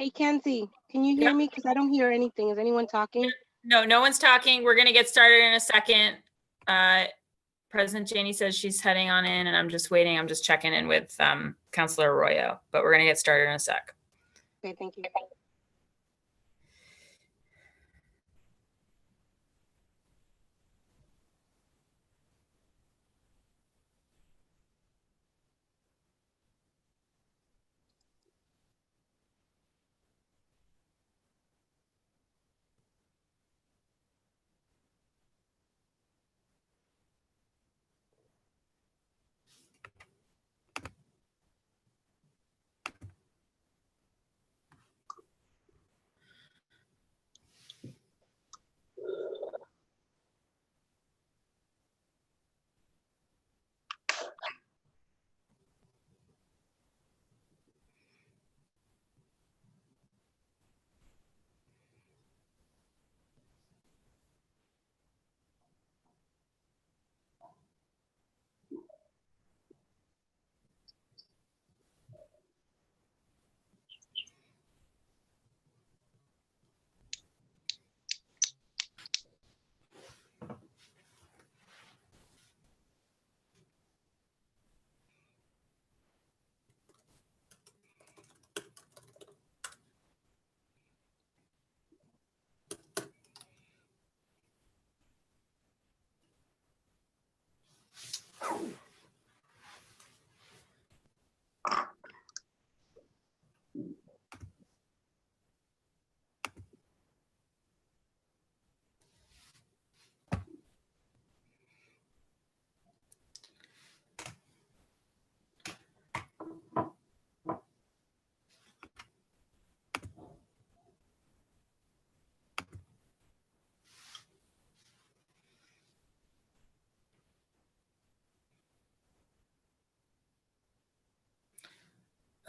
Hey, Kenzie, can you hear Yep. me? Because I don't hear anything. Is anyone talking? No, no one's talking. We're going to get started in a second. President Janey says she's heading on in, and I'm just waiting. I'm just checking in with Councilor Arroyo, but we're going to get started in a sec. Okay, thank you.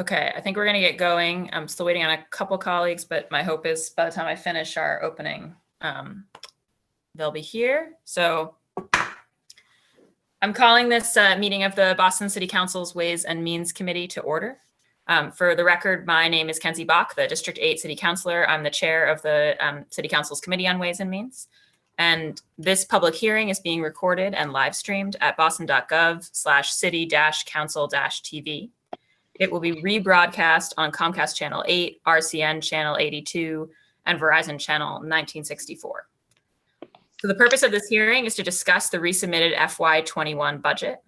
Okay, I think we're going to get going. I'm still waiting on a couple colleagues, but my hope is by the time I finish our opening, they'll be here. So I'm calling this meeting of the Boston City Council's Ways and Means Committee to order. For the record, my name is Kenzie Bach, the District 8 City Councilor. I'm the chair of the City Council's Committee on Ways and Means. And this public hearing is being recorded and live streamed at boston.gov/city-council-tv. It will be rebroadcast on Comcast Channel 8, RCN Channel 82, and Verizon Channel 1964. So the purpose of this hearing is to discuss the resubmitted FY21 budget.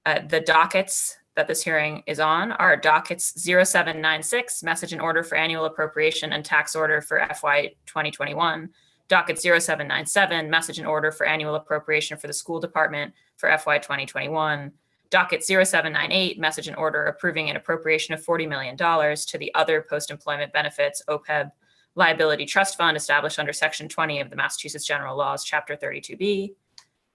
The dockets that this hearing is on are dockets 0796, message and order for annual appropriation and tax order for FY 2021, docket 0797, message and order for annual appropriation for the school department for FY 2021, docket 0798, message and order approving an appropriation of $40 million to the other post-employment benefits OPEB liability trust fund established under Section 20 of the Massachusetts General Laws, Chapter 32B.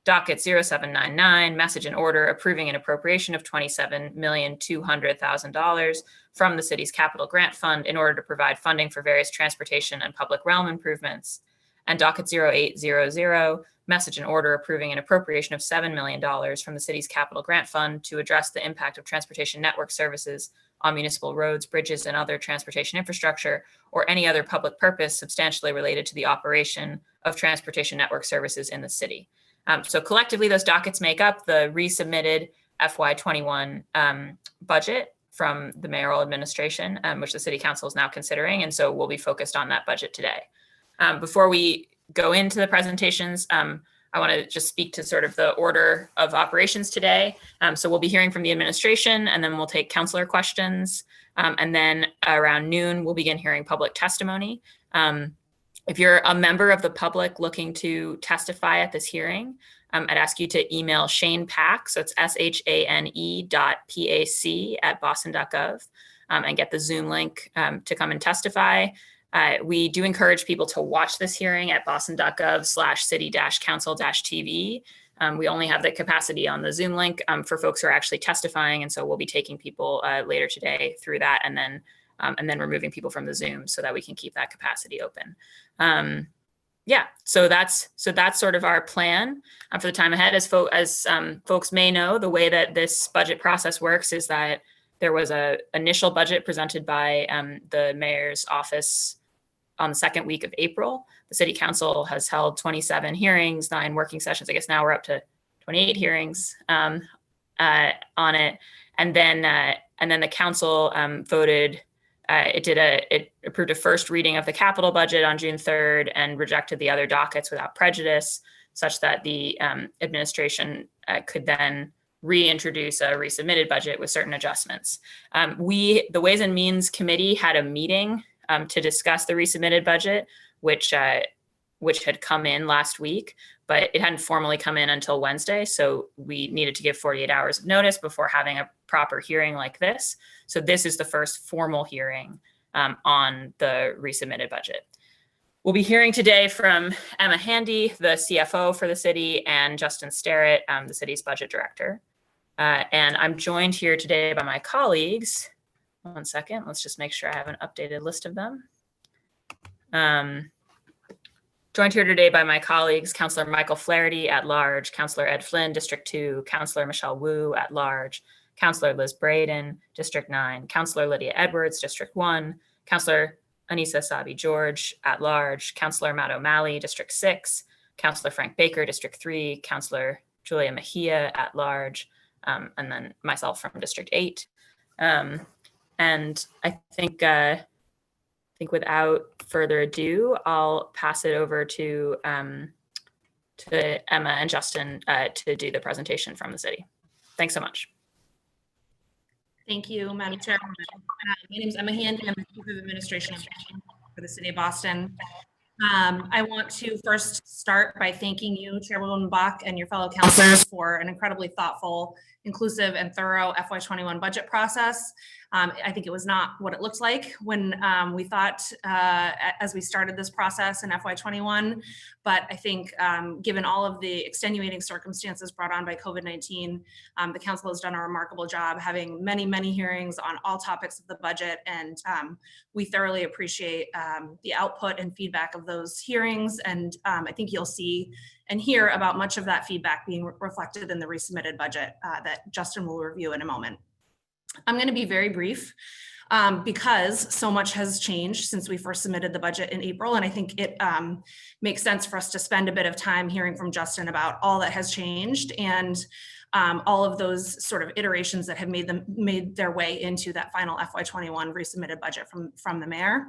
Docket 0799, message and order approving an appropriation of $27,200,000 from the city's capital grant fund in order to provide funding for various transportation and public realm improvements. And docket 0800, message and order approving an appropriation of $7 million from the city's capital grant fund to address the impact of transportation network services on municipal roads, bridges, and other transportation infrastructure, or any other public purpose substantially related to the operation of transportation network services in the city. So collectively, those dockets make up the resubmitted FY21 budget from the mayoral administration, which the city council is now considering. And so we'll be focused on that budget today. Before we go into the presentations, I want to just speak to sort of the order of operations today. So we'll be hearing from the administration, and then we'll take councilor questions. And then around noon, we'll begin hearing public testimony. If you're a member of the public looking to testify at this hearing, I'd ask you to email Shane Pack, so it's shane.pac@boston.gov, and get the Zoom link to come and testify. We do encourage people to watch this hearing at boston.gov/city-council-tv. We only have the capacity on the Zoom link for folks who are actually testifying, and so we'll be taking people later today through that, and then removing people from the Zoom so that we can keep that capacity open. Yeah, so that's sort of our plan for the time ahead. As folks may know, the way that this budget process works is that There was an initial budget presented by the mayor's office on the second week of April. The city council has held 27 hearings, 9 working sessions. I guess now we're up to 28 hearings on it. And then the council voted. It approved a first reading of the capital budget on June 3rd and rejected the other dockets without prejudice, such that the administration could then reintroduce a resubmitted budget with certain adjustments. The Ways and Means Committee had a meeting to discuss the resubmitted budget, which had come in last week, but it hadn't formally come in until Wednesday. So we needed to give 48 hours of notice before having a proper hearing like this. So this is the first formal hearing on the resubmitted budget. We'll be hearing today from Emma Handy, the CFO for the city, and Justin Sterrett, the city's budget director. And I'm joined here today by my colleagues. One second, let's just make sure I have an updated list of them. Joined here today by my colleagues, Councillor Michael Flaherty at large, Councillor Ed Flynn, District 2, Councillor Michelle Wu at large, Councillor Liz Braden, District 9, Councillor Lydia Edwards, District 1, Councillor Anissa Sabi George at large, Councillor Matt O'Malley, District 6, Councillor Frank Baker, District 3, Councillor Julia Mejia at large, and then myself from District 8. And I think without further ado, I'll pass it over to Emma and Justin to do the presentation from the city. Thanks so much. Thank you, Madam Chairwoman. My name is Emma Handy. I'm the Chief of Administration for the City of Boston. I want to first start by thanking you, Chairwoman Bach, and your fellow councilors for an incredibly thoughtful, inclusive, and thorough FY21 budget process. I think it was not what it looked like when we thought as we started this process in FY21, but I think given all of the extenuating circumstances brought on by COVID-19, the council has done a remarkable job having many, many hearings on all topics of the budget, and we thoroughly appreciate the output and feedback of those hearings, and I think you'll see and hear about much of that feedback being reflected in the resubmitted budget that Justin will review in a moment. I'm going to be very brief because so much has changed since we first submitted the budget in April, and I think it makes sense for us to spend a bit of time hearing from Justin about all that has changed and all of those sort of iterations that have made their way into that final FY21 resubmitted budget from the mayor.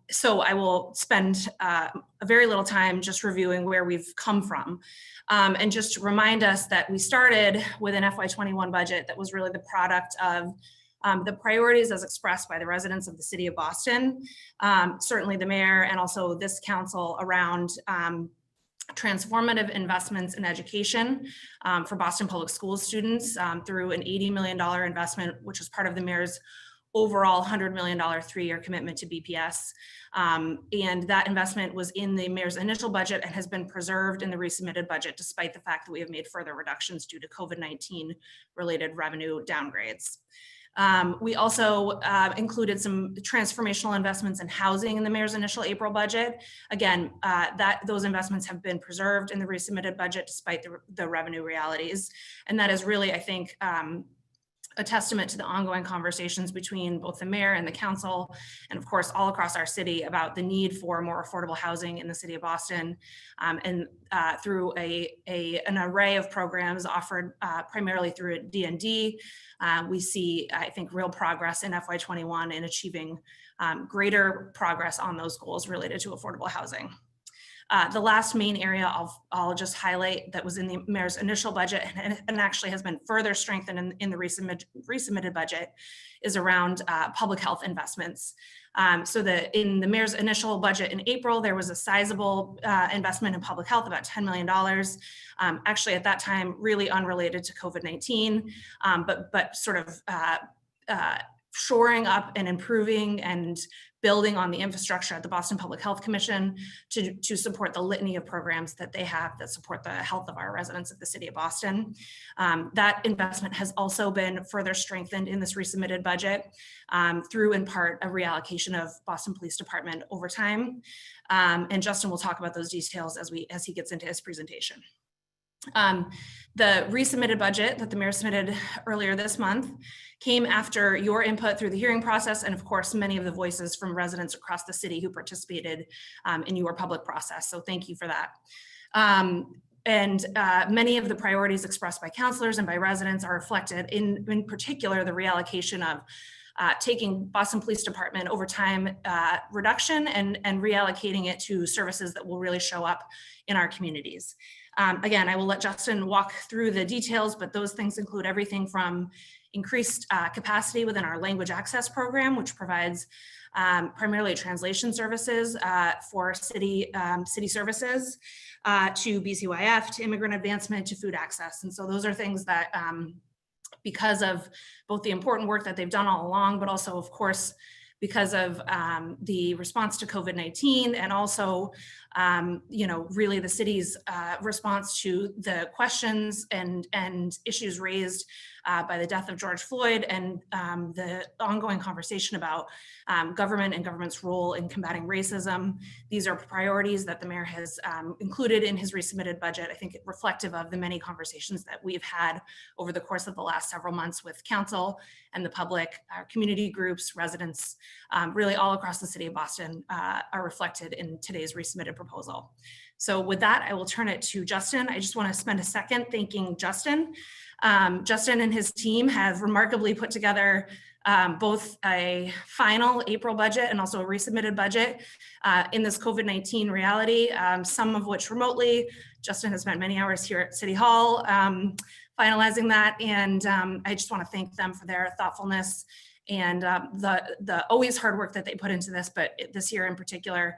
So I will spend a very little time just reviewing where we've come from. And just to remind us that we started with an FY21 budget that was really the product of the priorities as expressed by the residents of the city of Boston, certainly the mayor and also this council around transformative investments in education for Boston Public Schools students through an $80 million investment, which was part of the mayor's overall $100 million 3-year commitment to BPS. And that investment was in the mayor's initial budget and has been preserved in the resubmitted budget, despite the fact that we have made further reductions due to COVID-19 related revenue downgrades. We also included some transformational investments in housing in the mayor's initial April budget. Again, those investments have been preserved in the resubmitted budget despite the revenue realities. And that is really, I think, a testament to the ongoing conversations between both the mayor and the council, and of course, all across our city about the need for more affordable housing in the city of Boston, and through an array of programs offered primarily through D&D. We see, I think, real progress in FY21 in achieving greater progress on those goals related to affordable housing. The last main area I'll just highlight that was in the mayor's initial budget and actually has been further strengthened in the resubmitted budget is around public health investments. So in the mayor's initial budget in April, there was a sizable investment in public health, about $10 million. Actually at that time, really unrelated to COVID-19, but sort of shoring up and improving and building on the infrastructure at the Boston Public Health Commission to support the litany of programs that they have that support the health of our residents of the city of Boston. That investment has also been further strengthened in this resubmitted budget through, in part, a reallocation of Boston Police Department overtime. And Justin will talk about those details as he gets into his presentation. The resubmitted budget that the mayor submitted earlier this month came after your input through the hearing process, and of course, many of the voices from residents across the city who participated in your public process. So thank you for that. Many of the priorities expressed by councilors and by residents are reflected in particular, the reallocation of taking Boston Police Department overtime reduction and reallocating it to services that will really show up in our communities. Again, I will let Justin walk through the details, but those things include everything from increased capacity within our language access program, which provides primarily translation services for city services, to BCYF, to immigrant advancement, to food access. And so those are things that because of both the important work that they've done all along, but also, of course, because of the response to COVID-19 and also, really the city's response to the questions and issues raised by the death of George Floyd and the ongoing conversation about government and government's role in combating racism. These are priorities that the mayor has included in his resubmitted budget. I think reflective of the many conversations that we've had over the course of the last several months with council and the public, our community groups, residents, really all across the city of Boston are reflected in today's resubmitted proposal. So with that, I will turn it to Justin. I just want to spend a second thanking Justin. Justin and his team have remarkably put together both a final April budget and also a resubmitted budget in this COVID-19 reality, some of which remotely. Justin has spent many hours here at City Hall finalizing that, and I just want to thank them for their thoughtfulness and the always hard work that they put into this, but this year in particular,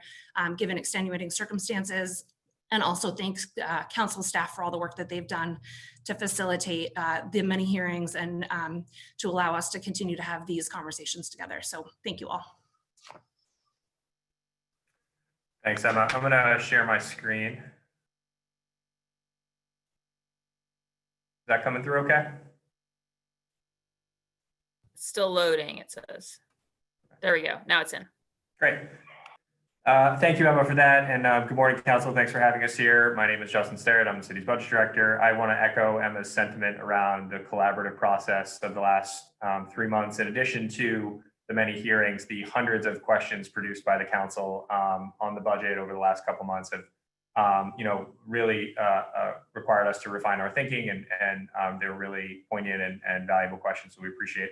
given extenuating circumstances. And also thanks council staff for all the work that they've done to facilitate the many hearings and to allow us to continue to have these conversations together. So thank you all. Thanks, Emma. I'm gonna share my screen. Is that coming through okay? Still loading, it says. There we go. Now it's in. Great. Thank you, Emma, for that. And good morning, council. Thanks for having us here. My name is Justin Starrett. I'm the city's budget director. I want to echo Emma's sentiment around the collaborative process of the last 3 months. In addition to the many hearings, the hundreds of questions produced by the council on the budget over the last couple months have, really required us to refine our thinking, and they're really poignant and valuable questions. So we appreciate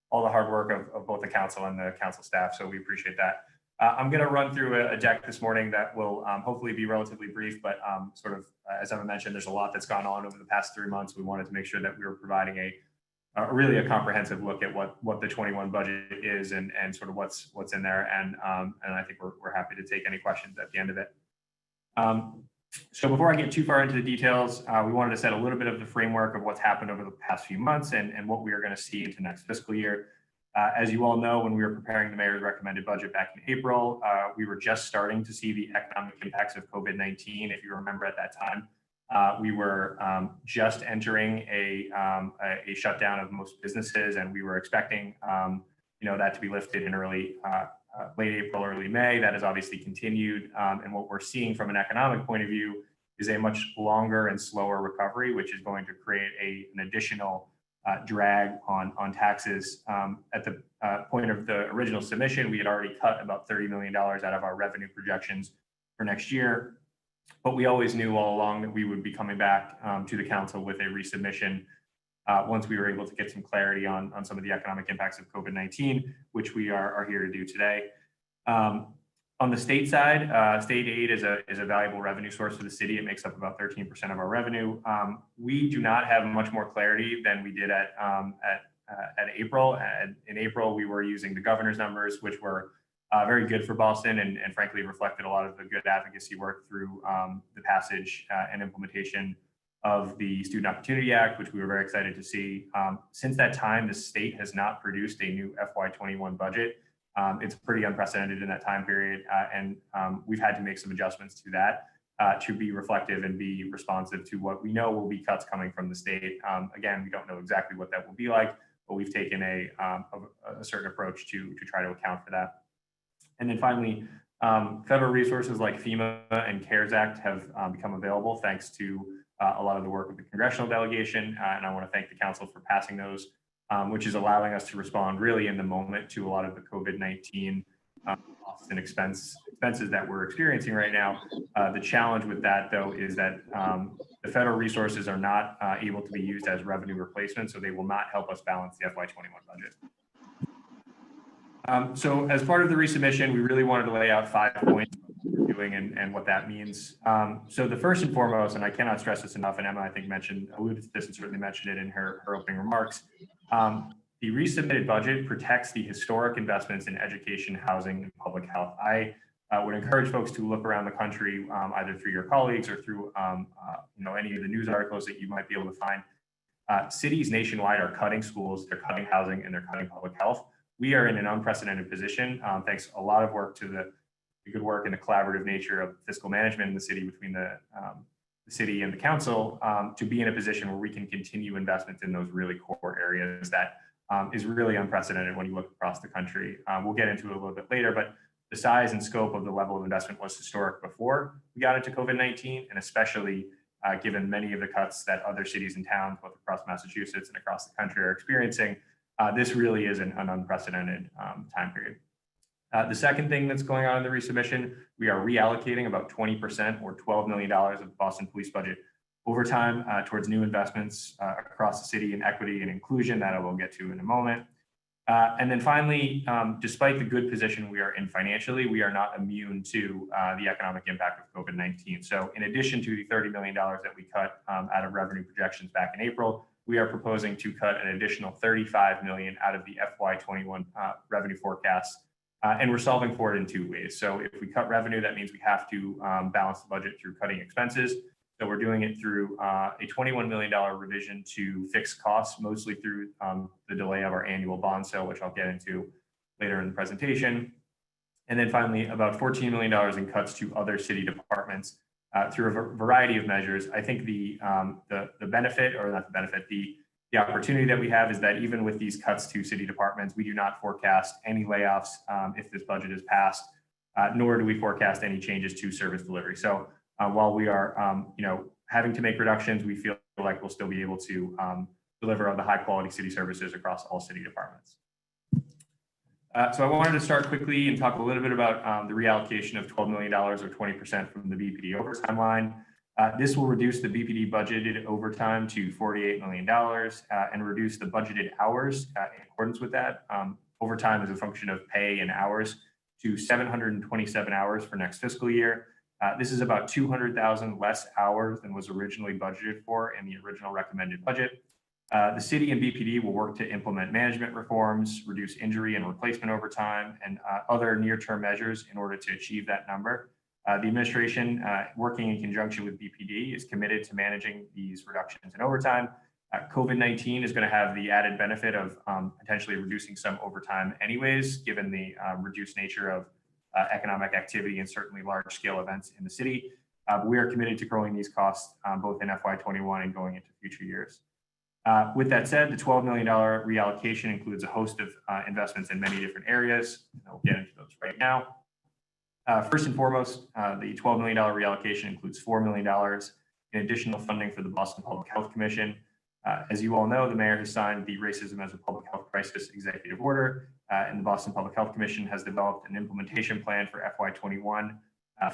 all the hard work of both the council and the council staff. So we appreciate that. I'm going to run through a deck this morning that will hopefully be relatively brief, but as Emma mentioned, there's a lot that's gone on over the past 3 months. We wanted to make sure that we were providing really a comprehensive look at what the 21 budget is and sort of what's in there. And I think we're happy to take any questions at the end of it. So before I get too far into the details, we wanted to set a little bit of the framework of what's happened over the past few months and what we are going to see into next fiscal year. As you all know, when we were preparing the mayor's recommended budget back in April, we were just starting to see the economic impacts of COVID-19. If you remember at that time, we were just entering a shutdown of most businesses, and we were expecting that to be lifted in late April, early May. That has obviously continued, and what we're seeing from an economic point of view is a much longer and slower recovery, which is going to create an additional drag on taxes. At the point of the original submission, we had already cut about $30 million out of our revenue projections for next year, but we always knew all along that we would be coming back to the council with a resubmission once we were able to get some clarity on some of the economic impacts of COVID-19, which we are here to do today. On the state side, state aid is a valuable revenue source for the city. It makes up about 13% of our revenue. We do not have much more clarity than we did at April. In April, we were using the governor's numbers, which were very good for Boston and frankly reflected a lot of the good advocacy work through the passage and implementation of the Student Opportunity Act, which we were very excited to see. Since that time, the state has not produced a new FY21 budget. It's pretty unprecedented in that time period, and we've had to make some adjustments to that to be reflective and be responsive to what we know will be cuts coming from the state. Again, we don't know exactly what that will be like, but we've taken a certain approach to try to account for that. And then finally, federal resources like FEMA and CARES Act have become available thanks to a lot of the work of the congressional delegation, and I want to thank the council for passing those, which is allowing us to respond really in the moment to a lot of the COVID-19 costs and expenses that we're experiencing right now. The challenge with that, though, is that the federal resources are not able to be used as revenue replacement, so they will not help us balance the FY21 budget. So as part of the resubmission, we really wanted to lay out 5 points we're doing and what that means. So the first and foremost, and I cannot stress this enough, and Emma, I think, alluded to this and certainly mentioned it in her opening remarks, the resubmitted budget protects the historic investments in education, housing, and public health. I would encourage folks to look around the country, either through your colleagues or through any of the news articles that you might be able to find. Cities nationwide are cutting schools, they're cutting housing, and they're cutting public health. We are in an unprecedented position, thanks a lot of work to the good work and the collaborative nature of fiscal management in the city between the city and the council, to be in a position where we can continue investments in those really core areas that is really unprecedented when you look across the country. We'll get into it a little bit later, but the size and scope of the level of investment was historic before we got into COVID-19, and especially given many of the cuts that other cities and towns, both across Massachusetts and across the country, are experiencing. This really is an unprecedented time period. The second thing that's going on in the resubmission, we are reallocating about 20% or $12 million of Boston Police budget overtime towards new investments across the city in equity and inclusion that I will get to in a moment. And then finally, despite the good position we are in financially, we are not immune to the economic impact of COVID-19. So in addition to the $30 million that we cut out of revenue projections back in April, we are proposing to cut an additional $35 million out of the FY21 revenue forecast. And we're solving for it in 2 ways. So if we cut revenue, that means we have to balance the budget through cutting expenses. So we're doing it through a $21 million revision to fixed costs, mostly through the delay of our annual bond sale, which I'll get into later in the presentation. And then finally, about $14 million in cuts to other city departments through a variety of measures. I think the benefit, or not the benefit, the opportunity that we have is that even with these cuts to city departments, we do not forecast any layoffs if this budget is passed, nor do we forecast any changes to service delivery. So while we are, having to make reductions, we feel like we'll still be able to deliver on the high quality city services across all city departments. So I wanted to start quickly and talk a little bit about the reallocation of $12 million or 20% from the BPD overtime line. This will reduce the BPD budgeted overtime to $48 million and reduce the budgeted hours in accordance with that. Overtime is a function of pay and hours to 727 hours for next fiscal year. This is about 200,000 less hours than was originally budgeted for in the original recommended budget. The city and BPD will work to implement management reforms, reduce injury and replacement overtime, and other near-term measures in order to achieve that number. The administration, working in conjunction with BPD, is committed to managing these reductions in overtime. COVID-19 is going to have the added benefit of potentially reducing some overtime anyways, given the reduced nature of economic activity and certainly large-scale events in the city. We are committed to growing these costs both in FY21 and going into future years. With that said, the $12 million reallocation includes a host of investments in many different areas. I'll get into those right now. First and foremost, the $12 million reallocation includes $4 million in additional funding for the Boston Public Health Commission. As you all know, the mayor has signed the Racism as a Public Health Crisis Executive Order, and the Boston Public Health Commission has developed an implementation plan for FY21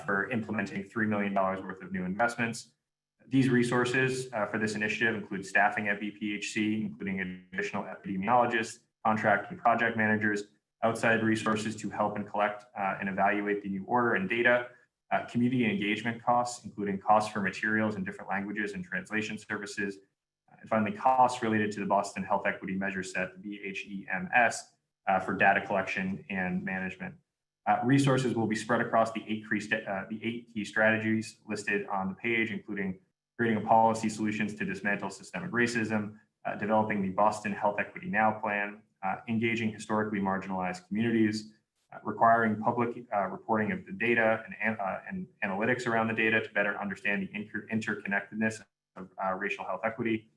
for implementing $3 million worth of new investments. These resources for this initiative include staffing at BPHC, including additional epidemiologists, contract and project managers, outside resources to help and collect and evaluate the new order and data, community engagement costs, including costs for materials in different languages and translation services, and finally, costs related to the Boston Health Equity Measure Set, the BHEMS, for data collection and management. Resources will be spread across the 8 key strategies listed on the page, including creating a policy solutions to dismantle systemic racism, developing the Boston Health Equity Now plan, engaging historically marginalized communities, requiring public reporting of the data and analytics around the data to better understand the interconnectedness of racial health equity,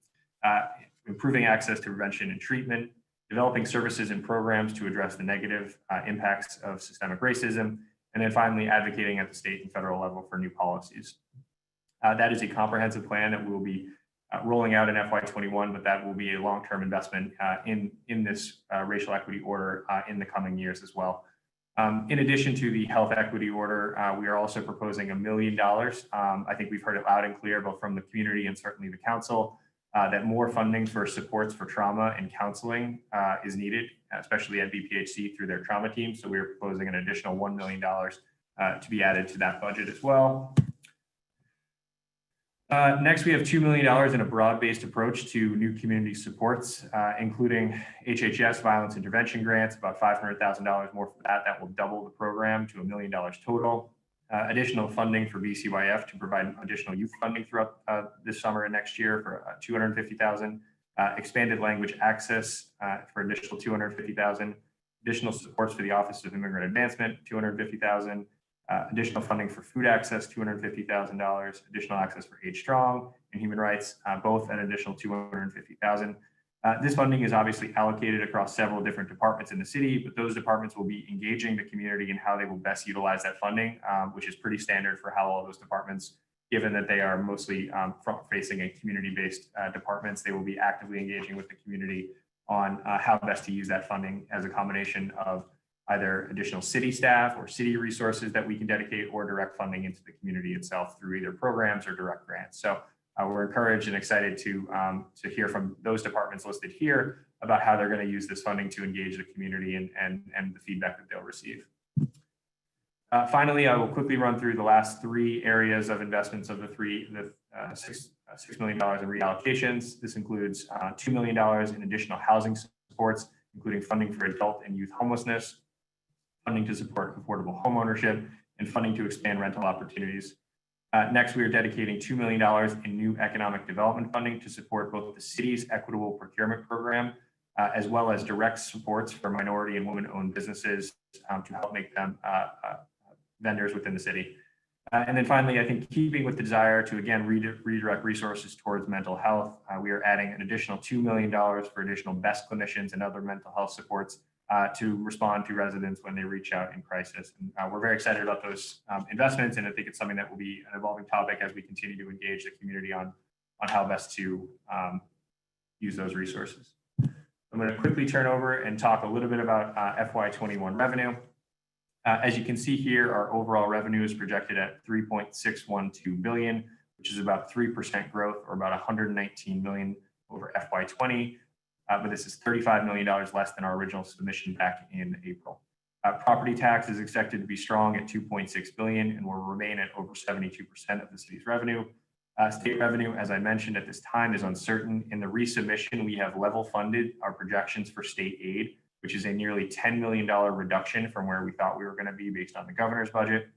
improving access to prevention and treatment, developing services and programs to address the negative impacts of systemic racism, and then finally advocating at the state and federal level for new policies. That is a comprehensive plan that we will be rolling out in FY21, but that will be a long-term investment in this racial equity order in the coming years as well. In addition to the health equity order, we are also proposing $1 million. I think we've heard it loud and clear, both from the community and certainly the council, that more funding for supports for trauma and counseling is needed, especially at BPHC through their trauma team. So we are proposing an additional $1 million to be added to that budget as well. Next, we have $2 million in a broad-based approach to new community supports, including HHS violence intervention grants, about $500,000 more for that. That will double the program to $1 million total. Additional funding for BCYF to provide additional youth funding throughout this summer and next year for $250,000. Expanded language access for additional $250,000. Additional supports for the Office of Immigrant Advancement, $250,000. Additional funding for food access, $250,000, additional access for Age Strong and human rights, both an additional $250,000. This funding is obviously allocated across several different departments in the city, but those departments will be engaging the community in how they will best utilize that funding, which is pretty standard for how all those departments, given that they are mostly front-facing and community-based departments, they will be actively engaging with the community on how best to use that funding as a combination of either additional city staff or city resources that we can dedicate or direct funding into the community itself through either programs or direct grants. So we're encouraged and excited to hear from those departments listed here about how they're going to use this funding to engage the community and the feedback that they'll receive. Finally, I will quickly run through the last three areas of investments of the $6 million in reallocations. This includes $2 million in additional housing supports, including funding for adult and youth homelessness, funding to support affordable home ownership, and funding to expand rental opportunities. Next, we are dedicating $2 million in new economic development funding to support both the city's equitable procurement program, as well as direct supports for minority and women-owned businesses to help make them vendors within the city. And then finally, I think keeping with the desire to, again, redirect resources towards mental health, we are adding an additional $2 million for additional best clinicians and other mental health supports to respond to residents when they reach out in crisis. And we're very excited about those investments, and I think it's something that will be an evolving topic as we continue to engage the community on how best to use those resources. I'm going to quickly turn over and talk a little bit about FY21 revenue. As you can see here, our overall revenue is projected at $3.612 billion, which is about 3% growth, or about $119 million over FY20. But this is $35 million less than our original submission back in April. Property tax is expected to be strong at $2.6 billion and will remain at over 72% of the city's revenue. State revenue, as I mentioned at this time, is uncertain. In the resubmission, we have level funded our projections for state aid, which is a nearly $10 million reduction from where we thought we were going to be based on the governor's budget.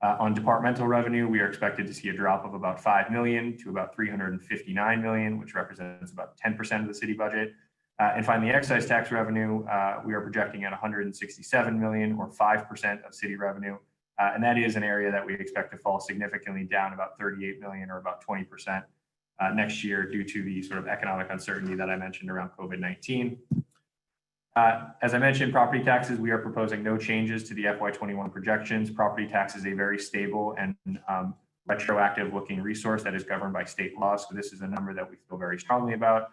On departmental revenue, we are expected to see a drop of about $5 million to about $359 million, which represents about 10% of the city budget. And finally, excise tax revenue, we are projecting at $167 million, or 5% of city revenue. And that is an area that we expect to fall significantly down, about $38 million, or about 20% next year, due to the sort of economic uncertainty that I mentioned around COVID-19. As I mentioned, property taxes, we are proposing no changes to the FY21 projections. Property tax is a very stable and retroactive looking resource that is governed by state law. So this is a number that we feel very strongly about,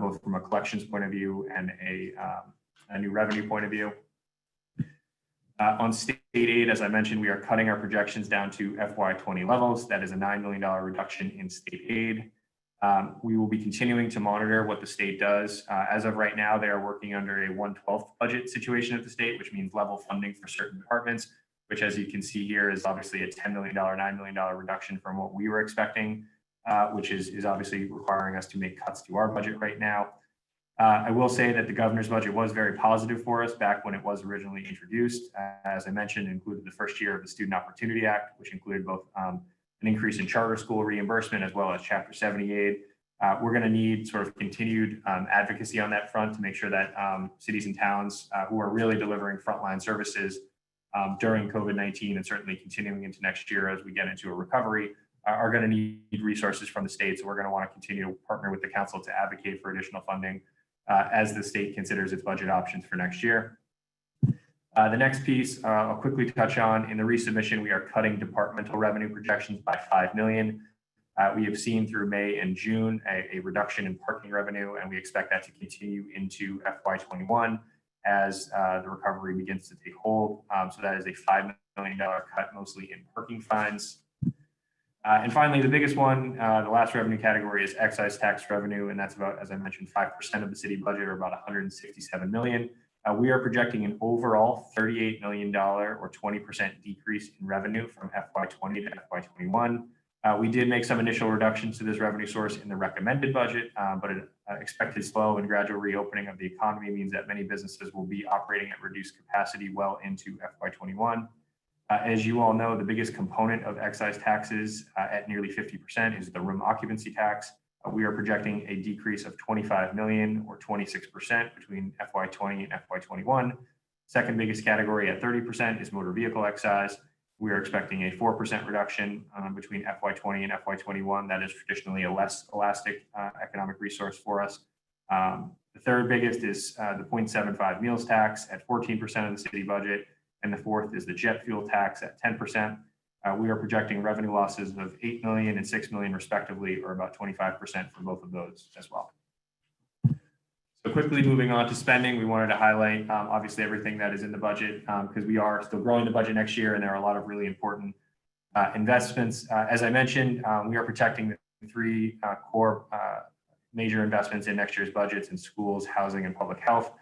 both from a collections point of view and a new revenue point of view. On state aid, as I mentioned, we are cutting our projections down to FY20 levels. That is a $9 million reduction in state aid. We will be continuing to monitor what the state does. As of right now, they are working under a 1/12 budget situation at the state, which means level funding for certain departments, which, as you can see here, is obviously a $10 million, $9 million reduction from what we were expecting, which is obviously requiring us to make cuts to our budget right now. I will say that the governor's budget was very positive for us back when it was originally introduced. As I mentioned, it included the first year of the Student Opportunity Act, which included both an increase in charter school reimbursement as well as Chapter 70 aid. We're going to need sort of continued advocacy on that front to make sure that cities and towns who are really delivering frontline services during COVID-19 and certainly continuing into next year as we get into a recovery are going to need resources from the state. So we're going to want to continue to partner with the council to advocate for additional funding as the state considers its budget options for next year. The next piece I'll quickly touch on, in the resubmission, we are cutting departmental revenue projections by $5 million. We have seen through May and June a reduction in parking revenue, and we expect that to continue into FY21 as the recovery begins to take hold. So that is a $5 million cut, mostly in parking fines. And finally, the biggest one, the last revenue category, is excise tax revenue, and that's about, as I mentioned, 5% of the city budget, or about $167 million. We are projecting an overall $38 million or 20% decrease in revenue from FY20 to FY21. We did make some initial reductions to this revenue source in the recommended budget, but an expected slow and gradual reopening of the economy means that many businesses will be operating at reduced capacity well into FY21. As you all know, the biggest component of excise taxes at nearly 50% is the room occupancy tax. We are projecting a decrease of $25 million or 26% between FY20 and FY21. Second biggest category at 30% is motor vehicle excise. We are expecting a 4% reduction between FY20 and FY21. That is traditionally a less elastic economic resource for us. The third biggest is the 0.75 meals tax at 14% of the city budget. And the fourth is the jet fuel tax at 10%. We are projecting revenue losses of $8 million and $6 million respectively, or about 25% for both of those as well. So quickly moving on to spending, we wanted to highlight obviously everything that is in the budget because we are still growing the budget next year, and there are a lot of really important investments. As I mentioned, we are protecting the three core major investments in next year's budgets in schools, housing, and public health.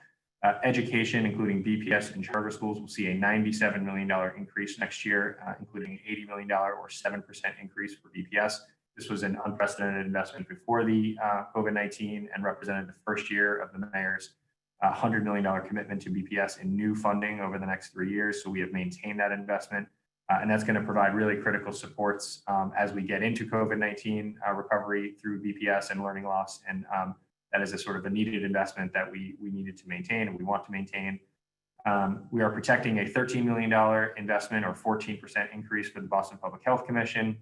Education, including BPS and charter schools, will see a $97 million increase next year, including an $80 million or 7% increase for BPS. This was an unprecedented investment before the COVID-19 and represented the first year of the mayor's $100 million commitment to BPS in new funding over the next 3 years. So we have maintained that investment, and that's going to provide really critical supports as we get into COVID-19 recovery through BPS and learning loss. And that is a sort of a needed investment that we needed to maintain and we want to maintain. We are protecting a $13 million investment or 14% increase for the Boston Public Health Commission.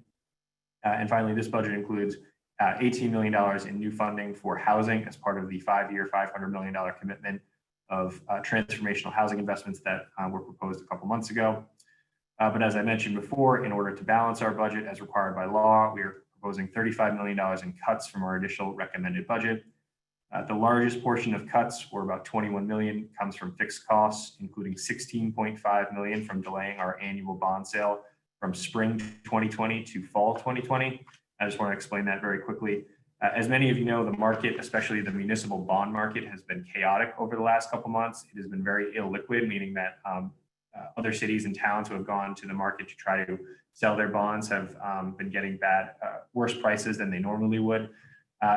And finally, this budget includes $18 million in new funding for housing as part of the 5-year, $500 million commitment of transformational housing investments that were proposed a couple months ago. But as I mentioned before, in order to balance our budget as required by law, we are proposing $35 million in cuts from our initial recommended budget. The largest portion of cuts, or about $21 million, comes from fixed costs, including $16.5 million from delaying our annual bond sale from spring 2020 to fall 2020. I just want to explain that very quickly. As many of you know, the market, especially the municipal bond market, has been chaotic over the last couple months. It has been very illiquid, meaning that other cities and towns who have gone to the market to try to sell their bonds have been getting worse prices than they normally would.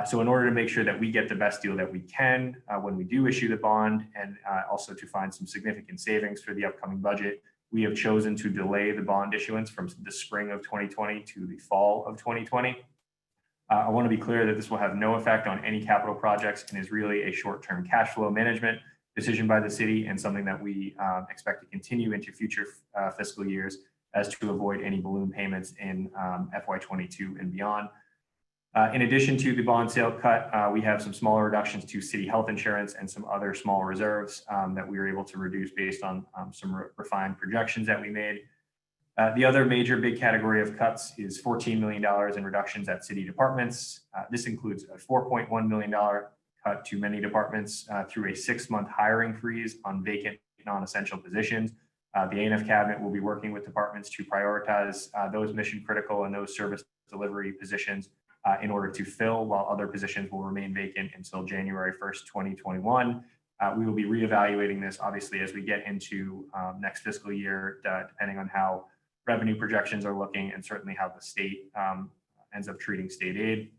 So in order to make sure that we get the best deal that we can when we do issue the bond, and also to find some significant savings for the upcoming budget, we have chosen to delay the bond issuance from the spring of 2020 to the fall of 2020. I want to be clear that this will have no effect on any capital projects and is really a short-term cash flow management decision by the city, and something that we expect to continue into future fiscal years as to avoid any balloon payments in FY22 and beyond. In addition to the bond sale cut, we have some smaller reductions to city health insurance and some other small reserves that we were able to reduce based on some refined projections that we made. The other major big category of cuts is $14 million in reductions at city departments. This includes a $4.1 million cut to many departments through a 6-month hiring freeze on vacant non-essential positions. The ANF cabinet will be working with departments to prioritize those mission critical and those service delivery positions in order to fill, while other positions will remain vacant until January 1st, 2021. We will be reevaluating this obviously as we get into next fiscal year, depending on how revenue projections are looking and certainly how the state ends up treating state aid.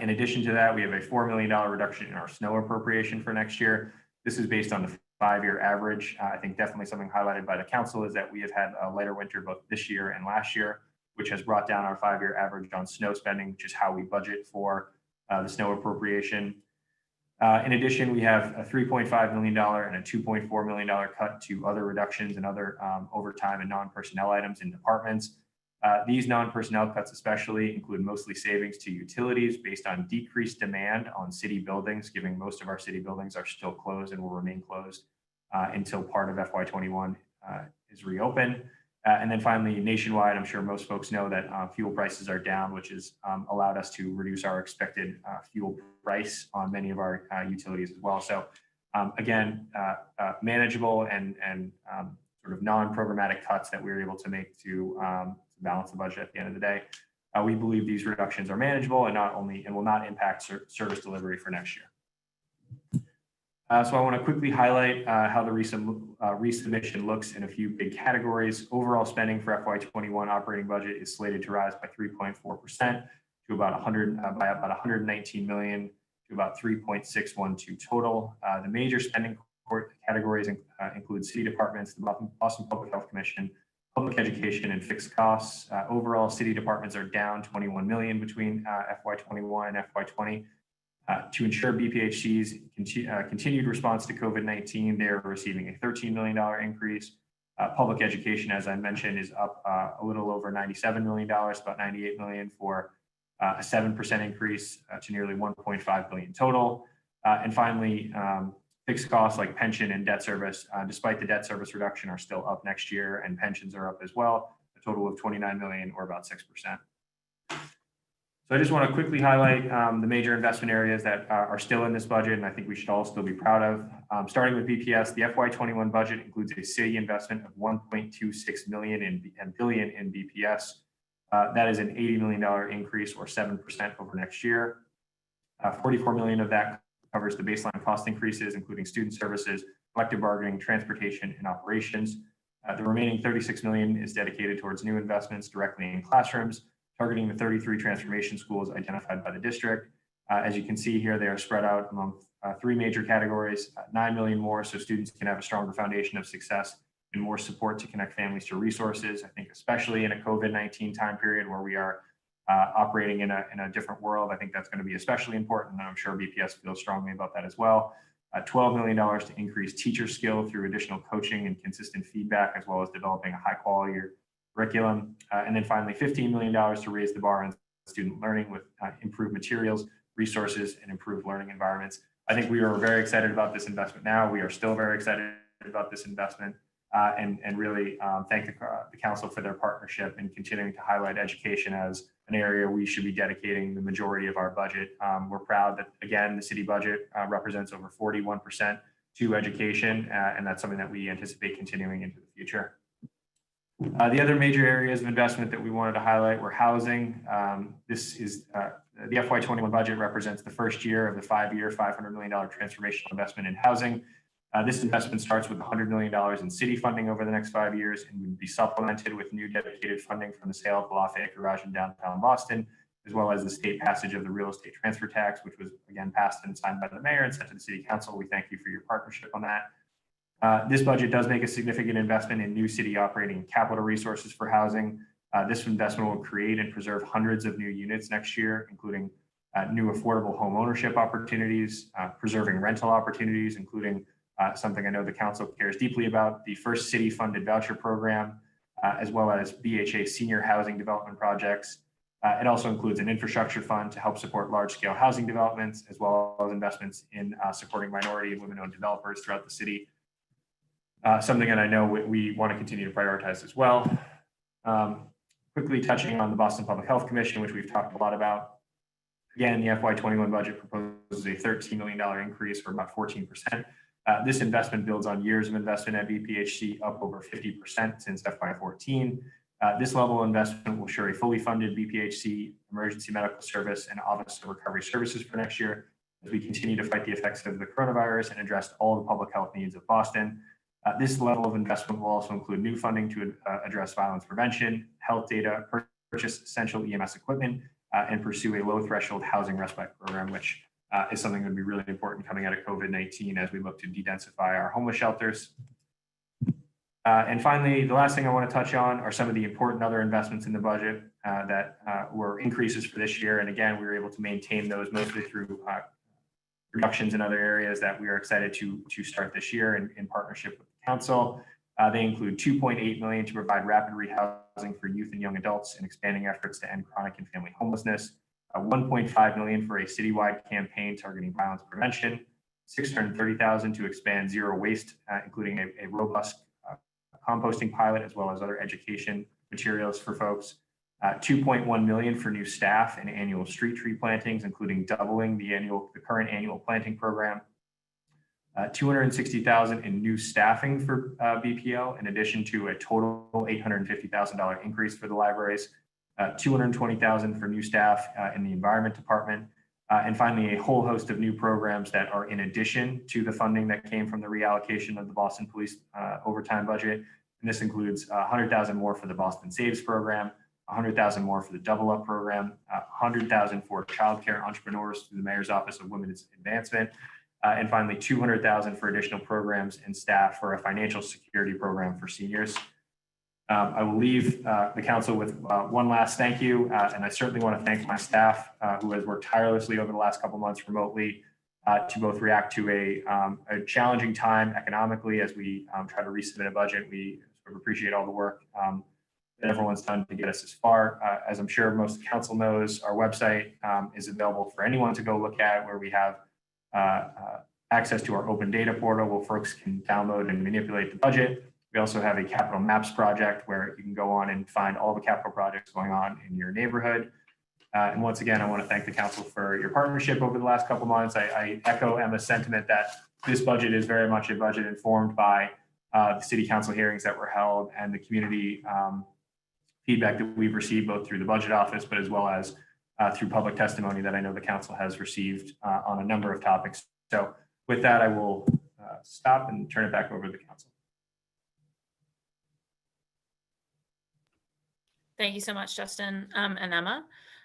In addition to that, we have a $4 million reduction in our snow appropriation for next year. This is based on the 5-year average. I think definitely something highlighted by the council is that we have had a lighter winter both this year and last year, which has brought down our 5-year average on snow spending, which is how we budget for the snow appropriation. In addition, we have a $3.5 million and a $2.4 million cut to other reductions and other overtime and non-personnel items in departments. These non-personnel cuts especially include mostly savings to utilities based on decreased demand on city buildings, given most of our city buildings are still closed and will remain closed until part of FY21 is reopened. And then finally, nationwide, I'm sure most folks know that fuel prices are down, which has allowed us to reduce our expected fuel price on many of our utilities as well. So again, manageable and sort of non-programmatic cuts that we were able to make to balance the budget at the end of the day. We believe these reductions are manageable and will not impact service delivery for next year. So I want to quickly highlight how the resubmission looks in a few big categories. Overall spending for FY21 operating budget is slated to rise by 3.4% to about by about 119 million to about 3.612 total. The major spending categories include city departments, the Boston Public Health Commission, public education, and fixed costs. Overall, city departments are down 21 million between FY21 and FY20. To ensure BPHC's continued response to COVID-19, they are receiving a $13 million increase. Public education, as I mentioned, is up a little over $97 million, about $98 million for a 7% increase to nearly 1.5 billion total. And finally, fixed costs like pension and debt service, despite the debt service reduction, are still up next year, and pensions are up as well, a total of 29 million or about 6%. So I just want to quickly highlight the major investment areas that are still in this budget, and I think we should all still be proud of. Starting with BPS, the FY21 budget includes a city investment of 1.26 billion in BPS. That is an $80 million increase or 7% over next year. 44 million of that covers the baseline cost increases, including student services, collective bargaining, transportation, and operations. The remaining 36 million is dedicated towards new investments directly in classrooms, targeting the 33 transformation schools identified by the district. As you can see here, they are spread out among three major categories, 9 million more so students can have a stronger foundation of success and more support to connect families to resources. I think especially in a COVID-19 time period where we are operating in a different world, I think that's going to be especially important, and I'm sure BPS feels strongly about that as well. $12 million to increase teacher skill through additional coaching and consistent feedback, as well as developing a high quality curriculum. And then finally, $15 million to raise the bar on student learning with improved materials, resources, and improved learning environments. I think we are very excited about this investment now. We are still very excited about this investment and really thank the council for their partnership in continuing to highlight education as an area we should be dedicating the majority of our budget. We're proud that, again, the city budget represents over 41% to education, and that's something that we anticipate continuing into the future. The other major areas of investment that we wanted to highlight were housing. This is the FY21 budget represents the first year of the 5-year, $500 million transformational investment in housing. This investment starts with $100 million in city funding over the next 5 years and would be supplemented with new dedicated funding from the sale of the Lafayette Garage in downtown Boston, as well as the state passage of the real estate transfer tax, which was again passed and signed by the mayor and sent to the city council. We thank you for your partnership on that. This budget does make a significant investment in new city operating capital resources for housing. This investment will create and preserve hundreds of new units next year, including new affordable home ownership opportunities, preserving rental opportunities, including something I know the council cares deeply about, the first city funded voucher program, as well as BHA senior housing development projects. It also includes an infrastructure fund to help support large scale housing developments, as well as investments in supporting minority and women owned developers throughout the city. Something that I know we want to continue to prioritize as well. Quickly touching on the Boston Public Health Commission, which we've talked a lot about. Again, the FY21 budget proposes a $13 million increase for about 14%. This investment builds on years of investment at BPHC, up over 50% since FY14. This level of investment will ensure a fully funded BPHC emergency medical service and Office of Recovery Services for next year as we continue to fight the effects of the coronavirus and address all the public health needs of Boston. This level of investment will also include new funding to address violence prevention, health data, purchase essential EMS equipment, and pursue a low threshold housing respite program, which is something that would be really important coming out of COVID-19 as we look to de-densify our homeless shelters. And finally, the last thing I want to touch on are some of the important other investments in the budget that were increases for this year. And again, we were able to maintain those mostly through reductions in other areas that we are excited to start this year in partnership with the council. They include $2.8 million to provide rapid rehousing for youth and young adults and expanding efforts to end chronic and family homelessness. $1.5 million for a citywide campaign targeting violence prevention, $630,000 to expand zero waste, including a robust composting pilot, as well as other education materials for folks. $2.1 million for new staff and annual street tree plantings, including doubling the current annual planting program. $260,000 in new staffing for BPL, in addition to a total $850,000 increase for the libraries. $220,000 for new staff in the environment department. And finally, a whole host of new programs that are in addition to the funding that came from the reallocation of the Boston Police overtime budget. And this includes $100,000 more for the Boston Saves program, $100,000 more for the Double Up program, $100,000 for childcare entrepreneurs through the Mayor's Office of Women's Advancement, and finally $200,000 for additional programs and staff for a financial security program for seniors. I will leave the council with one last thank you, and I certainly want to thank my staff who has worked tirelessly over the last couple months remotely to both react to a challenging time economically as we try to resubmit a budget. We sort of appreciate all the work that everyone's done to get us as far. As I'm sure most of the council knows, our website is available for anyone to go look at, where we have access to our open data portal where folks can download and manipulate the budget. We also have a capital maps project where you can go on and find all the capital projects going on in your neighborhood. And once again, I want to thank the council for your partnership over the last couple months. I echo Emma's sentiment that this budget is very much a budget informed by the city council hearings that were held and the community feedback that we've received both through the budget office, but as well as through public testimony that I know the council has received on a number of topics. So with that, I will stop and turn it back over to the council. Thank you so much, Justin and Emma.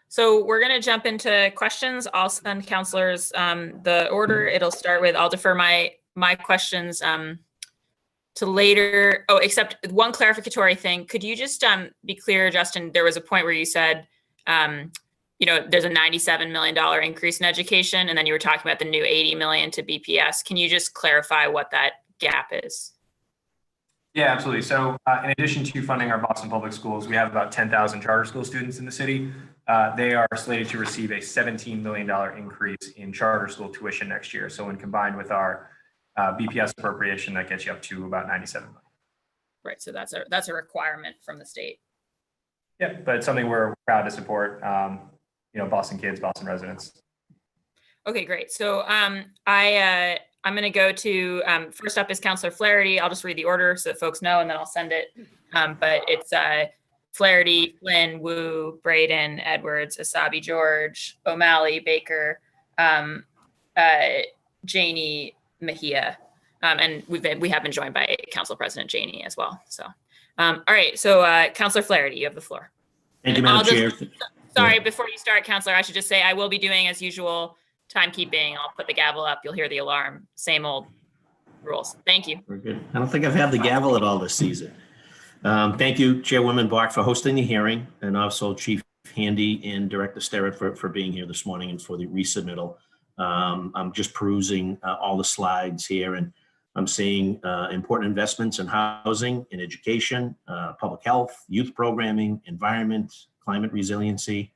So we're going to jump into questions. I'll send counselors the order. It'll start with, I'll defer my questions to later. Oh, except one clarificatory thing. Could you just be clear, Justin, there was a point where you said, there's a $97 million increase in education, and then you were talking about the new $80 million to BPS. Can you just clarify what that gap is? Yeah, absolutely. So in addition to funding our Boston Public Schools, we have about 10,000 charter school students in the city. They are slated to receive a $17 million increase in charter school tuition next year. So when combined with our BPS appropriation, that gets you up to about $97 million. Right. So that's a requirement from the state. Yeah, but it's something we're proud to support. Boston kids, Boston residents. Okay, great. So I'm going to go to, first up is Councilor Flaherty. I'll just read the order so that folks know, and then I'll send it. But it's Flaherty, Flynn, Wu, Braden, Edwards, Asabi, George, O'Malley, Baker, Janey, Mejia. And we have been joined by Council President Janey as well. So, all right. So Councilor Flaherty, you have the floor. Thank you, Madam Chair. Sorry, before you start, Councilor, I should just say I will be doing as usual timekeeping. I'll put the gavel up. You'll hear the alarm. Same old rules. Thank you. We're good. I don't think I've had the gavel at all this season. Thank you, Chairwoman Bach, for hosting the hearing, and also Chief Handy and Director Sterrett for being here this morning and for the resubmittal. I'm just perusing all the slides here, and I'm seeing important investments in housing, in education, public health, youth programming, environment, climate resiliency.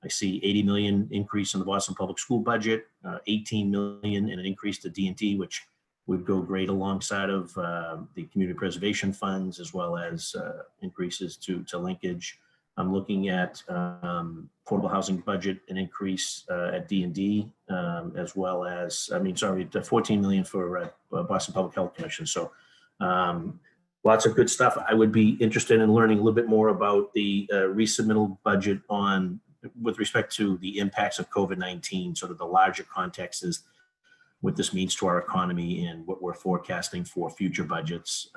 I see 80 million increase in the Boston Public School budget, 18 million in an increase to D&D, which would go great alongside of the community preservation funds, as well as increases to linkage. I'm looking at affordable housing budget, an increase at D&D, as well as, the 14 million for Boston Public Health Commission. So lots of good stuff. I would be interested in learning a little bit more about the resubmittal budget with respect to the impacts of COVID-19, sort of the larger context is what this means to our economy and what we're forecasting for future budgets.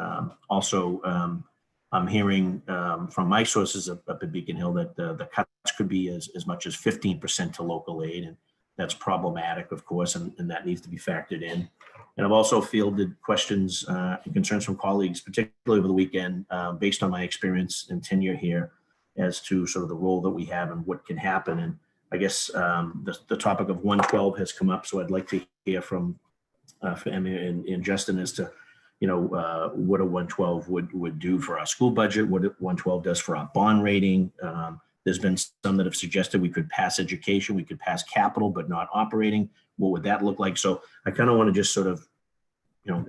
I'm hearing from my sources up at Beacon Hill that the cuts could be as much as 15% to local aid, and that's problematic, of course, and that needs to be factored in. And I've also fielded questions and concerns from colleagues, particularly over the weekend, based on my experience and tenure here, as to sort of the role that we have and what can happen. And I guess the topic of 112 has come up, so I'd like to hear from Emma and Justin as to what a 112 would do for our school budget, what a 112 does for our bond rating, There's been some that have suggested we could pass education, we could pass capital, but not operating. What would that look like? So I kind of want to just sort of,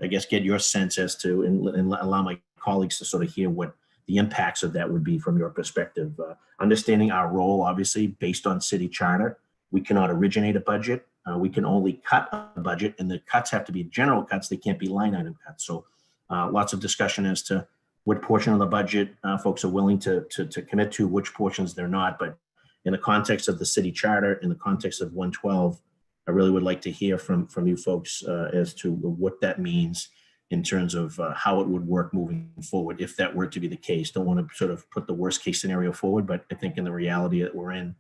I guess, get your sense as to, and allow my colleagues to sort of hear what the impacts of that would be from your perspective. Understanding our role, obviously, based on city charter, we cannot originate a budget. We can only cut a budget, and the cuts have to be general cuts. They can't be line item cuts. So lots of discussion as to what portion of the budget folks are willing to commit to, which portions they're not. But in the context of the city charter, in the context of 112, I really would like to hear from you folks as to what that means in terms of how it would work moving forward, if that were to be the case. Don't want to sort of put the worst case scenario forward, but I think in the reality that we're in,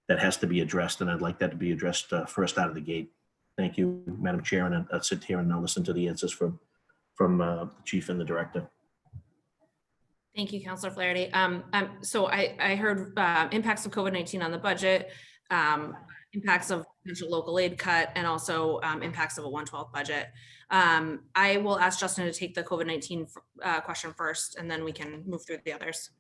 that has to be addressed, and I'd like that to be addressed first out of the gate. Thank you, Madam Chair, and I'll sit here and I'll listen to the answers from the chief and the director. Thank you, Councilor Flaherty. So I heard impacts of COVID-19 on the budget, impacts of potential local aid cut, and also impacts of a 112 budget. I will ask Justin to take the COVID-19 question first, and then we can move through the others.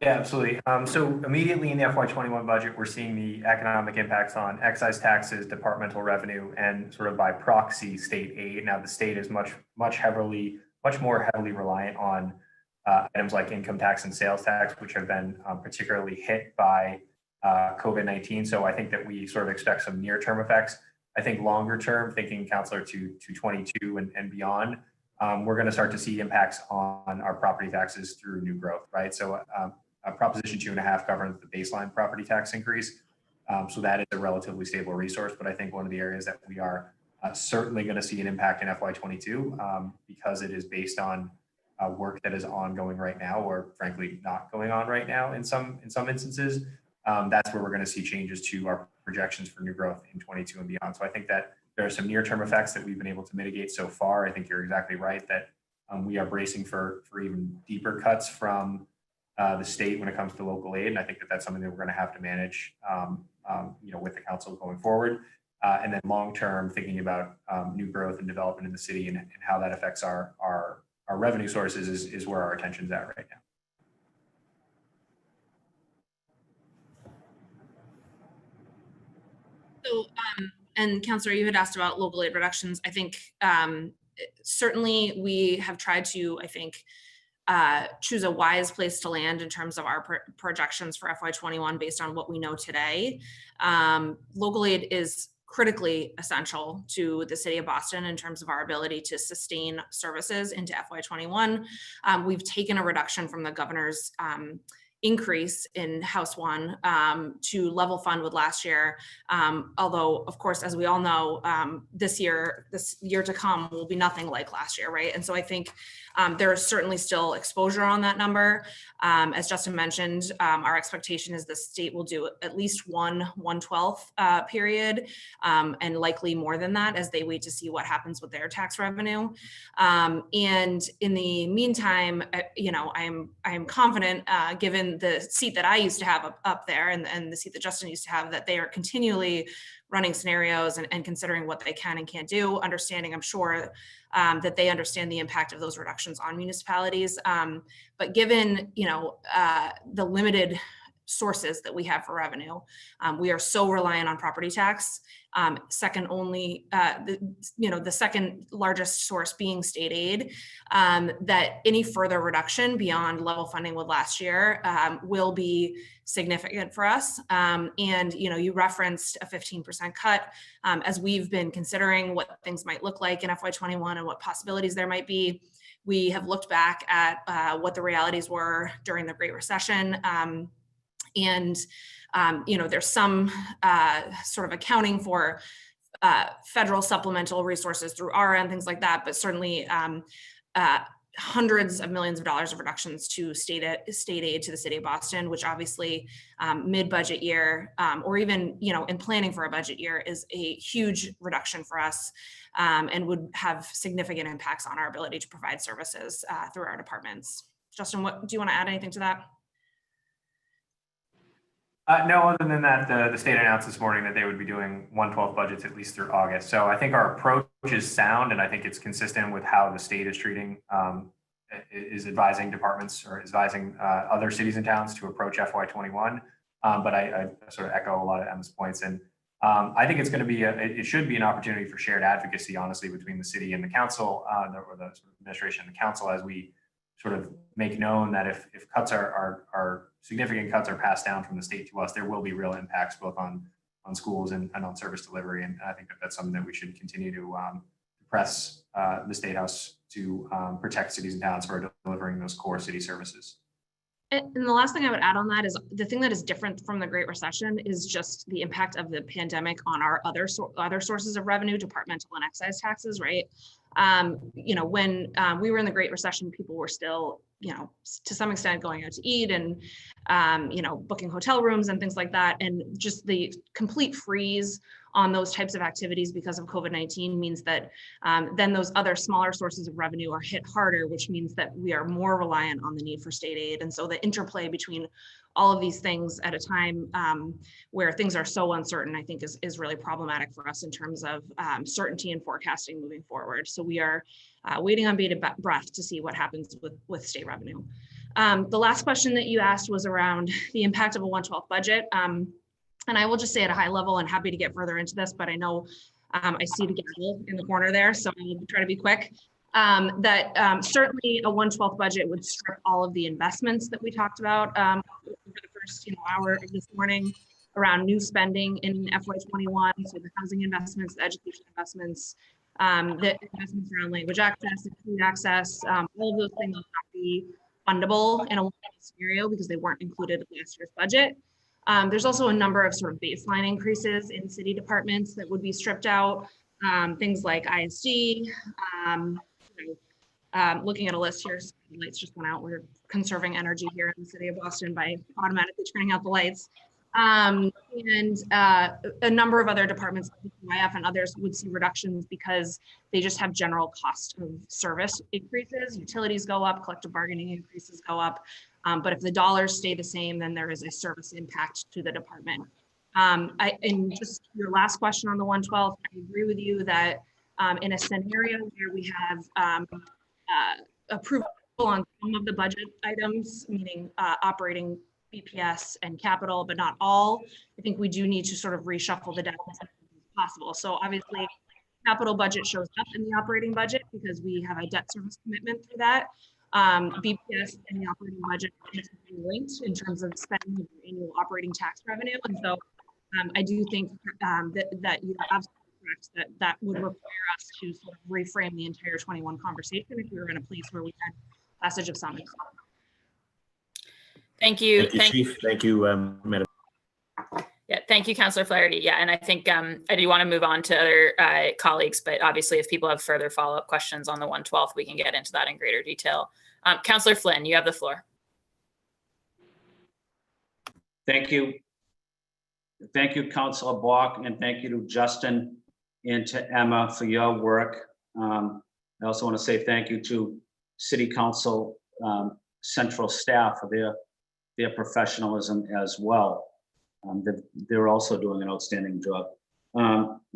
Yeah, absolutely. So immediately in the FY21 budget, we're seeing the economic impacts on excise taxes, departmental revenue, and sort of by proxy state aid. Now the state is much more heavily reliant on items like income tax and sales tax, which have been particularly hit by COVID-19. So I think that we sort of expect some near-term effects. I think longer term, thinking, Councilor, to 22 and beyond, we're going to start to see impacts on our property taxes through new growth, right? So Proposition 2.5 governs the baseline property tax increase. So that is a relatively stable resource, but I think one of the areas that we are certainly going to see an impact in FY22 because it is based on work that is ongoing right now, or frankly not going on right now in some instances. That's where we're going to see changes to our projections for new growth in 22 and beyond. So I think that there are some near-term effects that we've been able to mitigate so far. I think you're exactly right that we are bracing for even deeper cuts from the state when it comes to local aid, and I think that that's something that we're going to have to manage, with the council going forward. And then long-term, thinking about new growth and development in the city and how that affects our revenue sources is where our attention's at right now. So, and Councilor, you had asked about local aid reductions. I think certainly we have tried to, choose a wise place to land in terms of our projections for FY21 based on what we know today. Local aid is critically essential to the city of Boston in terms of our ability to sustain services into FY21. We've taken a reduction from the governor's increase in House 1 to level fund with last year. Although, of course, as we all know, this year to come will be nothing like last year, right? And so I think there is certainly still exposure on that number. As Justin mentioned, our expectation is the state will do at least 1/12 period, and likely more than that as they wait to see what happens with their tax revenue. And in the meantime, I am confident, given the seat that I used to have up there and the seat that Justin used to have, that they are continually running scenarios and considering what they can and can't do, understanding, I'm sure, that they understand the impact of those reductions on municipalities. But given, the limited sources that we have for revenue, we are so reliant on property tax, second only, the second largest source being state aid, that any further reduction beyond level funding with last year will be significant for us. And, you referenced a 15% cut. As we've been considering what things might look like in FY21 and what possibilities there might be, we have looked back at what the realities were during the Great Recession. There's some sort of accounting for federal supplemental resources through ARA and things like that, but certainly hundreds of millions of dollars of reductions to state aid to the city of Boston, which obviously mid-budget year or even in planning for a budget year is a huge reduction for us, and would have significant impacts on our ability to provide services through our departments. Justin, do you want to add anything to that? No, other than that, the state announced this morning that they would be doing 1/12 budgets at least through August. So I think our approach is sound, and I think it's consistent with how the state is treating is advising departments or advising other cities and towns to approach FY21. But I sort of echo a lot of Emma's points. And I think it's going to be, it should be an opportunity for shared advocacy, honestly, between the city and the council, or the sort of administration and the council, as we sort of make known that if cuts are significant cuts are passed down from the state to us, there will be real impacts both on schools and on service delivery. And I think that that's something that we should continue to press the State House to protect cities and towns for delivering those core city services. And the last thing I would add on that is the thing that is different from the Great Recession is just the impact of the pandemic on our other sources of revenue, departmental and excise taxes, right? You know, when we were in the Great Recession, people were still, you know, to some extent going out to eat and, you know, booking hotel rooms and things like that. And just the complete freeze on those types of activities because of COVID-19 means that then those other smaller sources of revenue are hit harder, which means that we are more reliant on the need for state aid. And so the interplay between all of these things at a time where things are so uncertain, I think is really problematic for us in terms of certainty and forecasting moving forward. So we are waiting on bated breath to see what happens with state revenue. The last question that you asked was around the impact of a 1/12 budget. And I will just say at a high level, and happy to get further into this, but I know I see the gavel in the corner there, so I'll try to be quick. That certainly a 1/12 budget would strip all of the investments that we talked about over the first hour of this morning around new spending in FY21, so the housing investments, the education investments, the investments around language access, food access, all of those things will not be fundable in a 1/12 scenario because they weren't included in last year's budget. There's also a number of sort of baseline increases in city departments that would be stripped out, things like ISD, looking at a list here, so the lights just went out. We're conserving energy here in the city of Boston by automatically turning out the lights. And a number of other departments, like UIF and others, would see reductions because they just have general cost of service increases. Utilities go up, collective bargaining increases go up. But if the dollars stay the same, then there is a service impact to the department. And just your last question on the 1/12, I agree with you that in a scenario where we have approval on some of the budget items, meaning operating BPS and capital, but not all, I think we do need to sort of reshuffle the deck as much as possible. So obviously, capital budget shows up in the operating budget because we have a debt service commitment through that. BPS and the operating budget are linked in terms of spending annual operating tax revenue. And so I do think that you're absolutely correct that would require us to sort of reframe the entire 21 conversation if we were in a place where we had passage of summons. Thank you. Thank you, Chief. Thank you, Madam. Yeah, thank you, Councillor Flaherty. Yeah, and I think I do want to move on to other colleagues, but obviously if people have further follow-up questions on the 1/12, we can get into that in greater detail. Councillor Flynn, you have the floor. Thank you. Thank you, Councillor Block, and thank you to Justin and to Emma for your work. I also want to say thank you to City Council Central staff for their professionalism as well. They're also doing an outstanding job.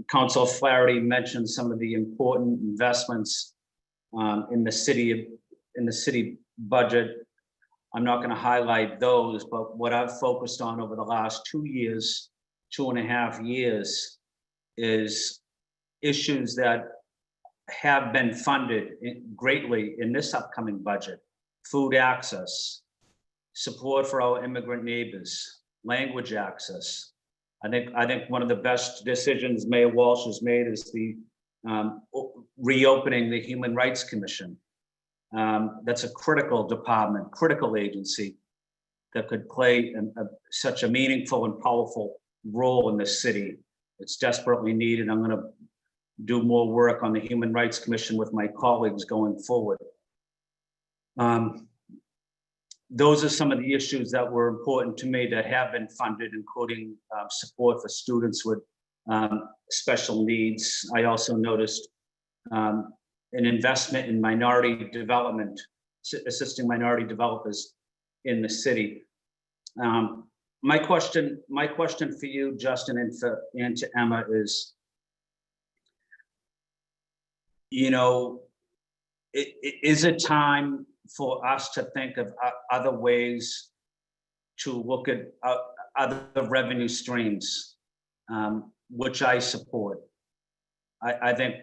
Councilor Flaherty mentioned some of the important investments in the city budget. I'm not going to highlight those, but what I've focused on over the last 2 years, 2.5 years, is issues that have been funded greatly in this upcoming budget: food access, support for our immigrant neighbors, language access. I think one of the best decisions Mayor Walsh has made is the reopening the Human Rights Commission. That's a critical department, critical agency that could play such a meaningful and powerful role in this city. It's desperately needed. I'm going to do more work on the Human Rights Commission with my colleagues going forward. Those are some of the issues that were important to me that have been funded, including support for students with special needs. I also noticed an investment in minority development, assisting minority developers in the city. My question for you, Justin, and to Emma is, is it time for us to think of other ways to look at other revenue streams, which I support. I think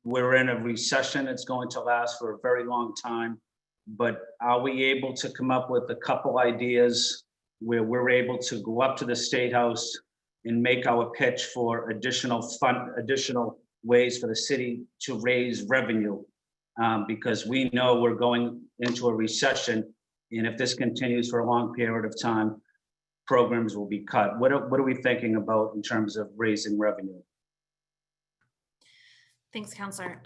we're in a recession. It's going to last for a very long time. But are we able to come up with a couple ideas where we're able to go up to the State House and make our pitch for additional ways for the city to raise revenue? Because we know we're going into a recession, and if this continues for a long period of time, programs will be cut. What are we thinking about in terms of raising revenue? Thanks, Counselor.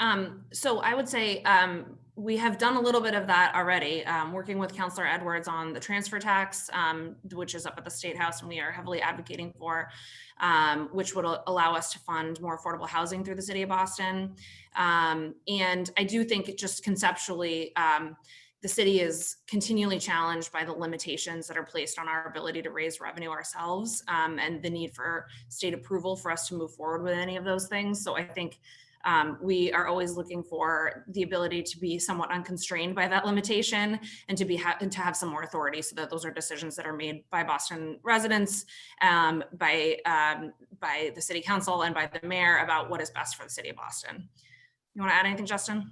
So I would say we have done a little bit of that already, working with Counselor Edwards on the transfer tax, which is up at the State House, and we are heavily advocating for, which would allow us to fund more affordable housing through the city of Boston. And I do think it just conceptually, the city is continually challenged by the limitations that are placed on our ability to raise revenue ourselves, and the need for state approval for us to move forward with any of those things. So I think we are always looking for the ability to be somewhat unconstrained by that limitation, and to have some more authority, so that those are decisions that are made by Boston residents, by the city council, and by the mayor about what is best for the city of Boston. You want to add anything, Justin?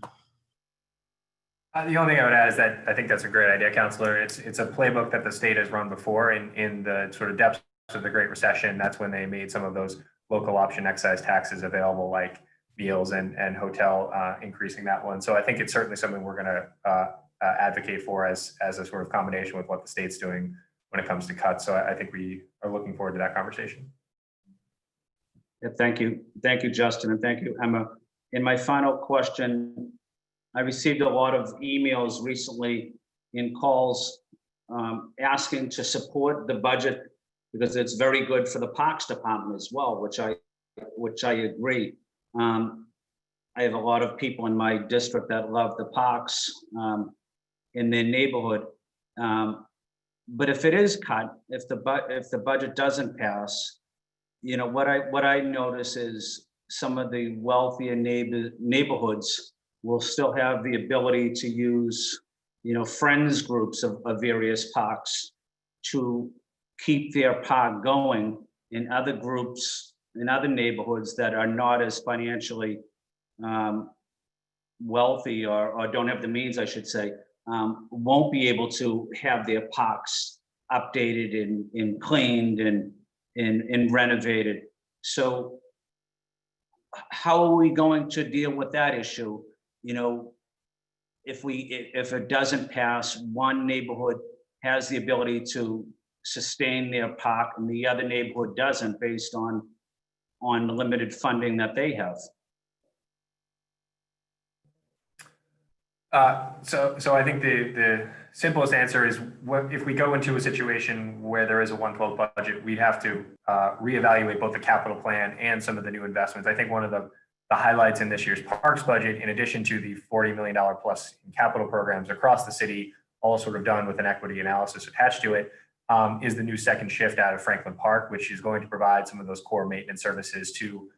The only thing I would add is that I think that's a great idea, Counselor. It's a playbook that the state has run before in the sort of depths of the Great Recession. That's when they made some of those local option excise taxes available, like meals and hotel, increasing that one. So I think it's certainly something we're going to advocate for as a sort of combination with what the state's doing when it comes to cuts. So I think we are looking forward to that conversation. Yeah, thank you, Justin, and thank you, Emma. In my final question, I received a lot of emails recently and calls asking to support the budget because it's very good for the Parks Department as well, which I agree. I have a lot of people in my district that love the parks in their neighborhood. But if it is cut, if the budget doesn't pass, you know, what I notice is some of the wealthier neighborhoods will still have the ability to use, you know, friends groups of various parks to keep their park going, in other groups in other neighborhoods that are not as financially wealthy or don't have the means, I should say, won't be able to have their parks updated and cleaned and renovated. So how are we going to deal with that issue? You know, if it doesn't pass, one neighborhood has the ability to sustain their park and the other neighborhood doesn't, based on the limited funding that they have. So I think the simplest answer is, if we go into a situation where there is a 112 budget, we'd have to reevaluate both the capital plan and some of the new investments. I think one of the highlights in this year's parks budget, in addition to the $40 million plus in capital programs across the city, all sort of done with an equity analysis attached to it, is the new second shift out of Franklin Park, which is going to provide some of those core maintenance services to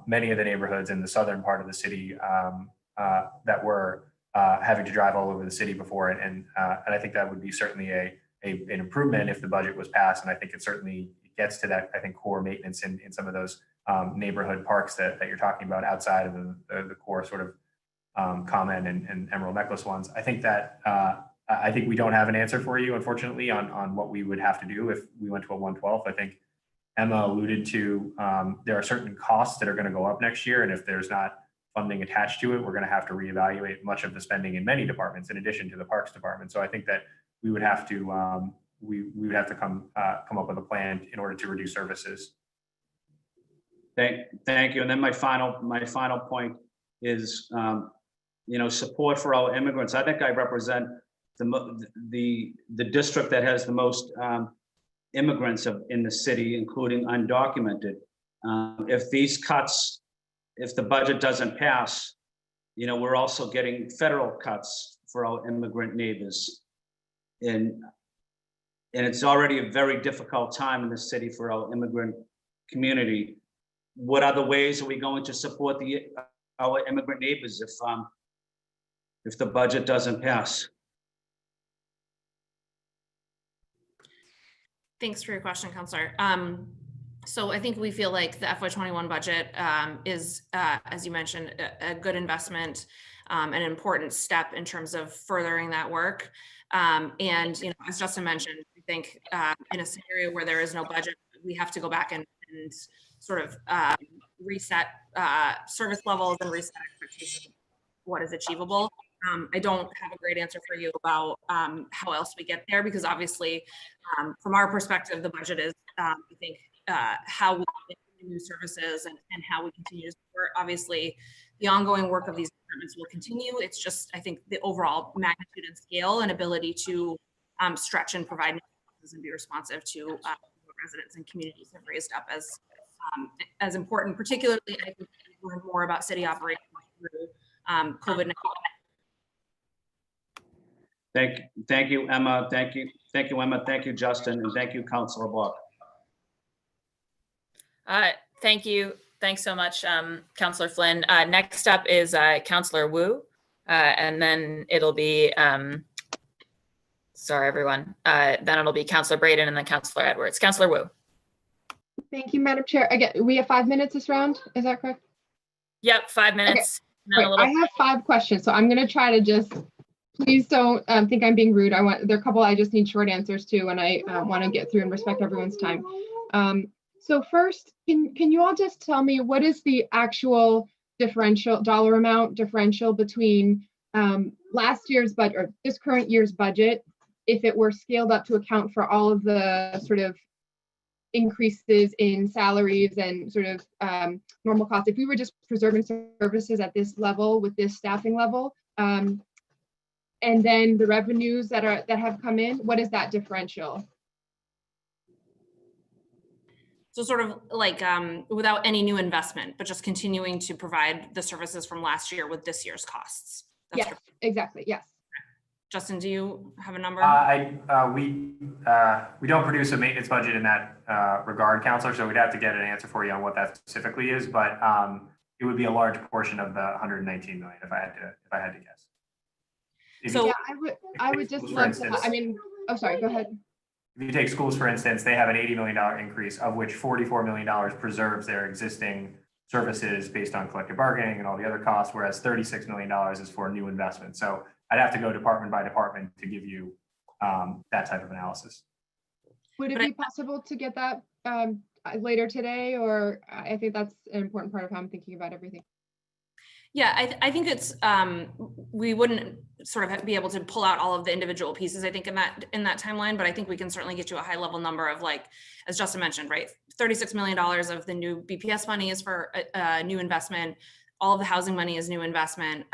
many of the neighborhoods in the southern part of the city that were having to drive all over the city before. And I think that would be certainly an improvement if the budget was passed. And I think it certainly gets to that, I think, core maintenance in some of those neighborhood parks that you're talking about outside of the core sort of Common and Emerald Necklace ones. I think that I think we don't have an answer for you, unfortunately, on what we would have to do if we went to a 112th. I think Emma alluded to there are certain costs that are going to go up next year, and if there's not funding attached to it, we're going to have to reevaluate much of the spending in many departments, in addition to the Parks Department. So I think that we would have to we would have to come up with a plan in order to reduce services. Thank you. And then my final point is, you know, support for our immigrants. I think I represent the district that has the most immigrants in the city, including undocumented. If these cuts, if the budget doesn't pass, you know, we're also getting federal cuts for our immigrant neighbors. And it's already a very difficult time in the city for our immigrant community. What other ways are we going to support our immigrant neighbors if the budget doesn't pass? Thanks for your question, Counselor. So I think we feel like the FY21 budget is, as you mentioned, a good investment, an important step in terms of furthering that work. And, you know, as Justin mentioned, I think in a scenario where there is no budget, we have to go back and sort of reset service levels and reset expectations of what is achievable. I don't have a great answer for you about how else we get there, because obviously from our perspective, the budget is, I think, how we get new services and how we continue to support. Obviously, the ongoing work of these departments will continue. It's just, I think, the overall magnitude and scale and ability to stretch and provide services and be responsive to what residents and communities have raised up as important, particularly I think we learn more about city operations through COVID-19. Thank you, Emma. Thank you, Emma. Thank you, Justin, and thank you, Councilor Block. Thank you. Thanks so much, Councillor Flynn. Next up is Councillor Wu, and then it'll be, sorry, everyone. Then it'll be Councillor Braden and then Councillor Edwards. Councillor Wu. Thank you, Madam Chair. Again, we have 5 minutes this round. Is that correct? Yep, 5 minutes. Right. I have 5 questions, so I'm going to try to just, please don't think I'm being rude. There are a couple I just need short answers to, and I want to get through and respect everyone's time. So first, can you all just tell me what is the actual differential, dollar amount differential between last year's budget or this current year's budget, if it were scaled up to account for all of the sort of increases in salaries and sort of normal costs, if we were just preserving services at this level with this staffing level, and then the revenues that have come in, what is that differential? So sort of like without any new investment, but just continuing to provide the services from last year with this year's costs. That's Yes, exactly. Yes. Justin, do you have a number? We don't produce a maintenance budget in that regard, Councilor, so we'd have to get an answer for you on what that specifically is, but it would be a large portion of the 119 million if I had to guess. So yeah, I would just love to, I mean, oh, sorry, go ahead. If you take schools, for instance, they have an $80 million increase, of which $44 million preserves their existing services based on collective bargaining and all the other costs, whereas $36 million is for new investment. So I'd have to go department by department to give you that type of analysis. Would it be possible to get that later today? Or I think that's an important part of how I'm thinking about everything. yeah, I think it's we wouldn't sort of be able to pull out all of the individual pieces, I think, in that timeline, but I think we can certainly get you a high level number of, like, as Justin mentioned, right, $36 million of the new BPS money is for a new investment. All of the housing money is new investment.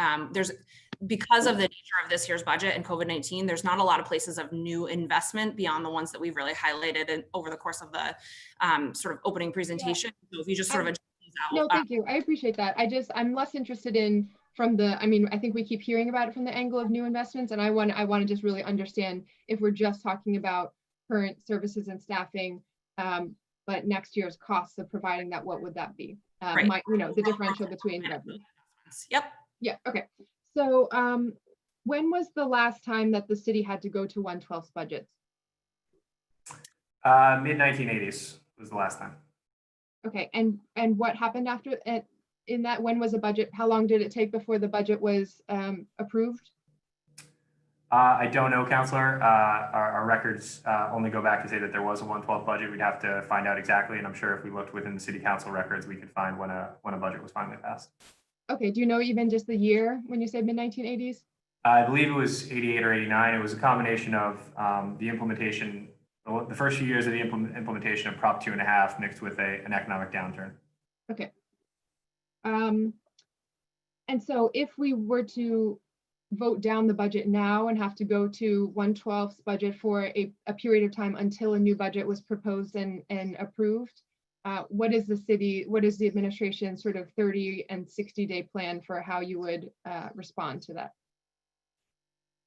Because of the nature of this year's budget and COVID-19, there's not a lot of places of new investment beyond the ones that we've really highlighted over the course of the sort of opening presentation. Yeah. So if you just sort of adjust these out. No, thank you. I appreciate that. I'm less interested in I think we keep hearing about it from the angle of new investments, and I want to just really understand if we're just talking about current services and staffing, but next year's costs of providing that, what would that be? Right. The differential between revenue. Yep. Yeah. Okay. So when was the last time that the city had to go to 1/12 budgets? Mid-1980s was the last time. Okay. And what happened after in that? When was the budget? How long did it take before the budget was approved? I don't know, Councilor. Our records only go back to say that there was a 1/12 budget. We'd have to find out exactly, and I'm sure if we looked within the city council records, we could find when a budget was finally passed. Okay. Do you know even just the year when you say mid-1980s? I believe it was 88 or 89. It was a combination of the implementation, the first few years of the implementation of Prop 2.5 mixed with an economic downturn. Okay. And so if we were to vote down the budget now and have to go to 1/12 budget for a period of time until a new budget was proposed and approved, what is the administration's sort of 30 and 60-day plan for how you would respond to that?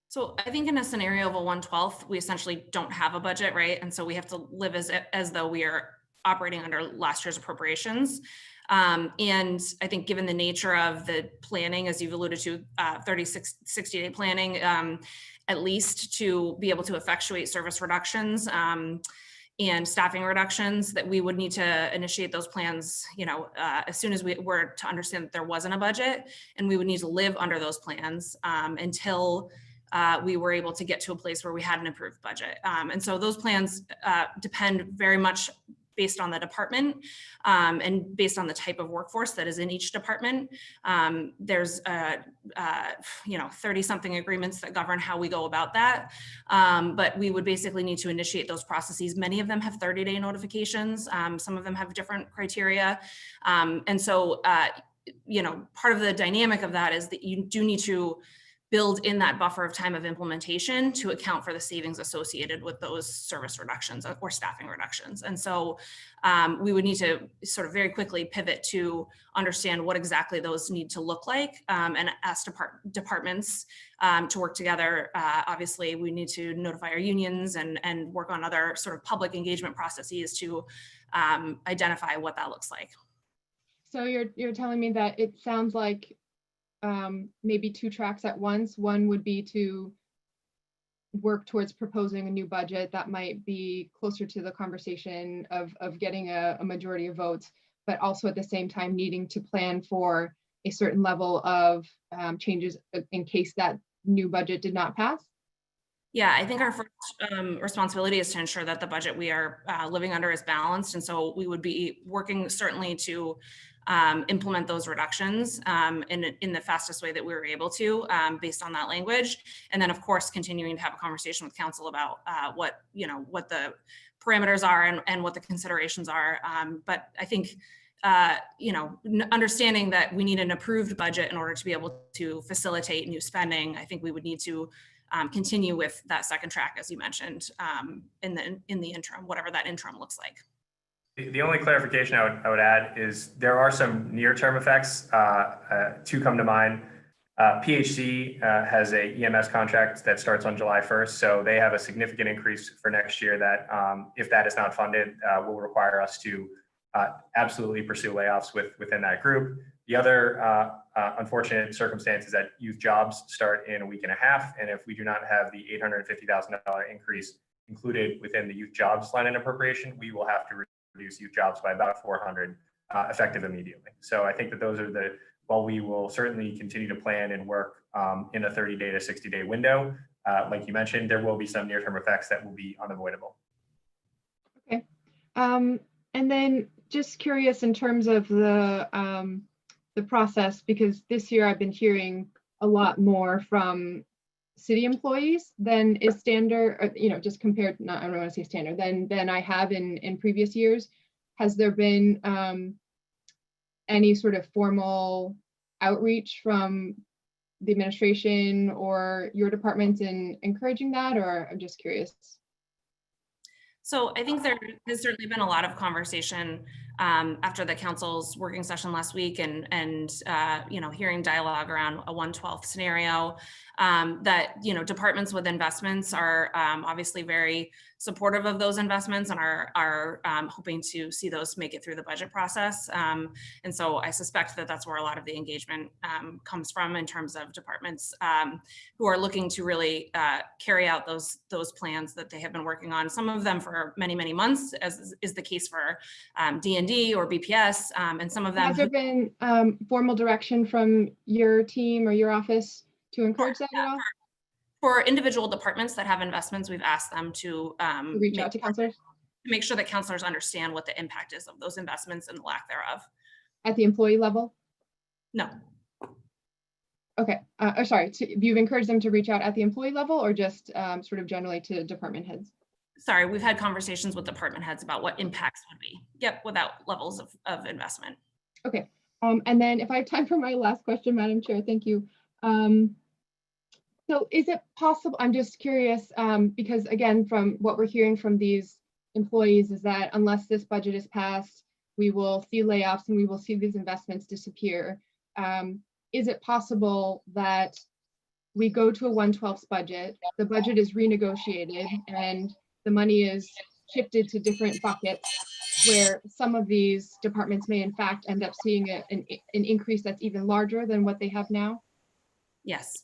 So I think in a scenario of a 1/12, we essentially don't have a budget, right? And so we have to live as though we are operating under last year's appropriations. And I think given the nature of the planning, as you've alluded to, 60-day planning, at least to be able to effectuate service reductions, and staffing reductions, that we would need to initiate those plans, as soon as we were to understand that there wasn't a budget, and we would need to live under those plans until we were able to get to a place where we had an approved budget. And so those plans depend very much based on the department and based on the type of workforce that is in each department. There's 30 something agreements that govern how we go about that. But we would basically need to initiate those processes. Many of them have 30-day notifications. Some of them have different criteria. And so, part of the dynamic of that is that you do need to build in that buffer of time of implementation to account for the savings associated with those service reductions or staffing reductions. And so we would need to sort of very quickly pivot to understand what exactly those need to look like, and ask departments to work together. Obviously, we need to notify our unions and work on other sort of public engagement processes to identify what that looks like. So you're telling me that it sounds like maybe two tracks at once. One would be to work towards proposing a new budget that might be closer to the conversation of getting a majority of votes, but also at the same time needing to plan for a certain level of changes in case that new budget did not pass. Yeah, I think our first responsibility is to ensure that the budget we are living under is balanced. And so we would be working certainly to implement those reductions in the fastest way that we were able to, based on that language. And then, of course, continuing to have a conversation with council about what the parameters are and what the considerations are. But I think, understanding that we need an approved budget in order to be able to facilitate new spending, I think we would need to continue with that second track, as you mentioned, in the interim, whatever that interim looks like. The only clarification I would add is there are some near-term effects to come to mind. PHC has a EMS contract that starts on July 1st, so they have a significant increase for next year that, if that is not funded, will require us to absolutely pursue layoffs within that group. The other unfortunate circumstance is that youth jobs start in a week and a half, and if we do not have the $850,000 increase included within the youth jobs line in appropriation, we will have to reduce youth jobs by about 400 effective immediately. So I think that those are while we will certainly continue to plan and work in a 30-day to 60-day window, like you mentioned, there will be some near-term effects that will be unavoidable. Okay. And then just curious in terms of the process, because this year I've been hearing a lot more from city employees than is standard, or, just compared, I don't want to say standard, than I have in previous years. Has there been any sort of formal outreach from the administration or your departments in encouraging that, or I'm just curious? So I think there has certainly been a lot of conversation after the council's working session last week and hearing dialogue around a 1/12 scenario, that, departments with investments are obviously very supportive of those investments and are hoping to see those make it through the budget process. And so I suspect that that's where a lot of the engagement comes from in terms of departments who are looking to really carry out those plans that they have been working on, some of them for many, many months, as is the case for D&D or BPS, and some of them. Has there been formal direction from your team or your office to encourage that at all? For individual departments that have investments, we've asked them to Reach out to counselors? To make sure that counselors understand what the impact is of those investments and the lack thereof. At the employee level? No. Okay, sorry, you've encouraged them to reach out at the employee level or just sort of generally to department heads? Sorry, we've had conversations with department heads about what impacts would be. Yep, without levels of investment. Okay, and then if I have time for my last question, Madam Chair, thank you. So is it possible, I'm just curious, because again, from what we're hearing from these employees is that unless this budget is passed, we will see layoffs and we will see these investments disappear. Is it possible that we go to a 1/12 budget, the budget is renegotiated and the money is shifted to different buckets where some of these departments may in fact end up seeing an increase that's even larger than what they have now? Yes.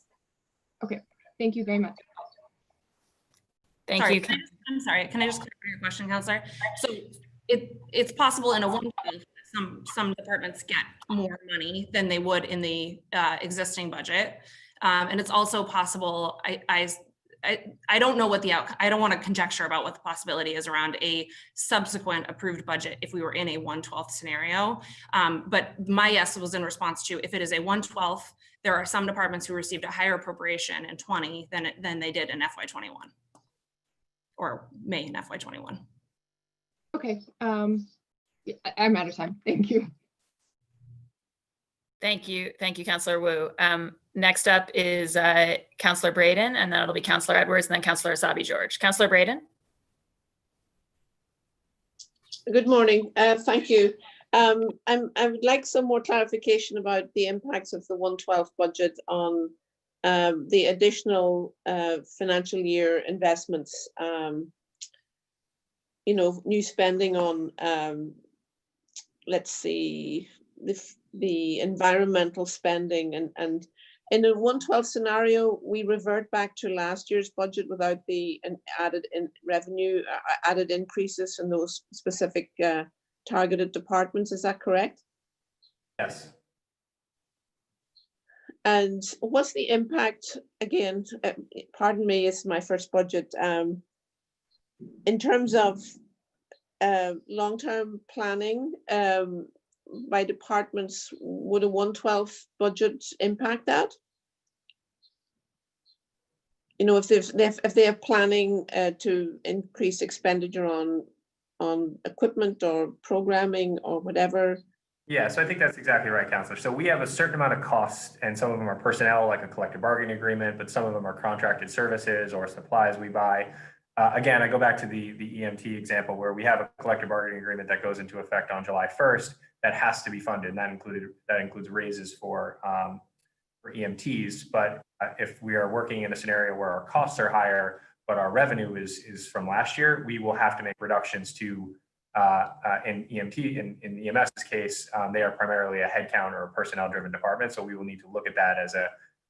Okay, thank you very much. Thank Sorry, you. I'm sorry, can I just clarify your question, Counselor? So it's possible in a 1/12 that some departments get more money than they would in the existing budget. And it's also possible, I don't know what the outcome, I don't want to conjecture about what the possibility is around a subsequent approved budget if we were in a 1/12 scenario. But my yes was in response to, if it is a 1/12, there are some departments who received a higher appropriation in 20 than they did in FY21 or May in FY21. Okay, yeah, I'm out of time. Thank you. Thank you. Thank you, Councillor Wu. Next up is Councillor Braden, and then it'll be Councillor Edwards and then Councillor Asabi George. Councillor Braden. Good morning. Thank you. I would like some more clarification about the impacts of the 1/12 budget on the additional financial year investments. New spending on, let's see, the environmental spending, and in a 1/12 scenario, we revert back to last year's budget without the added revenue, added increases in those specific targeted departments. Is that correct? Yes. And what's the impact, again, pardon me, it's my first budget, in terms of long-term planning by departments, would a 1/12 budget impact that? If they are planning to increase expenditure on equipment or programming or whatever. Yeah, so I think that's exactly right, Councillor. So we have a certain amount of costs, and some of them are personnel, like a collective bargaining agreement, but some of them are contracted services or supplies we buy. Again, I go back to the EMT example where we have a collective bargaining agreement that goes into effect on July 1st that has to be funded. And that includes raises for EMTs. But if we are working in a scenario where our costs are higher, but our revenue is from last year, we will have to make reductions to in the EMS case, they are primarily a headcount or a personnel driven department. So we will need to look at that as an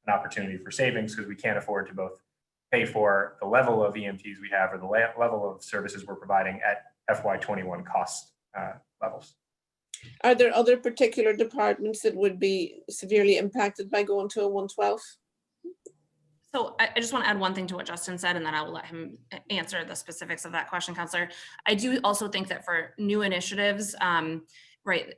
opportunity for savings, because we can't afford to both pay for the level of EMTs we have or the level of services we're providing at FY21 cost levels. Are there other particular departments that would be severely impacted by going to a 1/12? So I just want to add one thing to what Justin said, and then I will let him answer the specifics of that question, Councillor. I do also think that for new initiatives, right,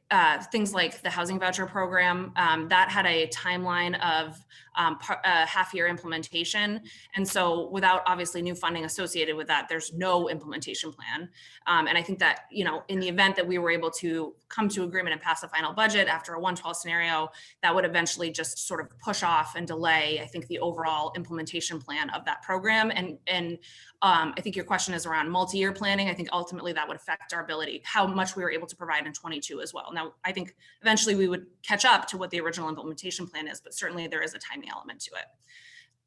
things like the housing voucher program, that had a timeline of half-year implementation. And so without obviously new funding associated with that, there's no implementation plan. And I think that, in the event that we were able to come to agreement and pass a final budget after a 1/12 scenario, that would eventually just sort of push off and delay, I think, the overall implementation plan of that program. And I think your question is around multi-year planning. I think ultimately that would affect our ability, how much we were able to provide in 22 as well. Now, I think eventually we would catch up to what the original implementation plan is, but certainly there is a timing element to it.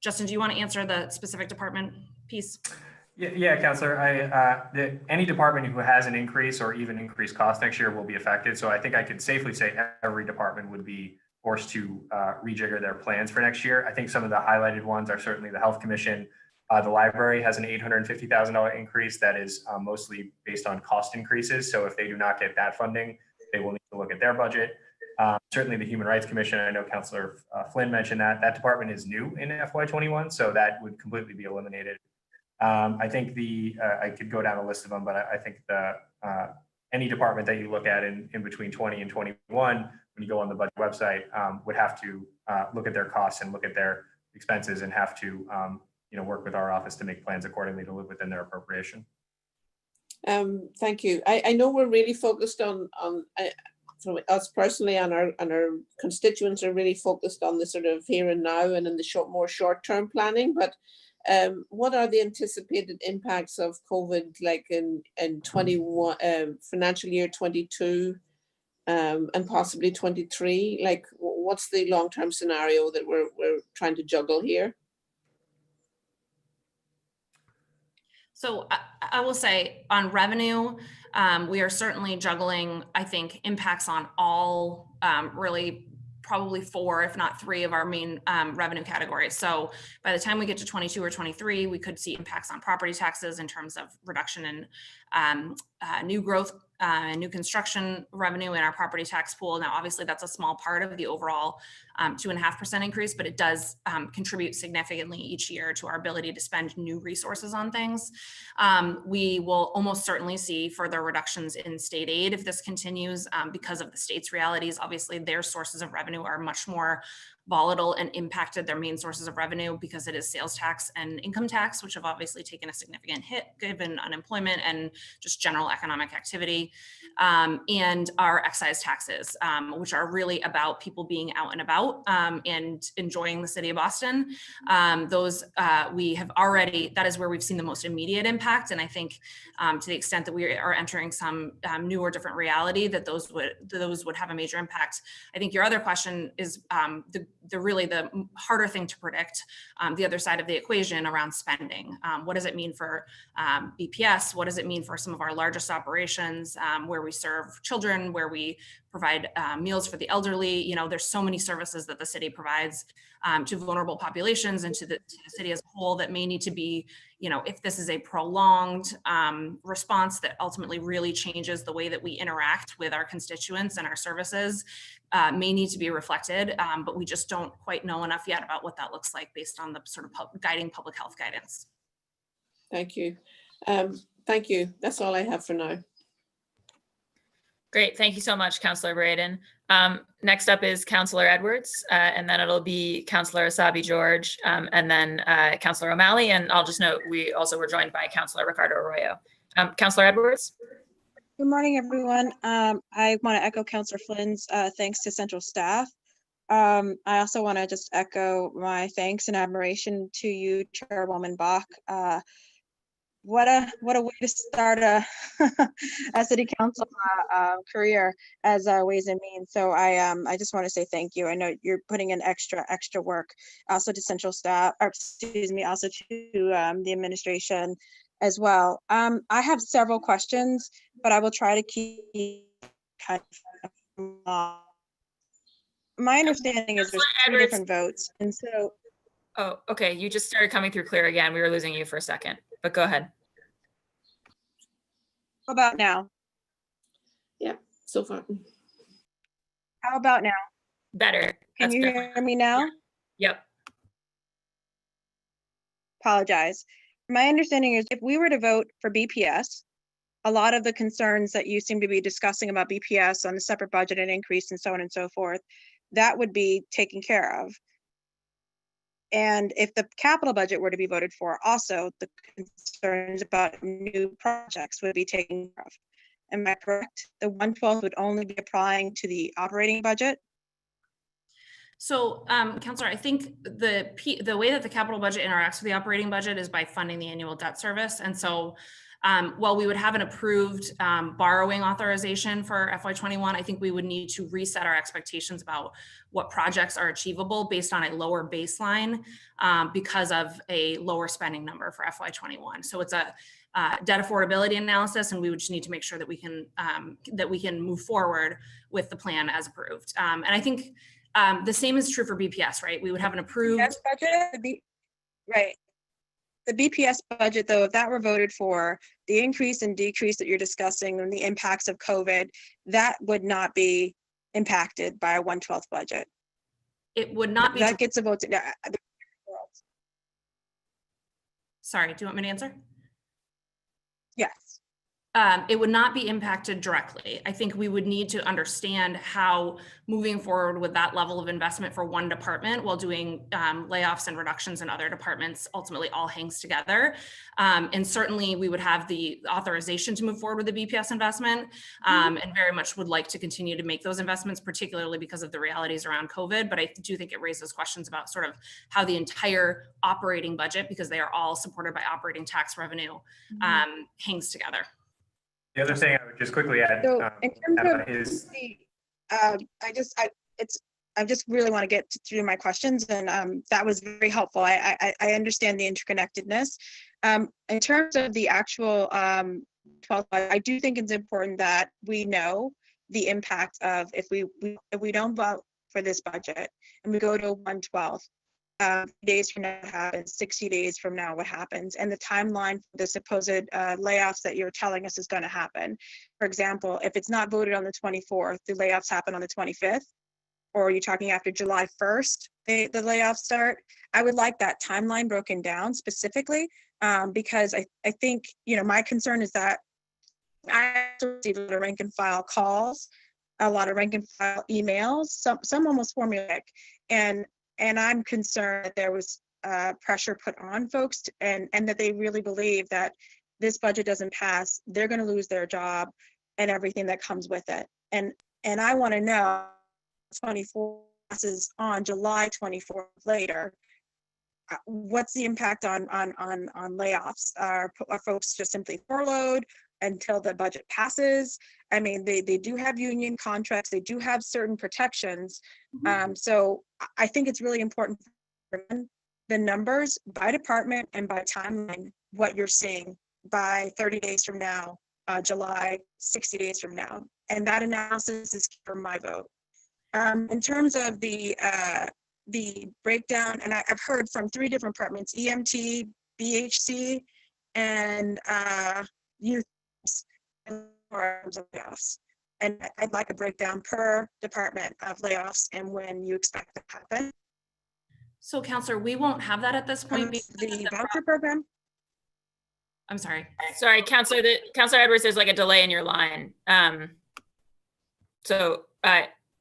Justin, do you want to answer the specific department piece? Yeah, Councillor. Any department who has an increase or even increased cost next year will be affected. So I think I could safely say every department would be forced to rejigger their plans for next year. I think some of the highlighted ones are certainly the Health Commission. The library has an $850,000 increase that is mostly based on cost increases. So if they do not get that funding, they will need to look at their budget. Certainly the Human Rights Commission, I know Councillor Flynn mentioned that department is new in FY21, so that would completely be eliminated. I think I could go down a list of them, but I think any department that you look at in between 20 and 21, when you go on the budget website, would have to look at their costs and look at their expenses and have to work with our office to make plans accordingly to live within their appropriation. Thank you. I know we're really focused on from us personally, and our constituents are really focused on the sort of here and now and in the more short-term planning. But what are the anticipated impacts of COVID, like in 21 financial year 22 and possibly 23? Like, what's the long-term scenario that we're trying to juggle here? So I will say on revenue, we are certainly juggling, I think, impacts on all really probably 4, if not 3 of our main revenue categories. So by the time we get to 22 or 23, we could see impacts on property taxes in terms of reduction in new growth and new construction revenue in our property tax pool. Now, obviously, that's a small part of the overall 2.5% increase, but it does contribute significantly each year to our ability to spend new resources on things. We will almost certainly see further reductions in state aid if this continues because of the state's realities. Obviously, their sources of revenue are much more volatile and impacted their main sources of revenue because it is sales tax and income tax, which have obviously taken a significant hit given unemployment and just general economic activity, and our excise taxes, which are really about people being out and about and enjoying the city of Boston. Those we have already, that is where we've seen the most immediate impact. And I think to the extent that we are entering some new or different reality, that those would have a major impact. I think your other question is the harder thing to predict, the other side of the equation around spending. What does it mean for BPS? What does it mean for some of our largest operations where we serve children, where we provide meals for the elderly? You know, there's so many services that the city provides to vulnerable populations and to the city as a whole that may need to be, you know, if this is a prolonged response that ultimately really changes the way that we interact with our constituents and our services, may need to be reflected, but we just don't quite know enough yet about what that looks like based on the sort of guiding public health guidance. Thank you. Thank you. That's all I have for now. Great. Thank you so much, Councillor Braden. Next up is Councillor Edwards, and then it'll be Councillor Asabi George, and then Councillor O'Malley. And I'll just note, we also were joined by Councillor Ricardo Arroyo. Councillor Edwards. Good morning, everyone. I want to echo Councillor Flynn's thanks to central staff. I also want to just echo my thanks and admiration to you, Chairwoman Bach. What a way to start a city council career as Ways and Means. So I just want to say thank you. I know you're putting in extra work, also to central staff, or excuse me, also to the administration as well. I have several questions, but I will try to keep kind of my understanding is there's 3 different votes, and so. Oh, okay. You just started coming through clear again. We were losing you for a second, but go ahead. How about now? Yeah, so far. How about now? Better. Can you hear me now? Yep. Apologize. My understanding is if we were to vote for BPS, a lot of the concerns that you seem to be discussing about BPS on the separate budget and increase and so on and so forth, that would be taken care of. And if the capital budget were to be voted for, also the concerns about new projects would be taken care of. Am I correct? The 1/12 would only be applying to the operating budget? So, Councillor, I think the way that the capital budget interacts with the operating budget is by funding the annual debt service. And so while we would have an approved borrowing authorization for FY21, I think we would need to reset our expectations about what projects are achievable based on a lower baseline because of a lower spending number for FY21. So it's a debt affordability analysis, and we would just need to make sure that we can move forward with the plan as approved. And I think the same is true for BPS, right? We would have an approved budget, right. The BPS budget, though, if that were voted for, the increase and decrease that you're discussing and the impacts of COVID, that would not be impacted by a 1/12 budget. It would not be. That gets a vote. Sorry, do you want me to answer? Yes. It would not be impacted directly. I think we would need to understand how moving forward with that level of investment for one department while doing layoffs and reductions in other departments ultimately all hangs together. And certainly we would have the authorization to move forward with the BPS investment and very much would like to continue to make those investments, particularly because of the realities around COVID. But I do think it raises questions about sort of how the entire operating budget, because they are all supported by operating tax revenue, hangs together. The other thing I would just quickly add So in terms of is the, I just really want to get through my questions, and that was very helpful. I understand the interconnectedness. In terms of the actual 12th, I do think it's important that we know the impact of if we don't vote for this budget, and we go to 112. Days from now what happens, 60 days from now what happens, and the timeline for the supposed layoffs that you're telling us is going to happen. For example, if it's not voted on the 24th, the layoffs happen on the 25th, or are you talking after July 1st, the layoffs start? I would like that timeline broken down specifically, because I think, you know, my concern is that I receive a lot of rank and file calls, a lot of rank and file emails, some almost formulaic, and I'm concerned that there was pressure put on folks and that they really believe that this budget doesn't pass, they're going to lose their job and everything that comes with it. And I want to know, 24 passes on July 24th later, what's the impact on layoffs? Are folks just simply furloughed until the budget passes? I mean, they do have union contracts, they do have certain protections. So I think it's really important for the numbers by department and by timeline, what you're seeing by 30 days from now, July, 60 days from now. And that analysis is for my vote. In terms of the breakdown, and I've heard from 3 different departments, EMT, BHC, and youth layoffs. And I'd like a breakdown per department of layoffs and when you expect to happen. So Counselor, we won't have that at this point. The voucher program. I'm sorry. Sorry, Counselor Edwards, there's like a delay in your line. So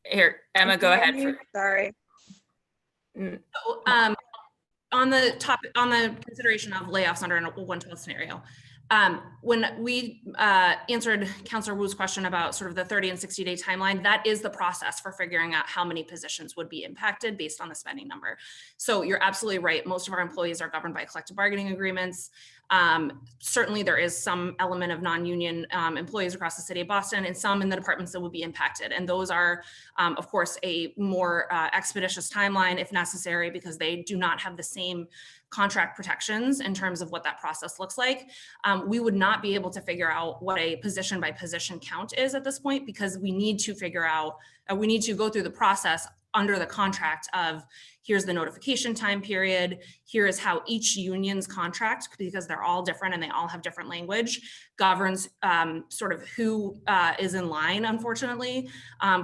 here, Emma, go ahead. Sorry. So, on the consideration of layoffs under a 112 scenario, when we answered Councillor Wu's question about sort of the 30 and 60 day timeline, that is the process for figuring out how many positions would be impacted based on the spending number. So you're absolutely right. Most of our employees are governed by collective bargaining agreements. Certainly there is some element of non-union employees across the city of Boston and some in the departments that would be impacted. And those are, of course, a more expeditious timeline if necessary, because they do not have the same contract protections in terms of what that process looks like. We would not be able to figure out what a position by position count is at this point, because we need to figure out, we need to go through the process under the contract of here's the notification time period, here is how each union's contract, because they're all different and they all have different language, governs sort of who is in line, unfortunately,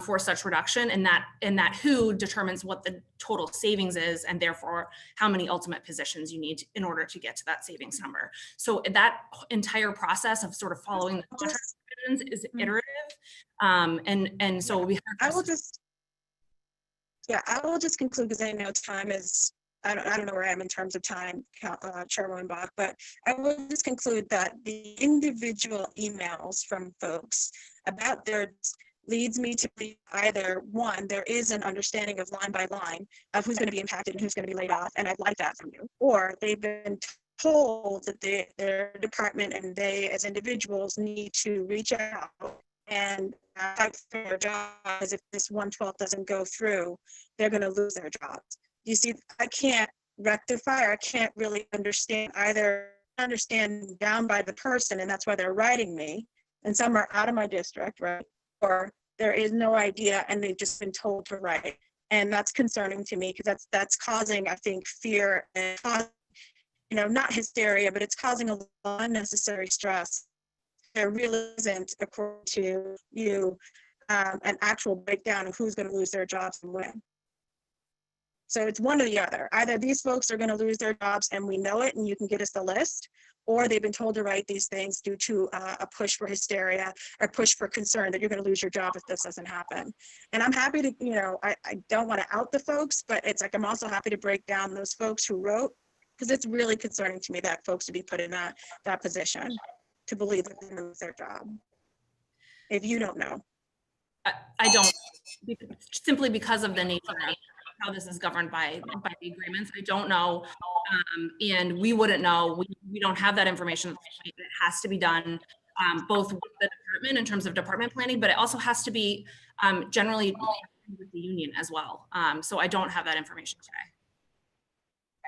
for such reduction, and that who determines what the total savings is, and therefore how many ultimate positions you need in order to get to that savings number. So that entire process of sort of following the contract provisions is iterative, and so we I will just conclude, because I know time is, I don't know where I am in terms of time, Chairwoman Bach, but I will just conclude that the individual emails from folks about their leads me to believe either, one, there is an understanding of line by line of who's going to be impacted and who's going to be laid off, and I'd like that from you, or they've been told that their department and they as individuals need to reach out and fight for their jobs. If this 112 doesn't go through, they're going to lose their jobs. You see, I can't rectify, or I can't really understand down by the person, and that's why they're writing me, and some are out of my district, right? Or there is no idea and they've just been told to write. And that's concerning to me, because that's causing, I think, fear and, not hysteria, but it's causing a lot of unnecessary stress. There really isn't, according to you, an actual breakdown of who's going to lose their jobs and when. So it's one or the other. Either these folks are going to lose their jobs and we know it and you can get us the list, or they've been told to write these things due to a push for hysteria or push for concern that you're going to lose your job if this doesn't happen. And I'm happy to, I don't want to out the folks, but it's like I'm also happy to break down those folks who wrote, because it's really concerning to me that folks would be put in that position to believe that they're going to lose their job. If you don't know. I don't, simply because of the nature of how this is governed by the agreements. I don't know, and we wouldn't know. We don't have that information. It has to be done both with the department in terms of department planning, but it also has to be generally with the union as well. So I don't have that information today.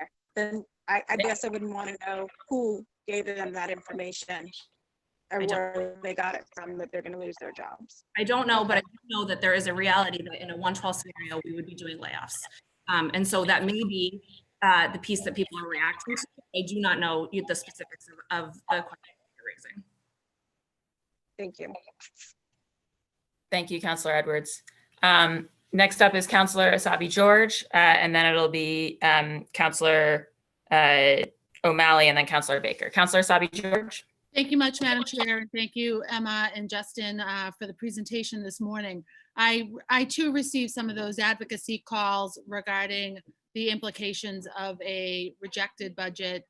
Okay. Then I guess I wouldn't want to know who gave them that information. or I don't- where they got it from, that they're going to lose their jobs. I don't know, but I do know that there is a reality that in a 112 scenario, we would be doing layoffs. And so that may be the piece that people are reacting to. I do not know the specifics of the question you're raising. Thank you. Thank you, Councillor Edwards. Next up is Councillor Asabi George, and then it'll be Councillor O'Malley and then Councillor Baker. Councillor Asabi George. Thank you much, Madam Chair, and thank you, Emma and Justin, for the presentation this morning. I too received some of those advocacy calls regarding the implications of a rejected budget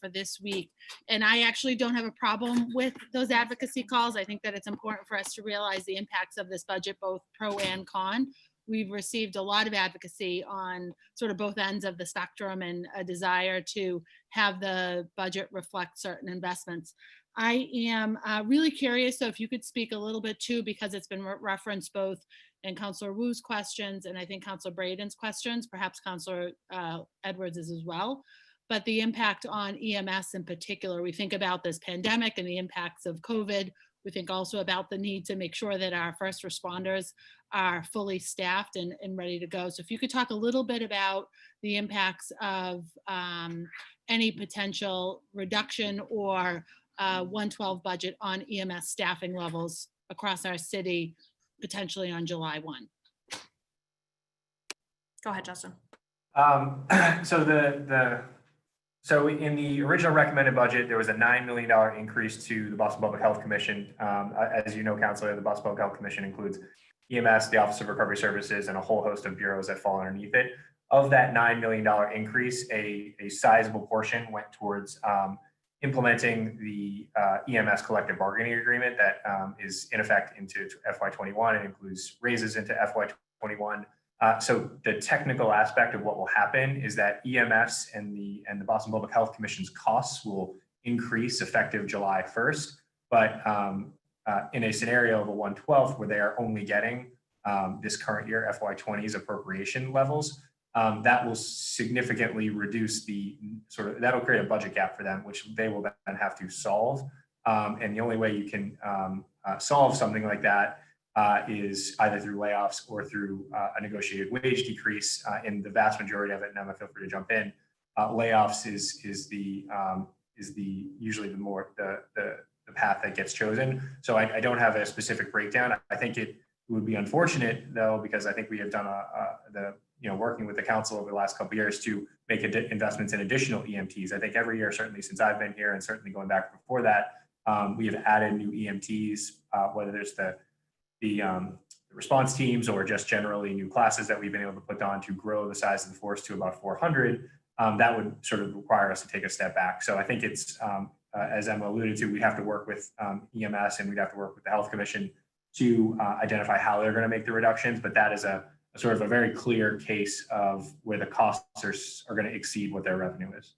for this week. And I actually don't have a problem with those advocacy calls. I think that it's important for us to realize the impacts of this budget, both pro and con. We've received a lot of advocacy on sort of both ends of the spectrum and a desire to have the budget reflect certain investments. I am really curious, so if you could speak a little bit too, because it's been referenced both in Councillor Wu's questions and I think Councillor Braden's questions, perhaps Councillor Edwards is as well, but the impact on EMS in particular. We think about this pandemic and the impacts of COVID. We think also about the need to make sure that our first responders are fully staffed and ready to go. So if you could talk a little bit about the impacts of any potential reduction or 112 budget on EMS staffing levels across our city, potentially on July 1. Go ahead, Justin. So in the original recommended budget, there was a $9 million increase to the Boston Public Health Commission. As you know, Councilor, the Boston Public Health Commission includes EMS, the Office of Recovery Services, and a whole host of bureaus that fall underneath it. Of that $9 million increase, a sizable portion went towards implementing the EMS collective bargaining agreement that is in effect into FY21. It includes raises into FY21. So the technical aspect of what will happen is that EMS and the Boston Public Health Commission's costs will increase effective July 1st. But in a scenario of a 112 where they are only getting this current year FY20's appropriation levels, that will significantly reduce that'll create a budget gap for them, which they will then have to solve. And the only way you can solve something like that is either through layoffs or through a negotiated wage decrease. In the vast majority of it, and Emma, feel free to jump in. Layoffs is usually the path that gets chosen. So I don't have a specific breakdown. I think it would be unfortunate though, because I think we have done working with the council over the last couple of years to make investments in additional EMTs. I think every year, certainly since I've been here and certainly going back before that, we have added new EMTs, whether there's the response teams or just generally new classes that we've been able to put on to grow the size of the force to about 400. That would sort of require us to take a step back. So I think it's, as Emma alluded to, we have to work with EMS and we'd have to work with the Health Commission to identify how they're going to make the reductions. But that is a sort of a very clear case of where the costs are going to exceed what their revenue is.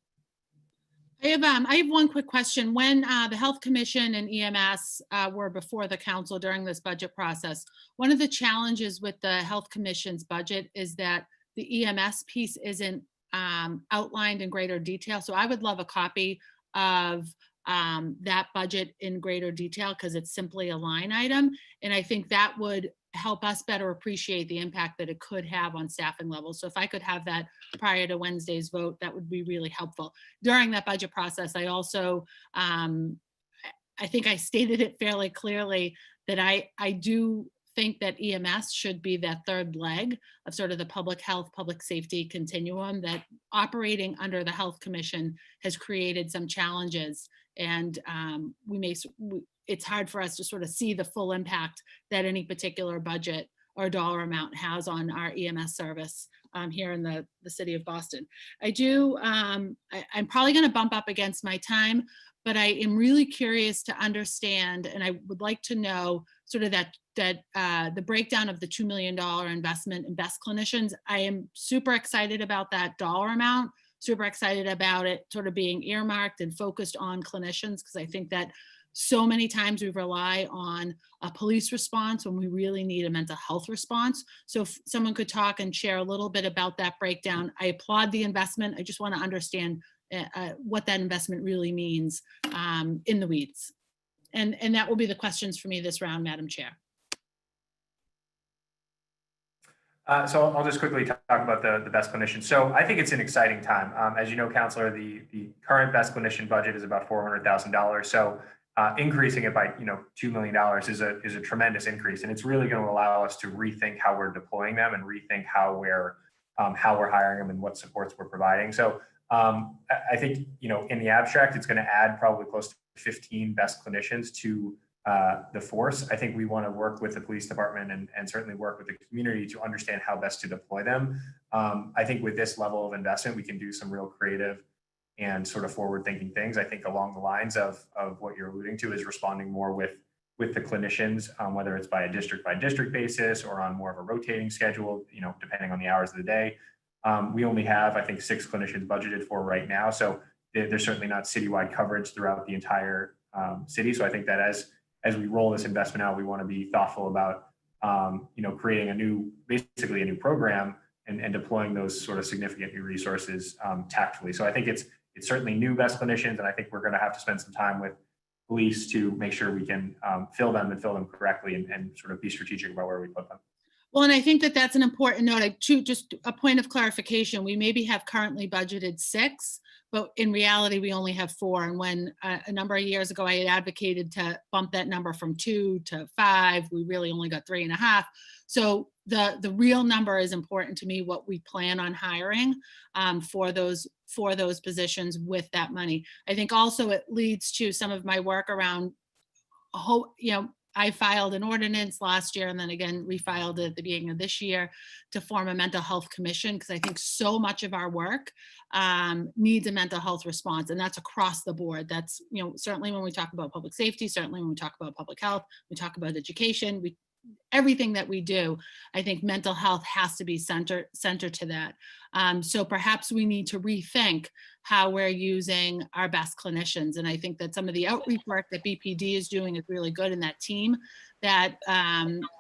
I have one quick question. When the Health Commission and EMS were before the council during this budget process, one of the challenges with the Health Commission's budget is that the EMS piece isn't outlined in greater detail. So I would love a copy of that budget in greater detail because it's simply a line item. And I think that would help us better appreciate the impact that it could have on staffing levels. So if I could have that prior to Wednesday's vote, that would be really helpful. During that budget process, I also, I think I stated it fairly clearly that I do think that EMS should be that third leg of sort of the public health, public safety continuum that operating under the Health Commission has created some challenges. And it's hard for us to sort of see the full impact that any particular budget or dollar amount has on our EMS service here in the city of Boston. I'm probably going to bump up against my time, but I am really curious to understand, and I would like to know sort of that the breakdown of the $2 million investment in best clinicians. I am super excited about that dollar amount, super excited about it sort of being earmarked and focused on clinicians, because I think that so many times we rely on a police response when we really need a mental health response. So if someone could talk and share a little bit about that breakdown. I applaud the investment. I just want to understand what that investment really means in the weeds. And that will be the questions for me this round, Madam Chair. So I'll just quickly talk about the best clinician. So I think it's an exciting time. As you know, Counselor, the current best clinician budget is about $400,000. So increasing it by $2 million is a tremendous increase, and it's really going to allow us to rethink how we're deploying them and rethink how we're hiring them and what supports we're providing. So I think in the abstract, it's going to add probably close to 15 best clinicians to the force. I think we want to work with the police department and certainly work with the community to understand how best to deploy them. I think with this level of investment, we can do some real creative and sort of forward-thinking things. I think along the lines of what you're alluding to is responding more with the clinicians, whether it's by district basis or on more of a rotating schedule, depending on the hours of the day. We only have, I think, 6 clinicians budgeted for right now. So there's certainly not citywide coverage throughout the entire city. So I think that as we roll this investment out, we want to be thoughtful about, creating basically a new program and deploying those sort of significant new resources tactfully. So I think it's certainly new best clinicians, and I think we're going to have to spend some time with police to make sure we can fill them correctly and sort of be strategic about where we put them. Well, and I think that that's an important note. Just a point of clarification, we maybe have currently budgeted 6, but in reality, we only have 4. And when a number of years ago, I had advocated to bump that number from 2 to 5, we really only got 3.5. So the real number is important to me, what we plan on hiring for those positions with that money. I think also it leads to some of my work around, I filed an ordinance last year and then again refiled it at the beginning of this year to form a mental health commission, because I think so much of our work needs a mental health response, and that's across the board. That's certainly when we talk about public safety, certainly when we talk about public health, we talk about education, everything that we do. I think mental health has to be center to that. So perhaps we need to rethink how we're using our best clinicians. And I think that some of the outreach work that BPD is doing is really good, and that team that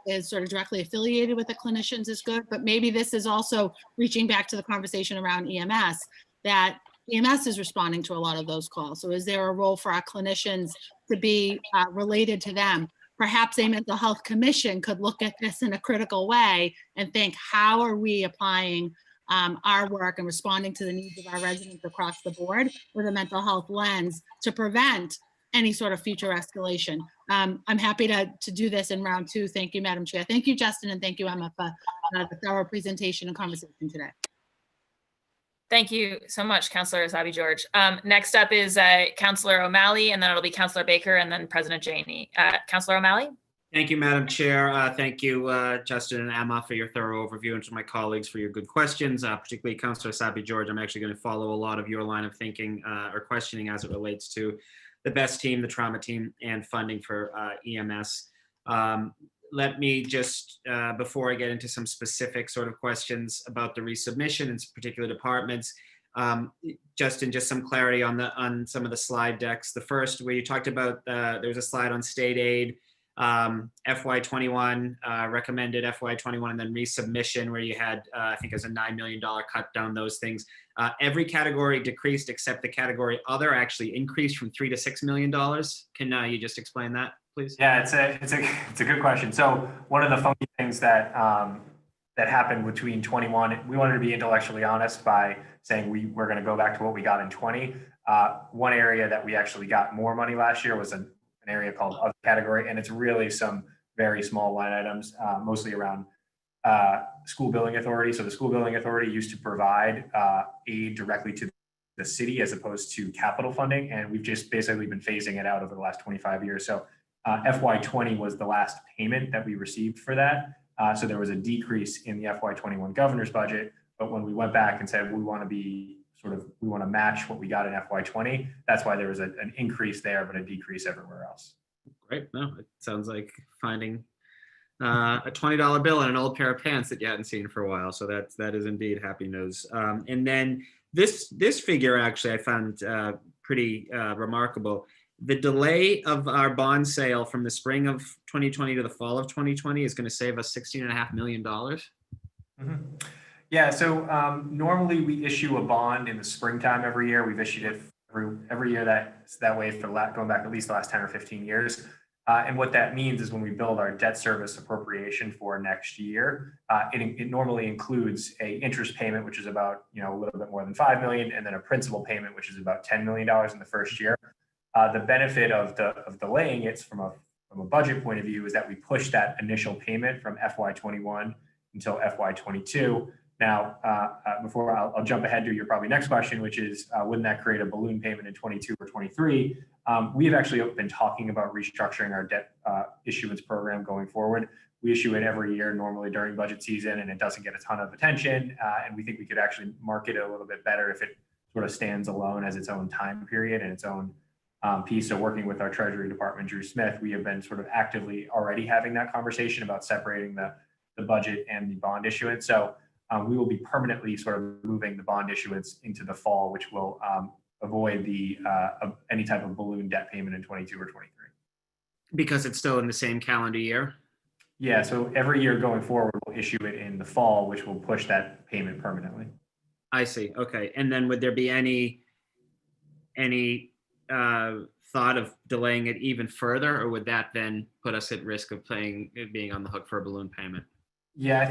is sort of directly affiliated with the clinicians is good. But maybe this is also reaching back to the conversation around EMS, that EMS is responding to a lot of those calls. So is there a role for our clinicians to be related to them? Perhaps a mental health commission could look at this in a critical way and think, how are we applying our work and responding to the needs of our residents across the board with a mental health lens to prevent any sort of future escalation. I'm happy to do this in round 2. Thank you, Madam Chair. Thank you, Justin, and thank you, Emma, for the thorough presentation and conversation today. Thank you so much, Councillor Asabi George. Next up is Councillor O'Malley, and then it'll be Councillor Baker and then President Janey. Councillor O'Malley? Thank you, Madam Chair. Thank you, Justin and Emma, for your thorough overview, and to my colleagues for your good questions, particularly Councillor Asabi George. I'm actually going to follow a lot of your line of thinking or questioning as it relates to the best team, the trauma team, and funding for EMS. Let me just, before I get into some specific sort of questions about the resubmission in particular departments, Justin, just some clarity on some of the slide decks. The first, where you talked about, there's a slide on state aid, FY21, recommended FY21, and then resubmission, where you had, I think it was a $9 million cut down those things. Every category decreased except the category other actually increased from $3 to $6 million. Can you just explain that, please? Yeah, it's a good question. So one of the funky things that that happened between 21, we wanted to be intellectually honest by saying we're going to go back to what we got in 20. One area that we actually got more money last year was an area called other category, and it's really some very small line items, mostly around school building authority. So the school building authority used to provide aid directly to the city as opposed to capital funding, and we've just basically been phasing it out over the last 25 years. So FY20 was the last payment that we received for that. So there was a decrease in the FY21 governor's budget, but when we went back and said we want to match what we got in FY20, that's why there was an increase there, but a decrease everywhere else. Great. No, it sounds like finding a $20 bill and an old pair of pants that you hadn't seen for a while. So that is indeed happy news. And then this figure actually I found pretty remarkable. The delay of our bond sale from the spring of 2020 to the fall of 2020 is going to save us $16.5 million. Mm-hmm. Yeah, so normally we issue a bond in the springtime every year. We've issued it every year that way for going back at least the last 10 or 15 years. And what that means is when we build our debt service appropriation for next year, it normally includes a interest payment, which is about a little bit more than $5 million, and then a principal payment, which is about $10 million in the first year. The benefit of delaying it from a budget point of view is that we push that initial payment from FY21 until FY22. Now, before I'll jump ahead to your probably next question, which is, wouldn't that create a balloon payment in 22 or 23? We have actually been talking about restructuring our debt issuance program going forward. We issue it every year, normally during budget season, and it doesn't get a ton of attention. And we think we could actually market it a little bit better if it sort of stands alone as its own time period and its own piece. So working with our Treasury Department, Drew Smith, we have been sort of actively already having that conversation about separating the budget and the bond issuance. So we will be permanently sort of moving the bond issuance into the fall, which will avoid any type of balloon debt payment in 22 or 23. Because it's still in the same calendar year? Yeah, so every year going forward, we'll issue it in the fall, which will push that payment permanently. I see. Okay. And then would there be any thought of delaying it even further, or would that then put us at risk of being on the hook for a balloon payment? Yeah, I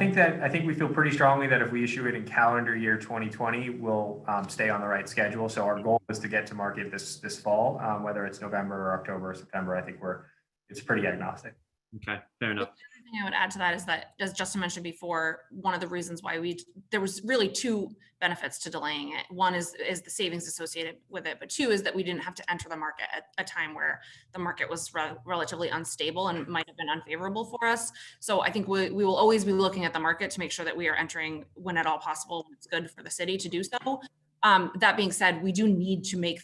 think we feel pretty strongly that if we issue it in calendar year 2020, we'll stay on the right schedule. So our goal is to get to market this fall, whether it's November or October or September. I think it's pretty agnostic. Okay, fair enough. The thing I would add to that is that, as Justin mentioned before, one of the reasons why there was really two benefits to delaying it. One is the savings associated with it, but two is that we didn't have to enter the market at a time where the market was relatively unstable and might have been unfavorable for us. So I think we will always be looking at the market to make sure that we are entering when at all possible, when it's good for the city to do so. That being said, we do need to make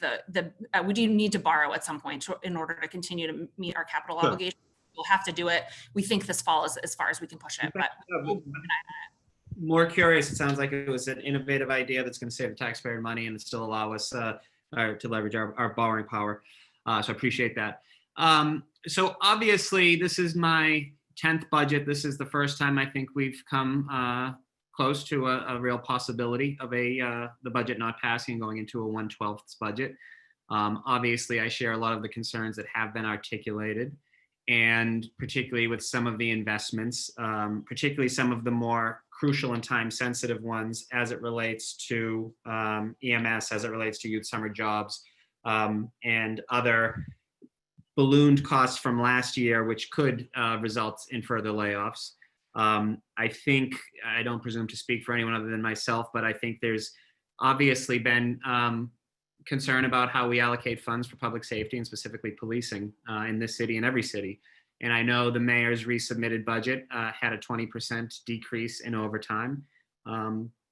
we do need to borrow at some point in order to continue to meet our capital obligations. We'll have to do it. We think this fall is as far as we can push it, but we'll keep an eye on it. More curious, it sounds like it was an innovative idea that's going to save the taxpayer money and still allow us to leverage our borrowing power. So I appreciate that. So obviously, this is my 10th budget. This is the first time I think we've come close to a real possibility of the budget not passing and going into a 1/12 budget. Obviously, I share a lot of the concerns that have been articulated, and particularly with some of the investments, particularly some of the more crucial and time-sensitive ones as it relates to EMS, as it relates to youth summer jobs, and other ballooned costs from last year, which could result in further layoffs. I think, I don't presume to speak for anyone other than myself, but I think there's obviously been concern about how we allocate funds for public safety and specifically policing in this city and every city. And I know the mayor's resubmitted budget had a 20% decrease in overtime.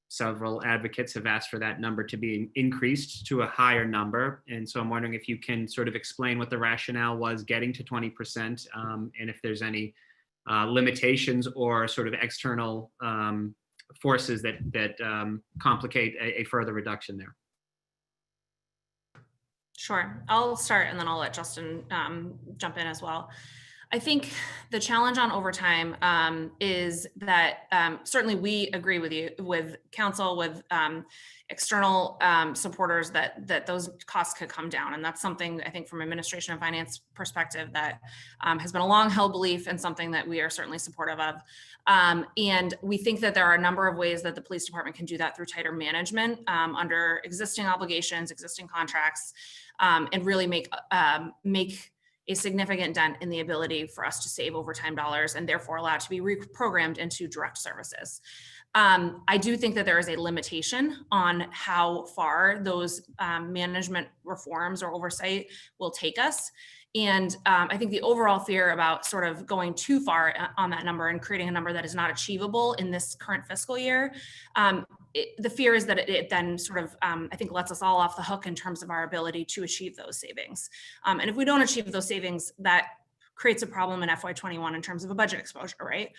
Several advocates have asked for that number to be increased to a higher number. And so I'm wondering if you can sort of explain what the rationale was getting to 20%, and if there's any limitations or sort of external forces that complicate a further reduction there. Sure, I'll start and then I'll let Justin jump in as well. I think the challenge on overtime is that certainly we agree with council, with external supporters that those costs could come down. And that's something I think from administration and finance perspective that has been a long held belief and something that we are certainly supportive of. And we think that there are a number of ways that the police department can do that through tighter management under existing obligations, existing contracts, and really make a significant dent in the ability for us to save overtime dollars and therefore allow it to be reprogrammed into direct services. I do think that there is a limitation on how far those management reforms or oversight will take us. And I think the overall fear about sort of going too far on that number and creating a number that is not achievable in this current fiscal year, the fear is that it then sort of, I think, lets us all off the hook in terms of our ability to achieve those savings. And if we don't achieve those savings, that creates a problem in FY21 in terms of a budget exposure, right?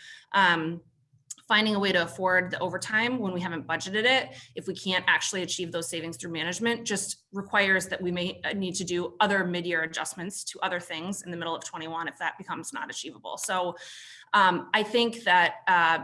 Finding a way to afford the overtime when we haven't budgeted it, if we can't actually achieve those savings through management, just requires that we may need to do other mid-year adjustments to other things in the middle of 21 if that becomes not achievable. So I think that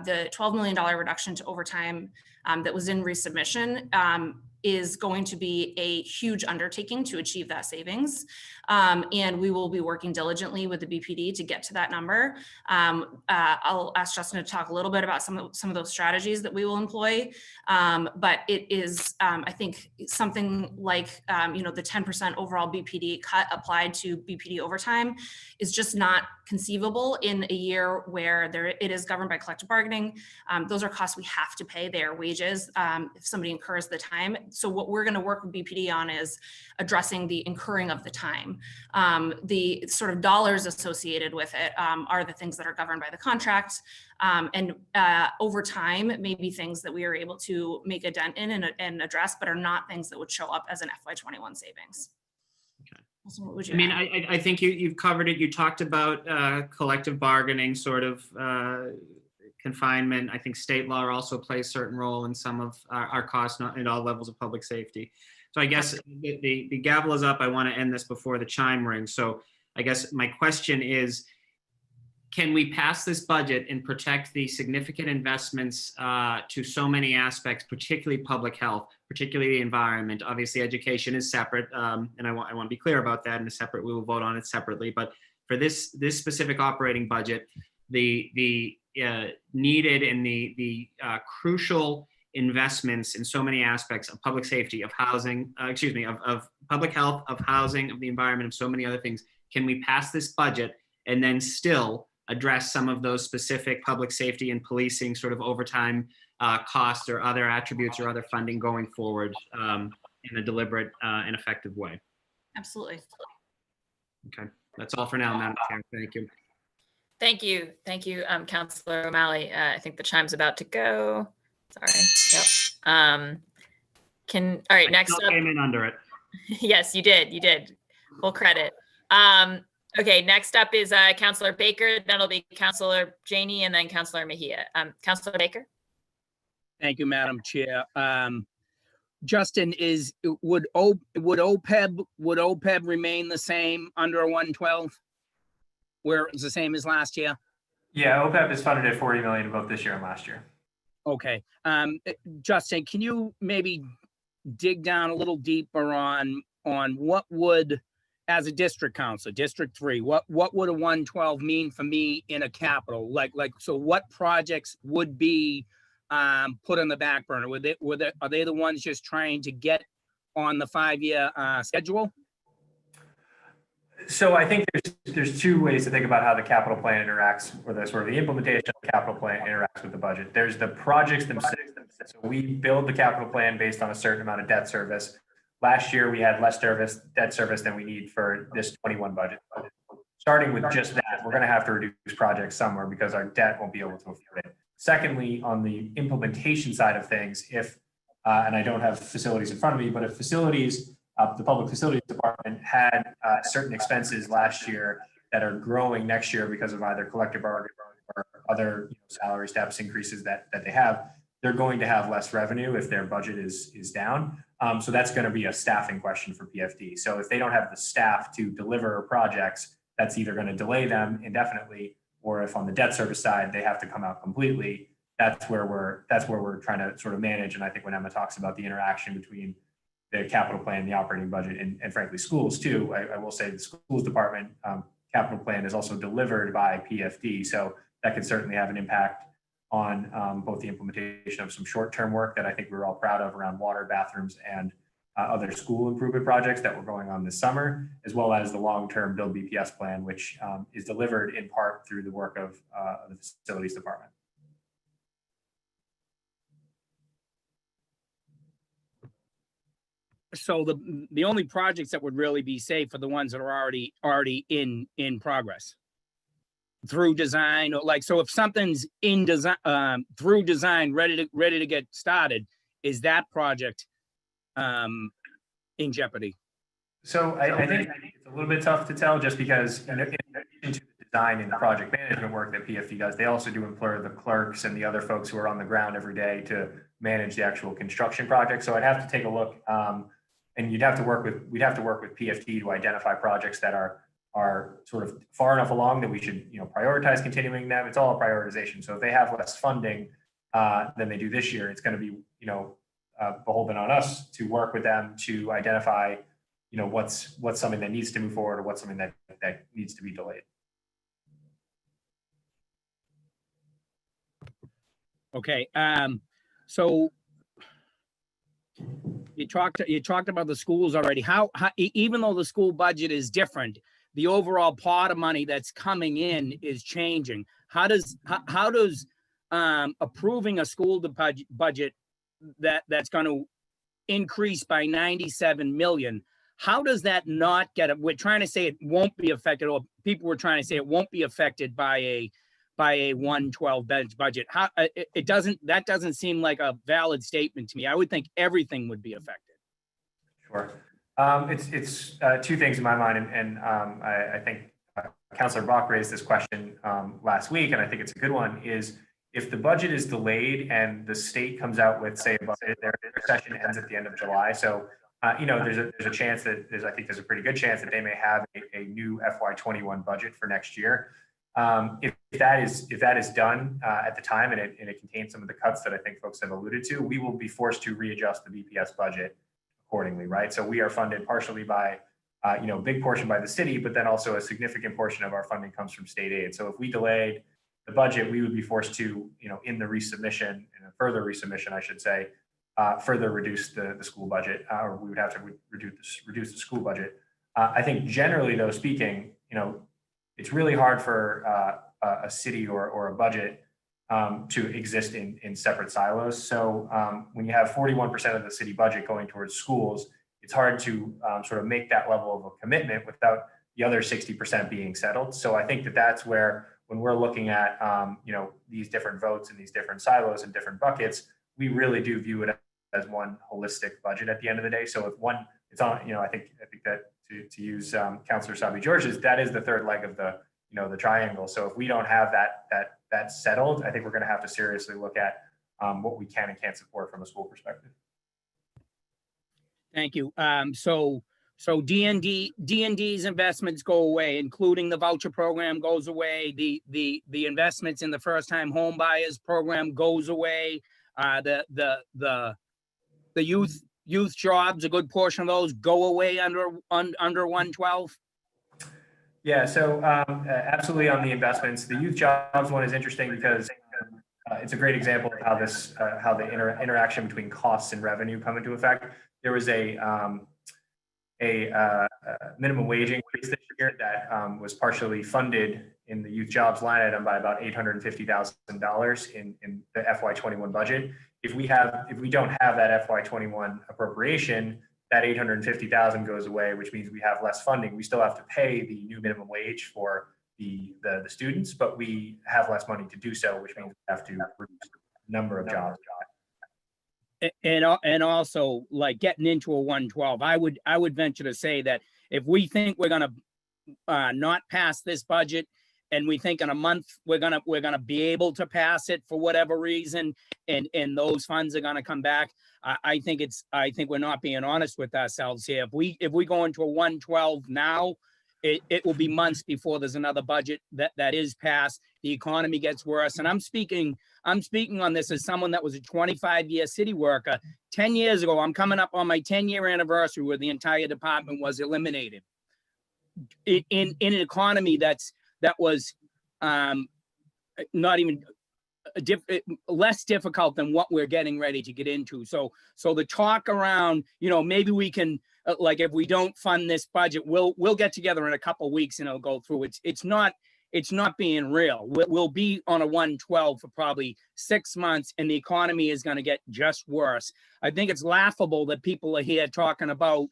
the $12 million reduction to overtime that was in resubmission is going to be a huge undertaking to achieve that savings. And we will be working diligently with the BPD to get to that number. I'll ask Justin to talk a little bit about some of those strategies that we will employ. But it is, I think, something like, the 10% overall BPD cut applied to BPD overtime is just not conceivable in a year where it is governed by collective bargaining. Those are costs we have to pay. They are wages if somebody incurs the time. So what we're going to work with BPD on is addressing the incurring of the time. The sort of dollars associated with it are the things that are governed by the contract. And over time, may be things that we are able to make a dent in and address, but are not things that would show up as an FY21 savings. Okay. So what would you I mean, add? I think you've covered it. You talked about collective bargaining, sort of confinement. I think state law also plays a certain role in some of our costs, not at all levels of public safety. So I guess the gavel is up. I want to end this before the chime rings. So I guess my question is, can we pass this budget and protect the significant investments to so many aspects, particularly public health, particularly the environment? Obviously, education is separate, and I want to be clear about that. And we will vote on it separately. But for this specific operating budget, the needed and the crucial investments in so many aspects of public safety, of housing, of public health, of housing, of the environment, of so many other things. Can we pass this budget and then still address some of those specific public safety and policing sort of overtime costs or other attributes or other funding going forward in a deliberate and effective way? Absolutely. Okay, that's all for now, Madam Chair. Thank you. Thank you. Thank you, Councilor O'Malley. I think the chime's about to go. Sorry. Yep. All right, next up. Came in under it. Yes, you did. You did. Full credit. Okay, next up is Councilor Baker. Then it'll be Councilor Janey and then Councilor Mejia. Councilor Baker. Thank you, Madam Chair. Justin, would OPEB remain the same under 112? Where it was the same as last year? Yeah, OPEB is funded at 40 million above this year and last year. Okay. Justin, can you maybe dig down a little deeper on what would, as a district council, District 3, what would a 112 mean for me in a capital? So what projects would be put on the back burner? Are they the ones just trying to get on the 5-year schedule? So I think there's two ways to think about how the capital plan interacts, or the sort of the implementation of the capital plan interacts with the budget. There's the projects themselves. So we build the capital plan based on a certain amount of debt service. Last year, we had less debt service than we need for this 21 budget. Starting with just that, we're going to have to reduce projects somewhere because our debt won't be able to afford it. Secondly, on the implementation side of things, if, and I don't have facilities in front of me, but if facilities, the Public Facilities Department had certain expenses last year that are growing next year because of either collective bargaining or other salary steps increases that they have, they're going to have less revenue if their budget is down. So that's going to be a staffing question for PFD. So if they don't have the staff to deliver projects, that's either going to delay them indefinitely, or if on the debt service side they have to come out completely, that's where we're trying to sort of manage. And I think when Emma talks about the interaction between the capital plan, the operating budget, and frankly schools too, I will say the schools department capital plan is also delivered by PFD. So that could certainly have an impact on both the implementation of some short-term work that I think we're all proud of around water, bathrooms, and other school improvement projects that were going on this summer, as well as the long-term Build BPS plan, which is delivered in part through the work of the facilities department. So the only projects that would really be safe are the ones that are already in progress through design, or so if something's in design through design ready to get started, is that project in jeopardy? So I think it's a little bit tough to tell, just because in addition to the design and the project management work that PFD does, they also do employ the clerks and the other folks who are on the ground every day to manage the actual construction project. So I'd have to take a look, and we'd have to work with PFD to identify projects that are sort of far enough along that we should prioritize continuing them. It's all a prioritization. So if they have less funding, than they do this year. It's going to be, beholden on us to work with them to identify, what's something that needs to move forward or what's something that needs to be delayed. Okay, so you talked about the schools already. How even though the school budget is different, the overall pot of money that's coming in is changing. How does approving a school budget that's going to increase by 97 million? How does that not get it? We're trying to say it won't be affected, or people were trying to say it won't be affected by a 112 budget. That doesn't seem like a valid statement to me. I would think everything would be affected. Sure. It's two things in my mind, and I think Councilor Brock raised this question last week, and I think it's a good one, is if the budget is delayed and the state comes out with, say, a budget, their session ends at the end of July. So, there's a chance that I think there's a pretty good chance that they may have a new FY21 budget for next year. If that is done at the time and it contains some of the cuts that I think folks have alluded to, we will be forced to readjust the BPS budget accordingly, right? So we are funded partially by, big portion by the city, but then also a significant portion of our funding comes from state aid. So if we delayed the budget, we would be forced to, in the resubmission, in a further resubmission, I should say, further reduce the school budget, or we would have to reduce the school budget. I think generally, though, speaking, it's really hard for a city or a budget to exist in separate silos. So when you have 41% of the city budget going towards schools, it's hard to sort of make that level of a commitment without the other 60% being settled. So I think that's where, when we're looking at these different votes and these different silos and different buckets, we really do view it as one holistic budget at the end of the day. So if one, it's on, I think that to use Councilor Sabi George's, that is the third leg of the the triangle. So if we don't have that settled, I think we're going to have to seriously look at what we can and can't support from a school perspective. Thank you. So D&D's investments go away, including the voucher program goes away. The investments in the first time home buyers program goes away. The youth jobs, a good portion of those go away under 112. Yeah, so absolutely on the investments. The youth jobs one is interesting because it's a great example of how the interaction between costs and revenue come into effect. There was a minimum wage increase this year that was partially funded in the youth jobs line item by about $850,000 in the FY21 budget. If we don't have that FY21 appropriation, that $850,000 goes away, which means we have less funding. We still have to pay the new minimum wage for the students, but we have less money to do so, which means we have to reduce the number of jobs. And also, like, getting into a 112, I would venture to say that if we think we're going to not pass this budget, and we think in a month we're gonna be able to pass it for whatever reason, and those funds are gonna come back, I think we're not being honest with ourselves here. If we go into a 112 now, it will be months before there's another budget that is passed. The economy gets worse, and I'm speaking on this as someone that was a 25-year city worker. 10 years ago, I'm coming up on my 10-year anniversary where the entire department was eliminated. In an economy that was not even less difficult than what we're getting ready to get into. So the talk around, maybe we can, like, if we don't fund this budget, we'll get together in a couple of weeks and it'll go through. It's not being real. We'll be on a 112 for probably 6 months, and the economy is going to get just worse. I think it's laughable that people are here talking about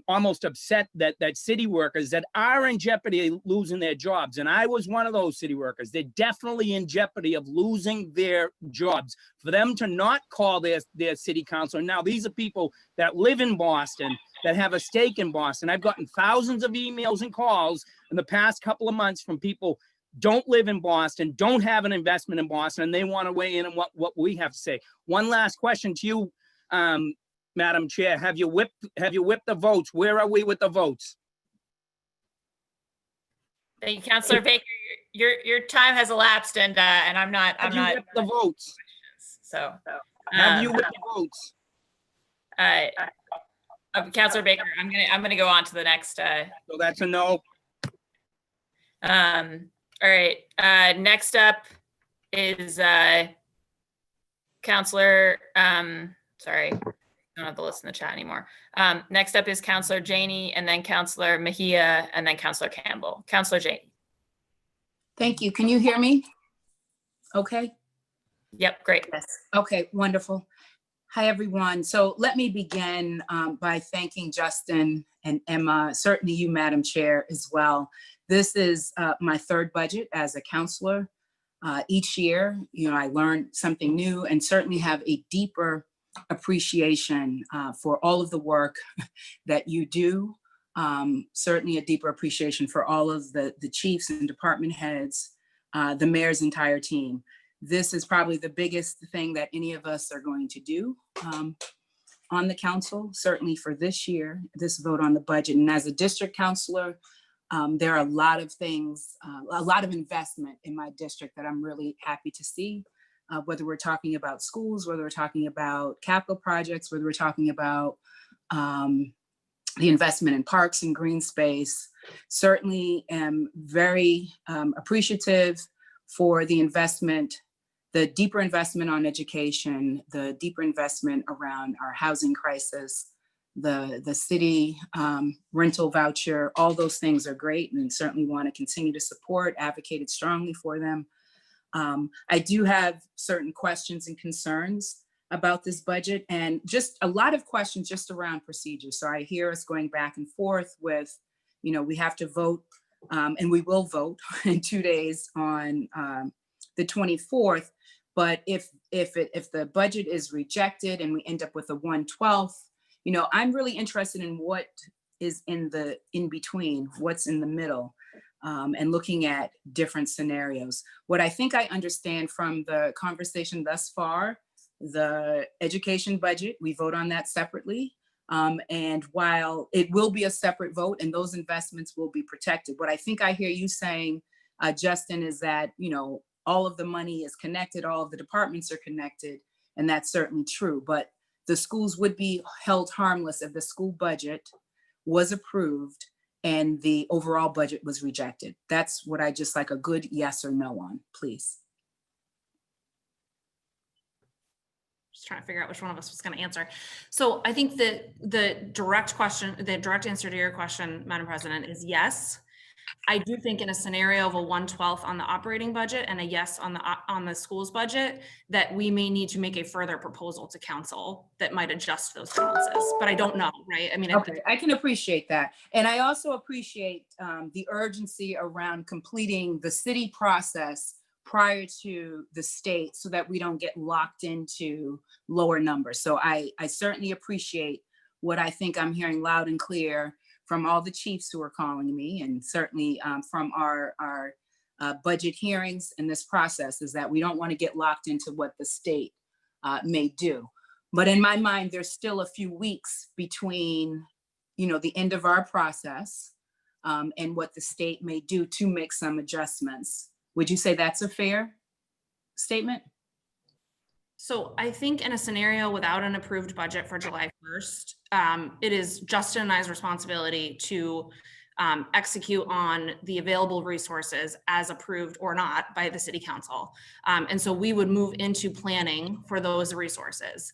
almost upset that city workers that are in jeopardy of losing their jobs. And I was one of those city workers. They're definitely in jeopardy of losing their jobs. For them to not call their city councilor. Now, these are people that live in Boston, that have a stake in Boston. I've gotten thousands of emails and calls in the past couple of months from people don't live in Boston, don't have an investment in Boston, and they want to weigh in on what we have to say. One last question to you, Madam Chair, have you whipped the votes? Where are we with the votes? Thank you, Councilor Baker. your time has elapsed, and I'm not Have you whipped the votes? so. Have you whipped the votes? Councilor Baker, I'm gonna go on to the next. So that's a no. All right. Next up is Councilor. Sorry, I don't have the list in the chat anymore. Next up is Councilor Janey, and then Councilor Mejia, and then Councilor Campbell. Councilor Janey. Thank you. Can you hear me? Okay. Yep, great. Yes. Okay, wonderful. Hi, everyone. So let me begin by thanking Justin and Emma, certainly you, Madam Chair, as well. This is my third budget as a counselor. Each year, I learn something new and certainly have a deeper appreciation for all of the work that you do. Certainly a deeper appreciation for all of the chiefs and department heads, the mayor's entire team. This is probably the biggest thing that any of us are going to do on the council, certainly for this year, this vote on the budget. And as a district counselor, there are a lot of things, a lot of investment in my district that I'm really happy to see, whether we're talking about schools, whether we're talking about capital projects, whether we're talking about the investment in parks and green space. Certainly am very appreciative for the investment, the deeper investment on education, the deeper investment around our housing crisis, the city rental voucher. All those things are great and certainly want to continue to support, advocated strongly for them. I do have certain questions and concerns about this budget, and just a lot of questions just around procedure. So I hear us going back and forth with, we have to vote, and we will vote in 2 days on the 24th. But if the budget is rejected and we end up with a 1/12, I'm really interested in what is in between, what's in the middle, and looking at different scenarios. What I think I understand from the conversation thus far, the education budget, we vote on that separately. And while it will be a separate vote and those investments will be protected, what I think I hear you saying, Justin, is that, all of the money is connected, all of the departments are connected, and that's certainly true. But the schools would be held harmless if the school budget was approved and the overall budget was rejected. That's what I just like a good yes or no on, please. Just trying to figure out which one of us was going to answer. So I think that the direct answer to your question, Madam President, is yes. I do think in a scenario of a 1/12 on the operating budget and a yes on the school's budget, that we may need to make a further proposal to council that might adjust those balances, but I don't know, right? I mean, okay, I can appreciate that. And I also appreciate the urgency around completing the city process prior to the state so that we don't get locked into lower numbers. So I certainly appreciate what I think I'm hearing loud and clear from all the chiefs who are calling me, and certainly from our budget hearings in this process, is that we don't want to get locked into what the state may do. But in my mind, there's still a few weeks between, the end of our process and what the state may do to make some adjustments. Would you say that's a fair statement? So I think in a scenario without an approved budget for July 1st, it is Justin and I's responsibility to execute on the available resources as approved or not by the city council. And so we would move into planning for those resources.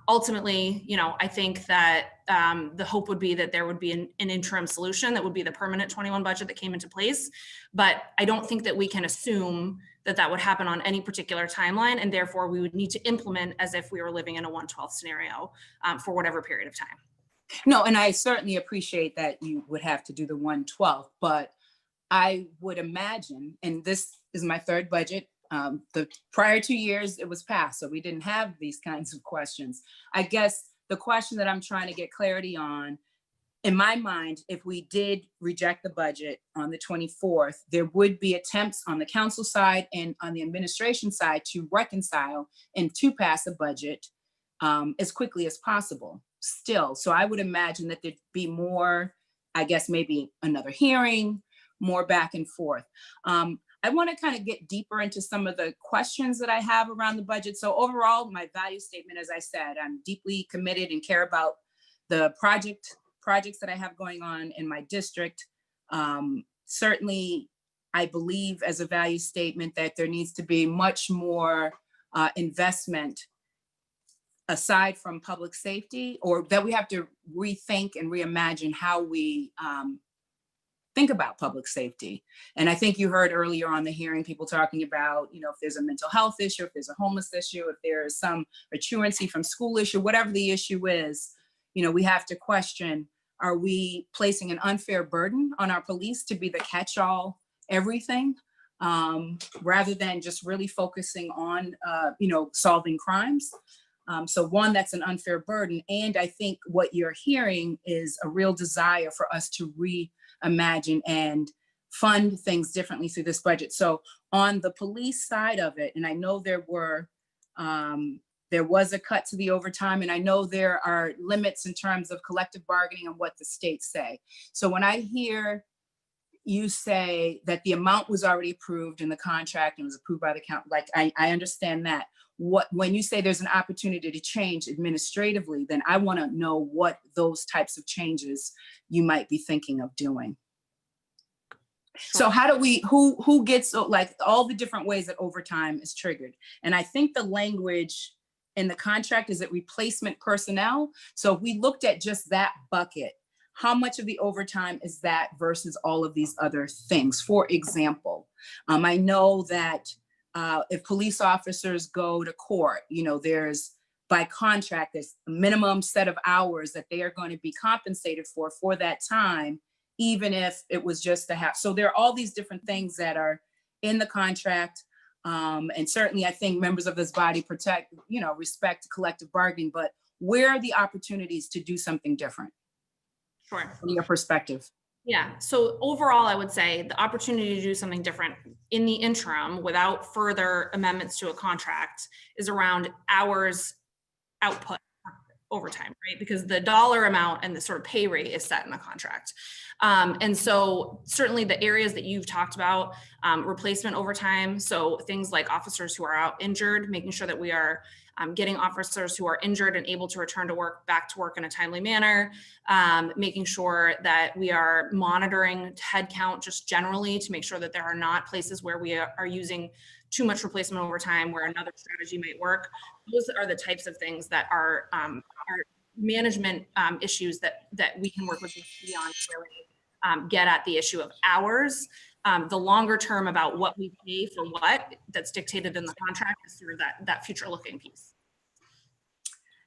Ultimately, I think that the hope would be that there would be an interim solution that would be the permanent 21 budget that came into place. But I don't think that we can assume that would happen on any particular timeline, and therefore we would need to implement as if we were living in a 1/12 scenario for whatever period of time. No, and I certainly appreciate that you would have to do the 1/12, but I would imagine, and this is my third budget, the prior 2 years it was passed, so we didn't have these kinds of questions. I guess the question that I'm trying to get clarity on, in my mind, if we did reject the budget on the 24th, there would be attempts on the council side and on the administration side to reconcile and to pass a budget as quickly as possible still. So I would imagine that there'd be more, I guess, maybe another hearing more back and forth. I want to kind of get deeper into some of the questions that I have around the budget. So overall, my value statement, as I said, I'm deeply committed and care about the projects that I have going on in my district. Certainly, I believe as a value statement that there needs to be much more investment aside from public safety, or that we have to rethink and reimagine how we think about public safety. And I think you heard earlier on the hearing people talking about, you know, if there's a mental health issue, if there's a homeless issue, if there is some truancy from school issue, whatever the issue is, you know, we have to question, are we placing an unfair burden on our police to be the catch-all everything, rather than just really focusing on, you know, solving crimes? So one, that's an unfair burden. And I think what you're hearing is a real desire for us to reimagine and fund things differently through this budget. So on the police side of it, and I know there was a cut to the overtime, and I know there are limits in terms of collective bargaining and what the states say. So when I hear you say that the amount was already approved in the contract and was approved by the council, like I understand that. When you say there's an opportunity to change administratively, then I want to know what those types of changes you might be thinking of doing. So how do we, who gets, like, all the different ways that overtime is triggered? And I think the language in the contract is at replacement personnel. So if we looked at just that bucket, how much of the overtime is that versus all of these other things? For example, I know that if police officers go to court, you know, there's, by contract, there's a minimum set of hours that they are going to be compensated for that time, even if it was just a half. So there are all these different things that are in the contract. And certainly I think members of this body respect collective bargaining, but where are the opportunities to do something different? Sure. From your perspective. Yeah, so overall, I would say the opportunity to do something different in the interim without further amendments to a contract is around hours output overtime, right? Because the dollar amount and the sort of pay rate is set in the contract. And so certainly the areas that you've talked about, replacement overtime, so things like officers who are out injured, making sure that we are getting officers who are injured and able to return to work back to work in a timely manner, making sure that we are monitoring headcount just generally to make sure that there are not places where we are using too much replacement overtime where another strategy might work. Those are the types of things that are management issues that we can work with the city on to really get at the issue of hours. The longer term about what we pay for what that's dictated in the contract is through that future looking piece.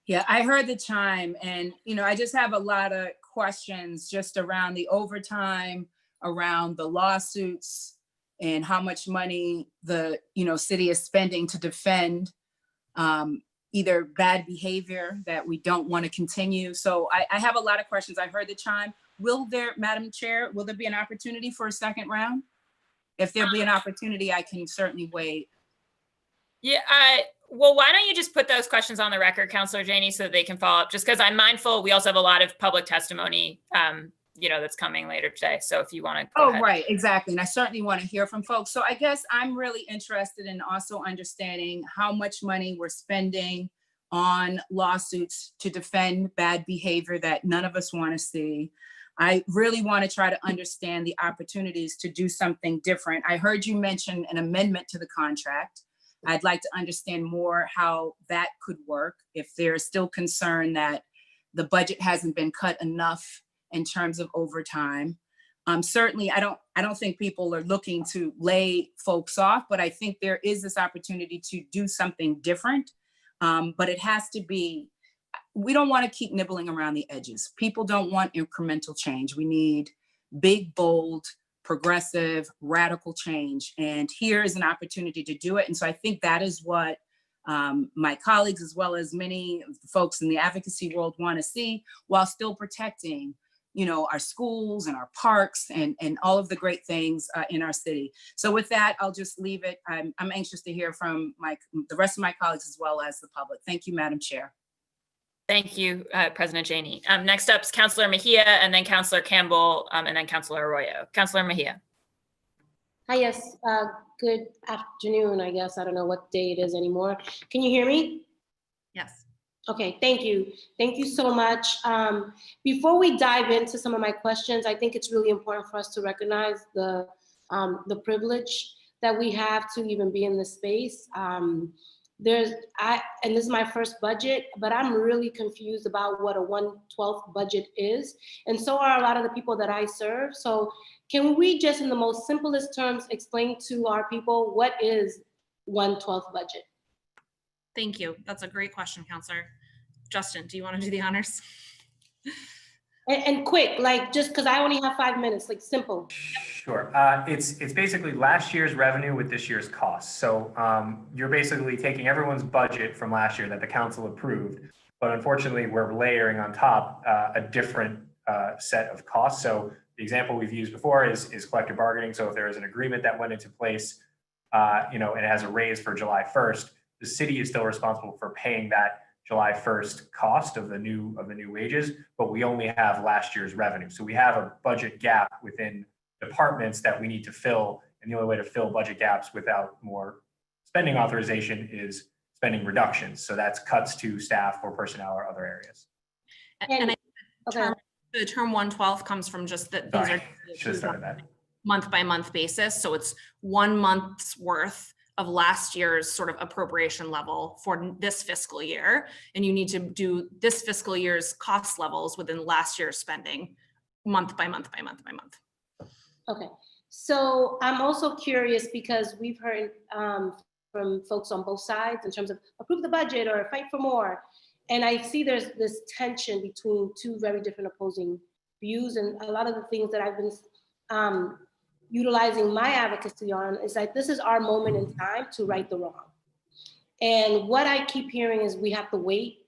Yeah, I heard the chime, and I just have a lot of questions just around the overtime, around the lawsuits, and how much money the city is spending to defend either bad behavior that we don't want to continue. So I have a lot of questions. I heard the chime. Madam Chair, will there be an opportunity for a second round? If there be an opportunity, I can certainly wait. Yeah, well, why don't you just put those questions on the record, Councilor Janey, so that they can follow up, just because I'm mindful we also have a lot of public testimony, that's coming later today. So if you want to go ahead. Right, exactly. And I certainly want to hear from folks. So I guess I'm really interested in also understanding how much money we're spending on lawsuits to defend bad behavior that none of us want to see. I really want to try to understand the opportunities to do something different. I heard you mention an amendment to the contract. I'd like to understand more how that could work, if there's still concern that the budget hasn't been cut enough in terms of overtime. Certainly, I don't think people are looking to lay folks off, but I think there is this opportunity to do something different. But it has to be, we don't want to keep nibbling around the edges. People don't want incremental change. We need big, bold, progressive, radical change. And here is an opportunity to do it. And so I think that is what my colleagues, as well as many folks in the advocacy world, want to see, while still protecting our schools and our parks and all of the great things in our city. So with that, I'll just leave it. I'm anxious to hear from the rest of my colleagues as well as the public. Thank you, Madam Chair. Thank you, President Janey. Next up is Councilor Mejia, and then Councilor Campbell, and then Councilor Arroyo. Councilor Mejia. Hi, yes, good afternoon, I guess. I don't know what day it is anymore. Can you hear me? Yes. Okay, thank you. Thank you so much. Before we dive into some of my questions, I think it's really important for us to recognize the privilege that we have to even be in this space. And this is my first budget, but I'm really confused about what a 1/12 budget is. And so are a lot of the people that I serve. So can we just, in the most simplest terms, explain to our people what is 1/12 budget? Thank you. That's a great question, Counselor. Justin, do you want to do the honors? And quick, like, just because I only have 5 minutes, like simple. Sure. It's basically last year's revenue with this year's costs. So you're basically taking everyone's budget from last year that the council approved, but unfortunately we're layering on top a different set of costs. So the example we've used before is collective bargaining. So if there is an agreement that went into place, and it has a raise for July 1st, the city is still responsible for paying that July 1st cost of the new wages, but we only have last year's revenue. So we have a budget gap within departments that we need to fill. And the only way to fill budget gaps without more spending authorization is spending reductions. So that's cuts to staff or personnel or other areas. And the term 1/12 comes from just that these are Should have started that. month by month basis. So it's 1 month's worth of last year's sort of appropriation level for this fiscal year. And you need to do this fiscal year's cost levels within last year's spending month by month by month by month. Okay, so I'm also curious because we've heard from folks on both sides in terms of approve the budget or fight for more. And I see there's this tension between two very different opposing views. And a lot of the things that I've been utilizing my advocacy on is that this is our moment in time to right the wrong. And what I keep hearing is we have to wait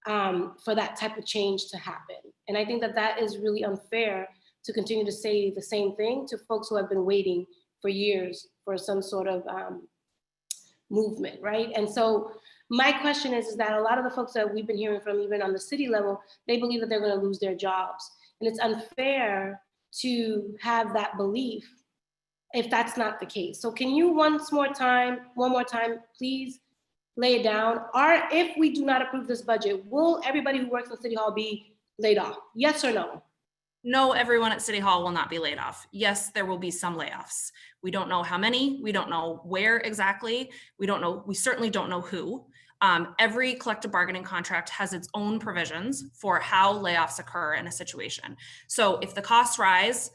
for that type of change to happen. And I think that that is really unfair to continue to say the same thing to folks who have been waiting for years for some sort of movement, right? And so my question is that a lot of the folks that we've been hearing from, even on the city level, they believe that they're going to lose their jobs. And it's unfair to have that belief if that's not the case. So can you one more time, please lay it down? If we do not approve this budget, will everybody who works in City Hall be laid off? Yes or no? No, everyone at City Hall will not be laid off. Yes, there will be some layoffs. We don't know how many, we don't know where exactly, we certainly don't know who. Every collective bargaining contract has its own provisions for how layoffs occur in a situation. So if the costs rise,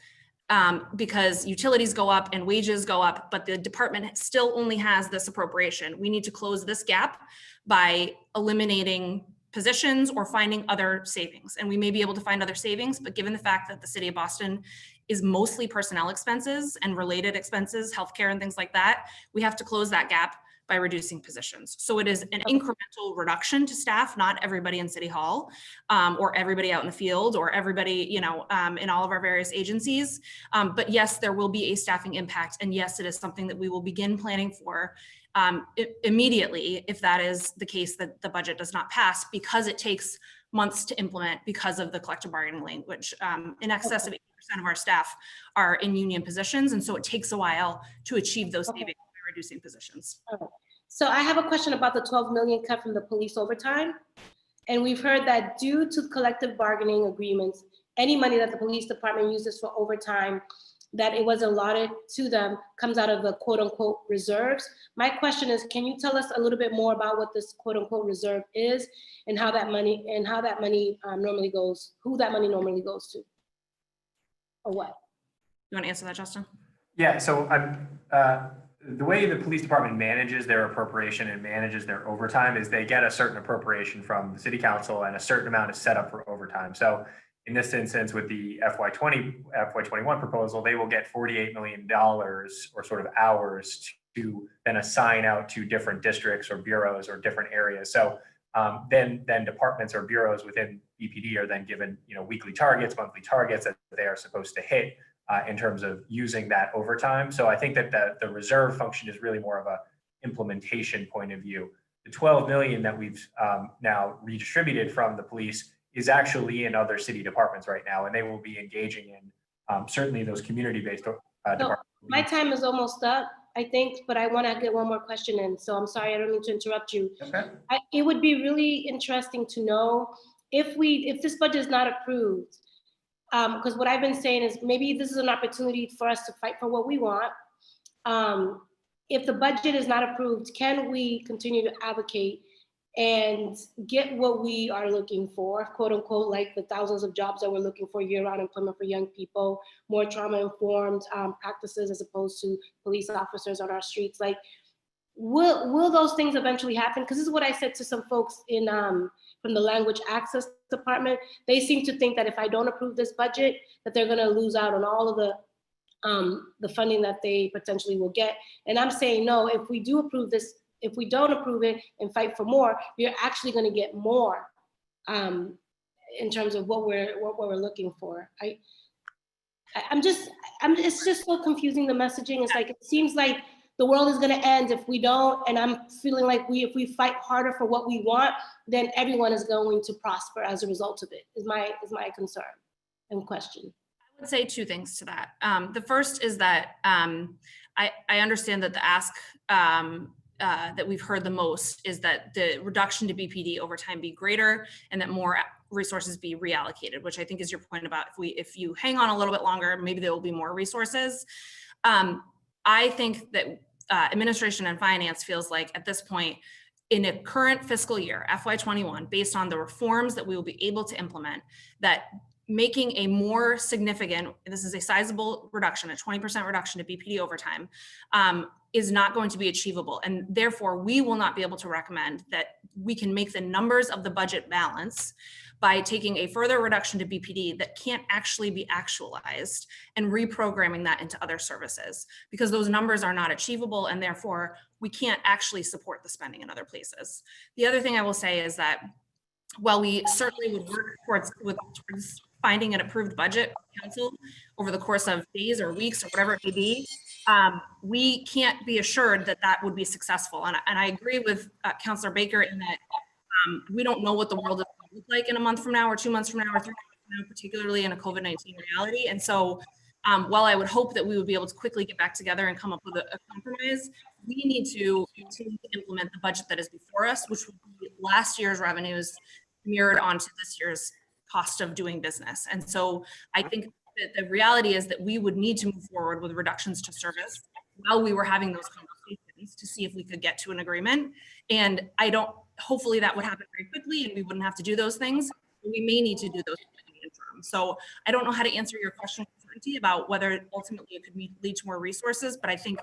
because utilities go up and wages go up, but the department still only has this appropriation, we need to close this gap by eliminating positions or finding other savings. And we may be able to find other savings, but given the fact that the city of Boston is mostly personnel expenses and related expenses, healthcare and things like that, we have to close that gap by reducing positions. So it is an incremental reduction to staff, not everybody in City Hall, or everybody out in the field, or everybody, in all of our various agencies. But yes, there will be a staffing impact. And yes, it is something that we will begin planning for immediately if that is the case, that the budget does not pass, because it takes months to implement because of the collective bargaining language. In excess of 80% of our staff are in union positions. And so it takes a while to achieve those savings. Reducing positions. So I have a question about the 12 million cut from the police overtime. And we've heard that due to collective bargaining agreements, any money that the police department uses for overtime that it was allotted to them comes out of the quote unquote reserves. My question is, can you tell us a little bit more about what this quote unquote reserve is and how that money normally goes, who that money normally goes to, or what? You want to answer that, Justin? Yeah, so the way the police department manages their appropriation and manages their overtime is they get a certain appropriation from the city council and a certain amount is set up for overtime. So in this instance, with the FY21 proposal, they will get $48 million or sort of hours to then assign out to different districts or bureaus or different areas. So then departments or bureaus within BPD are then given weekly targets, monthly targets that they are supposed to hit. In terms of using that overtime. So I think that the reserve function is really more of a implementation point of view. The 12 million that we've now redistributed from the police is actually in other city departments right now, and they will be engaging in certainly those community-based departments My time is almost up, I think, but I want to get one more question in. So I'm sorry, I don't mean to interrupt you. Okay. It would be really interesting to know if this budget is not approved, because what I've been saying is maybe this is an opportunity for us to fight for what we want. If the budget is not approved, can we continue to advocate and get what we are looking for, quote unquote, like the thousands of jobs that we're looking for, year-round employment for young people, more trauma-informed practices as opposed to police officers on our streets? Like, will those things eventually happen? Because this is what I said to some folks in from the language access department. They seem to think that if I don't approve this budget, that they're going to lose out on all of the funding that they potentially will get. And I'm saying, no, if we do approve this, if we don't approve it and fight for more, you're actually going to get more in terms of what we're looking for. It's just so confusing, the messaging. It's like, it seems like the world is going to end if we don't, and I'm feeling like if we fight harder for what we want, then everyone is going to prosper as a result of it, is my concern and question. I would say two things to that. The first is that I understand that the ask that we've heard the most is that the reduction to BPD overtime be greater and that more resources be reallocated, which I think is your point about if you hang on a little bit longer, maybe there will be more resources. I think that administration and finance feels like at this point in a current fiscal year, FY21, based on the reforms that we will be able to implement, that making a more significant, this is a sizable reduction, a 20% reduction to BPD overtime, is not going to be achievable. And therefore, we will not be able to recommend that we can make the numbers of the budget balance by taking a further reduction to BPD that can't actually be actualized and reprogramming that into other services, because those numbers are not achievable and therefore we can't actually support the spending in other places. The other thing I will say is that while we certainly would work towards finding an approved budget council over the course of days or weeks or whatever it may be, we can't be assured that that would be successful. And I agree with Councilor Baker in that we don't know what the world is going to look like in a month from now or 2 months from now or 3 months from now, particularly in a COVID-19 reality. And so while I would hope that we would be able to quickly get back together and come up with a compromise, we need to continue to implement the budget that is before us, which would be last year's revenues mirrored onto this year's cost of doing business. And so I think that the reality is that we would need to move forward with reductions to service while we were having those conversations to see if we could get to an agreement. And hopefully that would happen very quickly and we wouldn't have to do those things. We may need to do those in the interim. So I don't know how to answer your question with certainty about whether ultimately it could lead to more resources, but I think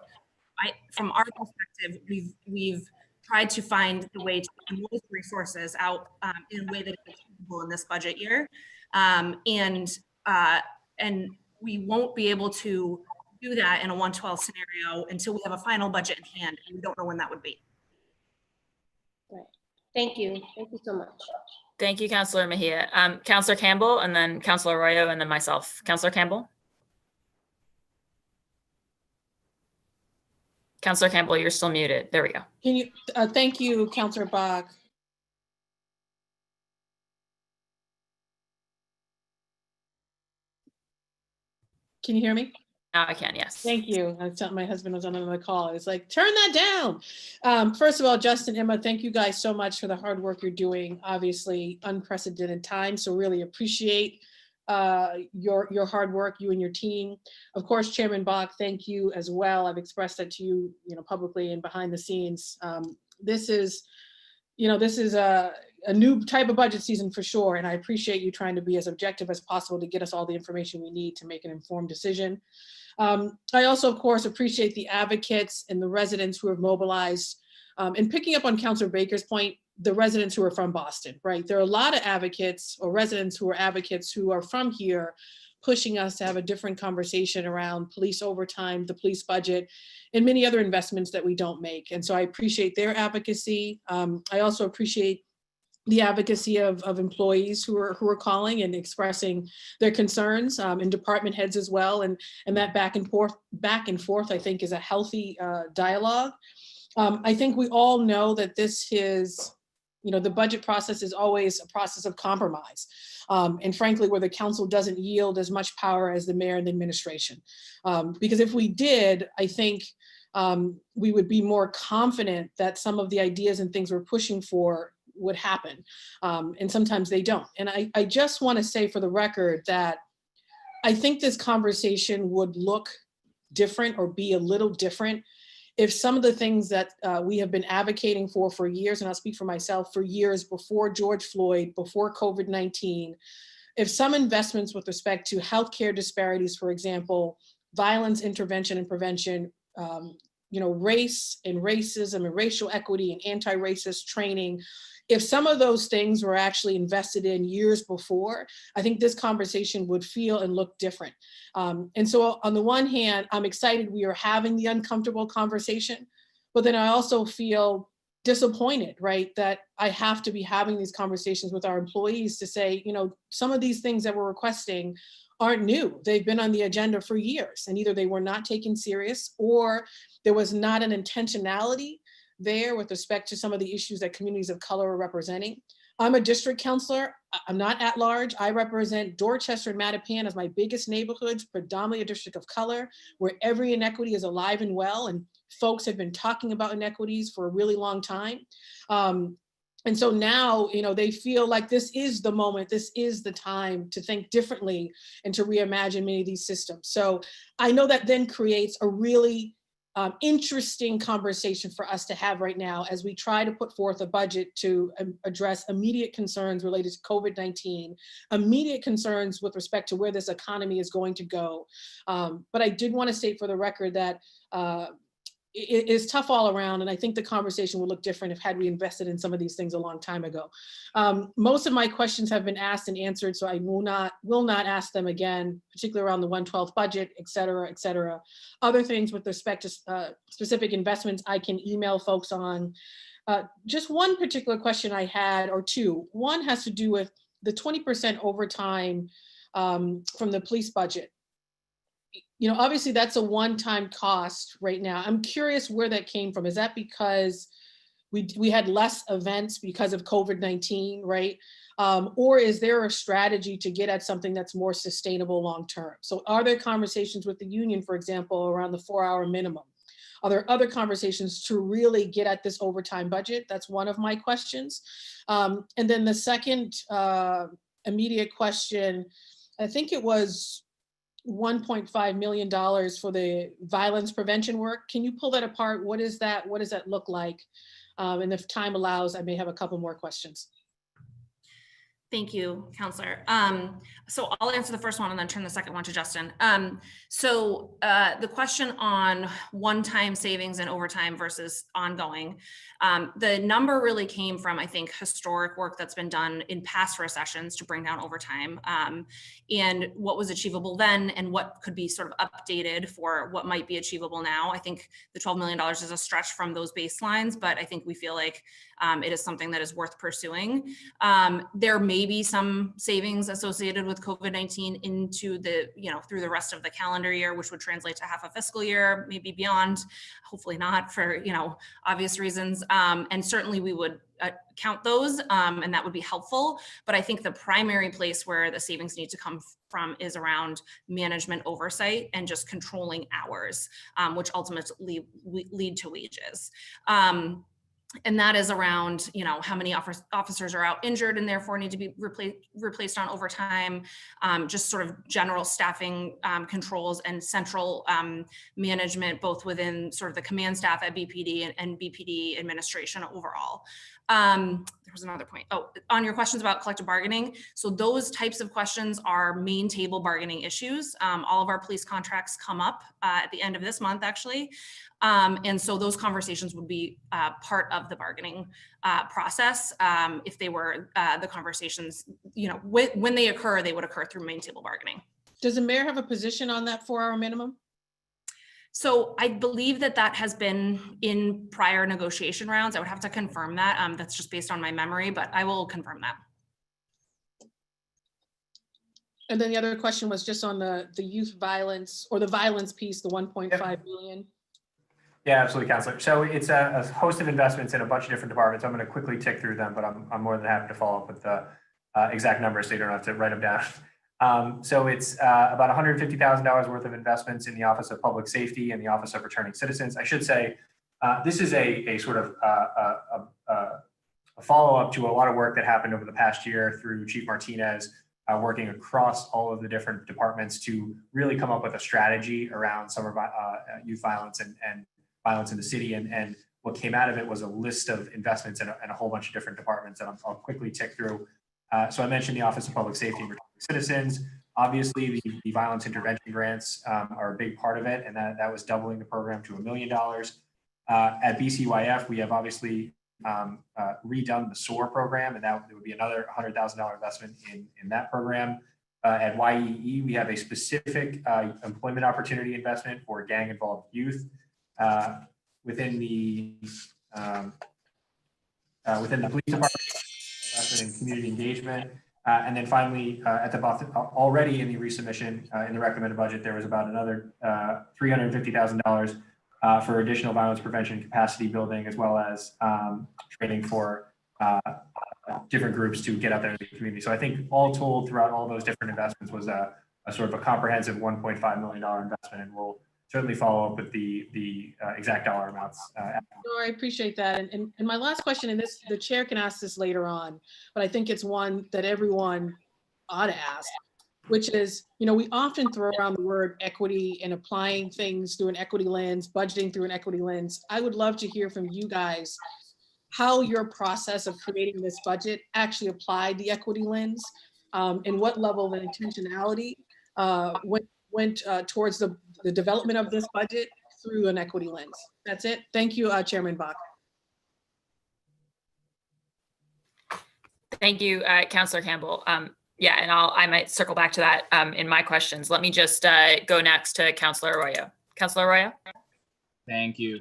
from our perspective, we've tried to find the way to get most resources out in a way that is achievable in this budget year. And we won't be able to do that in a 112 scenario until we have a final budget in hand, and we don't know when that would be. Right. Thank you. Thank you so much. Thank you, Councilor Mejia. Councilor Campbell, and then Councilor Arroyo, and then myself. Councilor Campbell? Councilor Campbell, you're still muted. There we go. Can you, thank you, Councilor Bach. Can you hear me? Now I can, yes. Thank you. I was telling my husband was on another call. It's like, turn that down. First of all, Justin, Emma, thank you guys so much for the hard work you're doing. Obviously, unprecedented time, so really appreciate your hard work, you and your team. Of course, Chairman Bach, thank you as well. I've expressed that to you, publicly and behind the scenes. This is a new type of budget season for sure, and I appreciate you trying to be as objective as possible to get us all the information we need to make an informed decision. I also, of course, appreciate the advocates and the residents who have mobilized. And picking up on Councilor Baker's point, the residents who are from Boston, right? There are a lot of advocates or residents who are advocates who are from here, pushing us to have a different conversation around police overtime, the police budget, and many other investments that we don't make. And so I appreciate their advocacy. I also appreciate the advocacy of employees who are calling and expressing their concerns, and department heads as well. And that back and forth, I think, is a healthy dialogue. I think we all know that this is the budget process is always a process of compromise. And frankly, where the council doesn't yield as much power as the mayor and the administration. Because if we did, I think we would be more confident that some of the ideas and things we're pushing for would happen. And sometimes they don't. And I just want to say for the record that I think this conversation would look different or be a little different if some of the things that we have been advocating for years, and I'll speak for myself, for years before George Floyd, before COVID-19, if some investments with respect to healthcare disparities, for example, violence intervention and prevention, race and racism and racial equity and anti-racist training, if some of those things were actually invested in years before, I think this conversation would feel and look different. And so on the one hand, I'm excited we are having the uncomfortable conversation, but then I also feel disappointed, right? That I have to be having these conversations with our employees to say, some of these things that we're requesting aren't new. They've been on the agenda for years, and either they were not taken serious or there was not an intentionality there with respect to some of the issues that communities of color are representing. I'm a district counselor. I'm not at large. I represent Dorchester and Mattapan as my biggest neighborhoods, predominantly a district of color, where every inequity is alive and well, and folks have been talking about inequities for a really long time. And so now, they feel like this is the moment, this is the time to think differently and to reimagine many of these systems. So I know that then creates a really interesting conversation for us to have right now as we try to put forth a budget to address immediate concerns related to COVID-19, immediate concerns with respect to where this economy is going to go. But I did want to state for the record that it is tough all around, and I think the conversation would look different if had we invested in some of these things a long time ago. Most of my questions have been asked and answered, so I will not ask them again, particularly around the 112 budget, et cetera, et cetera. Other things with respect to specific investments, I can email folks on. Just one particular question I had, or two. One has to do with the 20% overtime from the police budget. Obviously that's a one-time cost right now. I'm curious where that came from. Is that because we had less events because of COVID-19, right? Or is there a strategy to get at something that's more sustainable long-term? So are there conversations with the union, for example, around the 4-hour minimum? Are there other conversations to really get at this overtime budget? That's one of my questions. And then the second immediate question, I think it was $1.5 million for the violence prevention work. Can you pull that apart? What is that? What does that look like? And if time allows, I may have a couple more questions. Thank you, Counselor. So I'll answer the first one and then turn the second one to Justin. So the question on one-time savings and overtime versus ongoing, the number really came from, I think, historic work that's been done in past recessions to bring down overtime, and what was achievable then and what could be sort of updated for what might be achievable now. I think the $12 million is a stretch from those baselines, but I think we feel like it is something that is worth pursuing. There may be some savings associated with COVID-19 into the, through the rest of the calendar year, which would translate to half a fiscal year, maybe beyond, hopefully not for, obvious reasons. And certainly we would count those and that would be helpful. But I think the primary place where the savings need to come from is around management oversight and just controlling hours, which ultimately lead to wages. And that is around, how many officers are out injured and therefore need to be replaced on overtime, just sort of general staffing controls and central management, both within sort of the command staff at BPD and BPD administration overall. There was another point. Oh, on your questions about collective bargaining. So those types of questions are main table bargaining issues. All of our police contracts come up at the end of this month, actually. And so those conversations would be part of the bargaining process. If they were the conversations, when they occur, they would occur through main table bargaining. Does the mayor have a position on that 4-hour minimum? So I believe that has been in prior negotiation rounds. I would have to confirm that. That's just based on my memory, but I will confirm that. And then the other question was just on the youth violence or the violence piece, the 1.5 billion. Yeah, absolutely, Counselor. So it's a host of investments in a bunch of different departments. I'm going to quickly tick through them, but I'm more than happy to follow up with the exact numbers so you don't have to write them down. So it's about $150,000 worth of investments in the Office of Public Safety and the Office of Returning Citizens. I should say this is a sort of a follow-up to a lot of work that happened over the past year through Chief Martinez, working across all of the different departments to really come up with a strategy around summer youth violence and violence in the city. And what came out of it was a list of investments in a whole bunch of different departments that I'll quickly tick through. So I mentioned the Office of Public Safety and Returning Citizens. Obviously, the violence intervention grants are a big part of it, and that was doubling the program to $1 million. At BCYF, we have obviously redone the SOAR program, and that would be another $100,000 investment in that program. At YEE, we have a specific employment opportunity investment for gang-involved youth. Within the police department, investment in community engagement. And then finally, at the bottom, already in the resubmission, in the recommended budget, there was about another $350,000 for additional violence prevention capacity building, as well as training for different groups to get out there in the community. So I think all told, throughout all those different investments was a sort of a comprehensive $1.5 million investment, and we'll certainly follow up with the exact dollar amounts. No, I appreciate that. And my last question, and this, the chair can ask this later on, but I think it's one that everyone ought to ask, which is, you know, we often throw around the word equity and applying things through an equity lens, budgeting through an equity lens. I would love to hear from you guys how your process of creating this budget actually applied the equity lens, and what level of intentionality went towards the development of this budget through an equity lens. That's it. Thank you, Chairman Bach. Thank you, Councillor Campbell. Yeah, and I might circle back to that in my questions. Let me just go next to Councillor Arroyo. Councillor Arroyo? Thank you.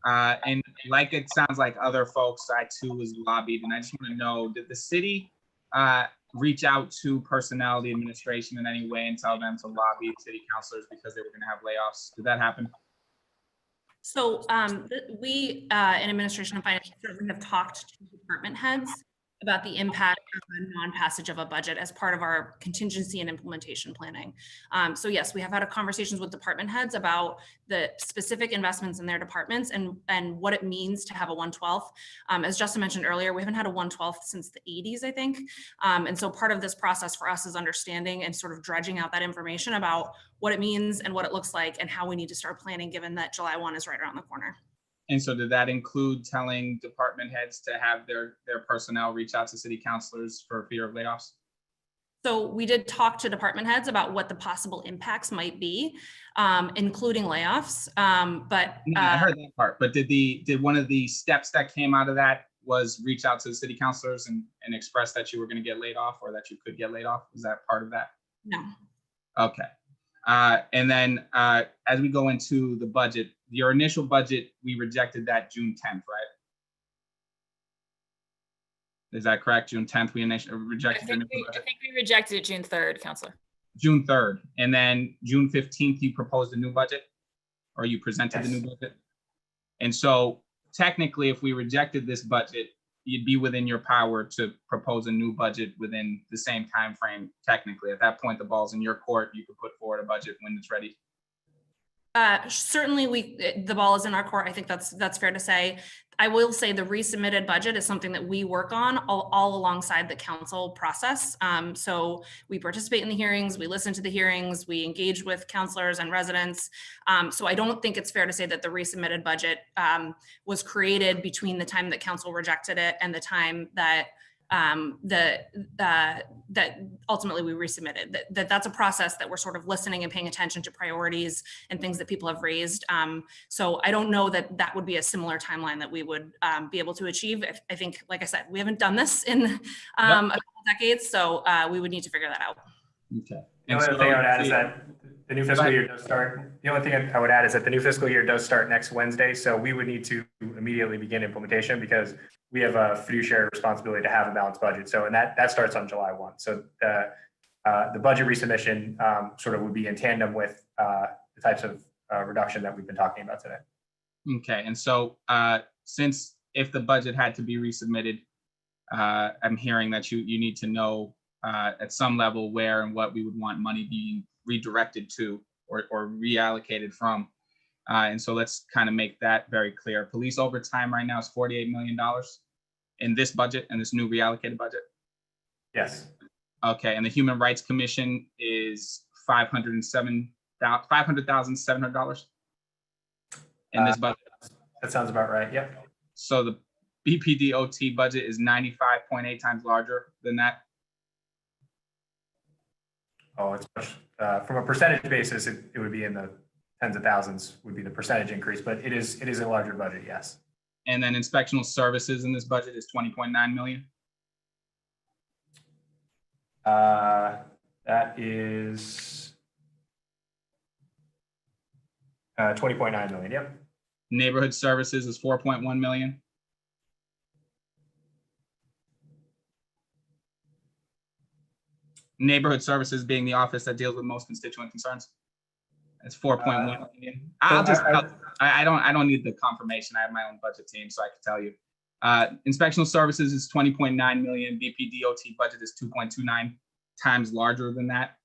And like it sounds like other folks, I too was lobbied, and I just want to know, did the city reach out to personnel, the administration in any way and tell them to lobby city councilors because they were going to have layoffs? Did that happen? So we in administration and finance certainly have talked to department heads about the impact of a non-passage of a budget as part of our contingency and implementation planning. So yes, we have had conversations with department heads about the specific investments in their departments and what it means to have a 1/12. As Justin mentioned earlier, we haven't had a 1/12 since the 80s, I think. And so part of this process for us is understanding and sort of dredging out that information about what it means and what it looks like and how we need to start planning, given that July 1 is right around the corner. And so did that include telling department heads to have their personnel reach out to city councilors for fear of layoffs? So we did talk to department heads about what the possible impacts might be, including layoffs. But I heard that part. But did one of the steps that came out of that was reach out to the city councilors and express that you were going to get laid off or that you could get laid off? Was that part of that? No. Okay. And then as we go into the budget, your initial budget, we rejected that June 10th, right? Is that correct? June 10th, we initially rejected your initial budget? I think we rejected it June 3rd, Councillor. June 3rd. And then June 15th, you proposed a new budget, or you presented the new budget? And so technically, if we rejected this budget, you'd be within your power to propose a new budget within the same time frame. Technically, at that point, the ball's in your court. You could put forward a budget when it's ready. Certainly the ball is in our court. I think that's fair to say. I will say the resubmitted budget is something that we work on all alongside the council process. So we participate in the hearings, we listen to the hearings, we engage with councilors and residents. So I don't think it's fair to say that the resubmitted budget was created between the time that council rejected it and the time that that ultimately we resubmitted. That's a process that we're sort of listening and paying attention to priorities and things that people have raised. So I don't know that would be a similar timeline that we would be able to achieve. I think, like I said, we haven't done this in a couple decades, so we would need to figure that out. Okay. The only thing I would add is that the new fiscal year does start. The only thing I would add is that the new fiscal year does start next Wednesday. So we would need to immediately begin implementation because we have a fiduciary responsibility to have a balanced budget. So, and that starts on July 1. So the budget resubmission sort of would be in tandem with the types of reduction that we've been talking about today. Okay, and so since if the budget had to be resubmitted, I'm hearing that you need to know at some level where and what we would want money being redirected to or reallocated from. And so let's kind of make that very clear. Police overtime right now is $48 million in this budget and this new reallocated budget. Yes. Okay, and the Human Rights Commission is $500,700 in this budget. That sounds about right. Yep. So the BPD OT budget is 95.8 times larger than that. Oh, it's much, from a percentage basis, it would be in the tens of thousands would be the percentage increase, but it is a larger budget, yes. And then inspectional services in this budget is 20.9 million. That is 20.9 million. Yep. Neighborhood services is 4.1 million. Neighborhood services being the office that deals with most constituent concerns. It's 4.1 million. I don't need the confirmation. I have my own budget team, so I can tell you. Inspectional services is 20.9 million. BPD OT budget is 2.29 times larger than that.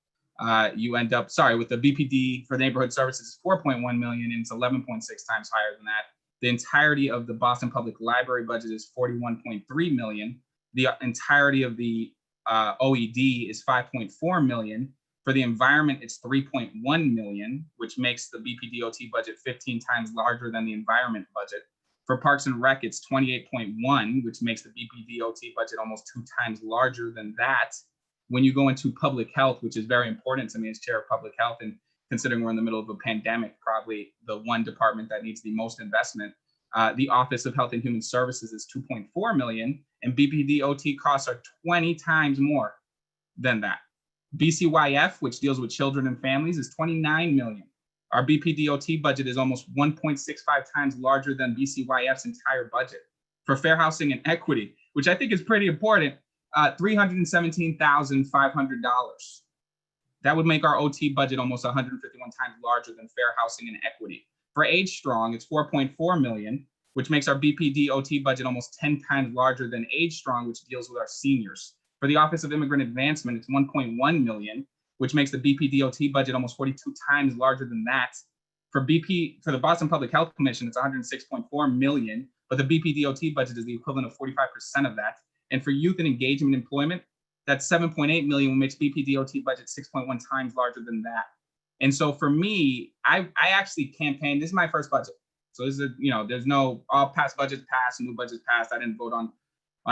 You end up, with the BPD for neighborhood services is 4.1 million, and it's 11.6 times higher than that. The entirety of the Boston Public Library budget is 41.3 million. The entirety of the OED is 5.4 million. For the environment, it's 3.1 million, which makes the BPD OT budget 15 times larger than the environment budget. For Parks and Rec, it's 28.1, which makes the BPD OT budget almost 2 times larger than that. When you go into public health, which is very important to me as chair of public health, and considering we're in the middle of a pandemic, probably the one department that needs the most investment, the Office of Health and Human Services is 2.4 million, and BPD OT costs are 20 times more than that. BCYF, which deals with children and families, is 29 million. Our BPD OT budget is almost 1.65 times larger than BCYF's entire budget. For fair housing and equity, which I think is pretty important, $317,500. That would make our OT budget almost 151 times larger than fair housing and equity. For Age Strong, it's 4.4 million, which makes our BPD OT budget almost 10 times larger than Age Strong, which deals with our seniors. For the Office of Immigrant Advancement, it's 1.1 million, which makes the BPD OT budget almost 42 times larger than that. For the Boston Public Health Commission, it's 106.4 million, but the BPD OT budget is the equivalent of 45% of that. And for youth and engagement employment, that's 7.8 million, which makes BPD OT budget 6.1 times larger than that. And so for me, I actually campaigned, this is my first budget. So this is, there's no all past budgets passed, new budgets passed. I didn't vote on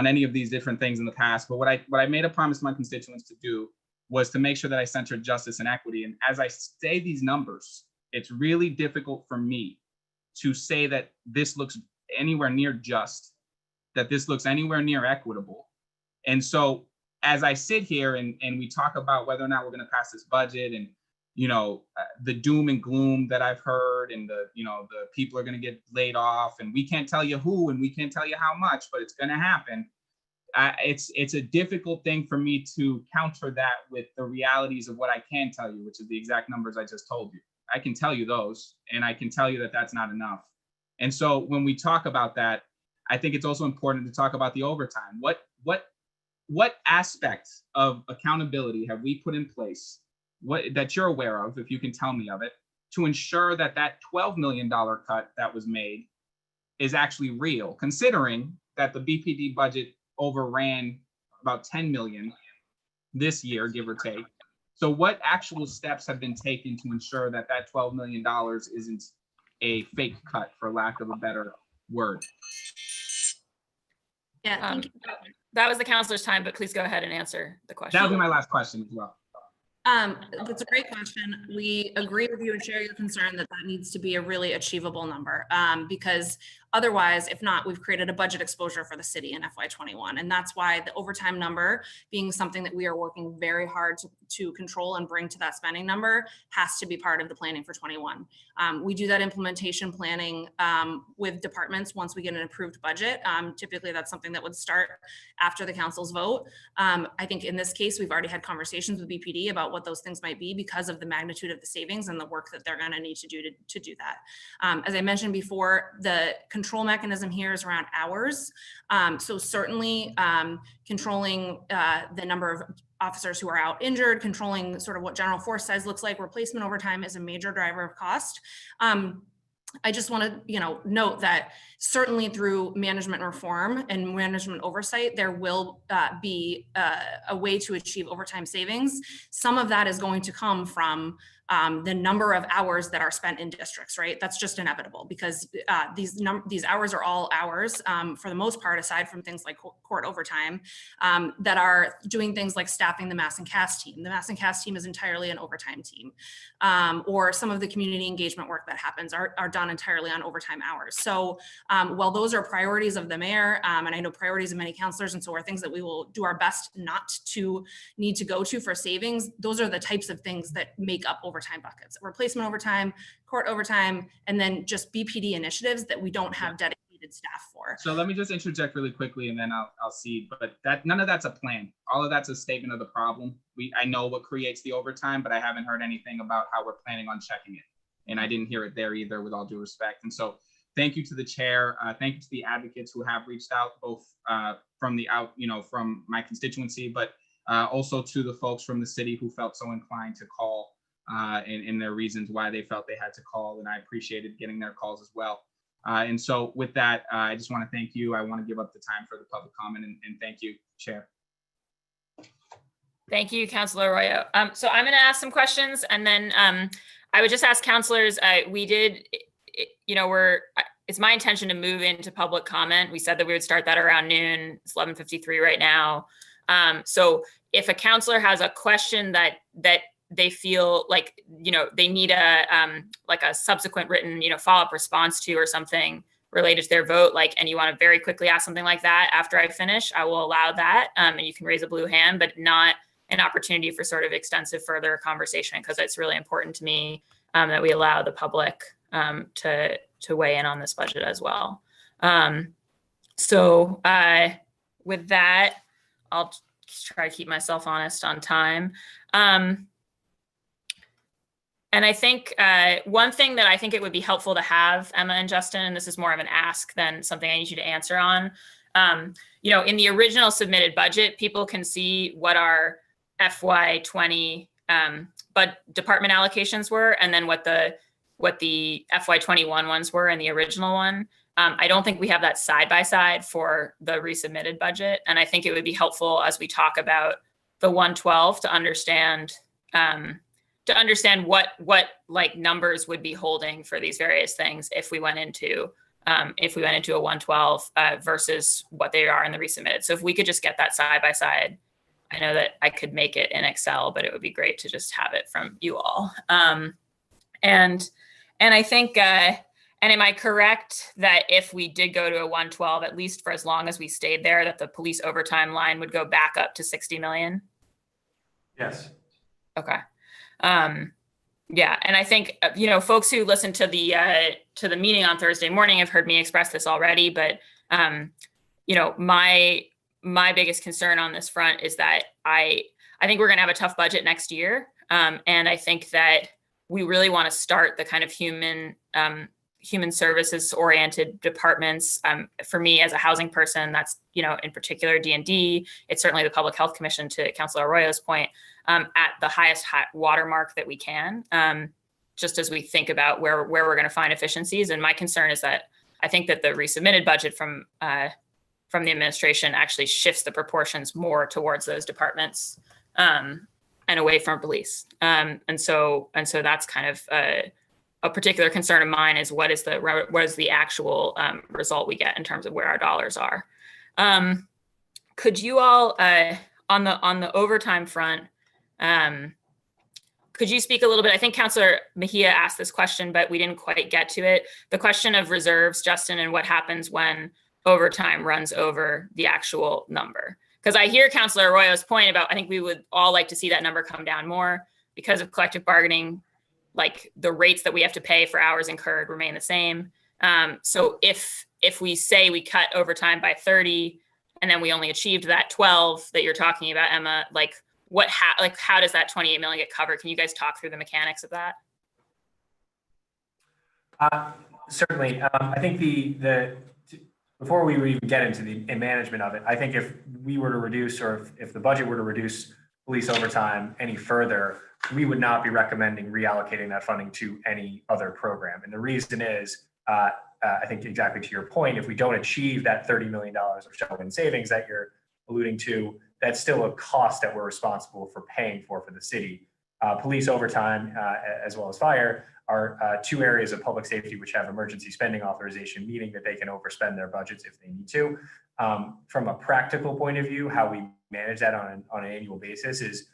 any of these different things in the past. But what I made a promise to my constituents to do was to make sure that I centered justice and equity. And as I say these numbers, it's really difficult for me to say that this looks anywhere near just, that this looks anywhere near equitable. And so as I sit here and we talk about whether or not we're going to pass this budget and, the doom and gloom that I've heard and the people are going to get laid off and we can't tell you who and we can't tell you how much, but it's going to happen. It's a difficult thing for me to counter that with the realities of what I can tell you, which is the exact numbers I just told you. I can tell you those, and I can tell you that that's not enough. And so when we talk about that, I think it's also important to talk about the overtime. What aspects of accountability have we put in place that you're aware of, if you can tell me of it, to ensure that that $12 million cut that was made is actually real, considering that the BPD budget overran about 10 million this year, give or take. So what actual steps have been taken to ensure that that $12 million isn't a fake cut, for lack of a better word? Yeah, thank you. That was the counselor's time, but please go ahead and answer the question. That would be my last question as well. That's a great question. We agree with you and share your concern that needs to be a really achievable number, because Otherwise, if not, we've created a budget exposure for the city in FY21. And that's why the overtime number, being something that we are working very hard to control and bring to that spending number, has to be part of the planning for 21. We do that implementation planning with departments once we get an approved budget. Typically, that's something that would start after the council's vote. I think in this case, we've already had conversations with BPD about what those things might be because of the magnitude of the savings and the work that they're going to need to do to do that. As I mentioned before, the control mechanism here is around hours. So certainly controlling the number of officers who are out injured, controlling sort of what general force size looks like. Replacement overtime is a major driver of cost. I just want to, note that certainly through management reform and management oversight, there will be a way to achieve overtime savings. Some of that is going to come from the number of hours that are spent in districts, right? That's just inevitable because these hours are all hours for the most part, aside from things like court overtime, that are doing things like staffing the mass and cast team. The mass and cast team is entirely an overtime team, or some of the community engagement work that happens are done entirely on overtime hours. So while those are priorities of the mayor, and I know priorities of many councilors, and so are things that we will do our best not to need to go to for savings, those are the types of things that make up overtime buckets: replacement overtime, court overtime, and then just BPD initiatives that we don't have dedicated staff for. So let me just interject really quickly, and then I'll see. But none of that's a plan. All of that's a statement of the problem. I know what creates the overtime, but I haven't heard anything about how we're planning on checking it, and I didn't hear it there either. With all due respect, and so thank you to the chair. Thank you to the advocates who have reached out, both from my constituency, but also to the folks from the city who felt so inclined to call. And their reasons why they felt they had to call, and I appreciated getting their calls as well. And so with that, I just want to thank you. I want to give up the time for the public comment, and thank you, Chair. Thank you, Councilor Arroyo. So I'm going to ask some questions, and then I would just ask councilors, it's my intention to move into public comment. We said that we would start that around noon. It's 11:53 right now. So if a councilor has a question that they feel like, they need a subsequent written, follow-up response to or something related to their vote, and you want to very quickly ask something like that after I finish, I will allow that. And you can raise a blue hand, but not an opportunity for sort of extensive further conversation, because it's really important to me that we allow the public to weigh in on this budget as well. So with that, I'll try to keep myself honest on time. And I think one thing that I think it would be helpful to have, Emma and Justin, and this is more of an ask than something I need you to answer on. In the original submitted budget, people can see what our FY20 but department allocations were, and then what the FY21 ones were in the original one. I don't think we have that side by side for the resubmitted budget, and I think it would be helpful as we talk about the 112 to understand what like numbers would be holding for these various things if we went into a 112 versus what they are in the resubmitted. So if we could just get that side by side, I know that I could make it in Excel, but it would be great to just have it from you all. And I think, and am I correct that if we did go to a 112, at least for as long as we stayed there, that the police overtime line would go back up to 60 million? Yes. Okay. Yeah, and I think folks who listened to the meeting on Thursday morning have heard me express this already, but my biggest concern on this front is that I think we're going to have a tough budget next year, and I think that we really want to start the kind of human services oriented departments. For me as a housing person, that's in particular D&D. It's certainly the Public Health Commission, to Councilor Arroyo's point, at the highest watermark that we can, just as we think about where we're going to find efficiencies. And my concern is that I think that the resubmitted budget from the administration actually shifts the proportions more towards those departments and away from police. And so that's kind of a particular concern of mine, is what is the actual result we get in terms of where our dollars are. Could you all on the overtime front, could you speak a little bit? I think Councilor Mejia asked this question, but we didn't quite get to it. The question of reserves, Justin, and what happens when overtime runs over the actual number. Because I hear Councilor Arroyo's point about, I think we would all like to see that number come down more because of collective bargaining, like the rates that we have to pay for hours incurred remain the same. So if we say we cut overtime by 30 and then we only achieved that 12 that you're talking about, Emma, like how does that 28 million get covered? Can you guys talk through the mechanics of that? Certainly. I think before we even get into the management of it, I think if we were to reduce, or if the budget were to reduce police overtime any further, we would not be recommending reallocating that funding to any other program. And the reason is, I think exactly to your point, if we don't achieve that $30 million of show-in savings that you're alluding to, that's still a cost that we're responsible for paying for the city. Police overtime, as well as fire, are two areas of public safety which have emergency spending authorization, meaning that they can overspend their budgets if they need to. From a practical point of view, how we manage that on an annual basis is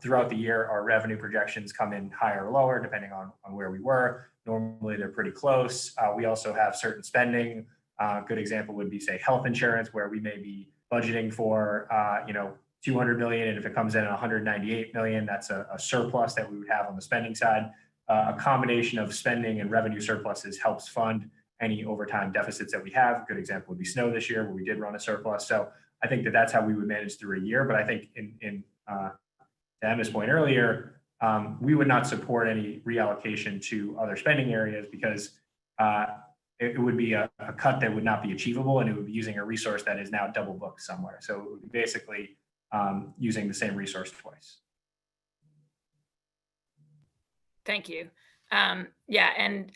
throughout the year, our revenue projections come in higher or lower, depending on where we were. Normally, they're pretty close. We also have certain spending. A good example would be, say, health insurance, where we may be budgeting for, 200 million, and if it comes in at 198 million, that's a surplus that we would have on the spending side. A combination of spending and revenue surpluses helps fund any overtime deficits that we have. A good example would be snow this year, where we did run a surplus. So I think that's how we would manage through a year. But I think to Emma's point earlier, we would not support any reallocation to other spending areas because it would be a cut that would not be achievable, and it would be using a resource that is now double booked somewhere. So it would be basically using the same resource twice. Thank you. Yeah, and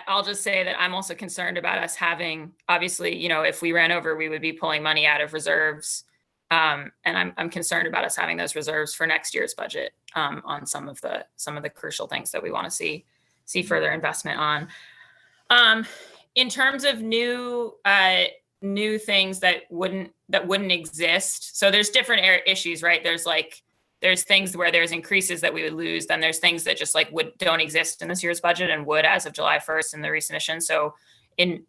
I'll just say that I'm also concerned about us having, obviously, if we ran over, we would be pulling money out of reserves. And I'm concerned about us having those reserves for next year's budget on some of the crucial things that we want to see further investment on. In terms of new things that wouldn't exist. So there's different issues, right? There's things where there's increases that we would lose. Then there's things that just don't exist in this year's budget and would as of July 1st in the resubmission. So in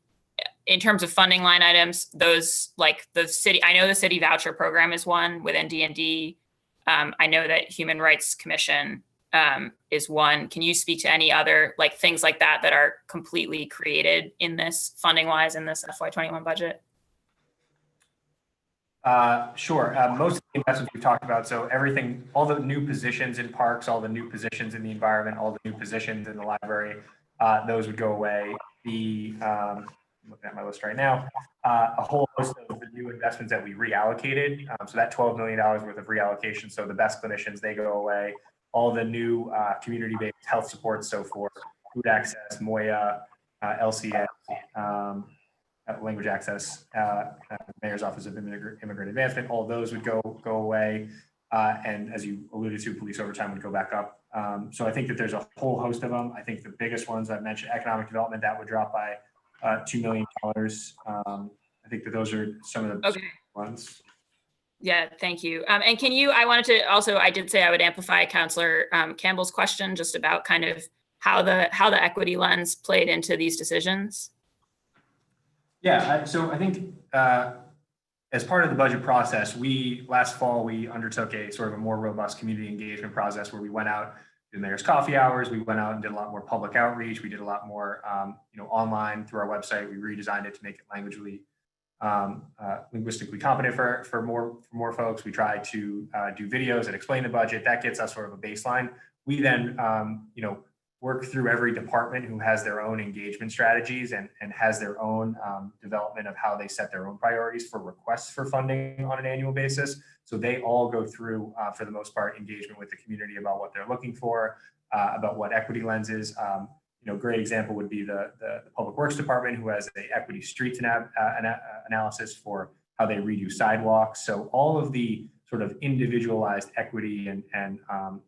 terms of funding line items, those I know the city voucher program is one within D&D. I know that Human Rights Commission is one. Can you speak to any other things like that are completely created in this funding wise in this FY21 budget? Sure. Most of the investments we've talked about, so everything, all the new positions in parks, all the new positions in the environment, all the new positions in the library, those would go away. I'm looking at my list right now, a whole host of the new investments that we reallocated. So that $12 million worth of reallocation. So the best clinicians, they go away. All the new community-based health supports, so for food access, MOYA, LCS, language access, Mayor's Office of Immigrant Advancement, all those would go away. And as you alluded to, police overtime would go back up. So I think that there's a whole host of them. I think the biggest ones I've mentioned, economic development, that would drop by $2 million. I think that those are some of the ones. Yeah, thank you. And I did say I would amplify Councilor Campbell's question just about kind of how the equity lens played into these decisions. Yeah, so I think as part of the budget process, last fall, we undertook a sort of a more robust community engagement process where we went out to mayor's coffee hours. We went out and did a lot more public outreach. We did a lot more, online through our website. We redesigned it to make it linguistically competent for more folks. We tried to do videos that explain the budget. That gets us sort of a baseline. We then, work through every department who has their own engagement strategies and has their own development of how they set their own priorities for requests for funding on an annual basis. So they all go through, for the most part, engagement with the community about what they're looking for, about what equity lens is. Great example would be the Public Works Department, who has the equity streets analysis for how they redo sidewalks. So all of the sort of individualized equity and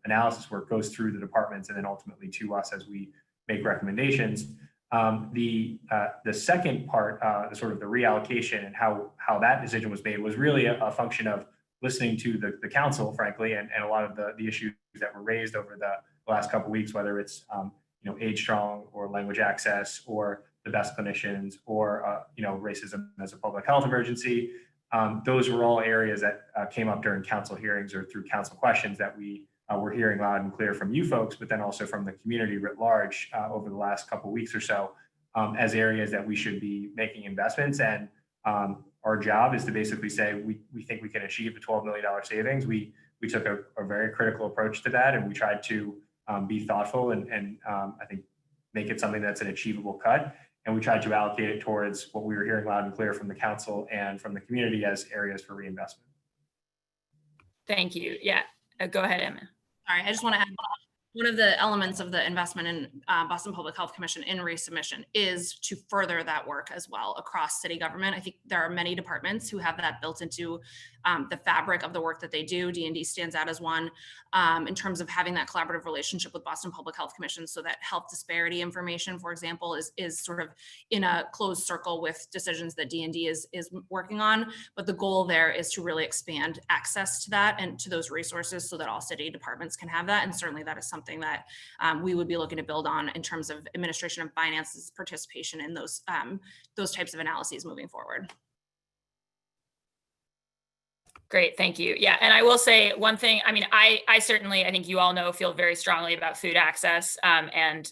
analysis work goes through the departments and then ultimately to us as we make recommendations. The second part, the sort of the reallocation and how that decision was made was really a function of listening to the council, frankly, and a lot of the issues that were raised over the last couple of weeks, whether it's age strong or language access or the best clinicians or racism as a public health emergency. Those were all areas that came up during council hearings or through council questions that we were hearing loud and clear from you folks, but then also from the community writ large over the last couple of weeks or so as areas that we should be making investments. And our job is to basically say, we think we can achieve the $12 million savings. We took a very critical approach to that, and we tried to be thoughtful and I think make it something that's an achievable cut. And we tried to allocate it towards what we were hearing loud and clear from the council and from the community as areas for reinvestment. Thank you. Yeah, go ahead, Emma. Sorry, I just want to add one of the elements of the investment in Boston Public Health Commission in resubmission is to further that work as well across city government. I think there are many departments who have that built into the fabric of the work that they do. D&D stands out as one in terms of having that collaborative relationship with Boston Public Health Commission, so that health disparity information, for example, is sort of in a closed circle with decisions that D&D is working on. But the goal there is to really expand access to that and to those resources so that all city departments can have that. And certainly that is something that we would be looking to build on in terms of administration and finances participation in those types of analyses moving forward. Great, thank you. Yeah, and I will say one thing. I mean, I certainly, I think you all know, feel very strongly about food access, and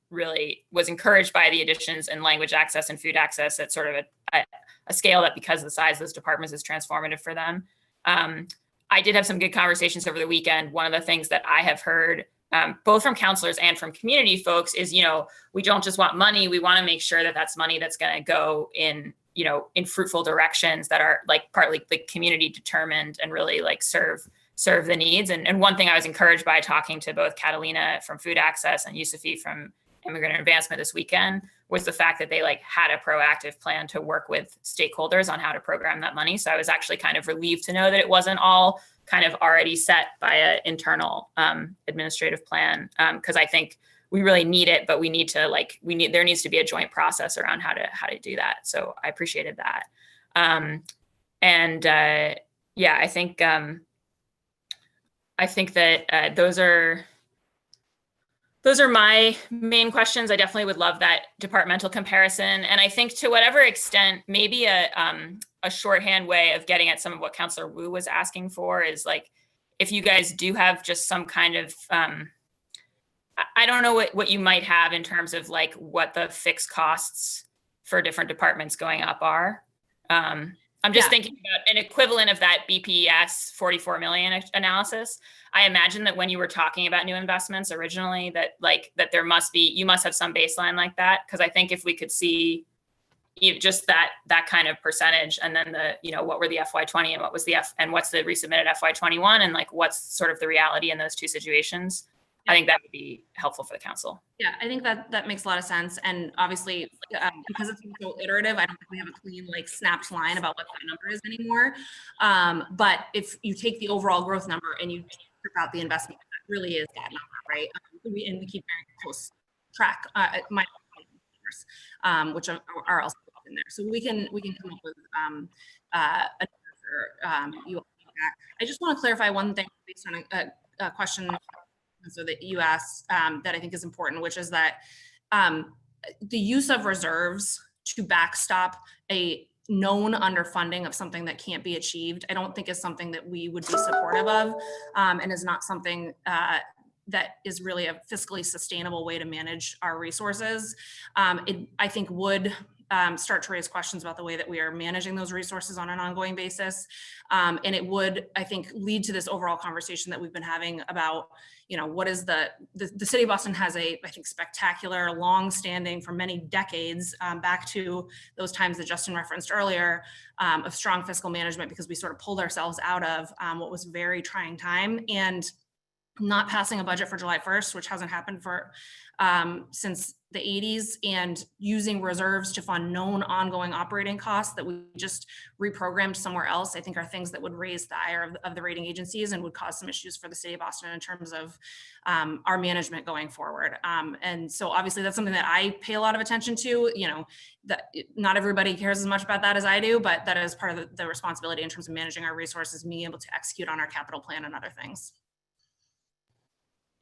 really was encouraged by the additions in language access and food access at sort of a scale that, because of the size of those departments, is transformative for them. I did have some good conversations over the weekend. One of the things that I have heard both from counselors and from community folks is, we don't just want money. We want to make sure that that's money that's going to go in fruitful directions that are like partly like community determined and really like serve the needs. And one thing I was encouraged by talking to both Catalina from Food Access and Yusufi from Immigrant Advancement this weekend was the fact that they like had a proactive plan to work with stakeholders on how to program that money. So I was actually kind of relieved to know that it wasn't all kind of already set by an internal administrative plan, because I think we really need it, but we need to there needs to be a joint process around how to do that. So I appreciated that. Yeah, I think that those are my main questions. I definitely would love that departmental comparison. And I think to whatever extent, maybe a shorthand way of getting at some of what Councilor Wu was asking for is like, if you guys do have just some kind of, I don't know what you might have in terms of like what the fixed costs for different departments going up are. I'm just thinking about an equivalent of that BPS 44 million analysis. I imagine that when you were talking about new investments originally, that you must have some baseline like that. Because I think if we could see just that kind of percentage, and then what were the FY20 and what's the resubmitted FY21, and like what's sort of the reality in those two situations, I think that would be helpful for the council. Yeah, I think that makes a lot of sense. And obviously, because it's so iterative, I don't think we have a clean, like, snapped line about what that number is anymore. But if you take the overall growth number and you strip out the investment, that really is that number, right? We keep very close track, which are also in there. So we can come up with a number for you all. I just want to clarify one thing based on a question so that you asked that I think is important, which is that the use of reserves to backstop a known underfunding of something that can't be achieved, I don't think is something that we would be supportive of, and is not something that is really a fiscally sustainable way to manage our resources. I think would start to raise questions about the way that we are managing those resources on an ongoing basis. And it would, I think, lead to this overall conversation that we've been having about, what is the city of Boston has I think, spectacular, long-standing for many decades, back to those times that Justin referenced earlier, of strong fiscal management, because we sort of pulled ourselves out of what was a very trying time. And not passing a budget for July 1st, which hasn't happened for since the 80s, and using reserves to fund known ongoing operating costs that we just reprogrammed somewhere else, I think are things that would raise the ire of the rating agencies and would cause some issues for the city of Boston in terms of our management going forward. And so obviously that's something that I pay a lot of attention to. You know, that not everybody cares as much about that as I do, but that is part of the responsibility in terms of managing our resources, being able to execute on our capital plan and other things.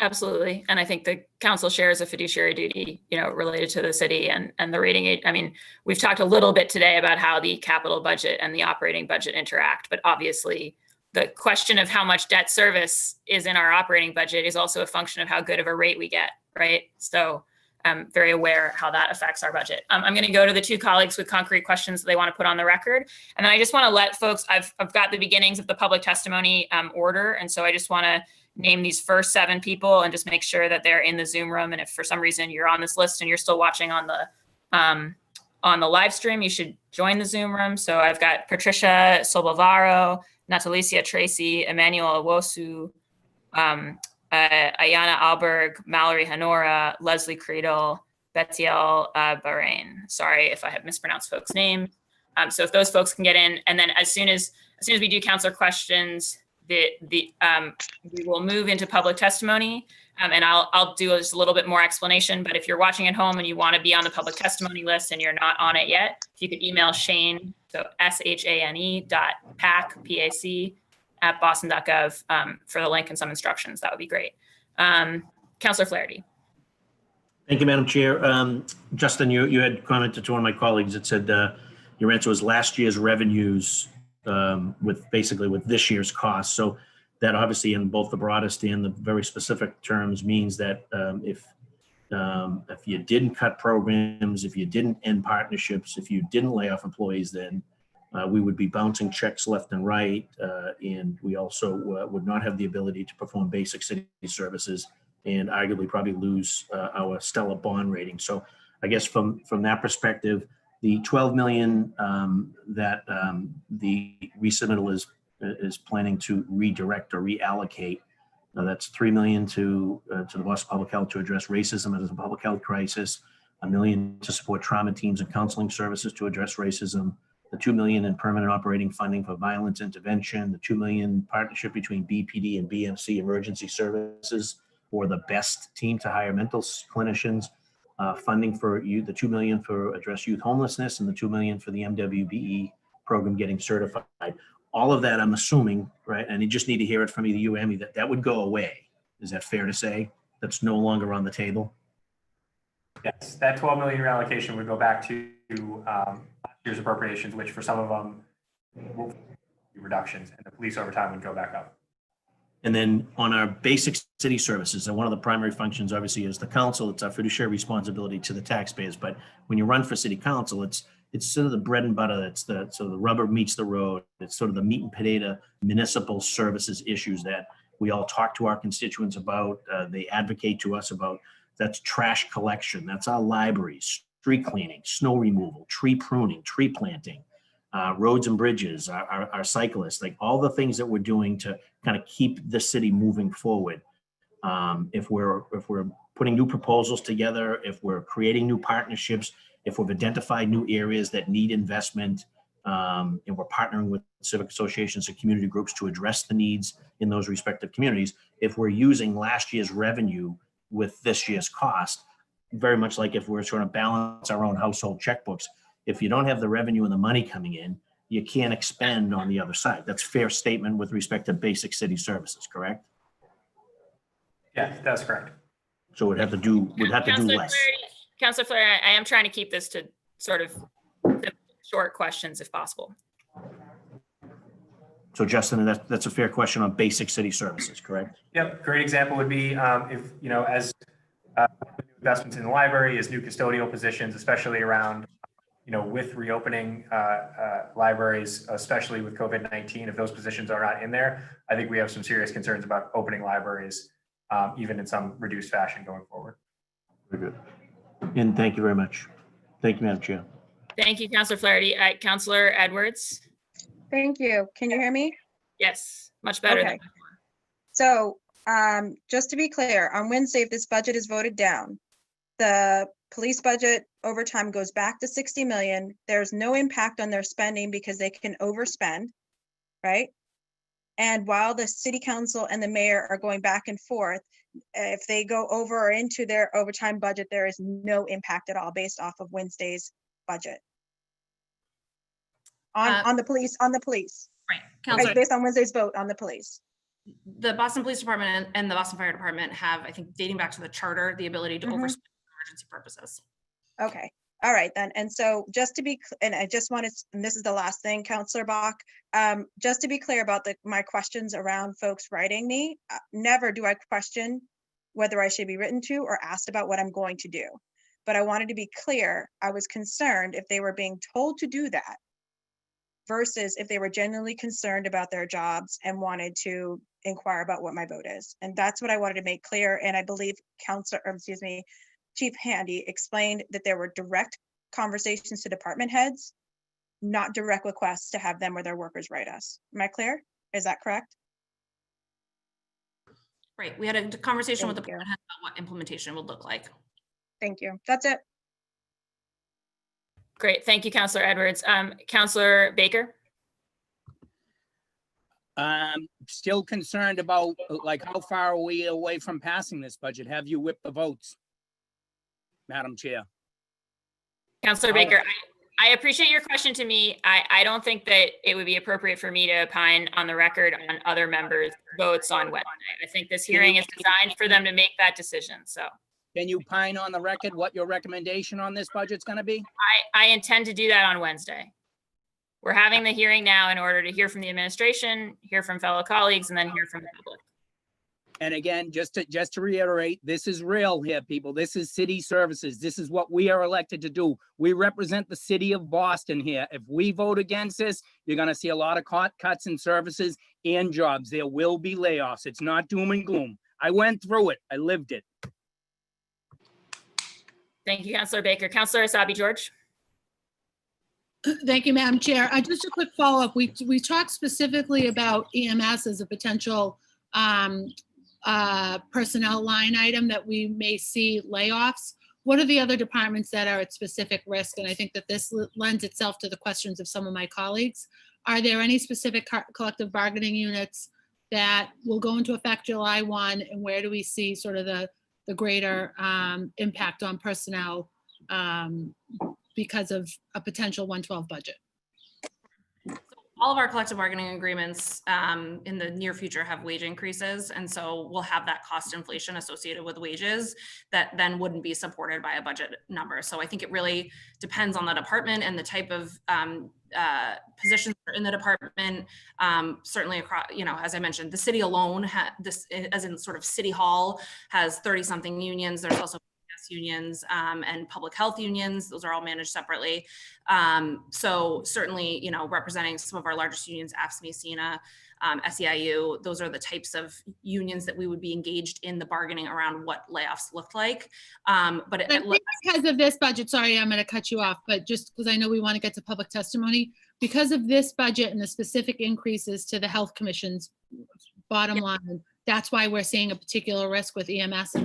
Absolutely. And I think the council shares a fiduciary duty, you know, related to the city and the rating. I mean, we've talked a little bit today about how the capital budget and the operating budget interact, but obviously the question of how much debt service is in our operating budget is also a function of how good of a rate we get, right? So I'm very aware how that affects our budget. I'm going to go to the two colleagues with concrete questions that they want to put on the record. And then I just want to let folks, I've got the beginnings of the public testimony order. And so I just want to name these first 7 people and just make sure that they're in the Zoom room. And if for some reason you're on this list and you're still watching on the live stream, you should join the Zoom room. So I've got Patricia Sobavaro, Natalicia Tracy, Emmanuel Awosu, Ayana Alberg, Mallory Hanora, Leslie Creedle, Betiel Bahrain. Sorry if I have mispronounced folks' names. So if those folks can get in, and then as soon as we do councilor questions, we will move into public testimony, and I'll do just a little bit more explanation. But if you're watching at home and you want to be on the public testimony list and you're not on it yet, if you could email Shane, so SHANE.PAC, PAC at boston.gov for the link and some instructions, that would be great. Councilor Flaherty. Thank you, Madam Chair. Justin, you had commented to one of my colleagues that said your answer was last year's revenues with this year's costs. So that obviously in both the broadest and the very specific terms means that if you didn't cut programs, if you didn't end partnerships, if you didn't lay off employees, then we would be bouncing checks left and right. And we also would not have the ability to perform basic city services and arguably probably lose our stellar bond rating. So I guess from that perspective, the 12 million that the resubmittal is planning to redirect or reallocate, that's 3 million to the Boston Public Health to address racism as a public health crisis, $1 million to support trauma teams and counseling services to address racism, the 2 million in permanent operating funding for violence intervention, the 2 million partnership between BPD and BMC emergency services for the best team to hire mental clinicians, funding for the 2 million for address youth homelessness, and the 2 million for the MWBE program getting certified. All of that, I'm assuming, right? And you just need to hear it from either you or Emmy that would go away. Is that fair to say? That's no longer on the table? Yes, that 12 million reallocation would go back to last year's appropriations, which for some of them will be reductions, and the police overtime would go back up. And then on our basic city services, and one of the primary functions obviously is the council, it's our fiduciary responsibility to the taxpayers. But when you run for city council, it's sort of the bread and butter. It's the rubber meets the road. It's sort of the meat and potato municipal services issues that we all talk to our constituents about. They advocate to us about. That's trash collection. That's our libraries, street cleaning, snow removal, tree pruning, tree planting, roads and bridges, our cyclists, like all the things that we're doing to kind of keep the city moving forward. If we're putting new proposals together, if we're creating new partnerships, if we've identified new areas that need investment, and we're partnering with civic associations and community groups to address the needs in those respective communities, if we're using last year's revenue with this year's cost, very much like if we're trying to balance our own household checkbooks, if you don't have the revenue and the money coming in, you can't expend on the other side. That's a fair statement with respect to basic city services, correct? Yeah, that's correct. So we'd have to do less. Councilor Flaherty, I am trying to keep this to sort of short questions if possible. So Justin, that's a fair question on basic city services, correct? Yep, great example would be if, as investments in the library, as new custodial positions, especially around, with reopening libraries, especially with COVID-19, if those positions are not in there, I think we have some serious concerns about opening libraries, even in some reduced fashion going forward. Very good. And thank you very much. Thank you, Madam Chair. Thank you, Councilor Flaherty. Councilor Edwards. Thank you. Can you hear me? Yes, much better. Okay. So Just to be clear, on Wednesday, if this budget is voted down, the police budget overtime goes back to 60 million. There's no impact on their spending because they can overspend, right? And while the city council and the mayor are going back and forth, if they go over or into their overtime budget, there is no impact at all based off of Wednesday's budget. On the police. Right, Councilor. Based on Wednesday's vote on the police. The Boston Police Department and the Boston Fire Department have, I think, dating back to the charter, the ability to overspend for emergency purposes. Okay, all right then. And so just to be, and I just wanted, and this is the last thing, Councillor Bach, just to be clear about my questions around folks writing me, never do I question whether I should be written to or asked about what I'm going to do. But I wanted to be clear, I was concerned if they were being told to do that versus if they were genuinely concerned about their jobs and wanted to inquire about what my vote is. And that's what I wanted to make clear. And I believe Chief Handy explained that there were direct conversations to department heads, not direct requests to have them or their workers write us. Am I clear? Is that correct? Right, we had a conversation with the department head about what implementation would look like. Thank you, that's it. Great, thank you, Councillor Edwards. Councillor Baker? Still concerned about, like, how far are we away from passing this budget? Have you whipped the votes, Madam Chair? Councillor Baker, I appreciate your question to me. I don't think that it would be appropriate for me to opine on the record on other members' votes on Wednesday. I think this hearing is designed for them to make that decision, so. Can you opine on the record what your recommendation on this budget's gonna be? I intend to do that on Wednesday. We're having the hearing now in order to hear from the administration, hear from fellow colleagues, and then hear from the public. And again, just to reiterate, this is real here, people. This is city services. This is what we are elected to do. We represent the city of Boston here. If we vote against this, you're gonna see a lot of cuts in services and jobs. There will be layoffs. It's not doom and gloom. I went through it. I lived it. Thank you, Councillor Baker. Councillor Asabi George. Thank you, Madam Chair. Just a quick follow-up. We talked specifically about EMS as a potential personnel line item that we may see layoffs. What are the other departments that are at specific risk? And I think that this lends itself to the questions of some of my colleagues. Are there any specific collective bargaining units that will go into effect July 1? And where do we see sort of the greater impact on personnel because of a potential 112 budget? All of our collective bargaining agreements in the near future have wage increases. And so we'll have that cost inflation associated with wages that then wouldn't be supported by a budget number. So I think it really depends on the department and the type of positions that are in the department. Certainly across, as I mentioned, the city alone, this as in sort of City Hall has 30-something unions. There's also unions and public health unions. Those are all managed separately. So certainly, representing some of our largest unions, AFSCME, SENA, SEIU, those are the types of unions that we would be engaged in the bargaining around what layoffs look like. But because of this budget, sorry, I'm going to cut you off, but just because I know we want to get to public testimony, because of this budget and the specific increases to the Health Commission's bottom line, that's why we're seeing a particular risk with EMS.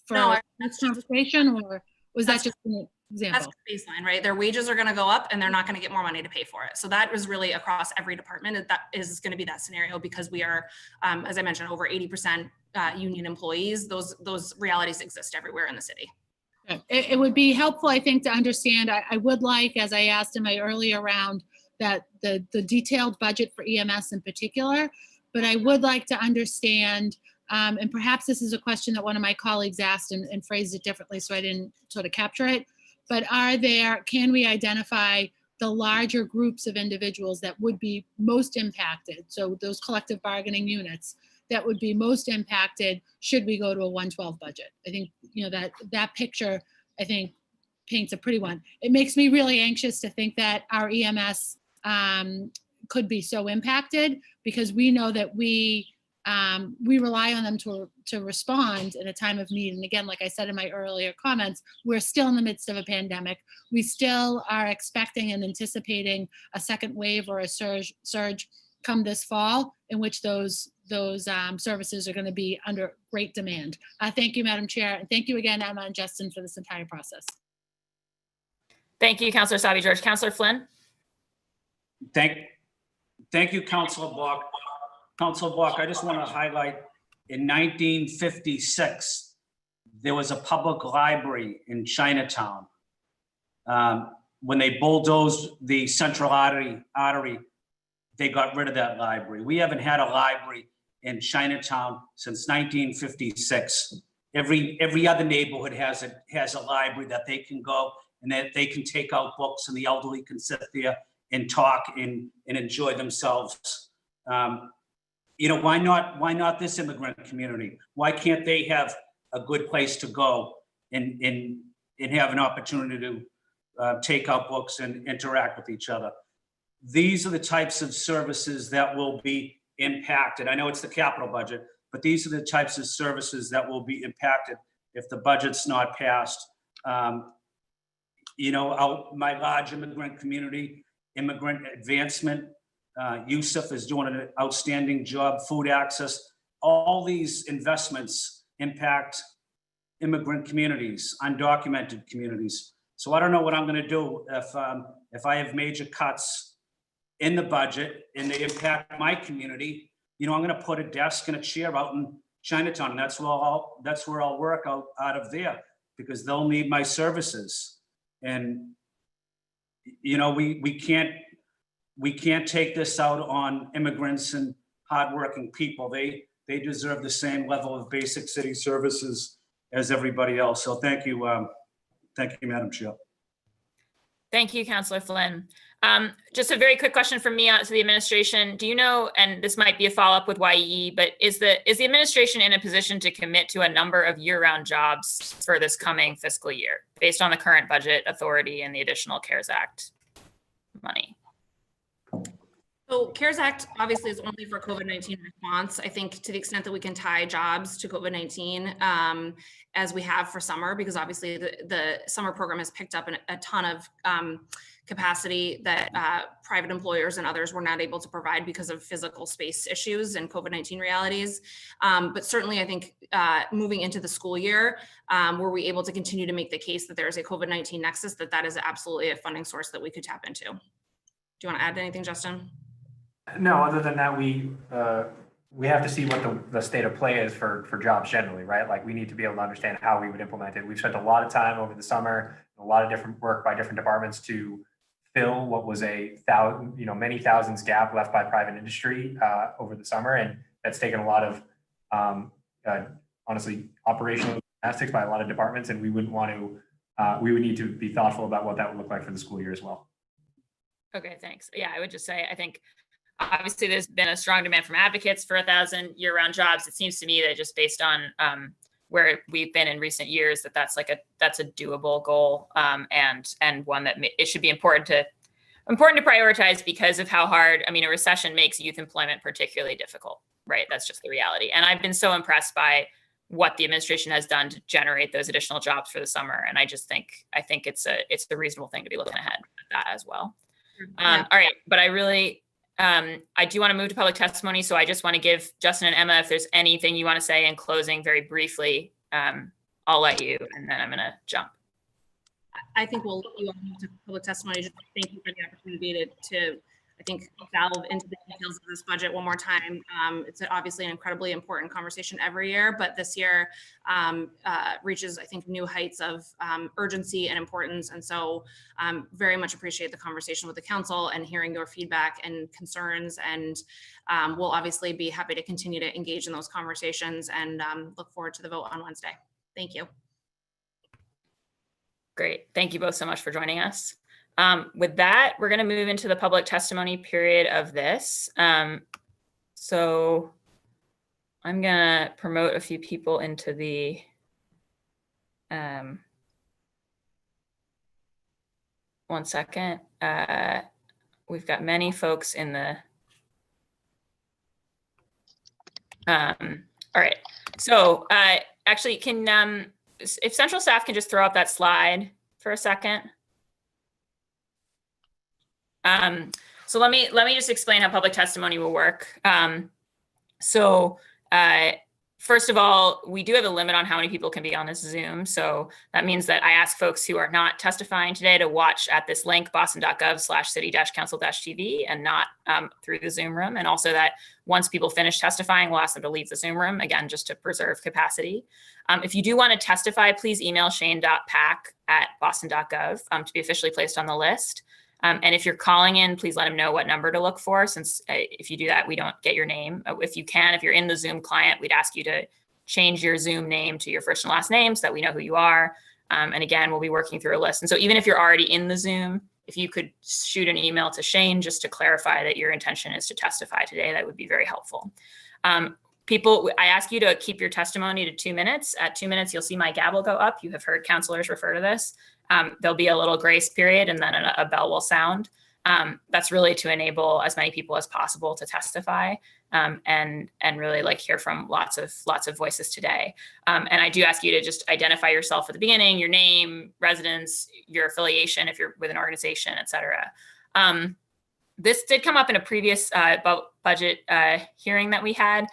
For this conversation, or was that just an example? That's the baseline, right? Their wages are going to go up and they're not going to get more money to pay for it. So that was really across every department. That is going to be that scenario because we are, as I mentioned, over 80% union employees. Those realities exist everywhere in the city. It would be helpful, I think, to understand. I would like, as I asked in my earlier round, that the detailed budget for EMS in particular, but I would like to understand. And perhaps this is a question that one of my colleagues asked and phrased it differently, so I didn't sort of capture it. But can we identify the larger groups of individuals that would be most impacted? So those collective bargaining units that would be most impacted should we go to a 112 budget? I think, that picture, I think, paints a pretty one. It makes me really anxious to think that our EMS could be so impacted because we know that we rely on them to respond in a time of need. And again, like I said in my earlier comments, we're still in the midst of a pandemic. We still are expecting and anticipating a second wave or a surge come this fall in which those those services are going to be under great demand. Thank you, Madam Chair. And thank you again, Emma and Justin, for this entire process. Thank you, Councilor Sabi George. Councilor Flynn? Thank you, Councilor Block. Councilor Block, I just want to highlight in 1956, there was a public library in Chinatown. When they bulldozed the central artery, they got rid of that library. We haven't had a library in Chinatown since 1956. Every other neighborhood has a library that they can go and that they can take out books, and the elderly can sit there and talk and enjoy themselves. Why not this immigrant community? Why can't they have a good place to go and have an opportunity to take out books and interact with each other? These are the types of services that will be impacted. I know it's the capital budget, but these are the types of services that will be impacted if the budget's not passed. My large immigrant community, immigrant advancement, Yusuf is doing an outstanding job, food access. All these investments impact immigrant communities, undocumented communities. So I don't know what I'm going to do if I have major cuts in the budget and they impact my community. I'm going to put a desk and a chair out in Chinatown, and that's where I'll work out of there, because they'll need my services. And we can't take this out on immigrants and hardworking people. They deserve the same level of basic city services as everybody else. So thank you, Madam Chair. Thank you, Councilor Flynn. Just a very quick question from me to the administration. Do you know, and this might be a follow-up with YEE, but is the administration in a position to commit to a number of year-round jobs for this coming fiscal year based on the current budget authority and the additional CARES Act money? So CARES Act obviously is only for COVID-19 response. I think to the extent that we can tie jobs to COVID-19 as we have for summer, because obviously the summer program has picked up a ton of capacity that private employers and others were not able to provide because of physical space issues and COVID-19 realities. But certainly I think moving into the school year, were we able to continue to make the case that there is a COVID-19 nexus, that is absolutely a funding source that we could tap into. Do you want to add anything, Justin? No, other than that, we have to see what the state of play is for jobs generally, right? Like, we need to be able to understand how we would implement it. We've spent a lot of time over the summer, a lot of different work by different departments to fill what was many thousands gap left by private industry over the summer, and that's taken a lot of honestly operational gymnastics by a lot of departments, and we would need to be thoughtful about what that would look like for the school year as well. Okay, thanks. Yeah, I would just say, I think obviously there's been a strong demand from advocates for 1,000 year-round jobs. It seems to me that just based on where we've been in recent years, that's a doable goal, and one that it should be important to prioritize because of how hard, a recession makes youth employment particularly difficult, right? That's just the reality. And I've been so impressed by what the administration has done to generate those additional jobs for the summer. And I think it's a reasonable thing to be looking ahead at that as well. All right, but I do want to move to public testimony. So I just want to give Justin and Emma, if there's anything you want to say in closing very briefly, I'll let you, and then I'm going to jump. I think we'll let you all move to public testimony. Just thank you for the opportunity to I think, delve into the details of this budget one more time. It's obviously an incredibly important conversation every year, but this year reaches, I think, new heights of urgency and importance. And so very much appreciate the conversation with the council and hearing your feedback and concerns. And we'll obviously be happy to continue to engage in those conversations and look forward to the vote on Wednesday. Thank you. Great. Thank you both so much for joining us. With that, we're going to move into the public testimony period of this. So I'm going to promote a few people into the one second. We've got many folks in the all right. So actually, can if central staff can just throw up that slide for a second. So let me just explain how public testimony will work. So first of all, we do have a limit on how many people can be on this Zoom. So that means that I ask folks who are not testifying today to watch at this link, boston.gov/city-council-tv, and not through the Zoom room. And also that once people finish testifying, we'll ask them to leave the Zoom room, again, just to preserve capacity. If you do want to testify, please email shane.pack@boston.gov to be officially placed on the list. And if you're calling in, please let him know what number to look for, since if you do that, we don't get your name. If you're in the Zoom client, we'd ask you to change your Zoom name to your first and last name so that we know who you are. And again, we'll be working through a list. And so even if you're already in the Zoom, if you could shoot an email to Shane just to clarify that your intention is to testify today, that would be very helpful. People, I ask you to keep your testimony to 2 minutes. At 2 minutes, you'll see my gavel go up. You have heard counselors refer to this. There'll be a little grace period and then a bell will sound. That's really to enable as many people as possible to testify and really like hear from lots of voices today. And I do ask you to just identify yourself at the beginning, your name, residence, your affiliation, if you're with an organization, et cetera. This did come up in a previous budget hearing that we had.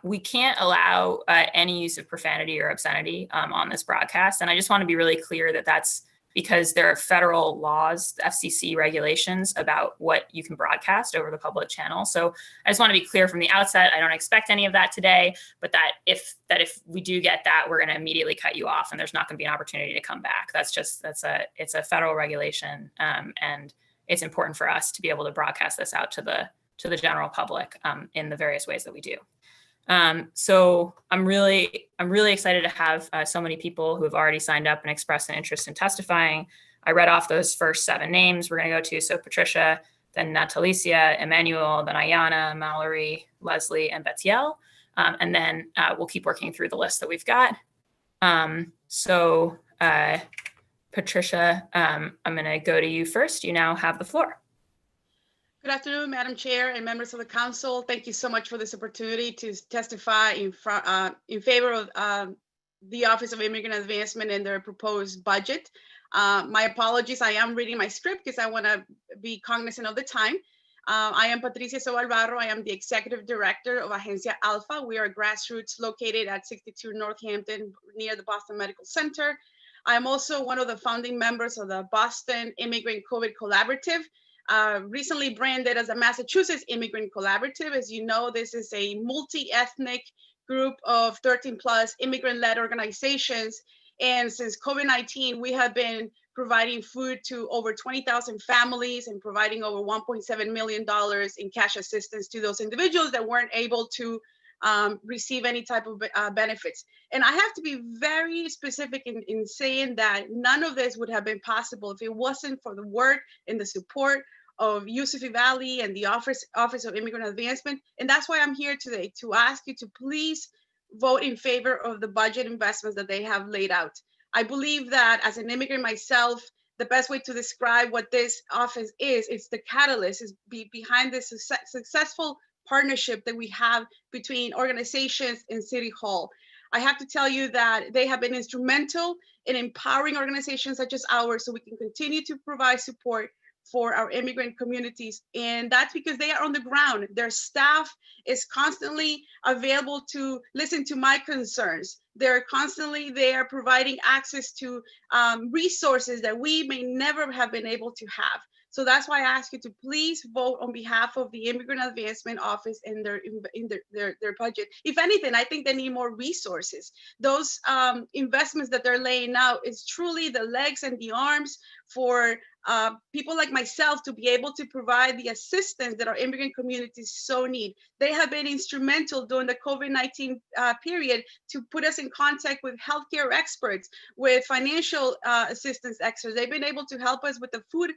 We can't allow any use of profanity or obscenity on this broadcast. And I just want to be really clear that that's because there are federal laws, FCC regulations about what you can broadcast over the public channel. So I just want to be clear from the outset, I don't expect any of that today, but that if we do get that, we're going to immediately cut you off and there's not going to be an opportunity to come back. It's a federal regulation. And it's important for us to be able to broadcast this out to the general public in the various ways that we do. So I'm really excited to have so many people who have already signed up and expressed an interest in testifying. I read off those first 7 names we're going to go to. So Patricia, then Natalicia, Emmanuel, then Ayana, Mallory, Leslie, and Betiel. And then we'll keep working through the list that we've got. Patricia, I'm going to go to you first. You now have the floor. Good afternoon, Madam Chair and members of the council. Thank you so much for this opportunity to testify in favor of the Office of Immigrant Advancement and their proposed budget. My apologies, I am reading my script because I want to be cognizant of the time. I am Patricia Sobalbarro. I am the Executive Director of Agencia Alpha. We are grassroots located at 62 Northampton near the Boston Medical Center. I am also one of the founding members of the Boston Immigrant COVID Collaborative. Recently branded as a Massachusetts Immigrant Collaborative. As you know, this is a multi-ethnic group of 13+ immigrant-led organizations. And since COVID-19, we have been providing food to over 20,000 families and providing over $1.7 million in cash assistance to those individuals that weren't able to receive any type of benefits. And I have to be very specific in saying that none of this would have been possible if it wasn't for the work and the support of Yusuf Valley and the Office of Immigrant Advancement. And that's why I'm here today, to ask you to please vote in favor of the budget investments that they have laid out. I believe that as an immigrant myself, the best way to describe what this office is, it's the catalyst, is behind this successful partnership that we have between organizations and City Hall. I have to tell you that they have been instrumental in empowering organizations such as ours so we can continue to provide support for our immigrant communities. And that's because they are on the ground. Their staff is constantly available to listen to my concerns. They're constantly there providing access to resources that we may never have been able to have. So that's why I ask you to please vote on behalf of the Immigrant Advancement Office in their budget. If anything, I think they need more resources. Those investments that they're laying out is truly the legs and the arms for people like myself to be able to provide the assistance that our immigrant communities so need. They have been instrumental during the COVID-19 period to put us in contact with healthcare experts, with financial assistance experts. They've been able to help us with the food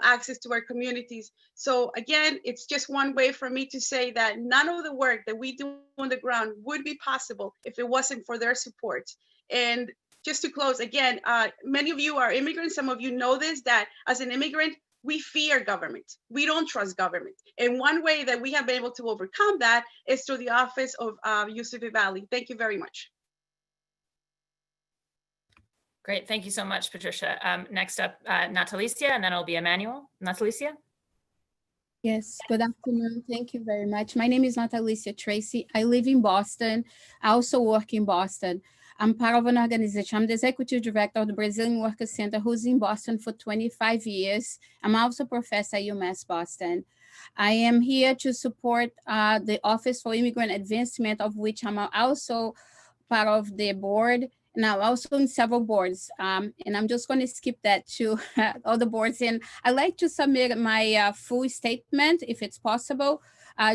access to our communities. So again, it's just one way for me to say that none of the work that we do on the ground would be possible if it wasn't for their support. And just to close, again, many of you are immigrants. Some of you know this, that as an immigrant, we fear government. We don't trust government. And one way that we have been able to overcome that is through the Office of Yusuf Valley. Thank you very much. Great, thank you so much, Patricia. Next up, Natalicia, and then it'll be Emmanuel. Natalicia? Yes, good afternoon. Thank you very much. My name is Natalicia Tracy. I live in Boston. I also work in Boston. I'm part of an organization. I'm the executive director of the Brazilian Workers Center, who's in Boston for 25 years. I'm also a professor at UMass Boston. I am here to support the Office for Immigrant Advancement, of which I'm also part of the board. And I'm also in several boards, and I'm just going to skip that to all the boards. And I'd like to submit my full statement, if it's possible,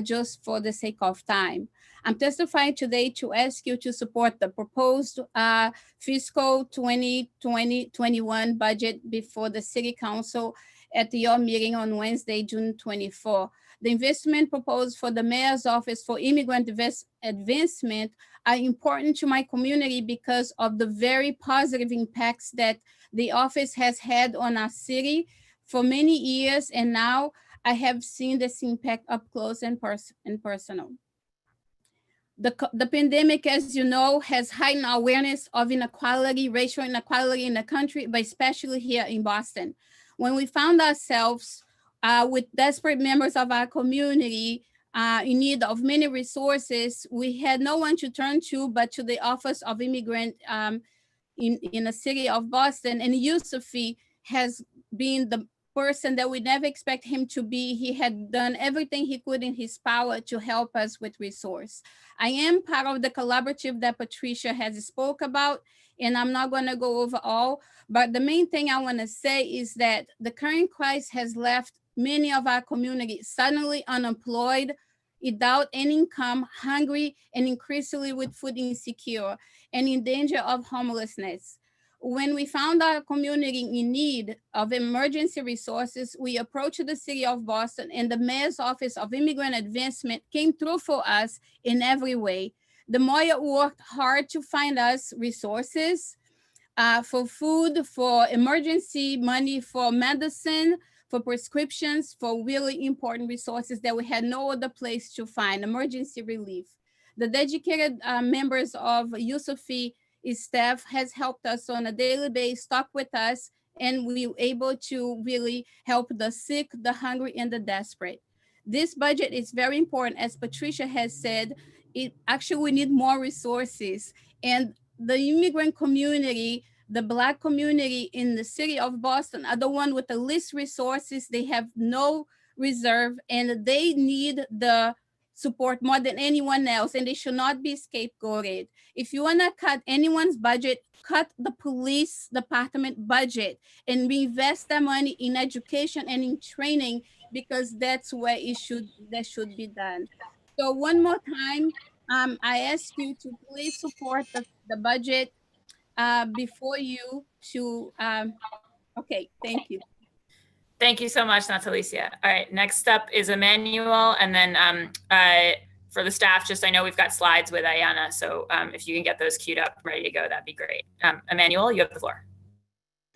just for the sake of time. I'm testifying today to ask you to support the proposed fiscal 2020-21 budget before the City Council at your meeting on Wednesday, June 24. The investment proposed for the Mayor's Office for Immigrant Advancement are important to my community because of the very positive impacts that the office has had on our city for many years, and now I have seen this impact up close and personal. The pandemic, as you know, has heightened awareness of inequality, racial inequality in the country, but especially here in Boston. When we found ourselves with desperate members of our community in need of many resources, we had no one to turn to but to the Office of Immigrant in the city of Boston. And Yusufi has been the person that we never expect him to be. He had done everything he could in his power to help us with resource. I am part of the collaborative that Patricia has spoke about, and I'm not going to go over all, but the main thing I want to say is that the current crisis has left many of our community suddenly unemployed, without any income, hungry, and increasingly with food insecure, and in danger of homelessness. When we found our community in need of emergency resources, we approached the City of Boston, and the Mayor's Office of Immigrant Advancement came through for us in every way. The mayor worked hard to find us resources for food, for emergency money, for medicine, for prescriptions, for really important resources that we had no other place to find, emergency relief. The dedicated members of Yusufi staff has helped us on a daily basis, stuck with us, and we were able to really help the sick, the hungry, and the desperate. This budget is very important. As Patricia has said, we need more resources. And the immigrant community, the Black community in the city of Boston are the one with the least resources. They have no reserve, and they need the support more than anyone else, and they should not be scapegoated. If you want to cut anyone's budget, cut the police department budget and reinvest that money in education and in training, because that's where that should be done. So one more time, I ask you to please support the budget before you to, okay, thank you. Thank you so much, Natalicia. All right, next up is Emmanuel, and then for the staff, just I know we've got slides with Ayana, so if you can get those queued up, ready to go, that'd be great. Emmanuel, you have the floor.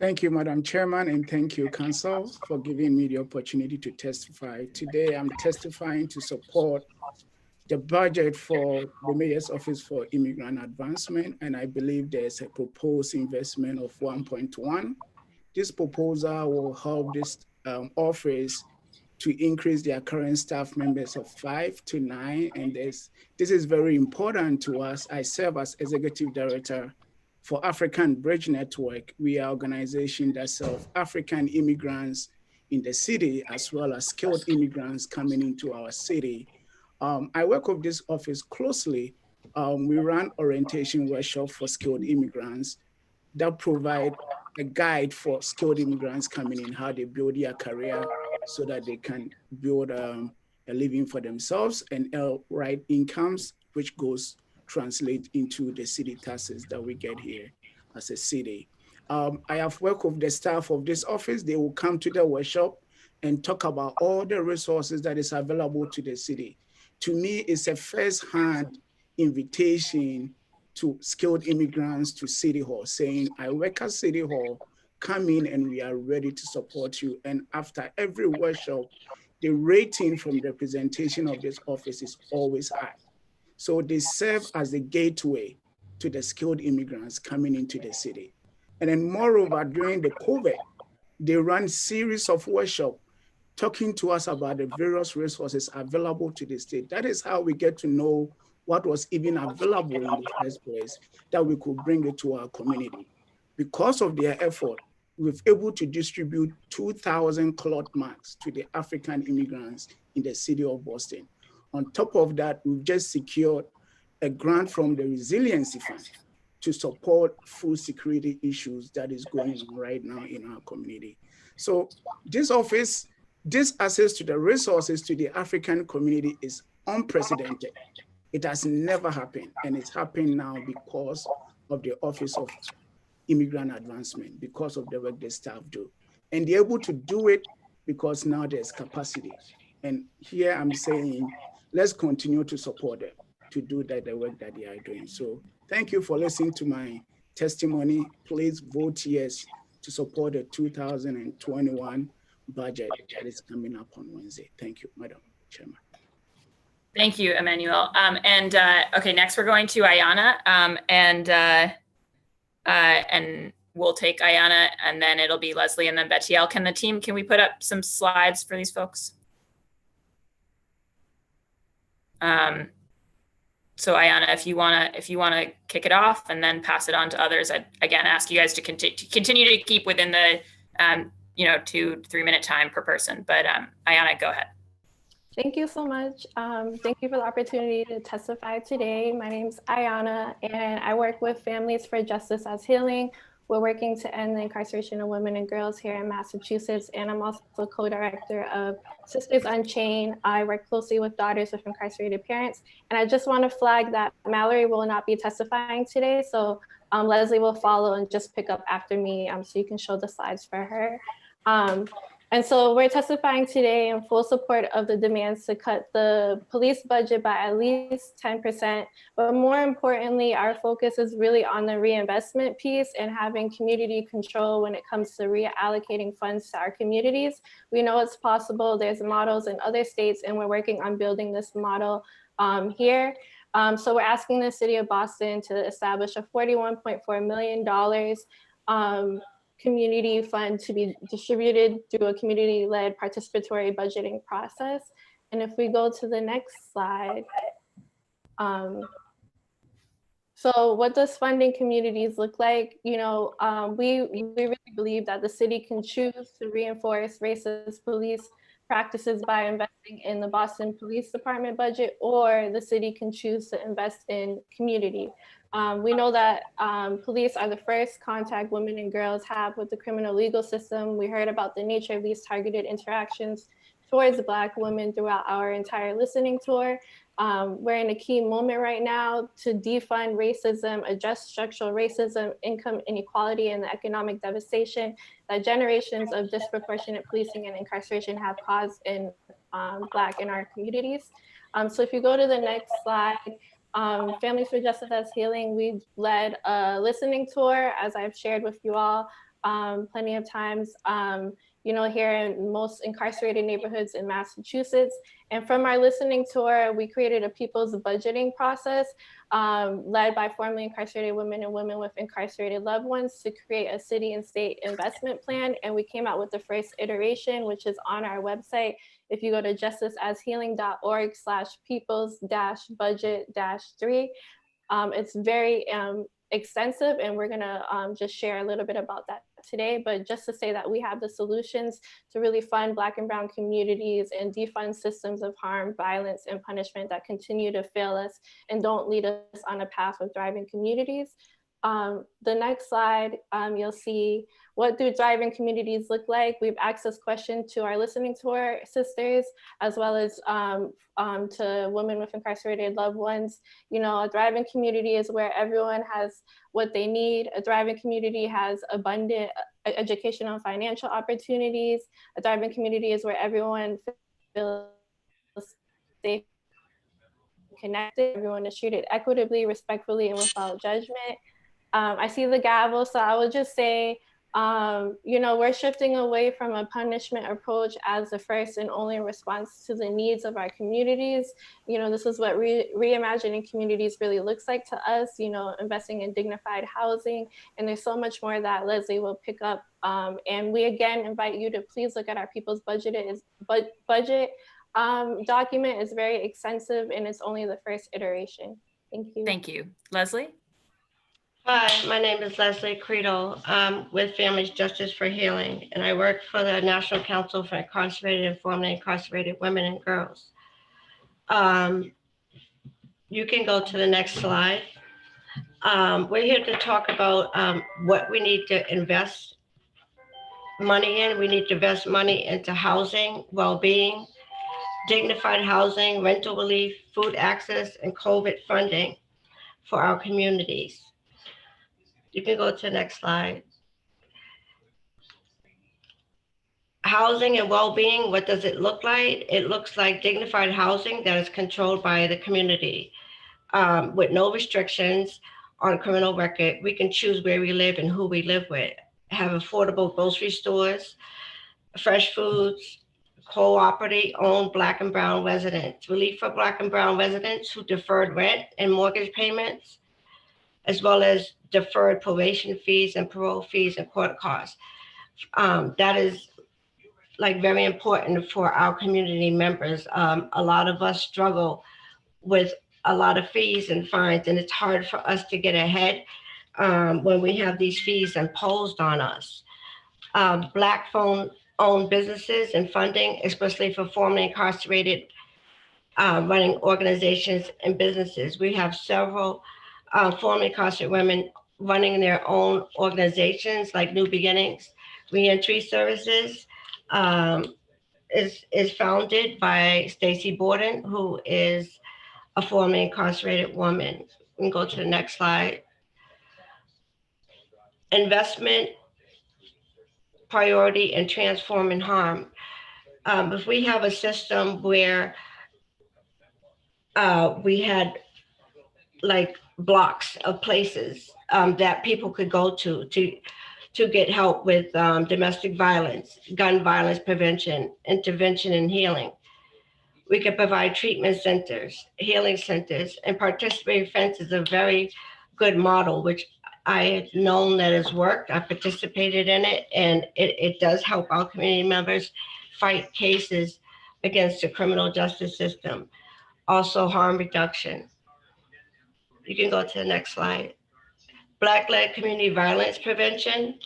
Thank you, Madam Chairman, and thank you, Council, for giving me the opportunity to testify. Today, I'm testifying to support the budget for the Mayor's Office for Immigrant Advancement, and I believe there's a proposed investment of 1.1. This proposal will help this office to increase their current staff members of 5 to 9, and this is very important to us. I serve as Executive Director for African Bridge Network. We are an organization that serves African immigrants in the city, as well as skilled immigrants coming into our city. I work with this office closely. We run orientation workshops for skilled immigrants that provide a guide for skilled immigrants coming in, how they build their career so that they can build a living for themselves and right incomes, which translate into the city taxes that we get here as a city. I have worked with the staff of this office. They will come to the workshop and talk about all the resources that is available to the city. To me, it's a first-hand invitation to skilled immigrants to City Hall, saying, I work at City Hall, come in and we are ready to support you. And after every workshop, the rating from the presentation of this office is always high. So they serve as the gateway to the skilled immigrants coming into the city. And then moreover, during the COVID, they run series of workshops talking to us about the various resources available to the state. That is how we get to know what was even available in the first place, that we could bring it to our community. Because of their effort, we've able to distribute 2,000 cloth masks to the African immigrants in the city of Boston. On top of that, we've just secured a grant from the Resiliency Fund to support food security issues that is going on right now in our community. So this office, this access to the resources to the African community is unprecedented. It has never happened, and it's happening now because of the Office of Immigrant Advancement, because of the work the staff do. And they're able to do it because now there's capacity. And here I'm saying, let's continue to support them to do that, the work that they are doing. So thank you for listening to my testimony. Please vote yes to support the 2021 budget that is coming up on Wednesday. Thank you, Madam Chairman. Thank you, Emmanuel. Okay, next we're going to Ayana, and we'll take Ayana, and then it'll be Leslie, and then Betiel. Can we put up some slides for these folks? So Ayana, if you wanna kick it off and then pass it on to others, I'd again ask you guys to continue to keep within the 2-3 minute time per person. But Ayana, go ahead. Thank you so much. Thank you for the opportunity to testify today. My name is Ayana, and I work with Families for Justice as Healing. We're working to end the incarceration of women and girls here in Massachusetts, and I'm also co-director of Sisters Unchained. I work closely with daughters with incarcerated parents, and I just want to flag that Mallory will not be testifying today, so Leslie will follow and just pick up after me, so you can show the slides for her. And so we're testifying today in full support of the demands to cut the police budget by at least 10%. But more importantly, our focus is really on the reinvestment piece and having community control when it comes to reallocating funds to our communities. We know it's possible. There's models in other states, and we're working on building this model here. So we're asking the city of Boston to establish a $41.4 million community fund to be distributed through a community-led participatory budgeting process. And if we go to the next slide, so what does funding communities look like? We really believe that the city can choose to reinforce racist police practices by investing in the Boston Police Department budget, or the city can choose to invest in community. We know that police are the first contact women and girls have with the criminal legal system. We heard about the nature of these targeted interactions towards Black women throughout our entire listening tour. We're in a key moment right now to defund racism, address structural racism, income inequality, and the economic devastation that generations of disproportionate policing and incarceration have caused in Black in our communities. So if you go to the next slide, Families for Justice as Healing, we've led a listening tour, as I've shared with you all plenty of times, here in most incarcerated neighborhoods in Massachusetts. And from our listening tour, we created a people's budgeting process led by formerly incarcerated women and women with incarcerated loved ones to create a city and state investment plan. And we came out with the first iteration, which is on our website. If you go to justiceashealing.org/peoples-budget-3, it's very extensive, and we're gonna just share a little bit about that today. But just to say that we have the solutions to really fund Black and Brown communities and defund systems of harm, violence, and punishment that continue to fail us and don't lead us on a path of thriving communities. The next slide, you'll see what do thriving communities look like. We've asked this question to our listening tour sisters, as well as to women with incarcerated loved ones. A thriving community is where everyone has what they need. A thriving community has abundant educational and financial opportunities. A thriving community is where everyone feels safe, connected. Everyone is treated equitably, respectfully, and without judgment. I see the gavel, so I will just say You know, we're shifting away from a punishment approach as the first and only response to the needs of our communities. You know, this is what reimagining communities really looks like to us, you know, investing in dignified housing. And there's so much more that Leslie will pick up. And we again invite you to please look at our People's Budget document. Is very extensive and it's only the first iteration. Thank you. Thank you. Leslie? Hi, my name is Leslie Creedle. I'm with Families Justice for Healing, and I work for the National Council for Incarcerated and Formerly Incarcerated Women and Girls. You can go to the next slide. We're here to talk about what we need to invest money in. We need to invest money into housing, well-being, dignified housing, rental relief, food access, and COVID funding for our communities. You can go to the next slide. Housing and well-being, what does it look like? It looks like dignified housing that is controlled by the community with no restrictions on criminal record. We can choose where we live and who we live with. Have affordable grocery stores, fresh foods, cooperative owned Black and Brown residents, relief for Black and Brown residents who deferred rent and mortgage payments, as well as deferred probation fees and parole fees and court costs. That is like very important for our community members. A lot of us struggle with a lot of fees and fines, and it's hard for us to get ahead when we have these fees imposed on us. Black owned businesses and funding, especially for formerly incarcerated running organizations and businesses. We have several formerly incarcerated women running their own organizations like New Beginnings. Reentry Services is founded by Stacy Borden, who is a formerly incarcerated woman. We can go to the next slide. Investment priority and transforming harm. If we have a system where we had like blocks of places that people could go to get help with domestic violence, gun violence prevention, intervention and healing. We could provide treatment centers, healing centers, and participating defense is a very good model, which I have known that has worked. I participated in it, and it does help our community members fight cases against the criminal justice system. Also harm reduction. You can go to the next slide. Black-led community violence prevention.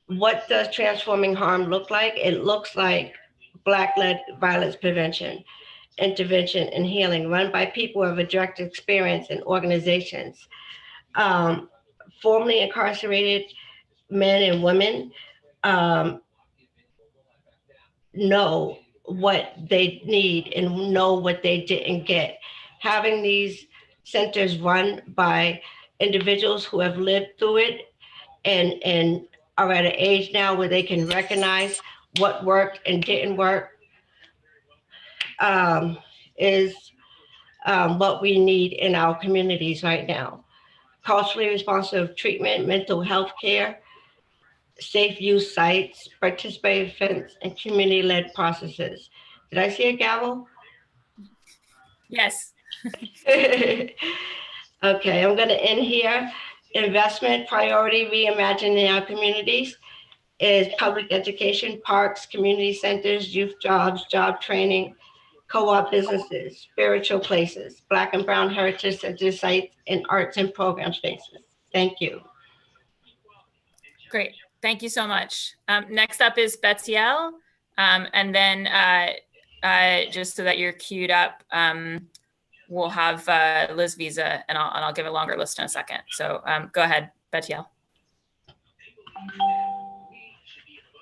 What does transforming harm look like? It looks like Black-led violence prevention, intervention, and healing run by people who have a direct experience in organizations. Formerly incarcerated men and women know what they need and know what they didn't get. Having these centers run by individuals who have lived through it and are at an age now where they can recognize what worked and didn't work is what we need in our communities right now. Culturally responsive treatment, mental health care, safe use sites, participating defense, and community-led processes. Did I see a gavel? Yes. Okay, I'm going to end here. Investment priority reimagining our communities is public education, parks, community centers, youth jobs, job training, co-op businesses, spiritual places, Black and Brown heritage center sites, and arts and program spaces. Thank you. Great. Thank you so much. Next up is Betziel. And then just so that you're queued up, we'll have Liz Visa, and I'll give a longer list in a second. So go ahead, Betziel.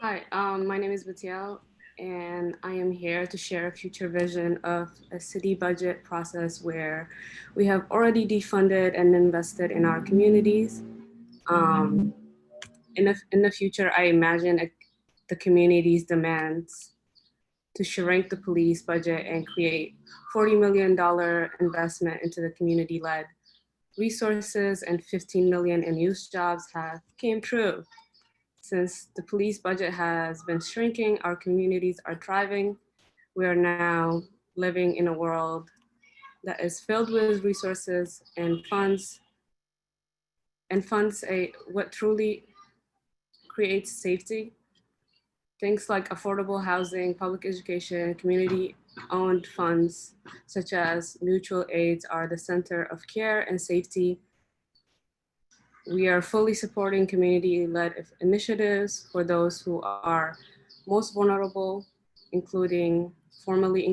Hi, my name is Betziel, and I am here to share a future vision of a city budget process where we have already defunded and invested in our communities. In the future, I imagine the community's demands to shrink the police budget and create $40 million investment into the community-led resources and 15 million in youth jobs have came true. Since the police budget has been shrinking, our communities are thriving. We are now living in a world that is filled with resources and funds what truly creates safety. Things like affordable housing, public education, community-owned funds, such as mutual aids, are the center of care and safety. We are fully supporting community-led initiatives for those who are most vulnerable, including formerly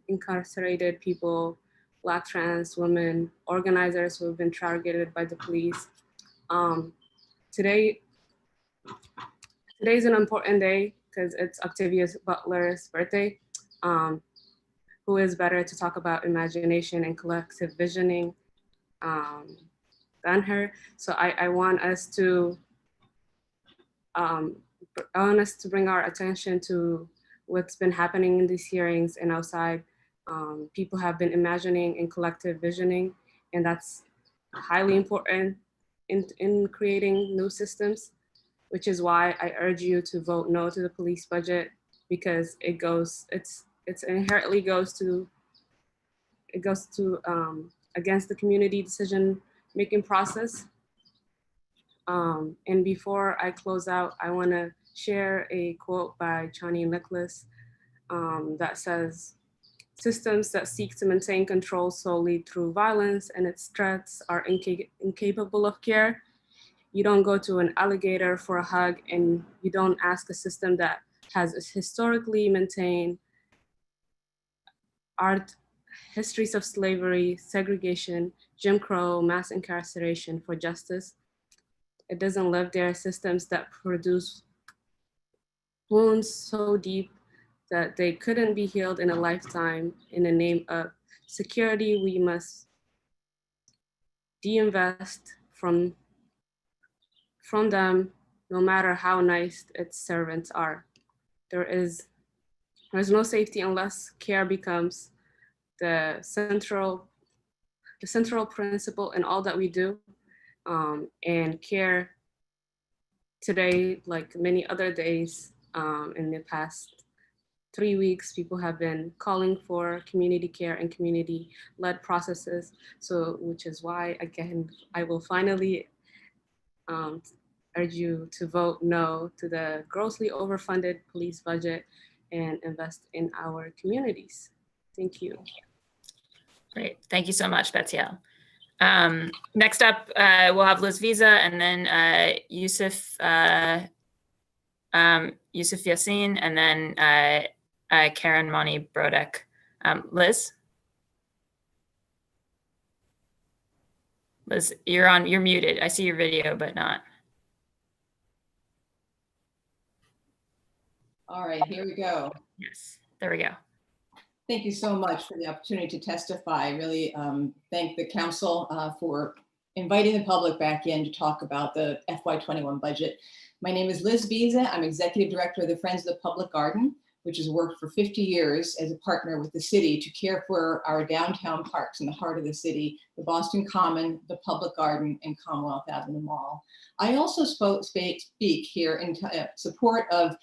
incarcerated people, Black, trans women, organizers who have been targeted by the police. Today's an important day because it's Octavia Butler's birthday. Who is better to talk about imagination and collective visioning than her? So I want us to bring our attention to what's been happening in these hearings and outside. People have been imagining and collective visioning, and that's highly important in creating new systems, which is why I urge you to vote no to the police budget, because it inherently goes against the community decision-making process. And before I close out, I want to share a quote by Chani Nicholas that says, "Systems that seek to maintain control solely through violence and its threats are incapable of care. You don't go to an alligator for a hug, and you don't ask a system that has historically maintained art histories of slavery, segregation, Jim Crow, mass incarceration for justice. It doesn't live there. Systems that produce wounds so deep that they couldn't be healed in a lifetime. In the name of security, we must de-invest from them, no matter how nice its servants are. There's no safety unless care becomes the central principle in all that we do. And care today, like many other days in the past 3 weeks, people have been calling for community care and community-led processes. So, which is why, again, I will finally urge you to vote no to the grossly overfunded police budget and invest in our communities. Thank you. Great. Thank you so much, Betziel. Next up, we'll have Liz Visa and then Yusuf Yassin, and then Karen Moni Brodek. Liz, you're muted. I see your video, but not. All right, here we go. Yes, there we go. Thank you so much for the opportunity to testify. I really thank the council for inviting the public back in to talk about the FY21 budget. My name is Liz Visa. I'm Executive Director of the Friends of the Public Garden, which has worked for 50 years as a partner with the city to care for our downtown parks in the heart of the city, the Boston Common, the Public Garden, and Commonwealth Avenue Mall. I also speak here in support of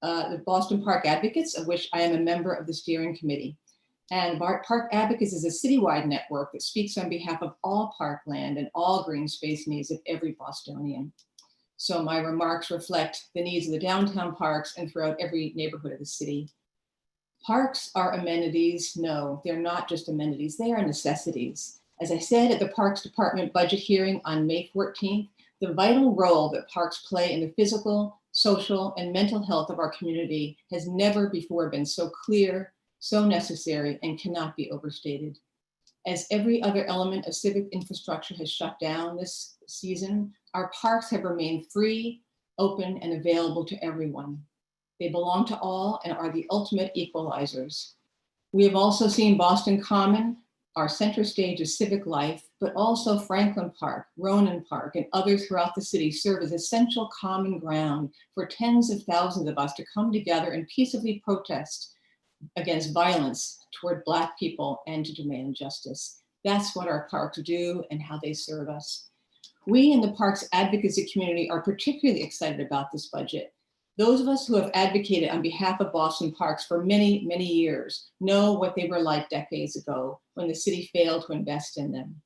the Boston Park Advocates, of which I am a member of the steering committee. And Park Advocates is a citywide network that speaks on behalf of all parkland and all green space needs of every Bostonian. So my remarks reflect the needs of the downtown parks and throughout every neighborhood of the city. Parks are amenities. No, they're not just amenities, they are necessities. As I said at the Parks Department budget hearing on May 14th, the vital role that parks play in the physical, social, and mental health of our community has never before been so clear, so necessary, and cannot be overstated. As every other element of civic infrastructure has shut down this season, our parks have remained free, open, and available to everyone. They belong to all and are the ultimate equalizers. We have also seen Boston Common, our center stage of civic life, but also Franklin Park, Ronan Park, and others throughout the city serve as essential common ground for tens of thousands of us to come together and peaceably protest against violence toward Black people and to demand justice. That's what our parks do and how they serve us. We in the parks advocacy community are particularly excited about this budget. Those of us who have advocated on behalf of Boston parks for many, many years know what they were like decades ago when the city failed to invest in them.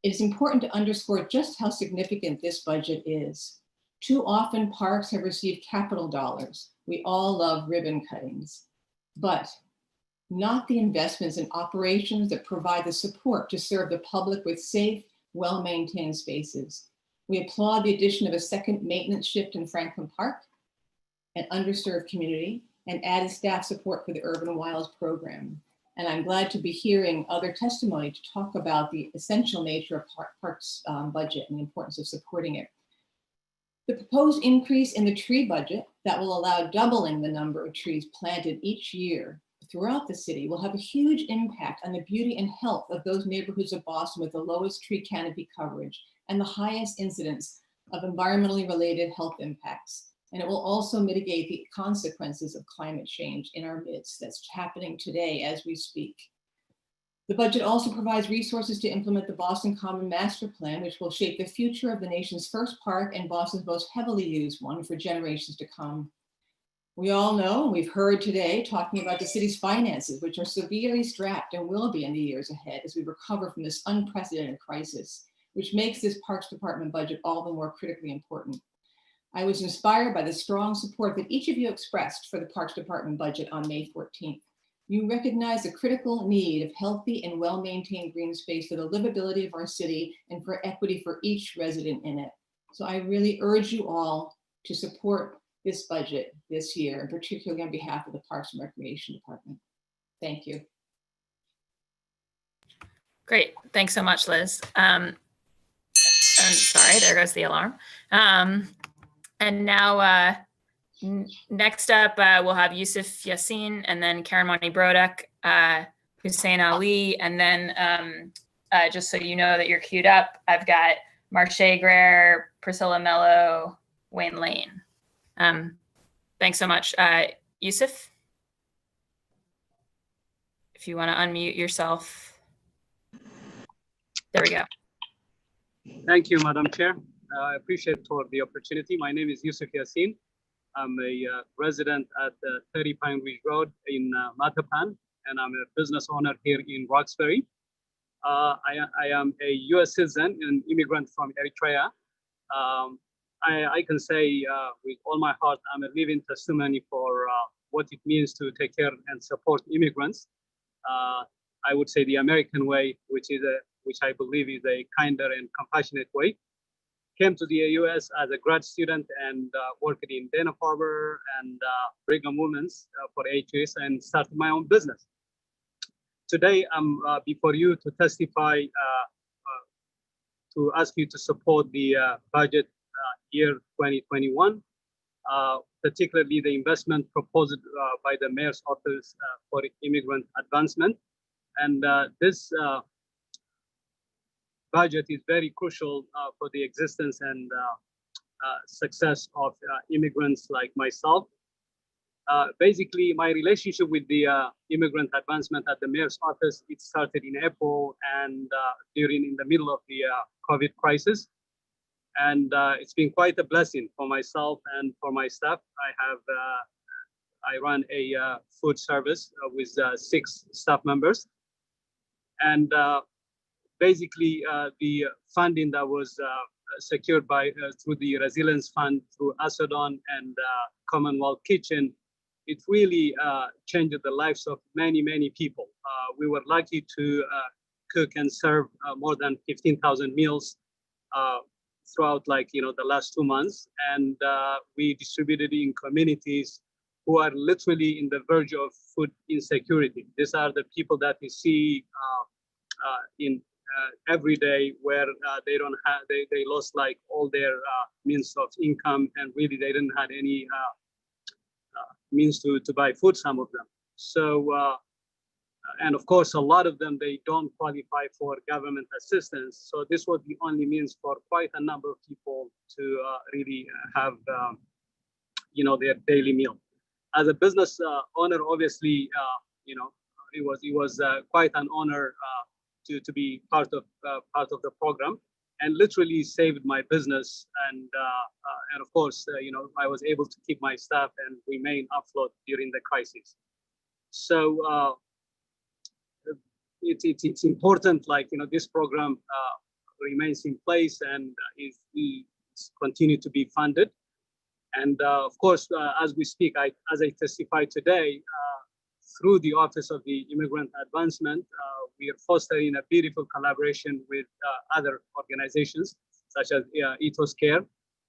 It is important to underscore just how significant this budget is. Too often parks have received capital dollars. We all love ribbon cuttings, but not the investments in operations that provide the support to serve the public with safe, well-maintained spaces. We applaud the addition of a second maintenance shift in Franklin Park, an underserved community, and added staff support for the Urban Wilds program. And I'm glad to be hearing other testimony to talk about the essential nature of parks budget and the importance of supporting it. The proposed increase in the tree budget that will allow doubling the number of trees planted each year throughout the city will have a huge impact on the beauty and health of those neighborhoods of Boston with the lowest tree canopy coverage and the highest incidence of environmentally related health impacts. And it will also mitigate the consequences of climate change in our midst that's happening today as we speak. The budget also provides resources to implement the Boston Common Master Plan, which will shape the future of the nation's first park and Boston's most heavily used one for generations to come. We all know, and we've heard today, talking about the city's finances, which are severely strapped and will be in the years ahead as we recover from this unprecedented crisis, which makes this Parks Department budget all the more critically important. I was inspired by the strong support that each of you expressed for the Parks Department budget on May 14th. You recognize the critical need of healthy and well-maintained green space for the livability of our city and for equity for each resident in it. So I really urge you all to support this budget this year, and particularly on behalf of the Parks and Recreation Department. Thank you. Great. Thanks so much, Liz. I'm sorry, there goes the alarm. And now next up, we'll have Yusuf Yassin, and then Karen Monty Brodak, Hussein Ali, and then just so you know that you're queued up, I've got Marche Greer, Priscilla Mello, Wayne Lane. Thanks so much. Yusuf, if you want to unmute yourself. There we go. Thank you, Madam Chair. I appreciate for the opportunity. My name is Yusuf Yassin. I'm a resident at 30 Pine Ridge Road in Mattapan, and I'm a business owner here in Roxbury. I am a U.S. citizen and immigrant from Eritrea. I can say with all my heart, I'm a living testimony for what it means to take care and support immigrants. I would say the American way, which I believe is a kinder and compassionate way. Came to the U.S. as a grad student and worked in Dana-Farber and Brigham Women's for 8 years and started my own business. Today, I'm before you to testify, to ask you to support the budget year 2021, particularly the investment proposed by the Mayor's Office for Immigrant Advancement. And this budget is very crucial for the existence and success of immigrants like myself. Basically, my relationship with the immigrant advancement at the Mayor's Office, it started in April and in the middle of the COVID crisis. And it's been quite a blessing for myself and for my staff. I run a food service with 6 staff members. And basically, the funding that was secured through the Resilience Fund, through Asodon and Commonwealth Kitchen, it really changed the lives of many, many people. We were lucky to cook and serve more than 15,000 meals throughout the last 2 months. And we distributed in communities who are literally in the verge of food insecurity. These are the people that we see every day, where they don't have, they lost all their means of income, and really they didn't have any means to buy food, some of them. So, and of course, a lot of them, they don't qualify for government assistance. So this was the only means for quite a number of people to really have, their daily meal. As a business owner, obviously, it was quite an honor to be part of the program, and literally saved my business. And of course, I was able to keep my staff and remain afloat during the crisis. So it's important, this program remains in place and is continue to be funded. And of course, as we speak, as I testify today, through the Office of the Immigrant Advancement, we are fostering a beautiful collaboration with other organizations such as Ethos Care,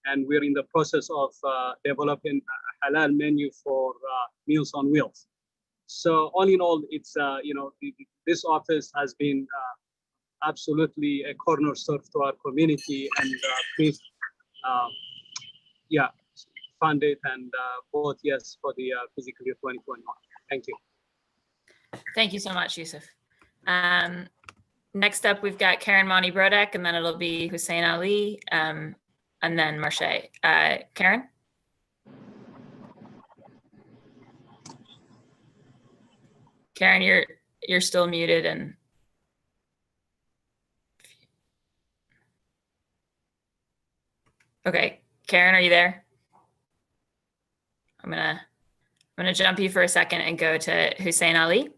and we're in the process of developing a halal menu for Meals on Wheels. So all in all, it's this office has been absolutely a cornerstone to our community, and please, fund it and vote yes for the fiscal year 2021. Thank you. Thank you so much, Yusuf. Next up, we've got Karen Monty Brodek, and then it'll be Hussein Ali, and then Marche. Karen? Karen, you're still muted. And okay, Karen, are you there? I'm gonna jump you for a second and go to Hussein Ali.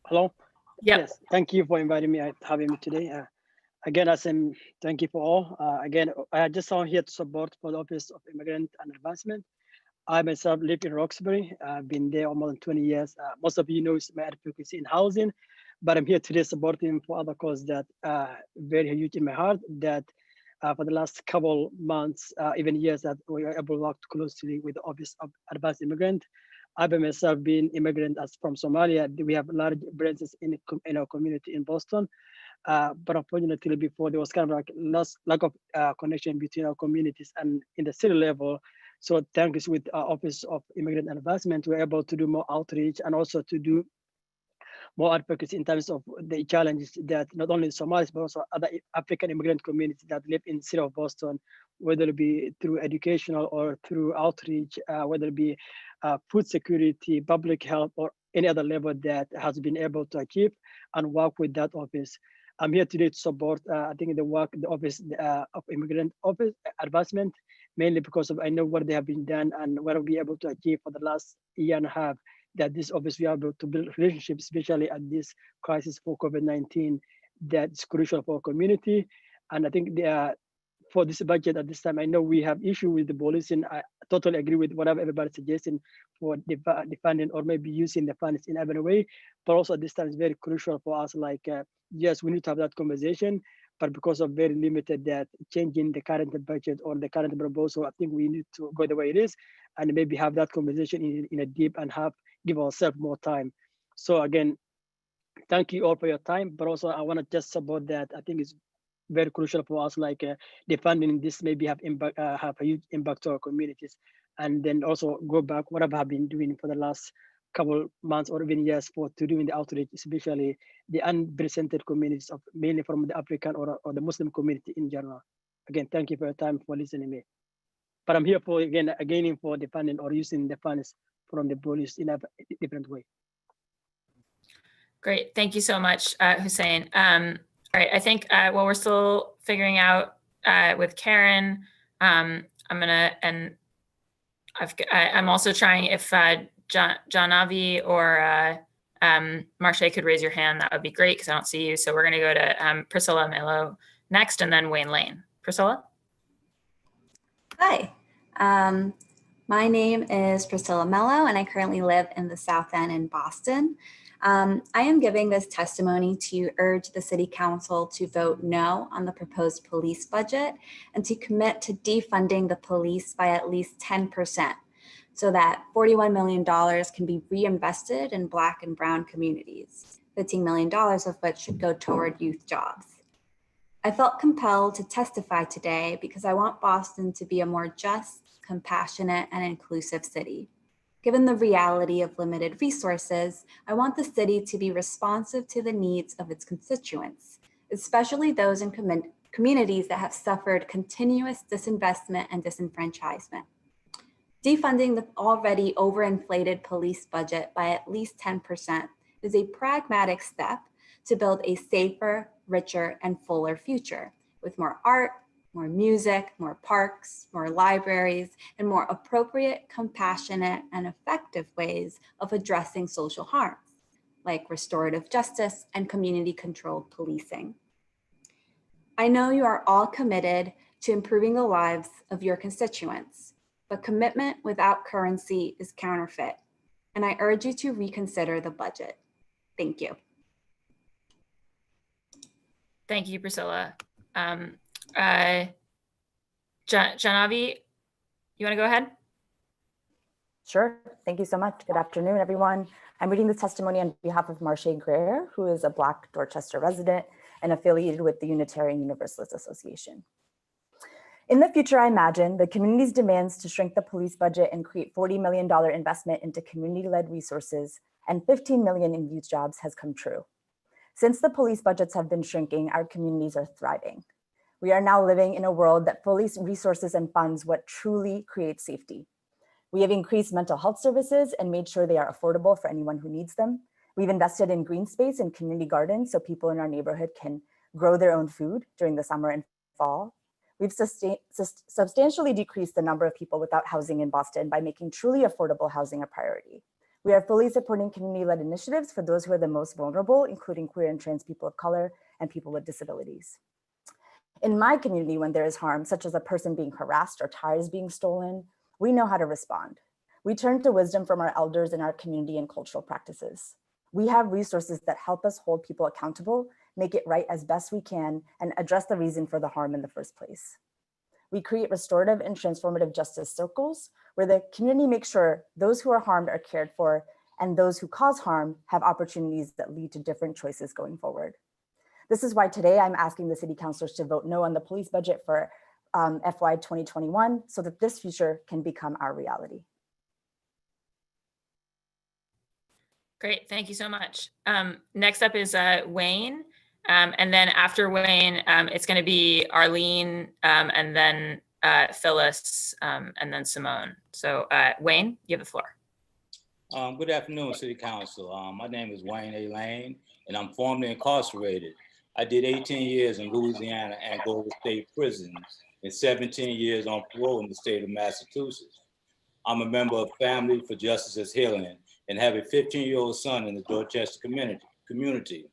Hello. Yep. Yes. Thank you for inviting me, having me today. Again, thank you for all. Again, I just am here to support for the Office of Immigrant and Advancement. I myself live in Roxbury. I've been there more than 20 years. Most of you know my advocacy in housing, but I'm here today supporting for other causes that are very huge in my heart. That for the last couple months, even years, that we are able to work closely with the Office of Advanced Immigrant. I by myself being immigrant from Somalia, we have large branches in our community in Boston. But unfortunately, before there was kind of like lack of connection between our communities and in the city level. So thanks with our Office of Immigrant and Advancement, we're able to do more outreach and also to do more advocacy in terms of the challenges that not only Somalis, but also other African immigrant communities that live in the city of Boston, whether it be through educational or through outreach, whether it be food security, public health, or any other level that has been able to achieve and work with that office. I'm here today to support, I think, the work, the Office of Immigrant Office Advancement, mainly because of I know what they have been done and what we'll be able to achieve for the last year and a half, that this office we are able to build relationships, especially at this crisis for COVID-19, that's crucial for our community. And I think for this budget at this time, I know we have issue with the policing. I totally agree with whatever everybody's suggesting for the funding or maybe using the funds in every way. But also at this time, it's very crucial for us. Yes, we need to have that conversation, but because of very limited that changing the current budget or the current proposal, I think we need to go the way it is and maybe have that conversation in a deep and give ourselves more time. So again, thank you all for your time, but also I want to just support that. I think it's very crucial for us, the funding this maybe have a huge impact to our communities, and then also go back whatever I've been doing for the last couple months or even years to doing the outreach, especially the unrepresented communities of mainly from the African or the Muslim community in general. Again, thank you for your time for listening to me. But I'm here for again for the funding or using the funds from the police in a different way. Great, thank you so much, Hussein. All right, I think while we're still figuring out with Karen, I'm also trying if Janavi or Marche could raise your hand, that would be great because I don't see you. So we're gonna go to Priscilla Melo next and then Wayne Lane. Priscilla? Hi, my name is Priscilla Mello and I currently live in the South End in Boston. I am giving this testimony to urge the City Council to vote no on the proposed police budget and to commit to defunding the police by at least 10% so that $41 million can be reinvested in Black and Brown communities, $15 million of which should go toward youth jobs. I felt compelled to testify today because I want Boston to be a more just, compassionate, and inclusive city. Given the reality of limited resources, I want the city to be responsive to the needs of its constituents, especially those in communities that have suffered continuous disinvestment and disenfranchisement. Defunding the already overinflated police budget by at least 10% is a pragmatic step to build a safer, richer, and fuller future with more art, more music, more parks, more libraries, and more appropriate, compassionate, and effective ways of addressing social harms, like restorative justice and community-controlled policing. I know you are all committed to improving the lives of your constituents, but commitment without currency is counterfeit, and I urge you to reconsider the budget. Thank you. Thank you, Priscilla. Janavi, you want to go ahead? Sure. Thank you so much. Good afternoon, everyone. I'm reading the testimony on behalf of Marche Greer, who is a Black Dorchester resident and affiliated with the Unitarian Universalist Association. In the future, I imagine the community's demands to shrink the police budget and create $40 million investment into community-led resources and 15 million in youth jobs has come true. Since the police budgets have been shrinking, our communities are thriving. We are now living in a world that fully resources and funds what truly creates safety. We have increased mental health services and made sure they are affordable for anyone who needs them. We've invested in green space and community gardens so people in our neighborhood can grow their own food during the summer and fall. We've substantially decreased the number of people without housing in Boston by making truly affordable housing a priority. We are fully supporting community-led initiatives for those who are the most vulnerable, including queer and trans people of color and people with disabilities. In my community, when there is harm, such as a person being harassed or tires being stolen, we know how to respond. We turn to wisdom from our elders in our community and cultural practices. We have resources that help us hold people accountable, make it right as best we can, and address the reason for the harm in the first place. We create restorative and transformative justice circles where the community makes sure those who are harmed are cared for and those who cause harm have opportunities that lead to different choices going forward. This is why today I'm asking the city councilors to vote no on the police budget for FY 2021 so that this future can become our reality. Great, thank you so much. Next up is Wayne. And then after Wayne, it's going to be Arlene, and then Phyllis, and then Simone. So Wayne, you have the floor. Good afternoon, City Council. My name is Wayne A. Lane, and I'm formerly incarcerated. I did 18 years in Louisiana and Angola State Prison and 17 years on parole in the state of Massachusetts. I'm a member of Family for Justice's Healing and have a 15-year-old son in the Dorchester community.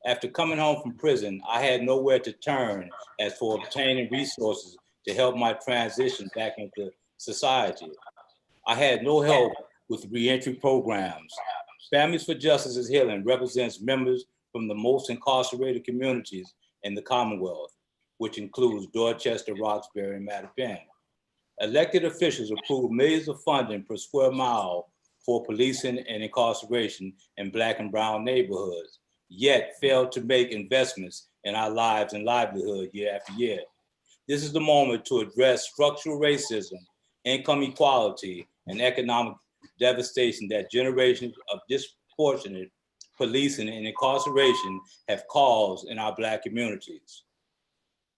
After coming home from prison, I had nowhere to turn as for obtaining resources to help my transition back into society. I had no help with reentry programs. Families for Justice's Healing represents members from the most incarcerated communities in the Commonwealth, which includes Dorchester, Roxbury, and Mattapan. Elected officials approve millions of funding per square mile for policing and incarceration in Black and brown neighborhoods, yet failed to make investments in our lives and livelihood year after year. This is the moment to address structural racism, income equality, and economic devastation that generations of disproportionate policing and incarceration have caused in our Black communities.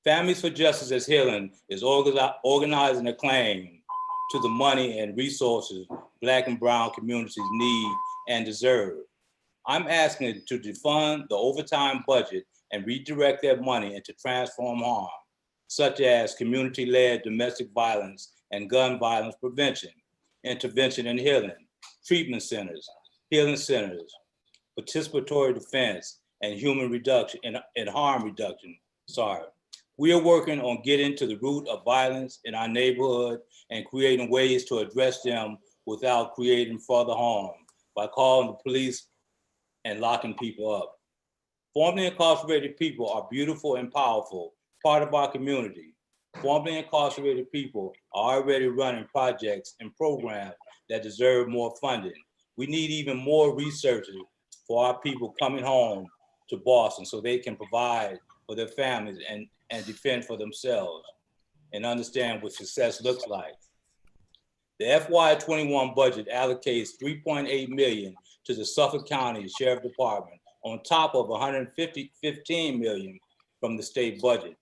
Families for Justice's Healing is organizing a claim to the money and resources Black and brown communities need and deserve. I'm asking it to defund the overtime budget and redirect that money into transform harm, such as community-led domestic violence and gun violence prevention, intervention and healing, treatment centers, healing centers, participatory defense, and human reduction and harm reduction. We are working on getting to the root of violence in our neighborhood and creating ways to address them without creating further harm by calling the police and locking people up. Formerly incarcerated people are beautiful and powerful, part of our community. Formerly incarcerated people are already running projects and programs that deserve more funding. We need even more researchers for our people coming home to Boston so they can provide for their families and defend for themselves and understand what success looks like. The FY21 budget allocates $3.8 million to the Suffolk County Sheriff Department on top of $15 million from the state budget.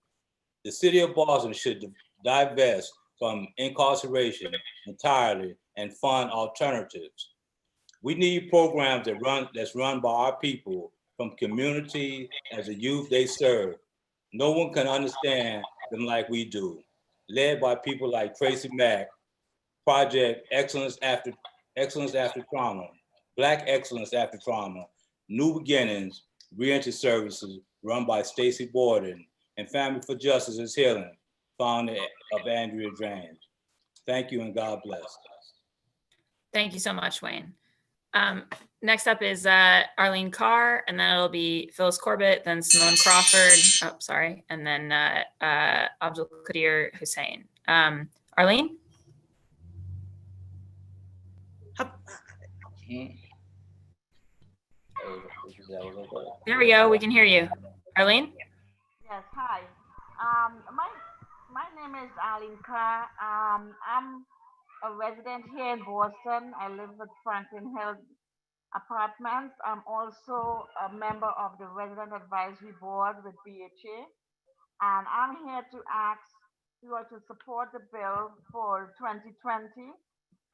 The city of Boston should divest from incarceration entirely and fund alternatives. We need programs that's run by our people from community as the youth they serve. No one can understand them like we do. Led by people like Tracy Mack, Project Excellence After Trauma, Black Excellence After Trauma, New Beginnings, Reentry Services run by Stacey Borden, and Family for Justice is Healing, founder of Andrea Drains. Thank you and God bless. Thank you so much, Wayne. Next up is Arlene Carr, and then it'll be Phyllis Corbett, then Simone Crawford, and then Abdul Qadir Hussein. Arlene? There we go, we can hear you. Arlene? Yes, hi. My name is Arlene Carr. I'm a resident here in Boston. I live at Franklin Hill Apartments. I'm also a member of the Resident Advisory Board with BHA. And I'm here to ask you all to support the bill for 2020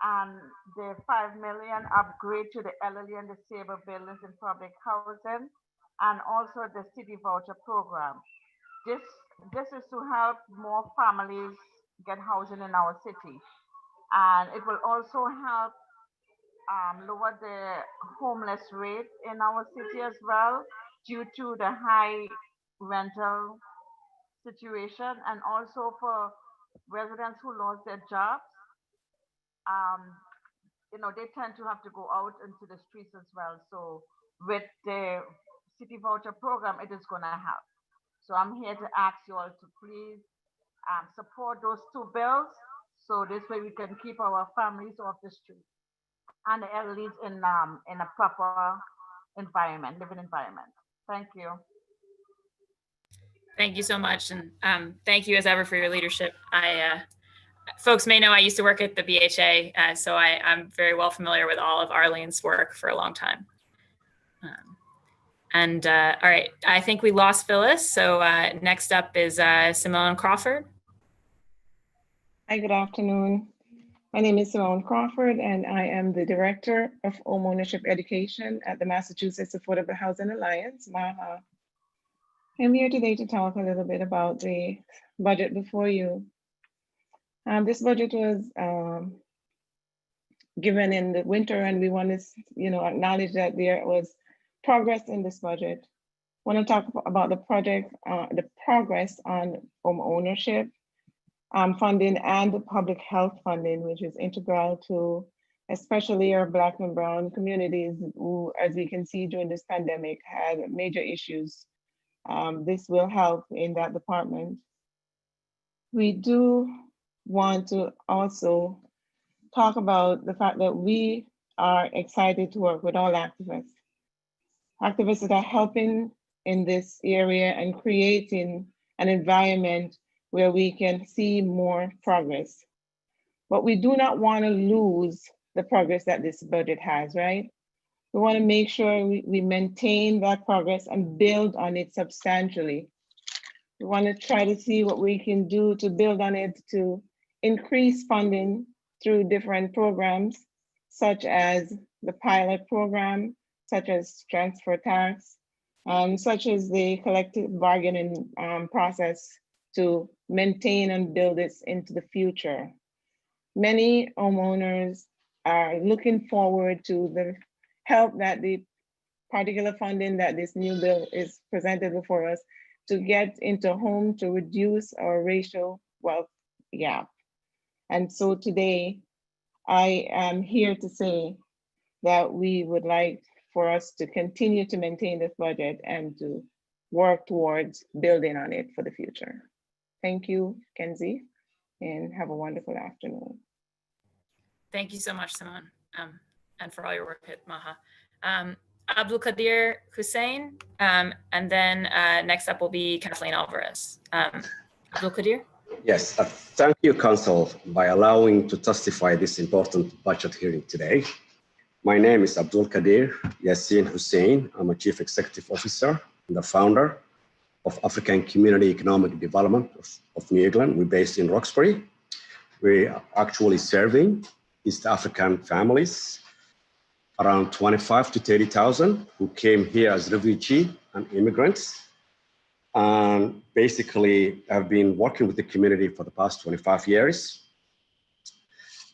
and the $5 million upgrade to the elderly and disabled buildings in public housing, and also the city voucher program. This is to help more families get housing in our city. And it will also help lower the homeless rate in our city as well, due to the high rental situation, and also for residents who lost their jobs. They tend to have to go out into the streets as well. So with the city voucher program, it is gonna help. So I'm here to ask you all to please support those two bills, so this way we can keep our families off the street and the elderly in a proper environment, living environment. Thank you. Thank you so much, and thank you as ever for your leadership. Folks may know I used to work at the BHA, so I'm very well familiar with all of Arlene's work for a long time. All right, I think we lost Phyllis, so next up is Simone Crawford. Hi, good afternoon. My name is Simone Crawford, and I am the Director of Homeownership Education at the Massachusetts Affordable Housing Alliance, MAHA. I'm here today to talk a little bit about the budget before you. This budget was given in the winter, and we want to, acknowledge that there was progress in this budget. I want to talk about the progress on home ownership funding and the public health funding, which is integral to especially our Black and Brown communities who, as we can see during this pandemic, had major issues. This will help in that department. We do want to also talk about the fact that we are excited to work with all activists that are helping in this area and creating an environment where we can see more progress. But we do not want to lose the progress that this budget has, right? We want to make sure we maintain that progress and build on it substantially. We want to try to see what we can do to build on it, to increase funding through different programs, such as the pilot program, such as transfer tax, such as the collective bargaining process to maintain and build this into the future. Many homeowners are looking forward to the help that the particular funding that this new bill is presented before us to get into home to reduce our racial wealth gap. And so today, I am here to say that we would like for us to continue to maintain this budget and to work towards building on it for the future. Thank you, Kenzie, and have a wonderful afternoon. Thank you so much, Simone, and for all your work at MAHA. Abdul Qadir Hussein, and then next up will be Kathleen Alvarez. Abdul Qadir? Yes, thank you, Council, by allowing to testify this important budget hearing today. My name is Abdul Qadir Yassin Hussein. I'm a Chief Executive Officer and the founder of African Community Economic Development of New England. We're based in Roxbury. we are actually serving East African families, around 25 to 30,000 who came here as refugees and immigrants. And basically, I've been working with the community for the past 25 years.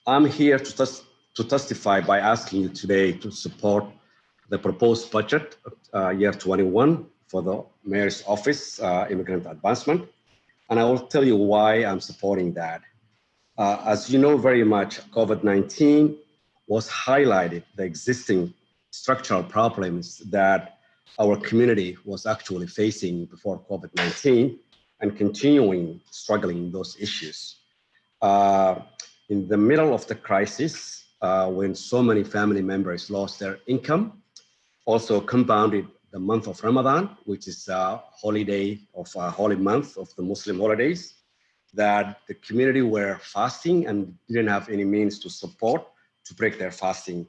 I'm here to testify by asking you today to support the proposed budget year 21 for the Mayor's Office Immigrant Advancement. And I will tell you why I'm supporting that. As you know very much, COVID-19 was highlighted the existing structural problems that our community was actually facing before COVID-19 and continuing struggling those issues. In the middle of the crisis, when so many family members lost their income, also compounded the month of Ramadan, which is a holiday of a holy month of the Muslim holidays, that the community were fasting and didn't have any means to support to break their fasting.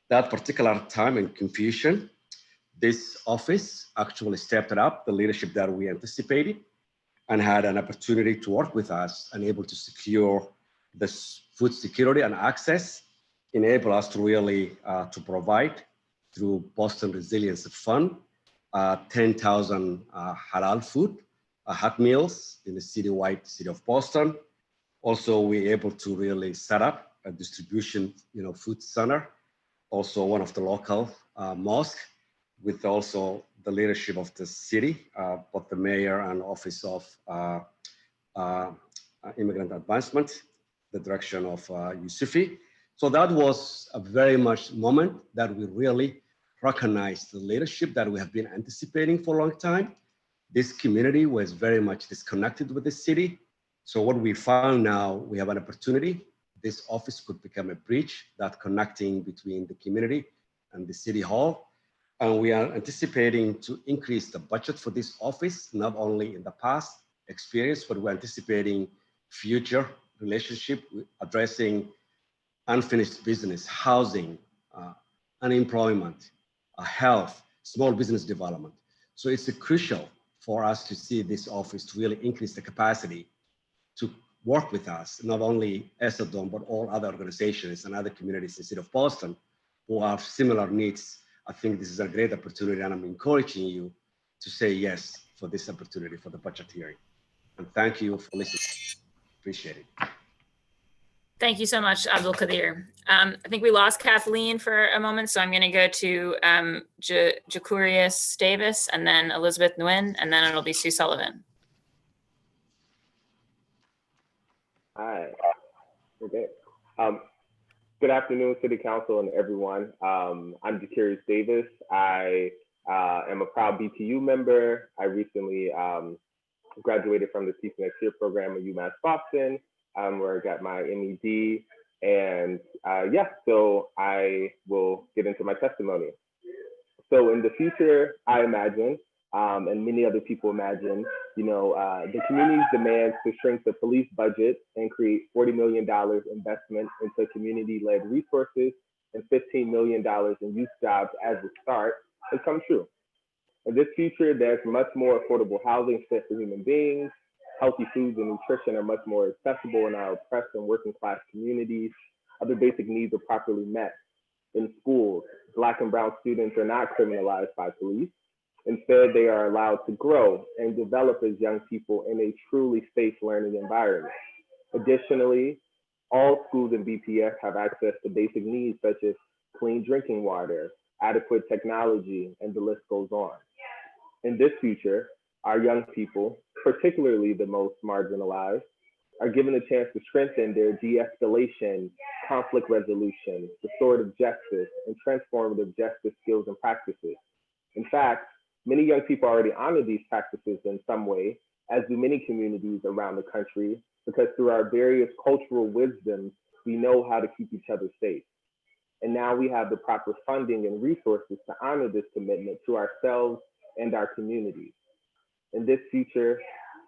That particular time and confusion, this office actually stepped up the leadership that we anticipated and had an opportunity to work with us and able to secure this food security and access, enable us to really to provide through Boston Resilience Fund, 10,000 halal food, hot meals in the citywide city of Boston. Also, we're able to really set up a distribution, food center, also one of the local mosques, with also the leadership of the city, both the mayor and office of immigrant advancement, the direction of Yusufi. So that was a very much moment that we really recognized the leadership that we have been anticipating for a long time. This community was very much disconnected with the city. So what we found now, we have an opportunity. This office could become a bridge that connecting between the community and the city hall. And we are anticipating to increase the budget for this office, not only in the past experience, but we're anticipating future relationship addressing unfinished business, housing, unemployment, health, small business development. So it's crucial for us to see this office to really increase the capacity to work with us, not only ESODOM, but all other organizations and other communities in the city of Boston who have similar needs. I think this is a great opportunity, and I'm encouraging you to say yes for this opportunity for the budget hearing. And thank you for listening. Appreciate it. Thank you so much, Abdul Qadir. I think we lost Kathleen for a moment, so I'm going to go to Jacurius Davis, and then Elizabeth Nguyen, and then it'll be Sue Sullivan. Hi. Okay. Good afternoon, City Council and everyone. I'm Jacurius Davis. I am a proud BTU member. I recently graduated from the Teach Next Year program at UMass Boston, where I got my MED. And so I will get into my testimony. So in the future, I imagine, and many other people imagine, the community's demands to shrink the police budget and create $40 million investment into community-led resources and $15 million in youth jobs as a start has come true. In this future, there's much more affordable housing fit for human beings. Healthy foods and nutrition are much more accessible in our oppressed and working class communities. Other basic needs are properly met. In schools, Black and brown students are not criminalized by police. Instead, they are allowed to grow and develop as young people in a truly safe learning environment. Additionally, all schools in BPS have access to basic needs such as clean drinking water, adequate technology, and the list goes on. In this future, our young people, particularly the most marginalized, are given a chance to strengthen their de-escalation, conflict resolution, restorative justice, and transformative justice skills and practices. In fact, many young people already honor these practices in some way, as do many communities around the country, because through our various cultural wisdoms, we know how to keep each other safe. And now we have the proper funding and resources to honor this commitment to ourselves and our communities. In this future,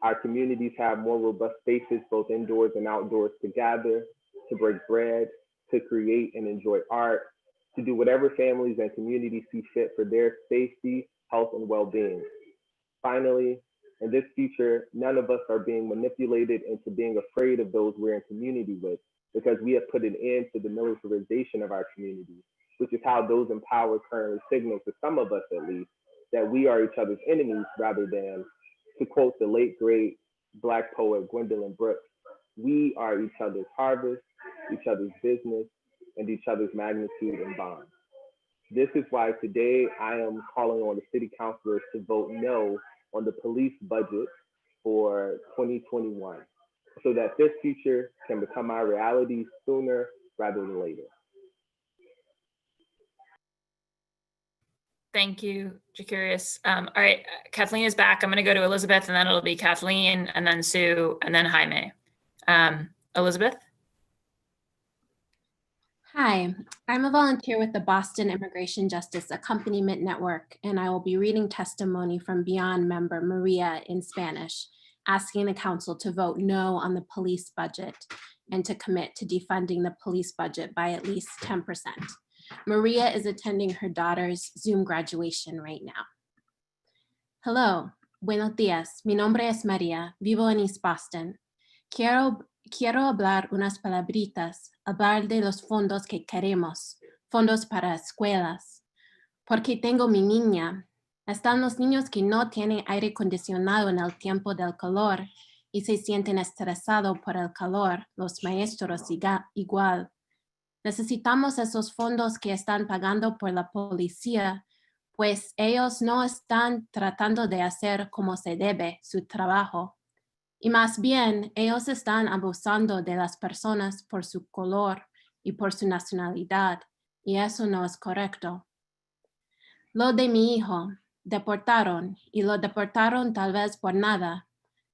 our communities have more robust spaces, both indoors and outdoors, to gather, to break bread, to create and enjoy art, to do whatever families and communities see fit for their safety, health, and well-being. Finally, In this future, none of us are being manipulated into being afraid of those we're in community with, because we have put an end to the militarization of our community, which is how those in power currently signal to some of us at least that we are each other's enemies, rather than, to quote the late great Black poet Gwendolyn Brooks, we are each other's harvest, each other's business, and each other's magnitude and bond. This is why today I am calling on the city councilors to vote no on the police budget for 2021, so that this future can become our reality sooner rather than later. Thank you, Jacarius. All right, Kathleen is back. I'm going to go to Elizabeth, and then it'll be Kathleen, and then Sue, and then Jaime. Elizabeth? Hi, I'm a volunteer with the Boston Immigration Justice Accompaniment Network, and I will be reading testimony from Beyond member Maria in Spanish, asking the council to vote no on the police budget and to commit to defunding the police budget by at least 10%. Maria is attending her daughter's Zoom graduation right now. Hello, buenos días. Mi nombre es María, vivo en East Boston. Quiero hablar unas palabritas, hablar de los fondos que queremos, fondos para escuelas. Porque tengo mi niña. Están los niños que no tienen aire acondicionado en el tiempo del calor y se sienten estresados por el calor, los maestros igual. Necesitamos esos fondos que están pagando por la policía, pues ellos no están tratando de hacer como se debe su trabajo. Y más bien, ellos están abusando de las personas por su color y por su nacionalidad, y eso no es correcto. Lo de mi hijo, deportaron, y lo deportaron tal vez por nada,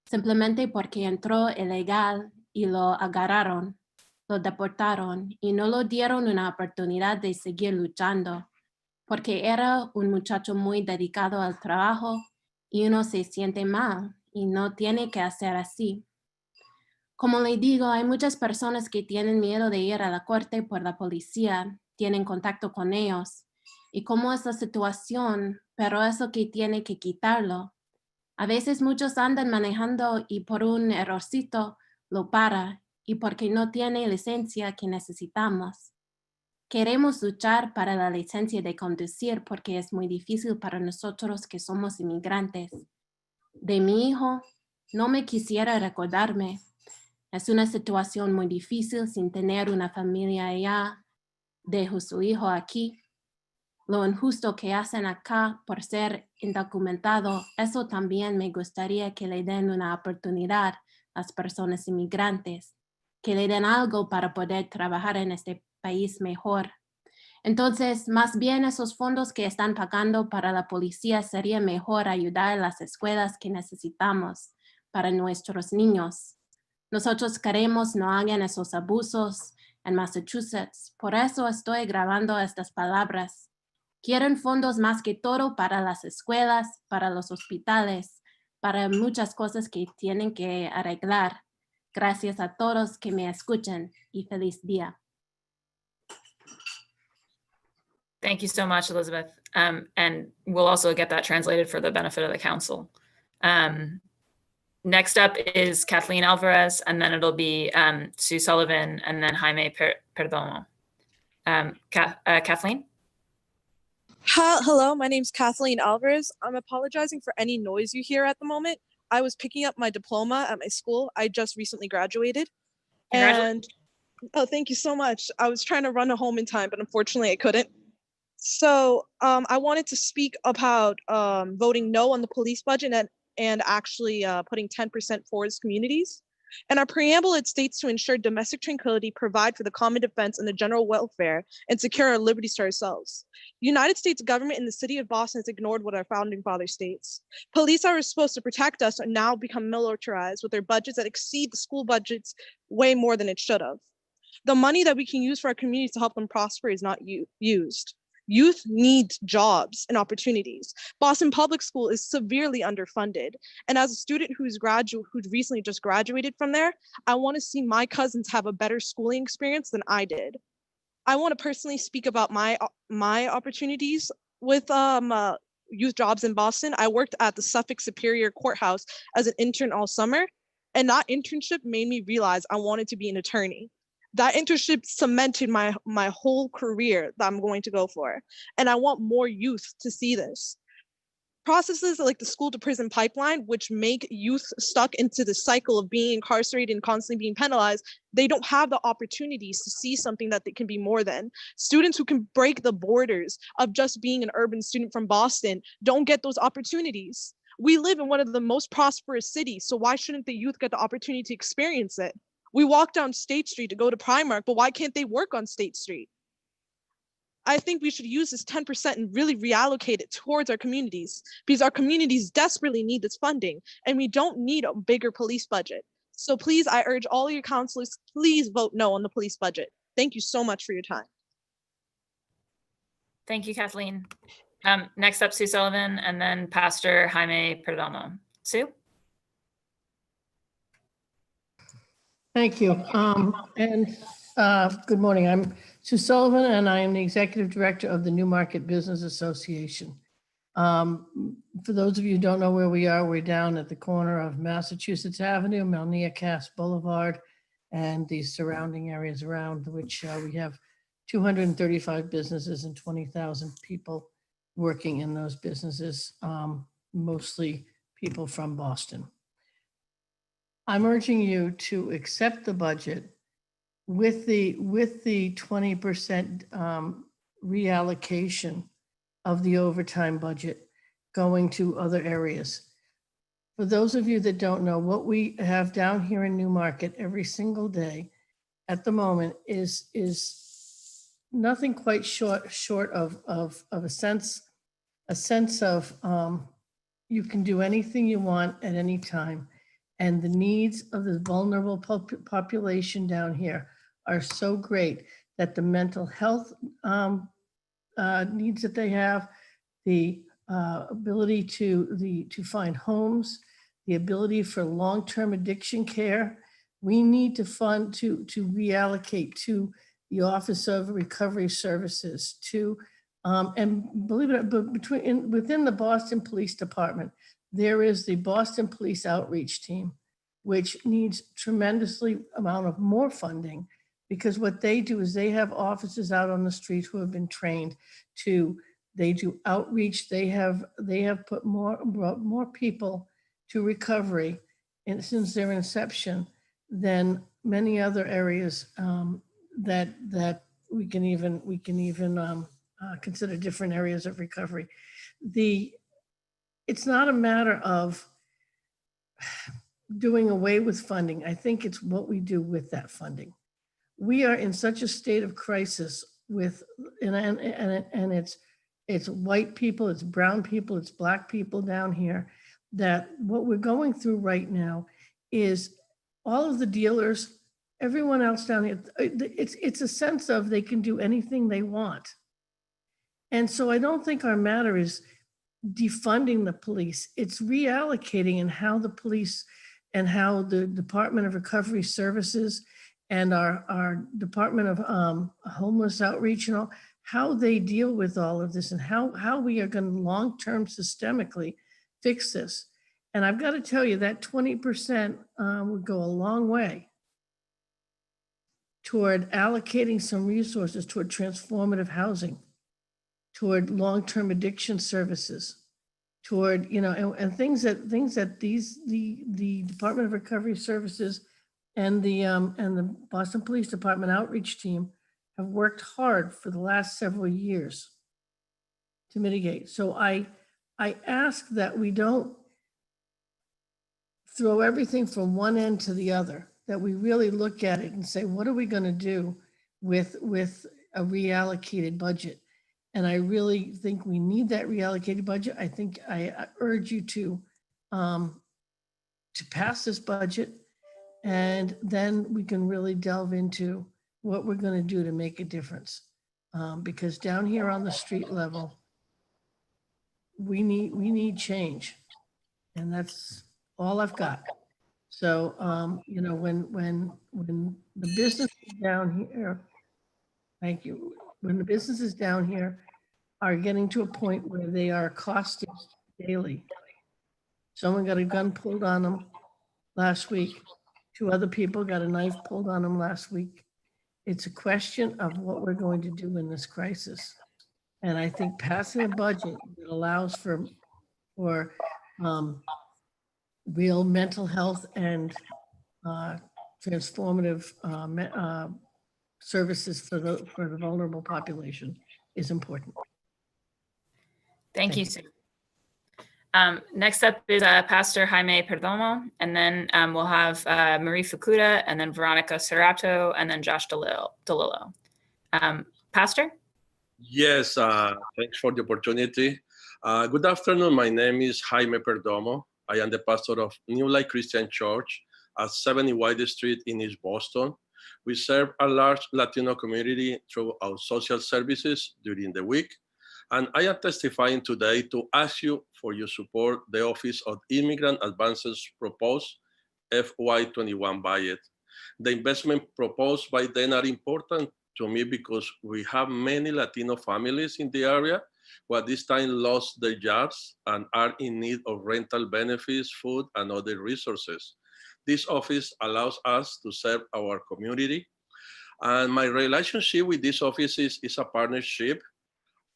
simplemente porque entró ilegal y lo agarraron. Lo deportaron y no le dieron una oportunidad de seguir luchando, porque era un muchacho muy dedicado al trabajo y uno se siente mal y no tiene que hacer así. Como le digo, hay muchas personas que tienen miedo de ir a la corte por la policía, tienen contacto con ellos. Y como es la situación, pero eso que tiene que quitarlo. A veces muchos andan manejando y por un errorcito lo para, y porque no tiene licencia que necesitamos. Queremos luchar para la licencia de conducir porque es muy difícil para nosotros que somos inmigrantes. De mi hijo, no me quisiera recordarme. Es una situación muy difícil sin tener una familia allá. Dejo su hijo aquí. Lo injusto que hacen acá por ser indocumentado, eso también me gustaría que le den una oportunidad a las personas inmigrantes, que le den algo para poder trabajar en este país mejor. Entonces, más bien esos fondos que están pagando para la policía sería mejor ayudar a las escuelas que necesitamos para nuestros niños. Nosotros queremos no hagan esos abusos en Massachusetts. Por eso estoy grabando estas palabras. Quieren fondos más que todo para las escuelas, para los hospitales, para muchas cosas que tienen que arreglar. Gracias a todos que me escuchan y feliz día. Thank you so much, Elizabeth. And we'll also get that translated for the benefit of the council. Next up is Kathleen Alvarez, and then it'll be Sue Sullivan, and then Jaime Perdomo. Kathleen? Hello, my name's Kathleen Alvarez. I'm apologizing for any noise you hear at the moment. I was picking up my diploma at my school. I just recently graduated. And oh, thank you so much. I was trying to run home in time, but unfortunately I couldn't. So I wanted to speak about voting no on the police budget and actually putting 10% for its communities. In our preamble, it states to ensure domestic tranquility, provide for the common defense and the general welfare, and secure our liberties to ourselves. The United States government and the city of Boston has ignored what our founding father states. Police are supposed to protect us and now become militarized with their budgets that exceed the school budgets way more than it should have. The money that we can use for our communities to help them prosper is not used. Youth need jobs and opportunities. Boston Public School is severely underfunded. And as a student who's recently just graduated from there, I want to see my cousins have a better schooling experience than I did. I want to personally speak about my opportunities with youth jobs in Boston, I worked at the Suffolk Superior Courthouse as an intern all summer. And that internship made me realize I wanted to be an attorney. That internship cemented my whole career that I'm going to go for. And I want more youth to see this. Processes like the school to prison pipeline, which make youth stuck into the cycle of being incarcerated and constantly being penalized, they don't have the opportunities to see something that they can be more than. Students who can break the borders of just being an urban student from Boston don't get those opportunities. We live in one of the most prosperous cities, so why shouldn't the youth get the opportunity to experience it? We walk down State Street to go to Primark, but why can't they work on State Street? I think we should use this 10% and really reallocate it towards our communities, because our communities desperately need this funding and we don't need a bigger police budget. So please, I urge all of your councilors, please vote no on the police budget. Thank you so much for your time. Thank you, Kathleen. Next up, Sue Sullivan, and then Pastor Jaime Perdomo. Sue? Thank you. Good morning. I'm Sue Sullivan, and I am the Executive Director of the Newmarket Business Association. For those of you who don't know where we are, we're down at the corner of Massachusetts Avenue, Melnia Cass Boulevard, and the surrounding areas around, which we have 235 businesses and 20,000 people working in those businesses, mostly people from Boston. I'm urging you to accept the budget with the 20% reallocation of the overtime budget going to other areas. For those of you that don't know, what we have down here in Newmarket every single day at the moment is nothing quite short of a sense of you can do anything you want at any time. And the needs of the vulnerable population down here are so great that the mental health needs that they have, the ability to find homes, the ability for long-term addiction care. We need to fund to reallocate to the Office of Recovery Services, to and believe it or not, but within the Boston Police Department, there is the Boston Police Outreach Team, which needs tremendously amount of more funding, because what they do is they have officers out on the street who have been trained to, they do outreach. They have put more people to recovery since their inception than many other areas that we can even consider different areas of recovery. It's not a matter of doing away with funding. I think it's what we do with that funding. We are in such a state of crisis with, and it's white people, it's brown people, it's Black people down here, that what we're going through right now is all of the dealers, everyone else down here, it's a sense of they can do anything they want. And so I don't think our matter is defunding the police. It's reallocating in how the police and how the Department of Recovery Services and our Department of Homeless Outreach and all, how they deal with all of this and how we are going to long-term systemically fix this. And I've got to tell you that 20% would go a long way toward allocating some resources toward transformative housing, toward long-term addiction services, toward, and things that the Department of Recovery Services and the Boston Police Department outreach team have worked hard for the last several years to mitigate. So I ask that we don't throw everything from one end to the other, that we really look at it and say, what are we going to do with a reallocated budget? And I really think we need that reallocated budget. I think I urge you to pass this budget, and then we can really delve into what we're going to do to make a difference. Because down here on the street level, we need change, and that's all I've got. So when the business is down here, thank you. When the business is down here are getting to a point where they are accosted daily. Someone got a gun pulled on them last week. 2 other people got a knife pulled on them last week. It's a question of what we're going to do in this crisis. And I think passing a budget that allows for real mental health and transformative services for the vulnerable population is important. Thank you, Sue. Next up is Pastor Jaime Perdomo, and then we'll have Marie Fukuda, and then Veronica Serrato, and then Josh DeLillo. Pastor? Yes, thanks for the opportunity. Good afternoon. My name is Jaime Perdomo. I am the pastor of New Life Christian Church at 70 White Street in East Boston. We serve a large Latino community through our social services during the week. And I am testifying today to ask you for your support the Office of Immigrant Advances proposed FY21 budget. The investment proposed by them are important to me because we have many Latino families in the area who at this time lost their jobs and are in need of rental benefits, food, and other resources. This office allows us to serve our community. And my relationship with this office is a partnership.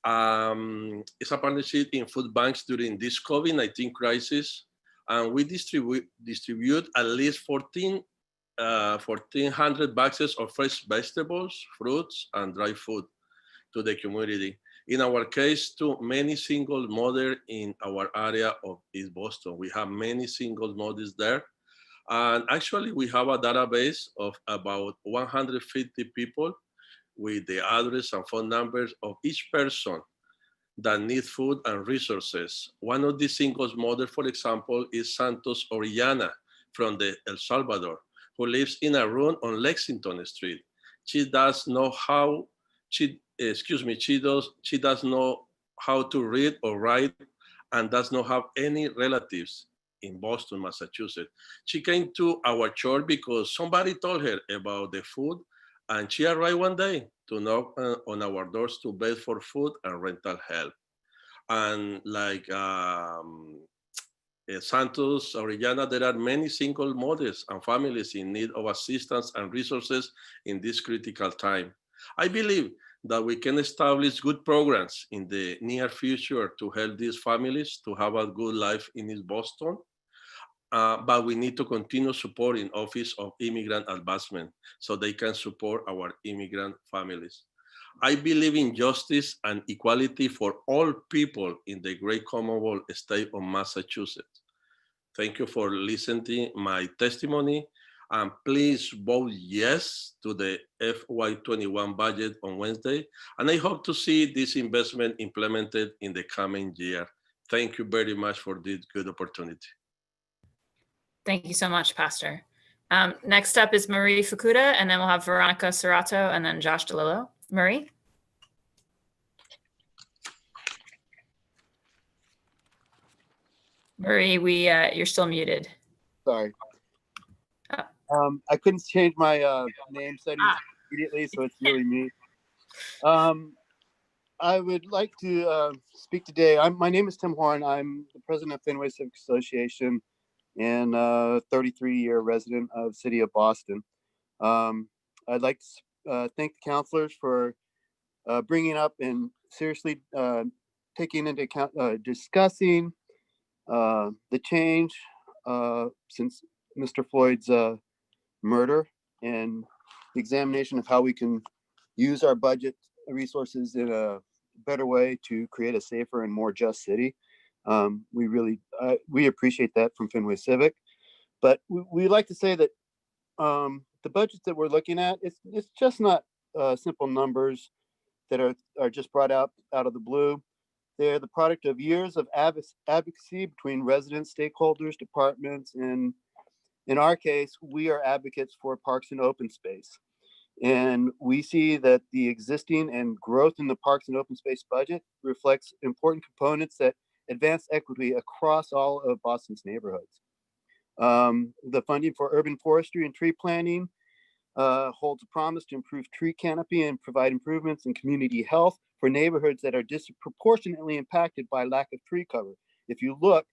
It's a partnership in food banks during this COVID-19 crisis. And we distribute at least 1,400 boxes of fresh vegetables, fruits, and dry food to the community. In our case, to many single mothers in our area of East Boston. We have many single mothers there. And actually, we have a database of about 150 people with the address and phone numbers of each person that need food and resources. One of the single mothers, for example, is Santos Orellana from El Salvador, who lives in a room on Lexington Street. She does know how to read or write and does not have any relatives in Boston, Massachusetts. She came to our church because somebody told her about the food, and she arrived one day to knock on our doors to beg for food and rental help. And like Santos Orellana, there are many single mothers and families in need of assistance and resources in this critical time. I believe that we can establish good programs in the near future to help these families to have a good life in East Boston. But we need to continue supporting Office of Immigrant Advancement so they can support our immigrant families. I believe in justice and equality for all people in the great Commonwealth state of Massachusetts. Thank you for listening to my testimony. And please vote yes to the FY21 budget on Wednesday. And I hope to see this investment implemented in the coming year. Thank you very much for this good opportunity. Thank you so much, Pastor. Next up is Marie Fukuda, and then we'll have Veronica Serrato, and then Josh DeLillo. Marie? Marie, you're still muted. Sorry. I couldn't change my name settings immediately, so it's really me. I would like to speak today. My name is Tim Horn. I'm the president of Fenway Civic Association and a 33-year resident of the city of Boston. I'd like to thank the counselors for bringing up and seriously taking into account, discussing the change since Mr. Floyd's murder and the examination of how we can use our budget resources in a better way to create a safer and more just city. We appreciate that from Fenway Civic, but we like to say that the budgets that we're looking at, it's just not simple numbers that are just brought out of the blue. They're the product of years of advocacy between residents, stakeholders, departments, and in our case, we are advocates for parks and open space. And we see that the existing and growth in the parks and open space budget reflects important components that advance equity across all of Boston's neighborhoods. The funding for urban forestry and tree planting holds a promise to improve tree canopy and provide improvements in community health for neighborhoods that are disproportionately impacted by lack of tree cover. If you look,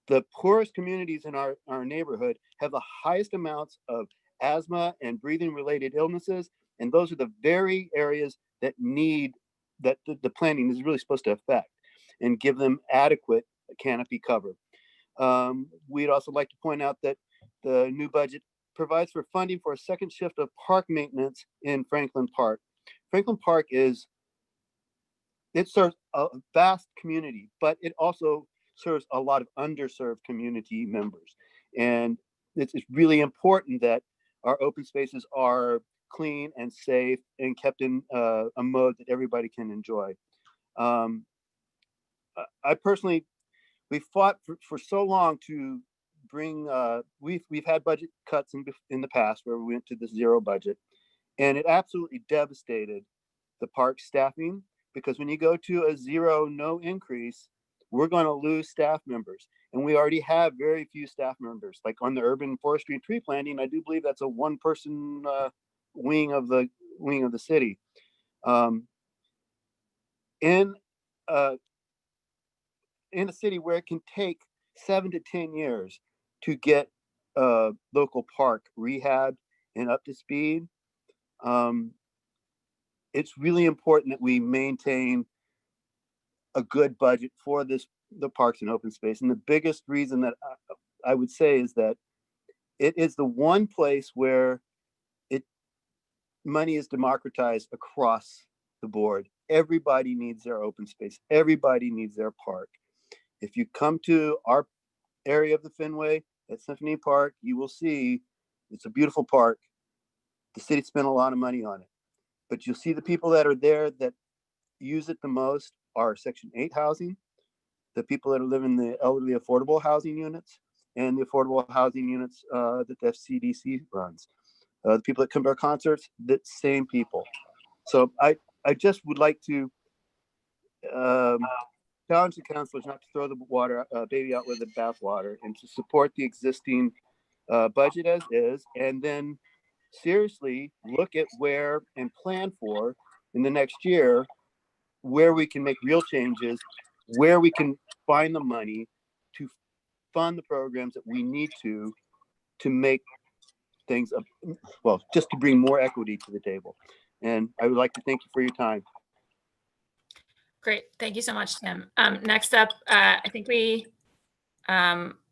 the poorest communities in our neighborhood have the highest amounts of asthma and breathing related illnesses. And those are the very areas that need, that the planning is really supposed to affect and give them adequate canopy cover. We'd also like to point out that the new budget provides for funding for a second shift of park maintenance in Franklin Park. Franklin Park it serves a vast community, but it also serves a lot of underserved community members. And it's really important that our open spaces are clean and safe and kept in a mode that everybody can enjoy. I personally, we fought for so long to bring, we've had budget cuts in the past where we went to the zero budget, and it absolutely devastated the park staffing, because when you go to a zero, no increase, we're going to lose staff members. And we already have very few staff members. Like on the urban forestry and tree planting, I do believe that's a one-person wing of the city. In a city where it can take 7 to 10 years to get a local park rehabbed and up to speed, it's really important that we maintain a good budget for the parks and open space. And the biggest reason that I would say is that it is the one place where money is democratized across the board. Everybody needs their open space. Everybody needs their park. If you come to our area of the Fenway at Symphony Park, you will see it's a beautiful park. The city spent a lot of money on it, but you'll see the people that are there that use it the most are Section 8 housing, the people that live in the elderly affordable housing units, and the affordable housing units that the FCDC runs. The people that come to our concerts, the same people. So I just would like to challenge the councilors not to throw the baby out with the bathwater, and to support the existing budget as is, and then seriously look at where and plan for in the next year where we can make real changes, where we can find the money to fund the programs that we need to make things up, well, just to bring more equity to the table. And I would like to thank you for your time. Great. Thank you so much, Tim. Next up, I think we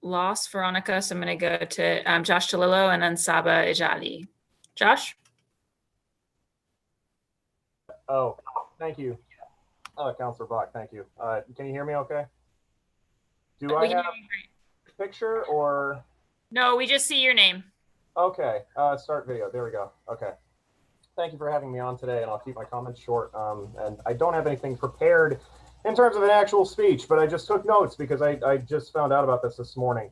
lost Veronica, so I'm going to go to Josh Talillo and then Saba Ijali. Josh? Oh, thank you. Councilor Bach, thank you. Can you hear me okay? Do I have a picture or? No, we just see your name. Okay, start video. There we go. Okay. Thank you for having me on today, and I'll keep my comments short. And I don't have anything prepared in terms of an actual speech, but I just took notes because I just found out about this morning.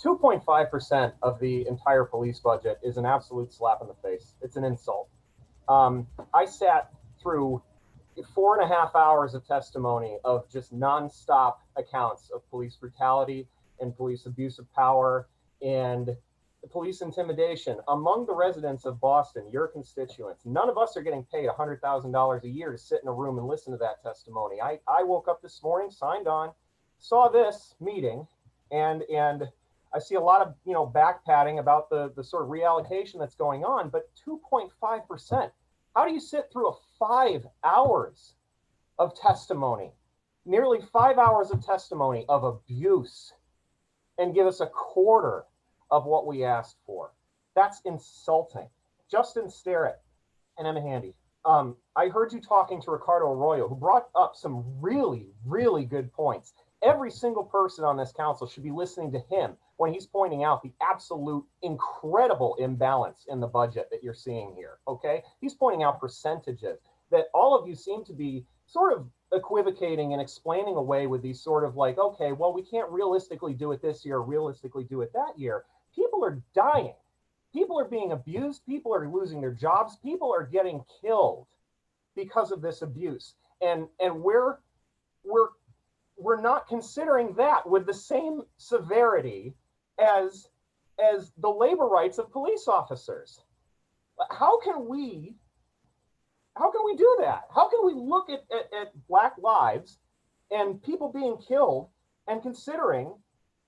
2.5% of the entire police budget is an absolute slap in the face. It's an insult. I sat through 4.5 hours of testimony of just nonstop accounts of police brutality and police abuse of power and police intimidation among the residents of Boston, your constituents. None of us are getting paid $100,000 a year to sit in a room and listen to that testimony. I woke up this morning, signed on, saw this meeting, and I see a lot of back patting about the sort of reallocation that's going on, but 2.5%. How do you sit through 5 hours of testimony, nearly 5 hours of testimony of abuse, and give us a quarter of what we asked for? That's insulting. Justin Sterrett and Emma Handy. I heard you talking to Ricardo Arroyo, who brought up some really, really good points. Every single person on this council should be listening to him when he's pointing out the absolute incredible imbalance in the budget that you're seeing here, okay? He's pointing out percentages that all of you seem to be sort of equivocating and explaining away with these sort of like, okay, well, we can't realistically do it this year, realistically do it that year. People are dying. People are being abused. People are losing their jobs. People are getting killed because of this abuse. And we're not considering that with the same severity as the labor rights of police officers. How can we do that? How can we look at Black lives and people being killed and considering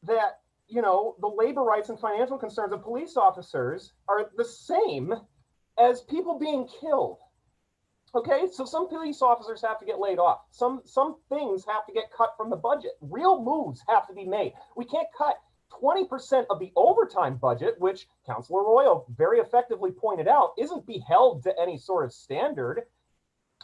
that, you know, the labor rights and financial concerns of police officers are the same as people being killed? Okay, so some police officers have to get laid off. Some things have to get cut from the budget. Real moves have to be made. We can't cut 20% of the overtime budget, which Councilor Royal very effectively pointed out, isn't beheld to any sort of standard,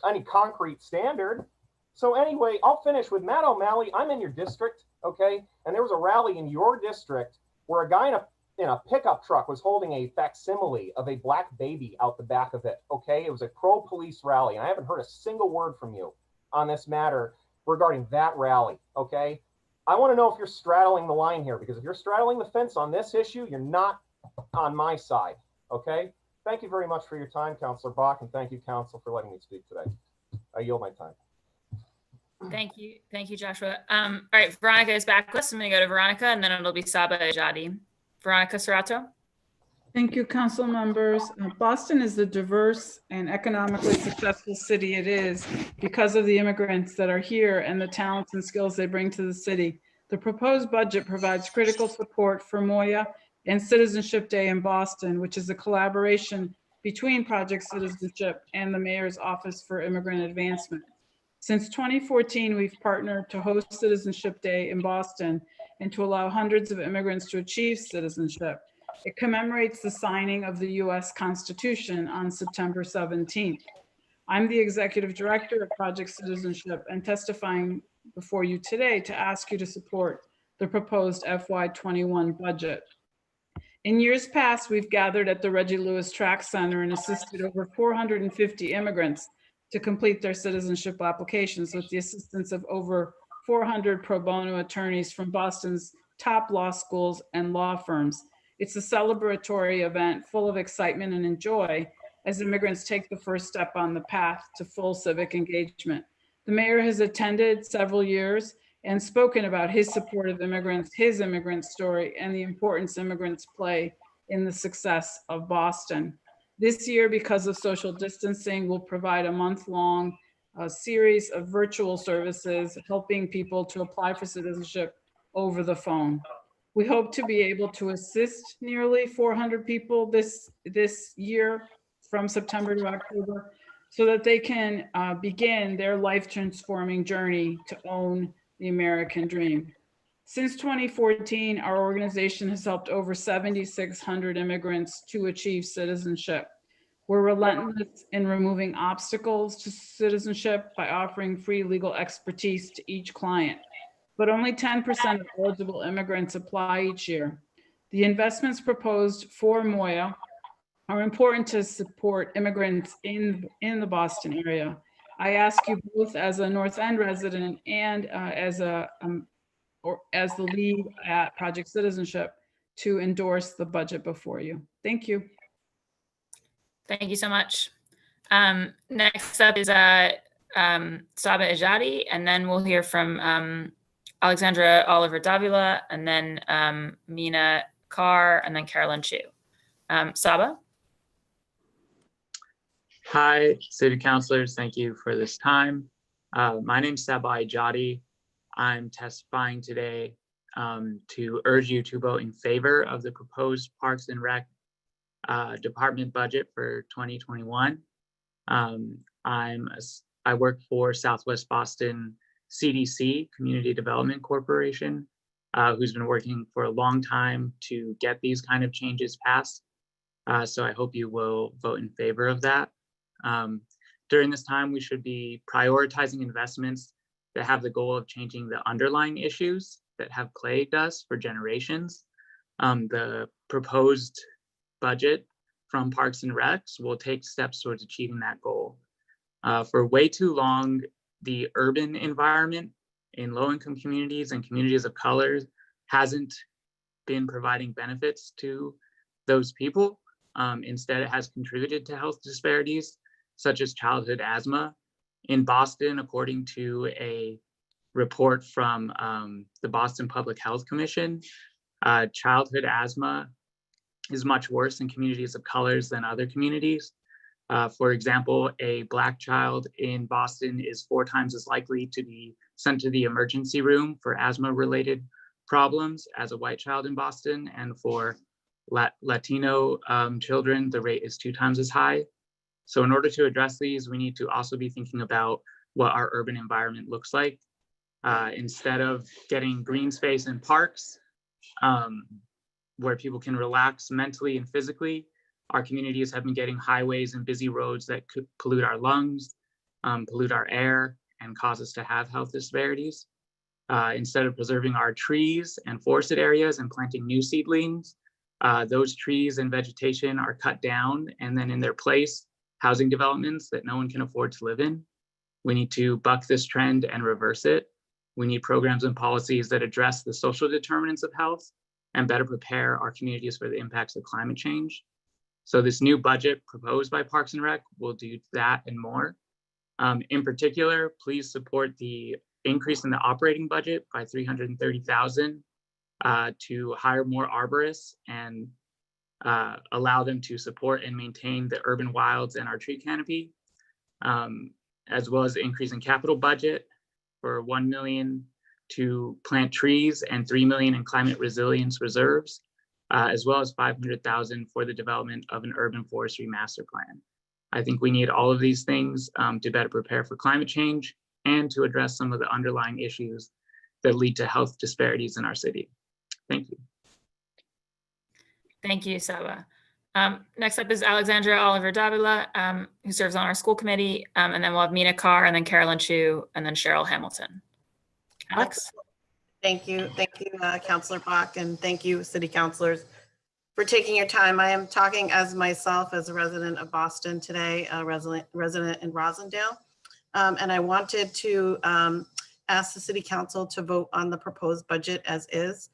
any concrete standard. So anyway, I'll finish with Matt O'Malley. I'm in your district, okay? And there was a rally in your district where a guy in a pickup truck was holding a facsimile of a black baby out the back of it, okay? It was a pro-police rally, and I haven't heard a single word from you on this matter regarding that rally, okay? I want to know if you're straddling the line here, because if you're straddling the fence on this issue, you're not on my side, okay? Thank you very much for your time, Councilor Bach, and thank you, Council, for letting me speak today. I yield my time. Thank you, Joshua. All right, Veronica is back with us. I'm going to go to Veronica, and then it'll be Saba Ejadi. Veronica Serrato. Thank you, council members. Boston is the diverse and economically successful city it is because of the immigrants that are here and the talents and skills they bring to the city. The proposed budget provides critical support for Moya and Citizenship Day in Boston, which is a collaboration between Project Citizenship and the Mayor's Office for Immigrant Advancement. Since 2014, we've partnered to host Citizenship Day in Boston and to allow hundreds of immigrants to achieve citizenship. It commemorates the signing of the US Constitution on September 17th. I'm the executive director of Project Citizenship and testifying before you today to ask you to support the proposed FY21 budget. In years past, we've gathered at the Reggie Lewis Track Center and assisted over 450 immigrants to complete their citizenship applications with the assistance of over 400 pro bono attorneys from Boston's top law schools and law firms. It's a celebratory event full of excitement and joy as immigrants take the first step on the path to full civic engagement. The mayor has attended several years and spoken about his support of immigrants, his immigrant story, and the importance immigrants play in the success of Boston. This year, because of social distancing, we'll provide a month-long series of virtual services helping people to apply for citizenship over the phone. We hope to be able to assist nearly 400 people this year from September to October so that they can begin their life-transforming journey to own the American dream. Since 2014, our organization has helped over 7,600 immigrants to achieve citizenship. We're relentless in removing obstacles to citizenship by offering free legal expertise to each client. But only 10% of eligible immigrants apply each year. The investments proposed for Moya are important to support immigrants in the Boston area. I ask you both as a North End resident and as the lead at Project Citizenship to endorse the budget before you. Thank you. Thank you so much. Next up is Saba Ejadi, and then we'll hear from Alexandra Oliver Davila, and then Mina Carr, and then Carolyn Chu. Saba? Hi, city councilors. Thank you for this time. My name is Saba Ejadi. I'm testifying today to urge you to vote in favor of the proposed Parks and Rec department budget for 2021. I work for Southwest Boston CDC, Community Development Corporation, who's been working for a long time to get these kind of changes passed. So I hope you will vote in favor of that. During this time, we should be prioritizing investments that have the goal of changing the underlying issues that have plagued us for generations. The proposed budget from Parks and Recs will take steps towards achieving that goal. For way too long, the urban environment in low-income communities and communities of color hasn't been providing benefits to those people. Instead, it has contributed to health disparities, such as childhood asthma. In Boston, according to a report from the Boston Public Health Commission, childhood asthma is much worse in communities of colors than other communities. For example, a Black child in Boston is 4 times as likely to be sent to the emergency room for asthma-related problems as a white child in Boston. And for Latino children, the rate is 2 times as high. So in order to address these, we need to also be thinking about what our urban environment looks like. Instead of getting green space and parks where people can relax mentally and physically, our communities have been getting highways and busy roads that could pollute our lungs, pollute our air, and cause us to have health disparities. Instead of preserving our trees and forested areas and planting new seedlings, those trees and vegetation are cut down, and then in their place, housing developments that no one can afford to live in. We need to buck this trend and reverse it. We need programs and policies that address the social determinants of health and better prepare our communities for the impacts of climate change. So this new budget proposed by Parks and Rec will do that and more. In particular, please support the increase in the operating budget by $330,000 to hire more arborists and allow them to support and maintain the urban wilds and our tree canopy, as well as the increase in capital budget for $1 million to plant trees and $3 million in climate resilience reserves, as well as $500,000 for the development of an urban forestry master plan. I think we need all of these things to better prepare for climate change and to address some of the underlying issues that lead to health disparities in our city. Thank you. Thank you, Saba. Next up is Alexandra Oliver Davila, who serves on our school committee, and then we'll have Mina Carr, and then Carolyn Chu, and then Cheryl Hamilton. Alex? Thank you, Councilor Bach, and thank you, city councilors, for taking your time. I am talking as myself as a resident of Boston today, a resident in Rosendale, and I wanted to ask the city council to vote on the proposed budget as is.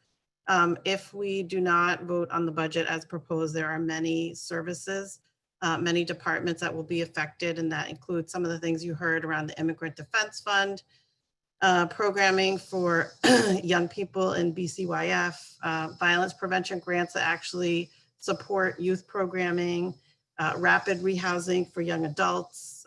If we do not vote on the budget as proposed, there are many services, many departments that will be affected, and that includes some of the things you heard around the Immigrant Defense Fund, programming for young people in BCYF, violence prevention grants that actually support youth programming, rapid rehousing for young adults,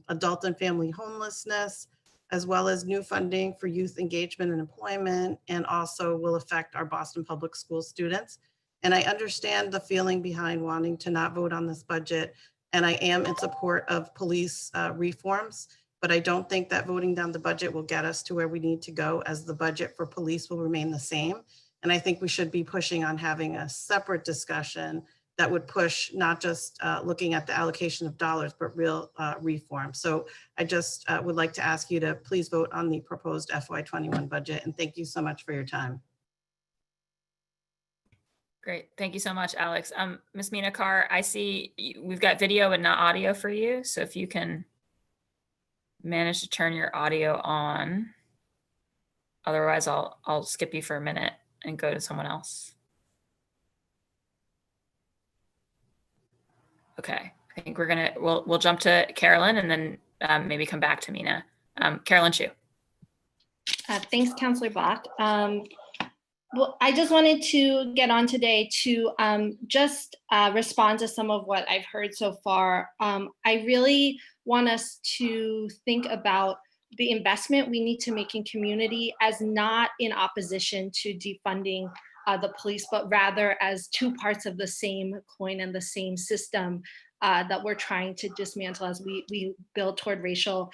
adult and family homelessness, as well as new funding for youth engagement and employment, and also will affect our Boston Public School students. And I understand the feeling behind wanting to not vote on this budget, and I am in support of police reforms, but I don't think that voting down the budget will get us to where we need to go, as the budget for police will remain the same. And I think we should be pushing on having a separate discussion that would push not just looking at the allocation of dollars, but real reform. So I just would like to ask you to please vote on the proposed FY21 budget. And thank you so much for your time. Great. Thank you so much, Alex. Ms. Mina Carr, I see we've got video and not audio for you. So if you can manage to turn your audio on, otherwise I'll skip you for a minute and go to someone else. Okay, I think we'll jump to Carolyn and then maybe come back to Mina. Carolyn Chu. Thanks, Councilor Bach. Well, I just wanted to get on today to just respond to some of what I've heard so far. I really want us to think about the investment we need to make in community as not in opposition to defunding the police, but rather as two parts of the same coin and the same system that we're trying to dismantle as we build toward racial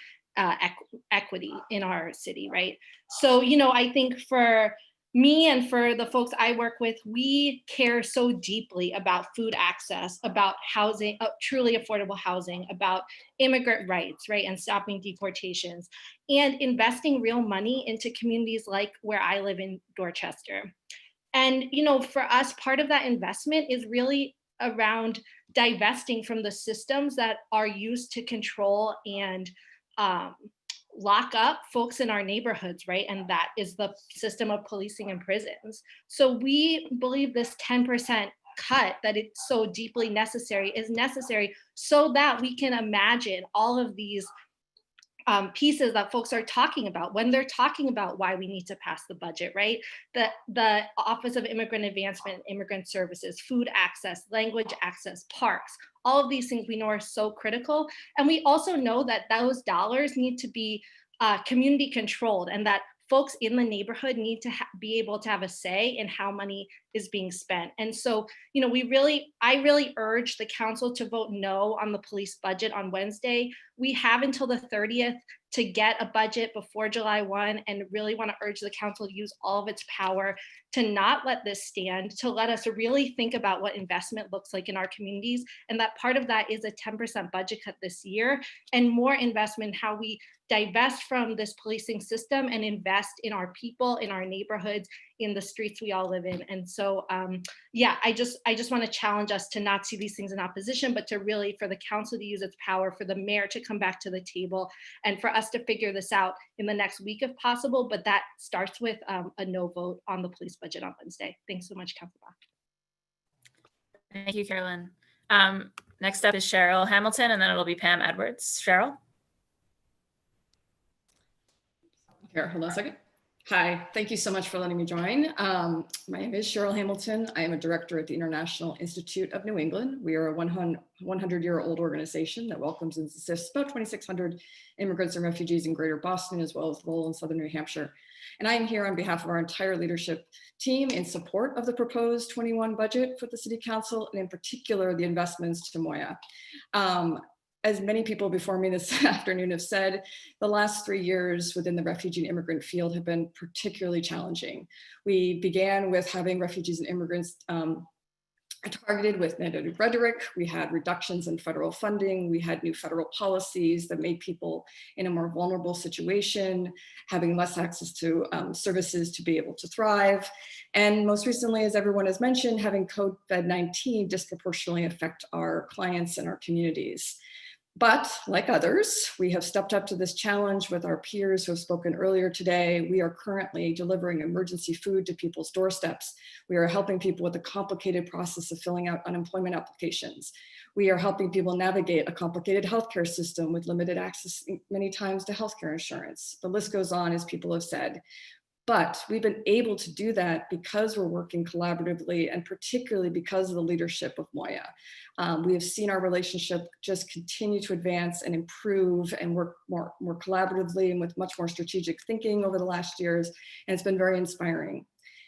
equity in our city, right? So, I think for me and for the folks I work with, we care so deeply about food access, about housing, truly affordable housing, about immigrant rights, right? And stopping deportations, and investing real money into communities like where I live in Dorchester. And, for us, part of that investment is really around divesting from the systems that are used to control and lock up folks in our neighborhoods, right? And that is the system of policing and prisons. So we believe this 10% cut that it's so deeply necessary is necessary so that we can imagine all of these pieces that folks are talking about when they're talking about why we need to pass the budget, right? The Office of Immigrant Advancement, Immigrant Services, food access, language access, parks, all of these things we know are so critical. And we also know that those dollars need to be community controlled, and that folks in the neighborhood need to be able to have a say in how money is being spent. And so, you know, I really urge the council to vote no on the police budget on Wednesday. We have until the 30th to get a budget before July 1, and really want to urge the council to use all of its power to not let this stand, to let us really think about what investment looks like in our communities. And that part of that is a 10% budget cut this year, and more investment in how we divest from this policing system and invest in our people, in our neighborhoods, in the streets we all live in. And so, yeah, I just want to challenge us to not see these things in opposition, but to really, for the council to use its power, for the mayor to come back to the table, and for us to figure this out in the next week if possible. But that starts with a no vote on the police budget on Wednesday. Thanks so much, Councilor Bach. Thank you, Carolyn. Next up is Cheryl Hamilton, and then it'll be Pam Edwards. Cheryl? Here, hold on a second. Hi, thank you so much for letting me join. My name is Cheryl Hamilton. I am a director at the International Institute of New England. We are a 100-year-old organization that welcomes and assists about 2,600 immigrants and refugees in Greater Boston, as well as Lowell and Southern New Hampshire. And I am here on behalf of our entire leadership team in support of the proposed 21 budget for the City Council, and in particular, the investments to Moya. As many people before me this afternoon have said, the last 3 years within the refugee and immigrant field have been particularly challenging. We began with having refugees and immigrants targeted with negative rhetoric. We had reductions in federal funding. We had new federal policies that made people in a more vulnerable situation, having less access to services to be able to thrive. And most recently, as everyone has mentioned, having COVID-19 disproportionately affect our clients and our communities. But like others, we have stepped up to this challenge with our peers who have spoken earlier today. We are currently delivering emergency food to people's doorsteps. We are helping people with the complicated process of filling out unemployment applications. We are helping people navigate a complicated healthcare system with limited access many times to healthcare insurance. The list goes on, as people have said. But we've been able to do that because we're working collaboratively, and particularly because of the leadership of Moya. We have seen our relationship just continue to advance and improve and work more collaboratively and with much more strategic thinking over the last years, and it's been very inspiring.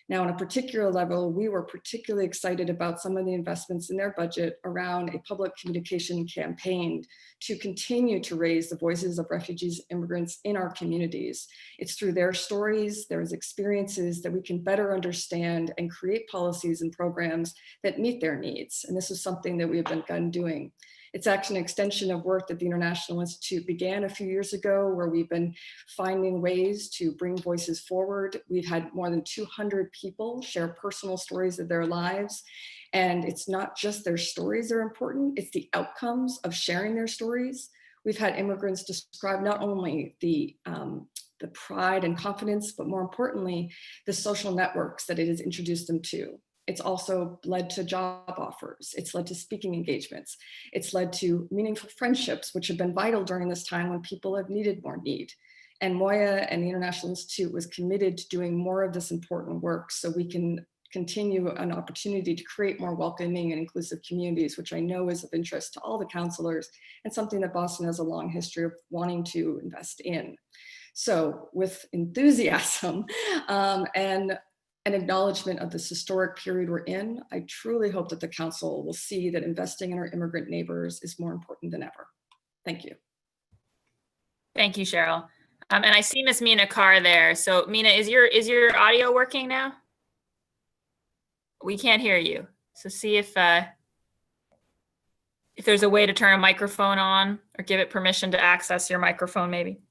Now, on a particular level, we were particularly excited about some of the investments in their budget around a public communication campaign to continue to raise the voices of refugees and immigrants in our communities. It's through their stories, their experiences, that we can better understand and create policies and programs that meet their needs. And this is something that we have begun doing. It's actually an extension of work that the International Institute began a few years ago, where we've been finding ways to bring voices forward. We've had more than 200 people share personal stories of their lives. And it's not just their stories that are important, it's the outcomes of sharing their stories. We've had immigrants describe not only the pride and confidence, but more importantly, the social networks that it has introduced them to. It's also led to job offers. It's led to speaking engagements. It's led to meaningful friendships, which have been vital during this time when people have needed more need. And Moya and the International Institute was committed to doing more of this important work so we can continue an opportunity to create more welcoming and inclusive communities, which I know is of interest to all the counselors and something that Boston has a long history of wanting to invest in. So with enthusiasm and an acknowledgement of this historic period we're in, I truly hope that the council will see that investing in our immigrant neighbors is more important than ever. Thank you. Thank you, Cheryl. And I see Miss Mina Carr there. So Mina, is your audio working now? We can't hear you. So see if there's a way to turn a microphone on or give it permission to access your microphone, maybe.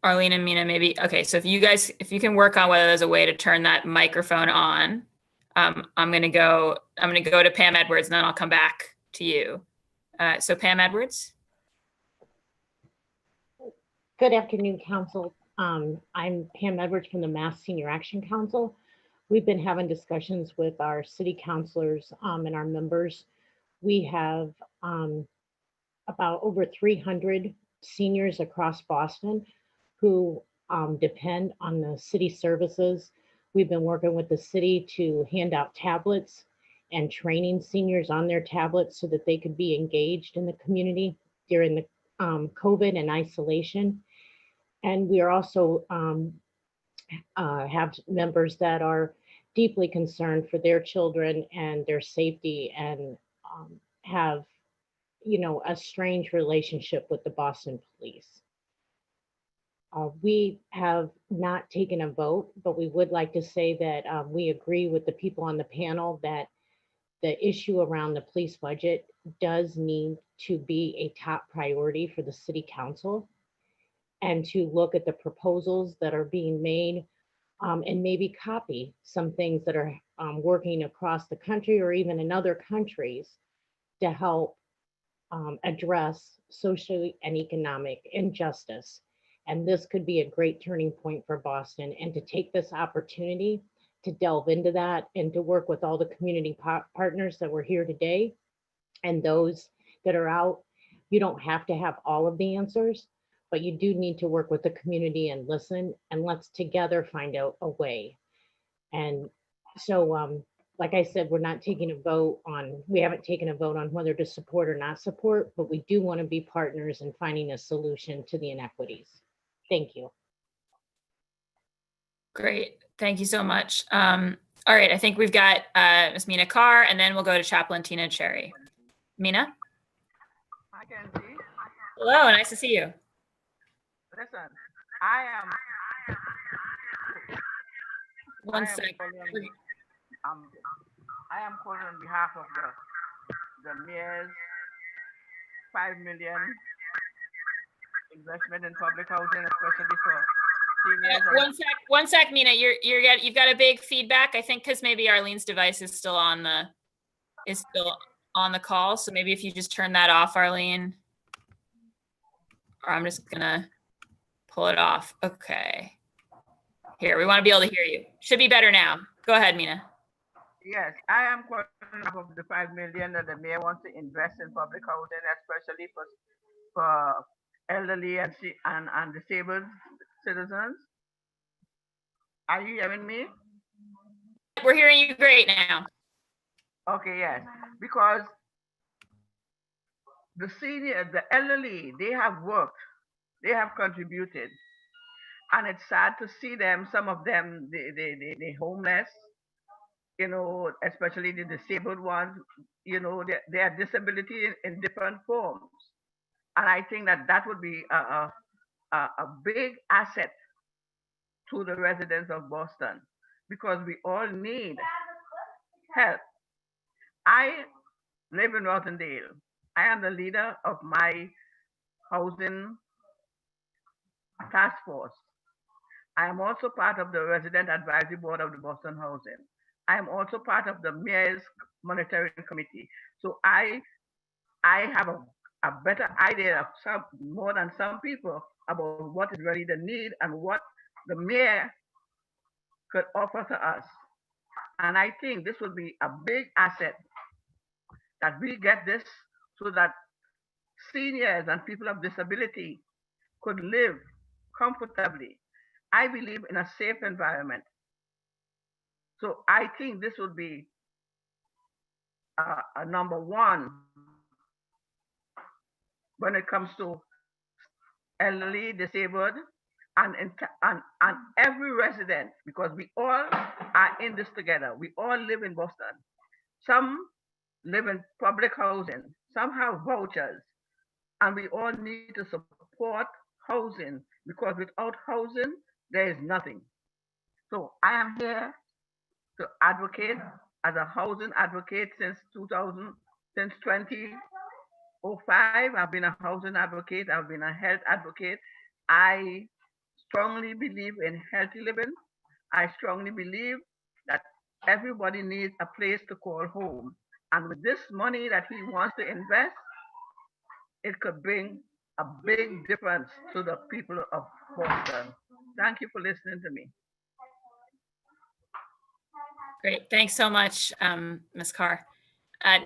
Arlene and Mina, maybe. Okay, so if you can work on whether there's a way to turn that microphone on, I'm gonna go to Pam Edwards, and then I'll come back to you. So Pam Edwards. Good afternoon, Council. I'm Pam Edwards from the Mass Senior Action Council. we've been having discussions with our city councilors and our members. We have about over 300 seniors across Boston who depend on the city services. We've been working with the city to hand out tablets and training seniors on their tablets so that they could be engaged in the community during the COVID and isolation. And we are also have members that are deeply concerned for their children and their safety and have, you know, a strange relationship with the Boston police. We have not taken a vote, but we would like to say that we agree with the people on the panel that the issue around the police budget does need to be a top priority for the city council, and to look at the proposals that are being made and maybe copy some things that are working across the country or even in other countries to help address social and economic injustice. And this could be a great turning point for Boston, and to take this opportunity to delve into that and to work with all the community partners that were here today and those that are out. You don't have to have all of the answers, but you do need to work with the community and listen, and let's together find out a way. And so, like I said, we're not taking a vote on, we haven't taken a vote on whether to support or not support, but we do want to be partners in finding a solution to the inequities. Thank you. Great. Thank you so much. All right. I think we've got Ms. Mina Carr, and then we'll go to Chaplain Tina Cherry. Mina? Hi, Kenzie. Hello. Nice to see you. Listen, I am. One sec. I am calling on behalf of the mayor's 5 million investment in public housing, especially for seniors. One sec, Mina. You've got a big feedback. I think because maybe Arlene's device is still on the call. So maybe if you just turn that off, Arlene, or I'm just gonna pull it off. Okay. Here, we want to be able to hear you. Should be better now. Go ahead, Mina. Yes, I am calling of the 5 million that the mayor wants to invest in public housing, especially for elderly and disabled citizens. Are you hearing me? We're hearing you great now. Okay, yes, because the elderly, they have worked, they have contributed, and it's sad to see them. Some of them, they homeless, you know, especially the disabled ones. You know, they have disability in different forms, and I think that would be a big asset to the residents of Boston, because we all need help. I live in Rothendale. I am the leader of my housing task force. I am also part of the resident advisory board of the Boston Housing. I am also part of the mayor's monitoring committee. So I have a better idea of more than some people about what is really the need and what the mayor could offer to us. And I think this will be a big asset that we get this, so that seniors and people of disability could live comfortably. I believe in a safe environment. So I think this would be a number one when it comes to elderly, disabled, and every resident, because we all are in this together. We all live in Boston. Some live in public housing, some have vouchers, and we all need to support housing, because without housing, there is nothing. So I am here to advocate as a housing advocate since 2005. I've been a housing advocate. I've been a health advocate. I strongly believe in healthy living. I strongly believe that everybody needs a place to call home. And with this money that he wants to invest, it could bring a big difference to the people of Boston. Thank you for listening to me. Great. Thanks so much, Ms. Carr.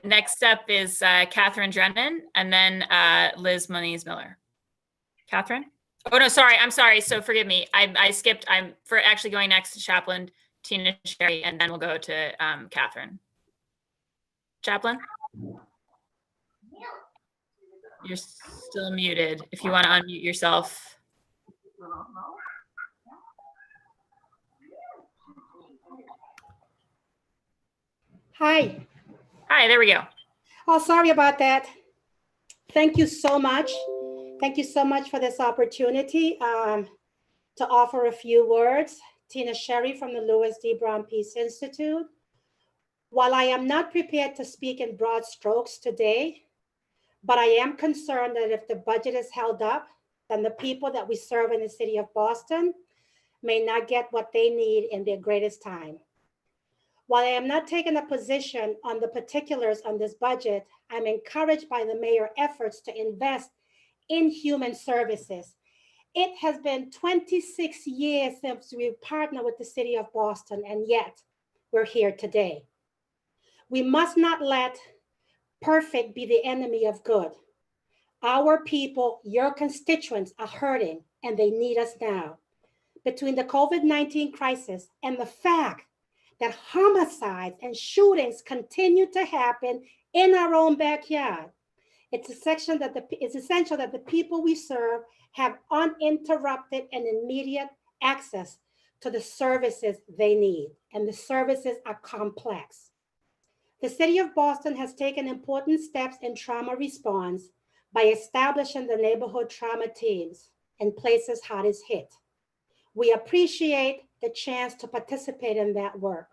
Next up is Catherine Drennan, and then Liz Moniz-Miller. Catherine? Oh, no, sorry. I'm sorry. So forgive me. I skipped. I'm for actually going next to Chaplain Tina Sherry, and then we'll go to Catherine. Chaplain? You're still muted. If you want to unmute yourself. Hi. Hi, there we go. Oh, sorry about that. Thank you so much. Thank you so much for this opportunity to offer a few words. Tina Sherry from the Louis D. Brown Peace Institute. While I am not prepared to speak in broad strokes today, but I am concerned that if the budget is held up, then the people that we serve in the city of Boston may not get what they need in their greatest time. While I am not taking a position on the particulars on this budget, I'm encouraged by the mayor's efforts to invest in human services. It has been 26 years since we partnered with the city of Boston, and yet we're here today. We must not let perfect be the enemy of good. Our people, your constituents, are hurting and they need us now. Between the COVID-19 crisis and the fact that homicides and shootings continue to happen in our own backyard, it's essential that the people we serve have uninterrupted and immediate access to the services they need, and the services are complex. The city of Boston has taken important steps in trauma response by establishing the neighborhood trauma teams in places hardest hit. We appreciate the chance to participate in that work.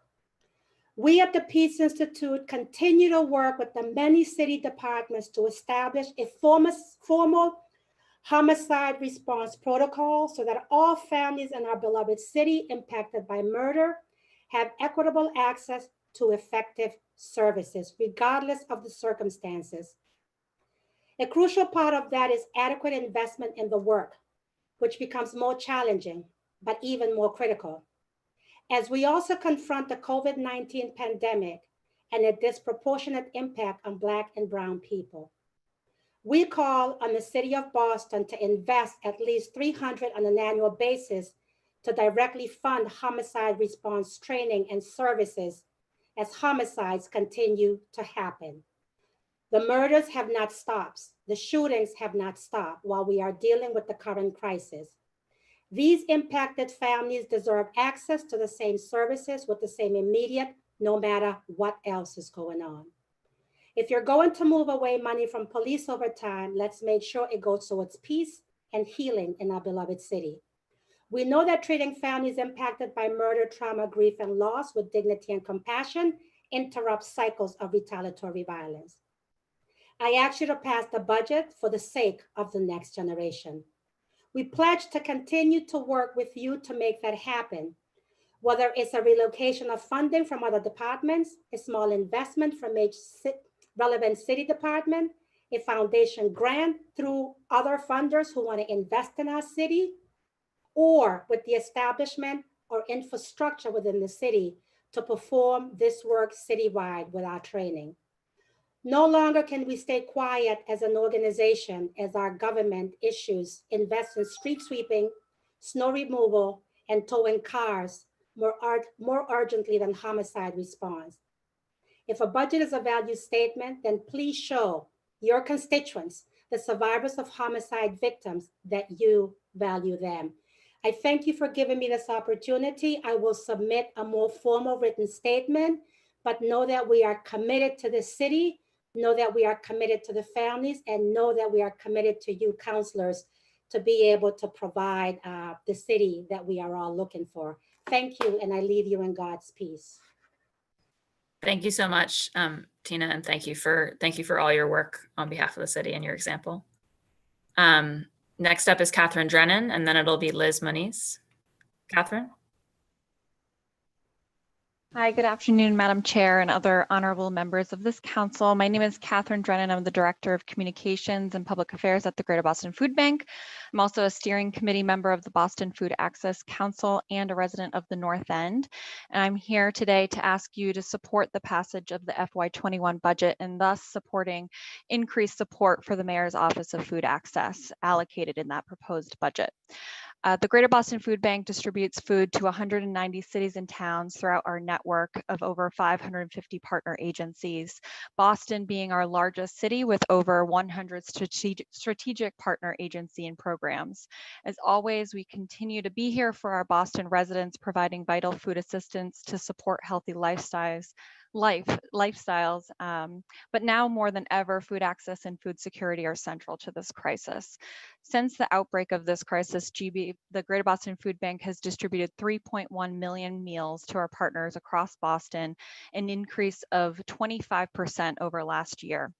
We at the Peace Institute continue to work with the many city departments to establish a formal homicide response protocol so that all families in our beloved city impacted by murder have equitable access to effective services, regardless of the circumstances. A crucial part of that is adequate investment in the work, which becomes more challenging, but even more critical. As we also confront the COVID-19 pandemic and a disproportionate impact on Black and Brown people, we call on the city of Boston to invest at least $300 on an annual basis to directly fund homicide response training and services as homicides continue to happen. The murders have not stopped. The shootings have not stopped while we are dealing with the current crisis. These impacted families deserve access to the same services with the same immediate, no matter what else is going on. If you're going to move away money from police overtime, let's make sure it goes towards peace and healing in our beloved city. We know that treating families impacted by murder, trauma, grief, and loss with dignity and compassion interrupts cycles of retaliatory violence. I ask you to pass the budget for the sake of the next generation. We pledge to continue to work with you to make that happen, whether it's a relocation of funding from other departments, a small investment from each relevant city department, a foundation grant through other funders who want to invest in our city, or with the establishment or infrastructure within the city to perform this work citywide with our training. No longer can we stay quiet as an organization as our government issues invest in street sweeping, snow removal, and towing cars more urgently than homicide response. If a budget is a value statement, then please show your constituents, the survivors of homicide victims, that you value them. I thank you for giving me this opportunity. I will submit a more formal written statement, but know that we are committed to the city, know that we are committed to the families, and know that we are committed to you counselors to be able to provide the city that we are all looking for. Thank you, and I leave you in God's peace. Thank you so much, Tina, and thank you for all your work on behalf of the city and your example. Next up is Catherine Drennan, and then it'll be Liz Moniz. Catherine? Hi, good afternoon, Madam Chair and other honorable members of this council. My name is Catherine Drennan. I'm the Director of Communications and Public Affairs at the Greater Boston Food Bank. I'm also a steering committee member of the Boston Food Access Council and a resident of the North End. And I'm here today to ask you to support the passage of the FY21 budget and thus supporting increased support for the Mayor's Office of Food Access allocated in that proposed budget. The Greater Boston Food Bank distributes food to 190 cities and towns throughout our network of over 550 partner agencies, Boston being our largest city with over 100 strategic partner agency and programs. As always, we continue to be here for our Boston residents, providing vital food assistance to support healthy lifestyles, but now more than ever, food access and food security are central to this crisis. Since the outbreak of this crisis, the Greater Boston Food Bank has distributed 3.1 million meals to our partners across Boston, an increase of 25% over last year.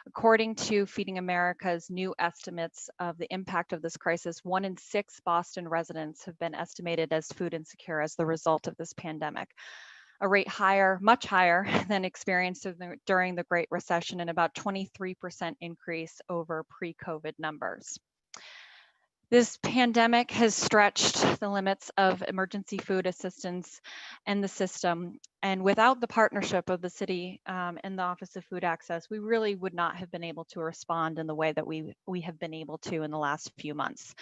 According to Feeding America's new estimates of the impact of this crisis, 1 in 6 Boston residents have been estimated as food insecure as the result of this pandemic, a rate much higher than experienced during the Great Recession, and about 23% increase over pre-COVID numbers. This pandemic has stretched the limits of emergency food assistance and the system. And without the partnership of the city and the Office of Food Access, we really would not have been able to respond in the way that we have been able to in the last few months.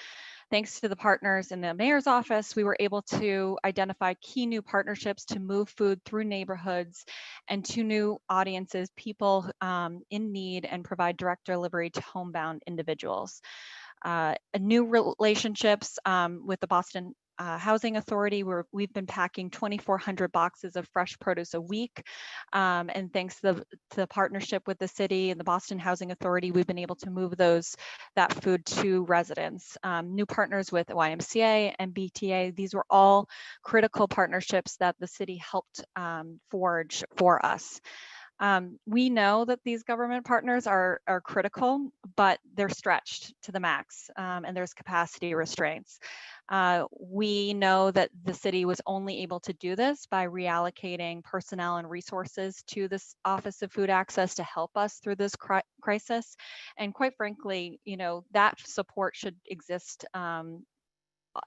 Thanks to the partners in the mayor's office, we were able to identify key new partnerships to move food through neighborhoods and to new audiences, people in need, and provide direct delivery to homebound individuals. New relationships with the Boston Housing Authority, where we've been packing 2,400 boxes of fresh produce a week. And thanks to the partnership with the city and the Boston Housing Authority, we've been able to move that food to residents. New partners with YMCA and BTA, these were all critical partnerships that the city helped forge for us. We know that these government partners are critical, but they're stretched to the max, and there's capacity restraints. We know that the city was only able to do this by reallocating personnel and resources to this Office of Food Access to help us through this crisis. And quite frankly, that support should exist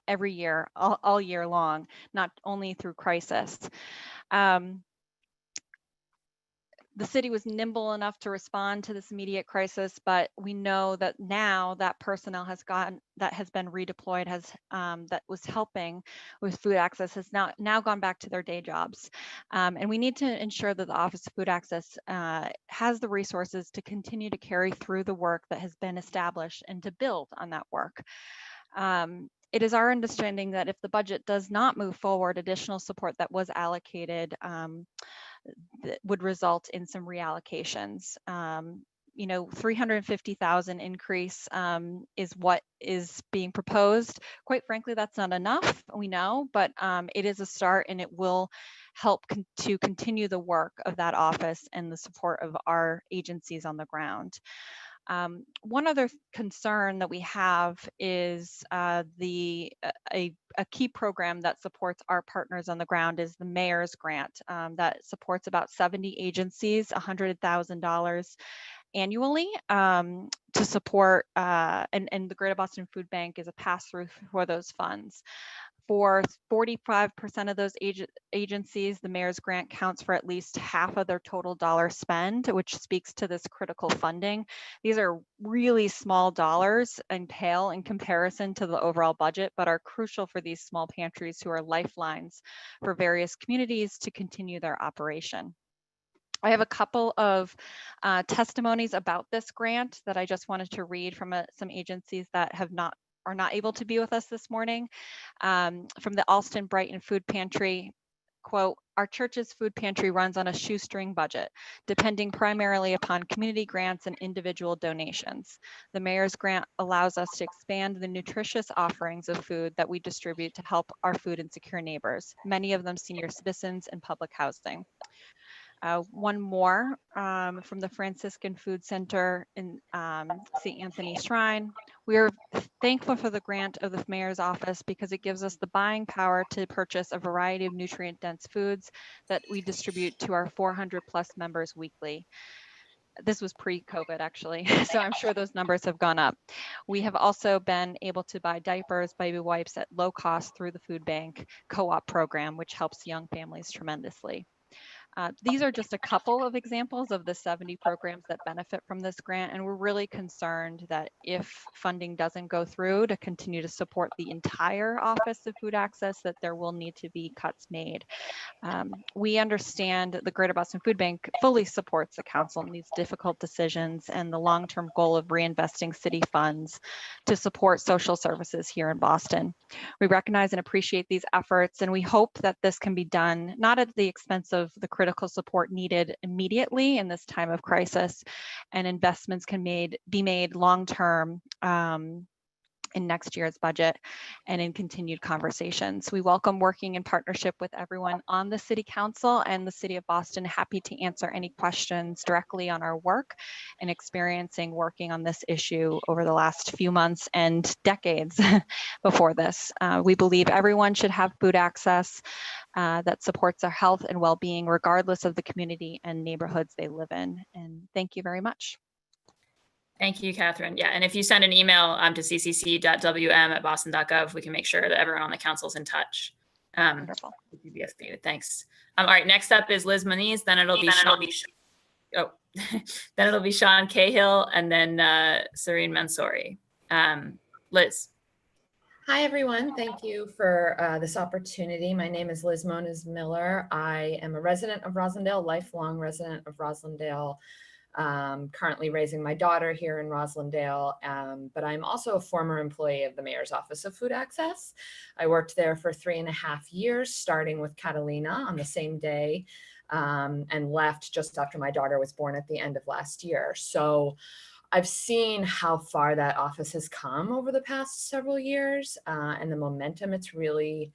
every year, all year long, not only through crisis. The city was nimble enough to respond to this immediate crisis, but we know that now that personnel that has been redeployed, that was helping with food access, has now gone back to their day jobs. And we need to ensure that the Office of Food Access has the resources to continue to carry through the work that has been established and to build on that work. It is our understanding that if the budget does not move forward, additional support that was allocated that would result in some reallocations. 350,000 increase is what is being proposed. Quite frankly, that's not enough, we know, but it is a start, and it will help to continue the work of that office and the support of our agencies on the ground. One other concern that we have is a key program that supports our partners on the ground is the Mayor's Grant that supports about 70 agencies, $100,000 annually to support, and the Greater Boston Food Bank is a pass-through for those funds. For 45% of those agencies, the Mayor's Grant counts for at least half of their total dollar spend, which speaks to this critical funding. These are really small dollars and pale in comparison to the overall budget, but are crucial for these small pantries who are lifelines for various communities to continue their operation. I have a couple of testimonies about this grant that I just wanted to read from some agencies that are not able to be with us this morning. From the Alston Brighton Food Pantry, quote, "Our church's food pantry runs on a shoestring budget, depending primarily upon community grants and individual donations. The Mayor's Grant allows us to expand the nutritious offerings of food that we distribute to help our food insecure neighbors, many of them senior citizens and public housing." One more from the Franciscan Food Center in St. Anthony Shrine. We are thankful for the grant of the Mayor's Office because it gives us the buying power to purchase a variety of nutrient-dense foods that we distribute to our 400+ members weekly. This was pre-COVID actually, so I'm sure those numbers have gone up. We have also been able to buy diapers, baby wipes at low cost through the food bank co-op program, which helps young families tremendously. These are just a couple of examples of the 70 programs that benefit from this grant, and we're really concerned that if funding doesn't go through to continue to support the entire Office of Food Access, that there will need to be cuts made. We understand the Greater Boston Food Bank fully supports the council in these difficult decisions and the long-term goal of reinvesting city funds to support social services here in Boston. We recognize and appreciate these efforts, and we hope that this can be done not at the expense of the critical support needed immediately in this time of crisis, and investments can be made long-term in next year's budget and in continued conversations. We welcome working in partnership with everyone on the City Council and the City of Boston. Happy to answer any questions directly on our work and experiencing working on this issue over the last few months and decades before this. We believe everyone should have food access that supports their health and well-being regardless of the community and neighborhoods they live in. And thank you very much. Thank you, Catherine. Yeah, and if you send an email to ccc.wm@boston.gov, we can make sure that everyone on the council's in touch. Wonderful. Thanks. All right, next up is Liz Moniz, then it'll be then it'll be Sean Cahill, and then Sareen Mansouri. Liz. Hi, everyone. Thank you for this opportunity. My name is Liz Moniz Miller. I am a resident of Roslindale, lifelong resident of Roslindale. Currently raising my daughter here in Roslindale, but I'm also a former employee of the Mayor's Office of Food Access. I worked there for 3.5 years, starting with Catalina on the same day, and left just after my daughter was born at the end of last year. So I've seen how far that office has come over the past several years, and the momentum it's really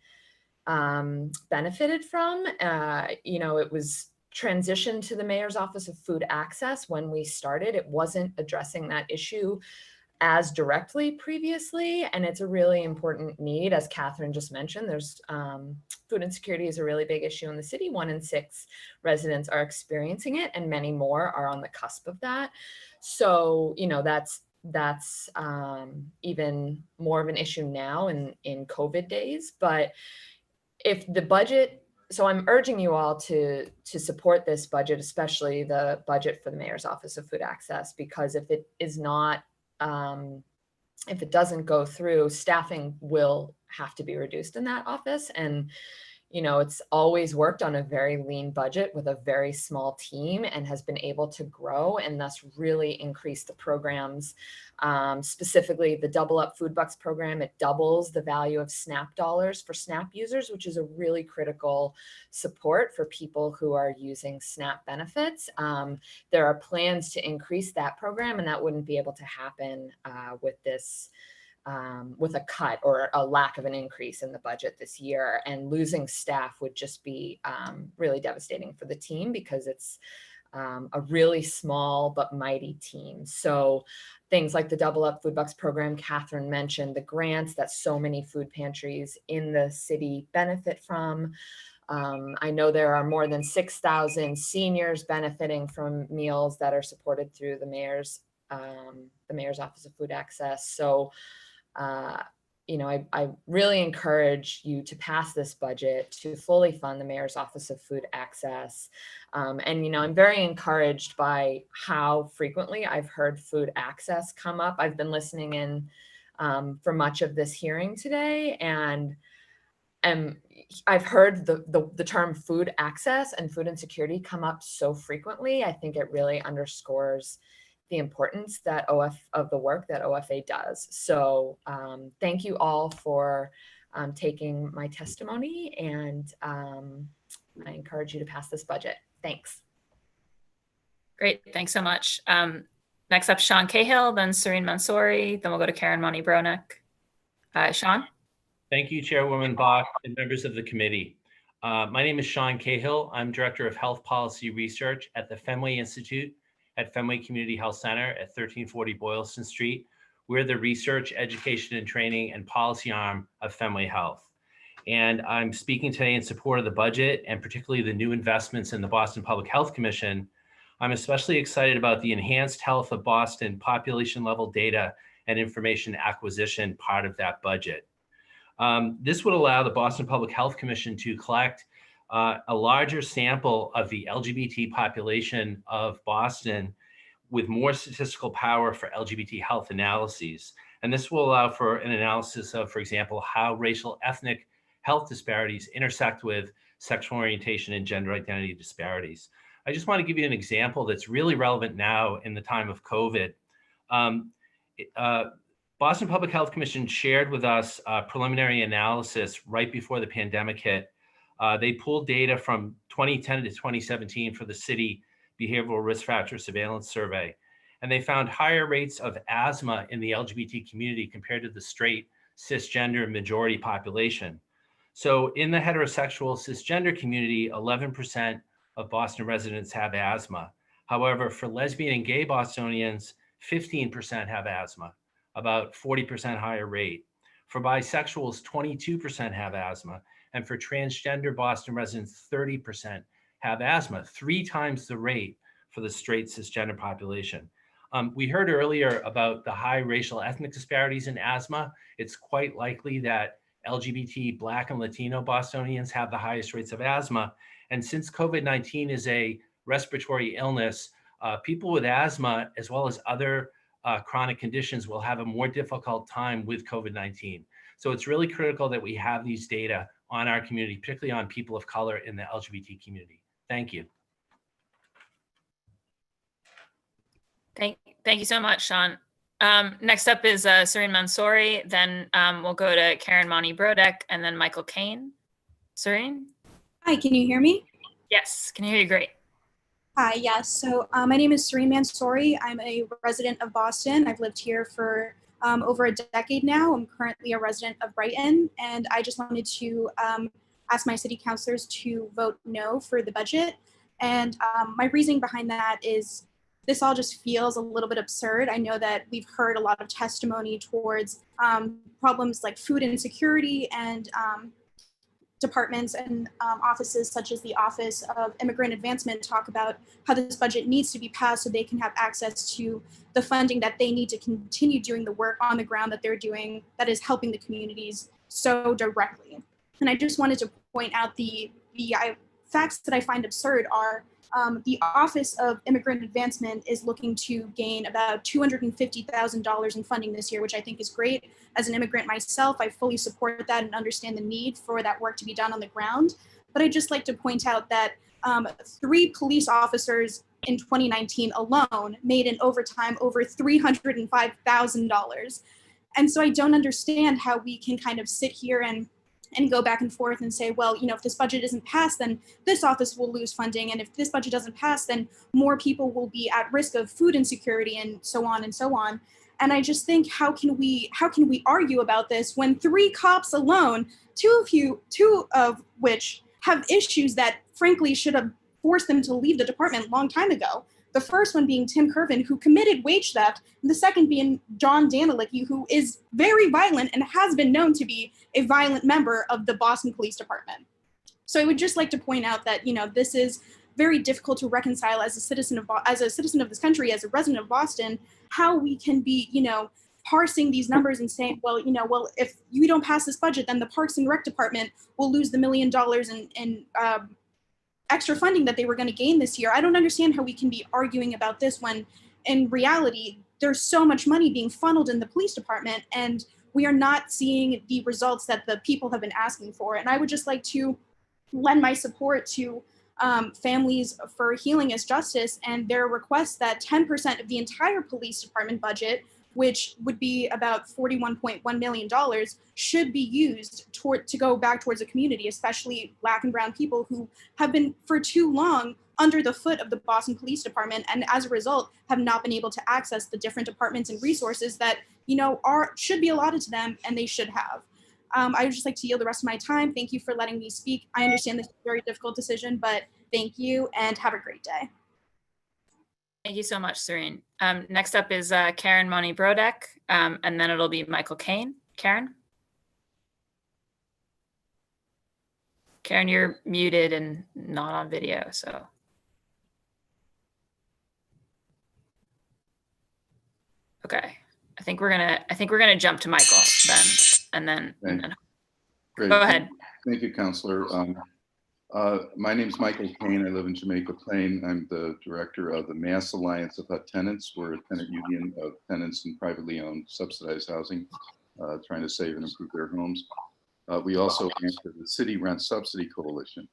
benefited from. It was transition to the Mayor's Office of Food Access. When we started, it wasn't addressing that issue as directly previously, and it's a really important need. As Catherine just mentioned, there's food insecurity is a really big issue in the city. 1 in 6 residents are experiencing it, and many more are on the cusp of that. So, that's even more of an issue now in COVID days. But if the budget, so I'm urging you all to support this budget, especially the budget for the Mayor's Office of Food Access, because if it is not, if it doesn't go through, staffing will have to be reduced in that office. And it's always worked on a very lean budget with a very small team and has been able to grow and thus really increase the programs. Specifically, the Double Up Food Bucks program, it doubles the value of SNAP dollars for SNAP users, which is a really critical support for people who are using SNAP benefits. There are plans to increase that program, and that wouldn't be able to happen with this. With a cut or a lack of an increase in the budget this year, and losing staff would just be really devastating for the team because it's a really small but mighty team. So things like the Double Up Food Bucks program Catherine mentioned, the grants that so many food pantries in the city benefit from. I know there are more than 6,000 seniors benefiting from meals that are supported through the Mayor's Office of Food Access. So I really encourage you to pass this budget to fully fund the Mayor's Office of Food Access. And, I'm very encouraged by how frequently I've heard food access come up. I've been listening in for much of this hearing today, and I've heard the term food access and food insecurity come up so frequently. I think it really underscores the importance of the work that OFA does. So thank you all for taking my testimony, and I encourage you to pass this budget. Thanks. Great, thanks so much. Next up, Sean Cahill, then Sareen Mansouri, then we'll go to Karen Moni-Bronek. Sean? Thank you, Chairwoman Bach and members of the committee. My name is Sean Cahill. I'm Director of Health Policy Research at the Fenway Institute at Fenway Community Health Center at 1340 Boylston Street, We're the research, education, and training and policy arm of Fenway Health. And I'm speaking today in support of the budget and particularly the new investments in the Boston Public Health Commission. I'm especially excited about the enhanced health of Boston population level data and information acquisition part of that budget. This would allow the Boston Public Health Commission to collect a larger sample of the LGBT population of Boston with more statistical power for LGBT health analyses. And this will allow for an analysis of, for example, how racial ethnic health disparities intersect with sexual orientation and gender identity disparities. I just want to give you an example that's really relevant now in the time of COVID. Boston Public Health Commission shared with us a preliminary analysis right before the pandemic hit. They pulled data from 2010 to 2017 for the city Behavioral Risk Factor Surveillance Survey. And they found higher rates of asthma in the LGBT community compared to the straight, cisgender majority population. So in the heterosexual cisgender community, 11% of Boston residents have asthma. However, for lesbian and gay Bostonians, 15% have asthma, about 40% higher rate. For bisexuals, 22% have asthma. And for transgender Boston residents, 30% have asthma, 3 times the rate for the straight cisgender population. We heard earlier about the high racial ethnic disparities in asthma. It's quite likely that LGBT, Black, and Latino Bostonians have the highest rates of asthma. And since COVID-19 is a respiratory illness, people with asthma, as well as other chronic conditions, will have a more difficult time with COVID-19. So it's really critical that we have these data on our community, particularly on people of color in the LGBT community. Thank you. Thank you so much, Sean. Next up is Sareen Mansouri. Then we'll go to Karen Monty-Brodek and then Michael Kane. Sareen? Hi, can you hear me? Yes, can hear you great. Hi, yes. So my name is Sareen Mansouri. I'm a resident of Boston. I've lived here for over a decade now. I'm currently a resident of Brighton, and I just wanted to ask my city councilors to vote no for the budget. And my reasoning behind that is this all just feels a little bit absurd. I know that we've heard a lot of testimony towards problems like food insecurity and departments and offices such as the Office of Immigrant Advancement talk about how this budget needs to be passed so they can have access to the funding that they need to continue doing the work on the ground that they're doing that is helping the communities so directly. And I just wanted to point out the facts that I find absurd are the Office of Immigrant Advancement is looking to gain about $250,000 in funding this year, which I think is great. As an immigrant myself, I fully support that and understand the need for that work to be done on the ground. But I'd just like to point out that 3 police officers in 2019 alone made in overtime over $305,000. And so I don't understand how we can kind of sit here and go back and forth and say, well, you know, if this budget isn't passed, then this office will lose funding. And if this budget doesn't pass, then more people will be at risk of food insecurity and so on and so on. And I just think, how can we argue about this when 3 cops alone, two of which have issues that frankly should have forced them to leave the department a long time ago. The first one being Tim Kervin, who committed wage theft, and the second being John Danilicki, who is very violent and has been known to be a violent member of the Boston Police Department. So I would just like to point out that, you know, this is very difficult to reconcile as a citizen of this country, as a resident of Boston, how we can be, you know, parsing these numbers and saying, well, you know, well, if you don't pass this budget, then the Parks and Rec Department will lose the $1 million in extra funding that they were going to gain this year. I don't understand how we can be arguing about this when in reality, there's so much money being funneled in the police department and we are not seeing the results that the people have been asking for. And I would just like to lend my support to Families for Healing is Justice and their request that 10% of the entire police department budget, which would be about $41.1 million, should be used to go back towards the community, especially Black and Brown people who have been for too long under the foot of the Boston Police Department, and as a result, have not been able to access the different departments and resources that, you know, should be allotted to them, and they should have. I would just like to yield the rest of my time. Thank you for letting me speak. I understand this is a very difficult decision, but thank you and have a great day. Thank you so much, Serene. Next up is Karen Money-Brodek, and then it'll be Michael Kane. Karen? Karen, you're muted and not on video, so. Okay, I think we're gonna jump to Michael then, and then. Okay. And then Great. Go ahead. Thank you, Counselor. My name is Michael Kane. I live in Jamaica Plain. I'm the director of the Mass Alliance of HUD Tenants. We're a tenant union of tenants in privately owned subsidized housing, trying to save and improve their homes. We also answer the City Rent Subsidy Coalition.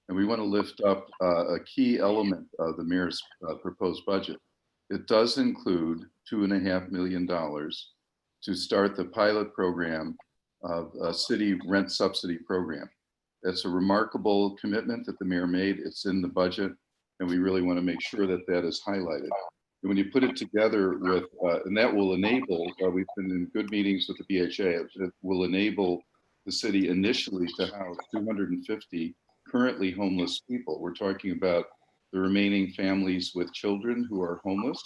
And we want to lift up a key element of the mayor's proposed budget. It does include $2.5 million to start the pilot program of a city rent subsidy program. That's a remarkable commitment that the mayor made. It's in the budget, and we really want to make sure that that is highlighted. And when you put it together with, and that will enable, we've been in good meetings with the BHA, it will enable the city initially to house 250 currently homeless people. We're talking about the remaining families with children who are homeless.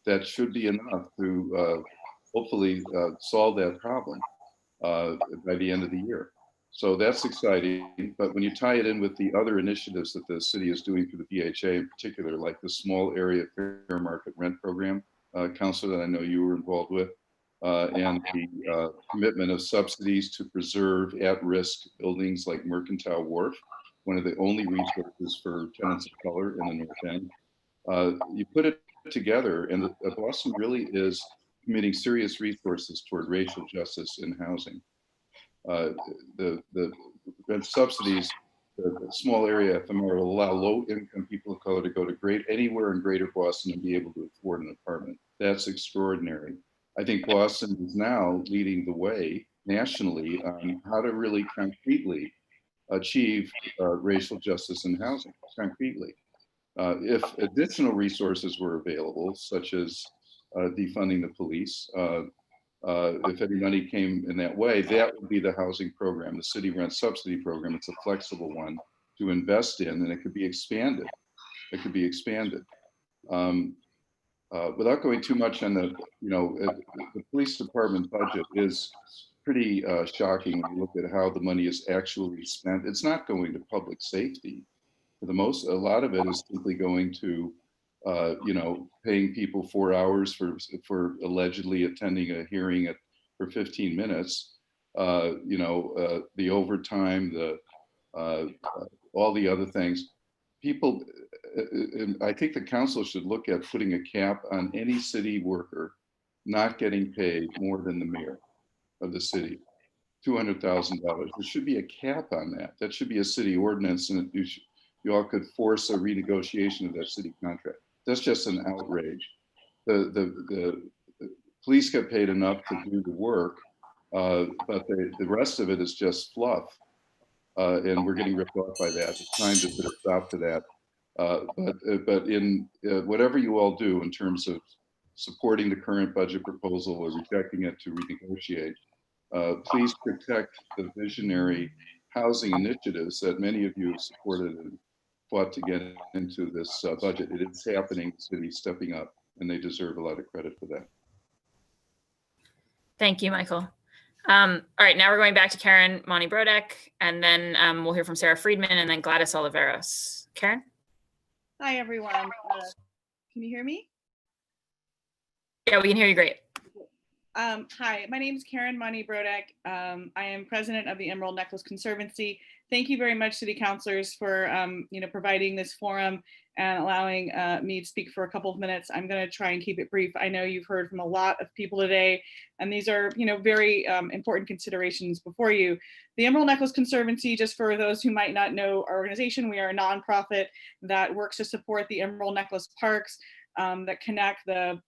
That should be enough to hopefully solve that problem by the end of the year. So that's exciting. But when you tie it in with the other initiatives that the city is doing through the BHA in particular, like the small area fair market rent program, Councilor, that I know you were involved with, and the commitment of subsidies to preserve at-risk buildings like Mercantile Wharf, one of the only resources for tenants of color in the North End. You put it together, and Boston really is committing serious resources toward racial justice in housing. The rent subsidies, the small area FMR will allow low-income people of color to go to anywhere in Greater Boston and be able to afford an apartment. That's extraordinary. I think Boston is now leading the way nationally on how to really concretely achieve racial justice in housing, concretely. If additional resources were available, such as defunding the police, if any money came in that way, that would be the housing program, the city rent subsidy program. It's a flexible one to invest in, and it could be expanded. It could be expanded. Without going too much on the police department budget is pretty shocking when you look at how the money is actually spent. It's not going to public safety. For a lot of it is simply going to paying people 4 hours for allegedly attending a hearing for 15 minutes, the overtime, all the other things. People, I think the council should look at putting a cap on any city worker not getting paid more than the mayor of the city, $200,000. There should be a cap on that. That should be a city ordinance, and you all could force a renegotiation of that city contract. That's just an outrage. The police get paid enough to do the work, but the rest of it is just fluff. And we're getting ripped off by that. It's time to put a stop to that. But in whatever you all do in terms of supporting the current budget proposal or rejecting it to renegotiate, please protect the visionary housing initiatives that many of you have supported and fought to get into this budget. It is happening, the city's stepping up, and they deserve a lot of credit for that. Thank you, Michael. All right, now we're going back to Karen Money-Brodek, and then we'll hear from Sarah Friedman and then Gladys Oliveros. Karen? Hi, everyone. Can you hear me? Yeah, we can hear you great. Hi, my name is Karen Money-Brodek. I am president of the Emerald Necklace Conservancy. Thank you very much, city councilors, for providing this forum and allowing me to speak for a couple of minutes. I'm going to try and keep it brief. I know you've heard from a lot of people today, and these are very important considerations before you. The Emerald Necklace Conservancy, just for those who might not know our organization, we are a nonprofit that works to support the Emerald Necklace parks that connect the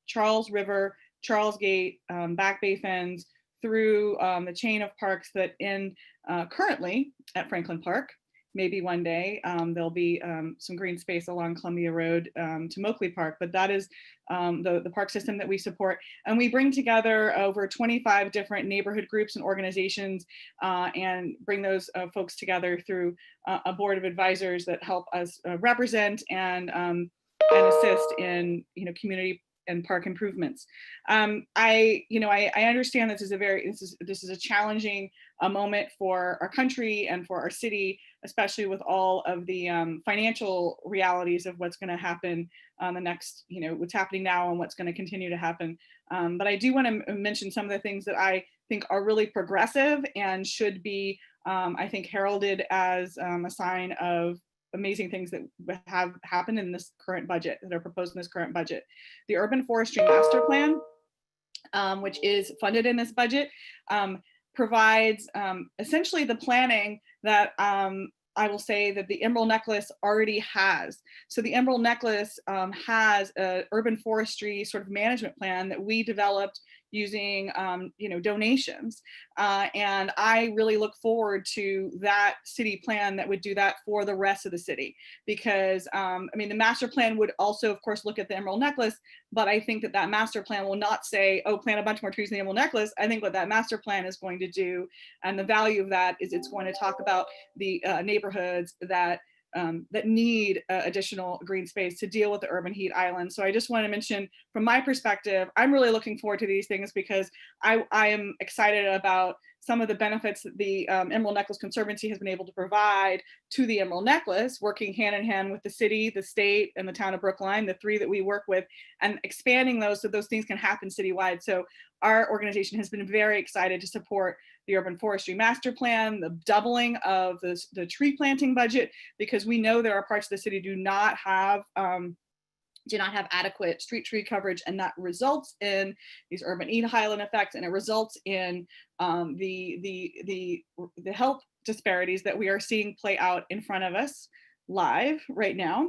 Charles River, Charles Gate, Back Bay Fens through the chain of parks that end currently at Franklin Park. Maybe one day there'll be some green space along Columbia Road to Moakley Park, but that is the park system that we support. And we bring together over 25 different neighborhood groups and organizations and bring those folks together through a board of advisors that help us represent and and assist in, community and park improvements. I understand this is a challenging moment for our country and for our city, especially with all of the financial realities of what's going to happen on the next, what's happening now and what's going to continue to happen. But I do want to mention some of the things that I think are really progressive and should be, I think, heralded as a sign of amazing things that have happened in this current budget, that are proposed in this current budget. The Urban Forestry Master Plan, which is funded in this budget, provides essentially the planning that I will say that the Emerald Necklace already has. So the Emerald Necklace has an urban forestry sort of management plan that we developed using donations. And I really look forward to that city plan that would do that for the rest of the city. Because the master plan would also, of course, look at the Emerald Necklace, but I think that master plan will not say, oh, plant a bunch more trees in the Emerald Necklace. I think what that master plan is going to do, and the value of that, is it's going to talk about the neighborhoods that need additional green space to deal with the urban heat island. So I just want to mention, from my perspective, I'm really looking forward to these things because I am excited about some of the benefits that the Emerald Necklace Conservancy has been able to provide to the Emerald Necklace, working hand in hand with the city, the state, and the town of Brookline, the three that we work with, and expanding those so those things can happen citywide. So our organization has been very excited to support the Urban Forestry Master Plan, the doubling of the tree planting budget, because we know there are parts of the city do not have adequate street tree coverage, and that results in these urban heat island effects, and it results in the health disparities that we are seeing play out in front of us live right now.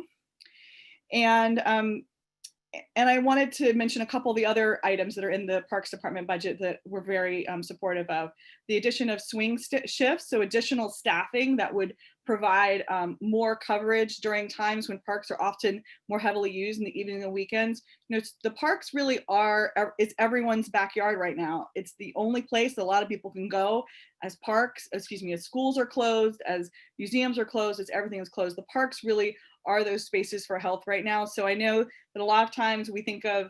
And I wanted to mention a couple of the other items that are in the Parks Department budget that we're very supportive of. The addition of swing shifts, so additional staffing that would provide more coverage during times when parks are often more heavily used in the evening and weekends. The parks really it's everyone's backyard right now. It's the only place that a lot of people can go as schools are closed, as museums are closed, as everything is closed. The parks really are those spaces for health right now. So I know that a lot of times we think of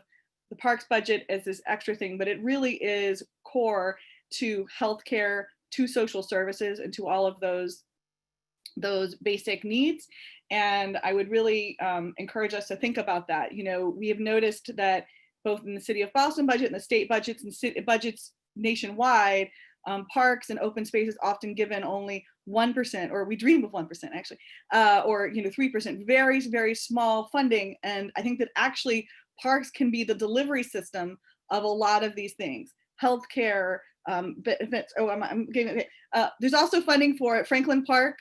the parks budget as this extra thing, but it really is core to healthcare, to social services, and to all of those basic needs. And I would really encourage us to think about that. We have noticed that both in the city of Boston budget and the state budgets and budgets nationwide, parks and open spaces often given only 1%, or we dream of 1% actually, or 3%, very, very small funding. And I think that actually parks can be the delivery system of a lot of these things. Healthcare, benefits. Oh, I'm getting it. There's also funding for Franklin Park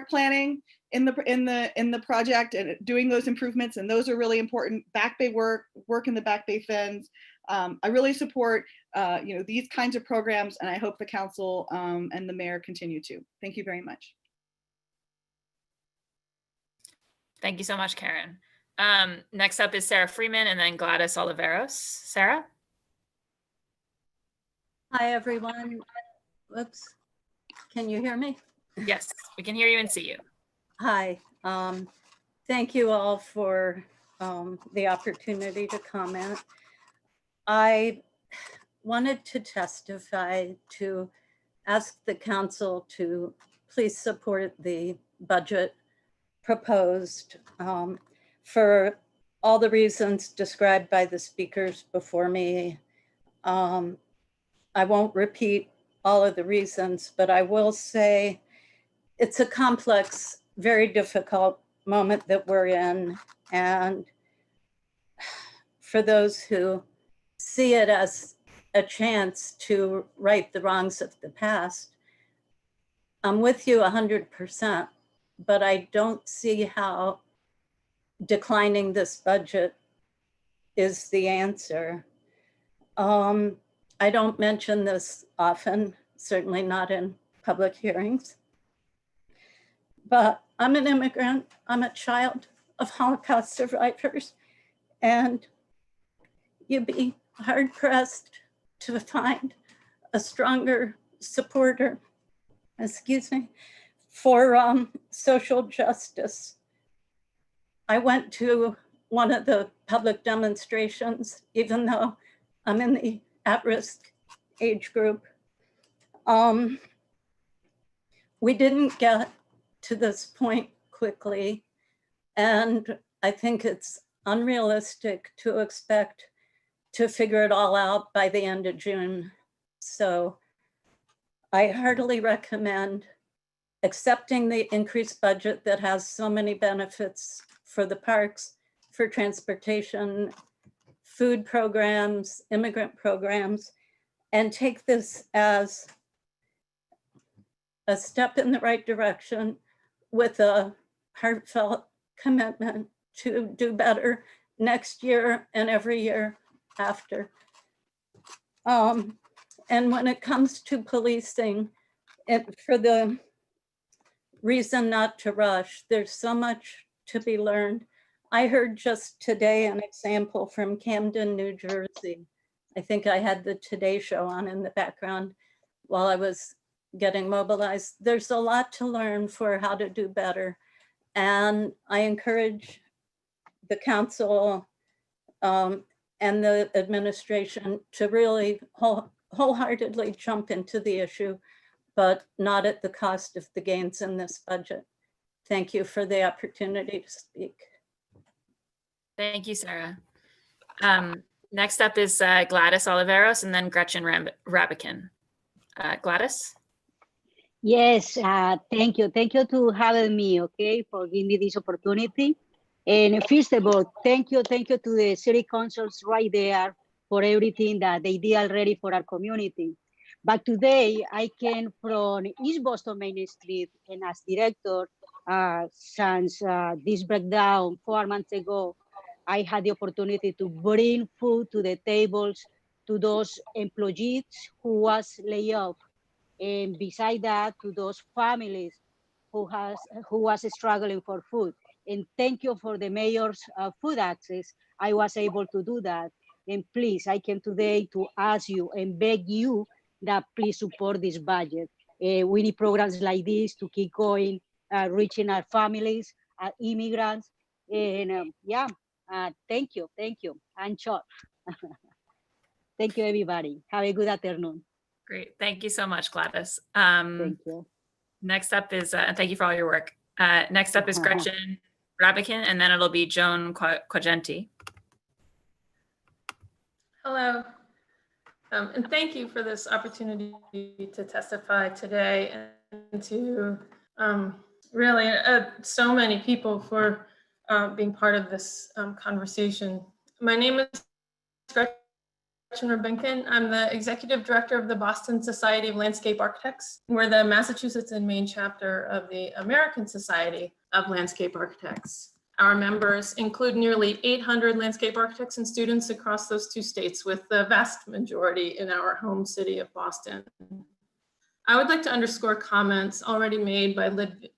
planning in the project, and doing those improvements, and those are really important. Back Bay work in the Back Bay fens. I really support these kinds of programs, and I hope the council and the mayor continue to. Thank you very much. Thank you so much, Karen. Next up is Sarah Freeman, and then Gladys Oliveros. Sarah? Hi, everyone. Whoops. Can you hear me? Yes, we can hear you and see you. Hi. Thank you all for the opportunity to comment. I wanted to testify to ask the council to please support the budget proposed for all the reasons described by the speakers before me. I won't repeat all of the reasons, but I will say it's a complex, very difficult moment that we're in. And for those who see it as a chance to right the wrongs of the past, I'm with you 100%, but I don't see how declining this budget is the answer. I don't mention this often, certainly not in public hearings, but I'm an immigrant. I'm a child of Holocaust survivors, and you'd be hard pressed to find a stronger supporter, for social justice I went to one of the public demonstrations, even though I'm in the at-risk age group. We didn't get to this point quickly, and I think it's unrealistic to expect to figure it all out by the end of June. So I heartily recommend accepting the increased budget that has so many benefits for the parks, for transportation, food programs, immigrant programs, and take this as a step in the right direction with a heartfelt commitment to do better next year and every year after. And when it comes to policing, for the reason not to rush, there's so much to be learned. I heard just today an example from Camden, New Jersey. I think I had the Today Show on in the background while I was getting mobilized. There's a lot to learn for how to do better. And I encourage the council and the administration to really wholeheartedly jump into the issue, but not at the cost of the gains in this budget. Thank you for the opportunity to speak. Thank you, Sarah. Next up is Gladys Oliveros and then Gretchen Rabikin. Gladys? Yes, thank you. Thank you to having me, okay, for giving me this opportunity. And first of all, thank you to the city councils right there for everything that they did already for our community. But today I came from East Boston Main Street, and as director, since this breakdown 4 months ago, I had the opportunity to bring food to the tables to those employees who was laid off. And beside that, to those families who was struggling for food. And thank you for the mayor's food access. I was able to do that. And please, I came today to ask you and beg you that please support this budget. We need programs like this to keep going, reaching our families, our immigrants. And thank you. I'm short. Thank you, everybody. Have a good afternoon. Great. Thank you so much, Gladys. Thank you. Next up is, and thank you for all your work. Next up is Gretchen Rabikin, and then it'll be Joan Quagenti. Hello, and thank you for this opportunity to testify today and to really so many people for being part of this conversation. My name is Gretchen Rabikin. I'm the executive director of the Boston Society of Landscape Architects. We're the Massachusetts and Maine chapter of the American Society of Landscape Architects. Our members include nearly 800 landscape architects and students across those two states, with the vast majority in our home city of Boston. I would like to underscore comments already made by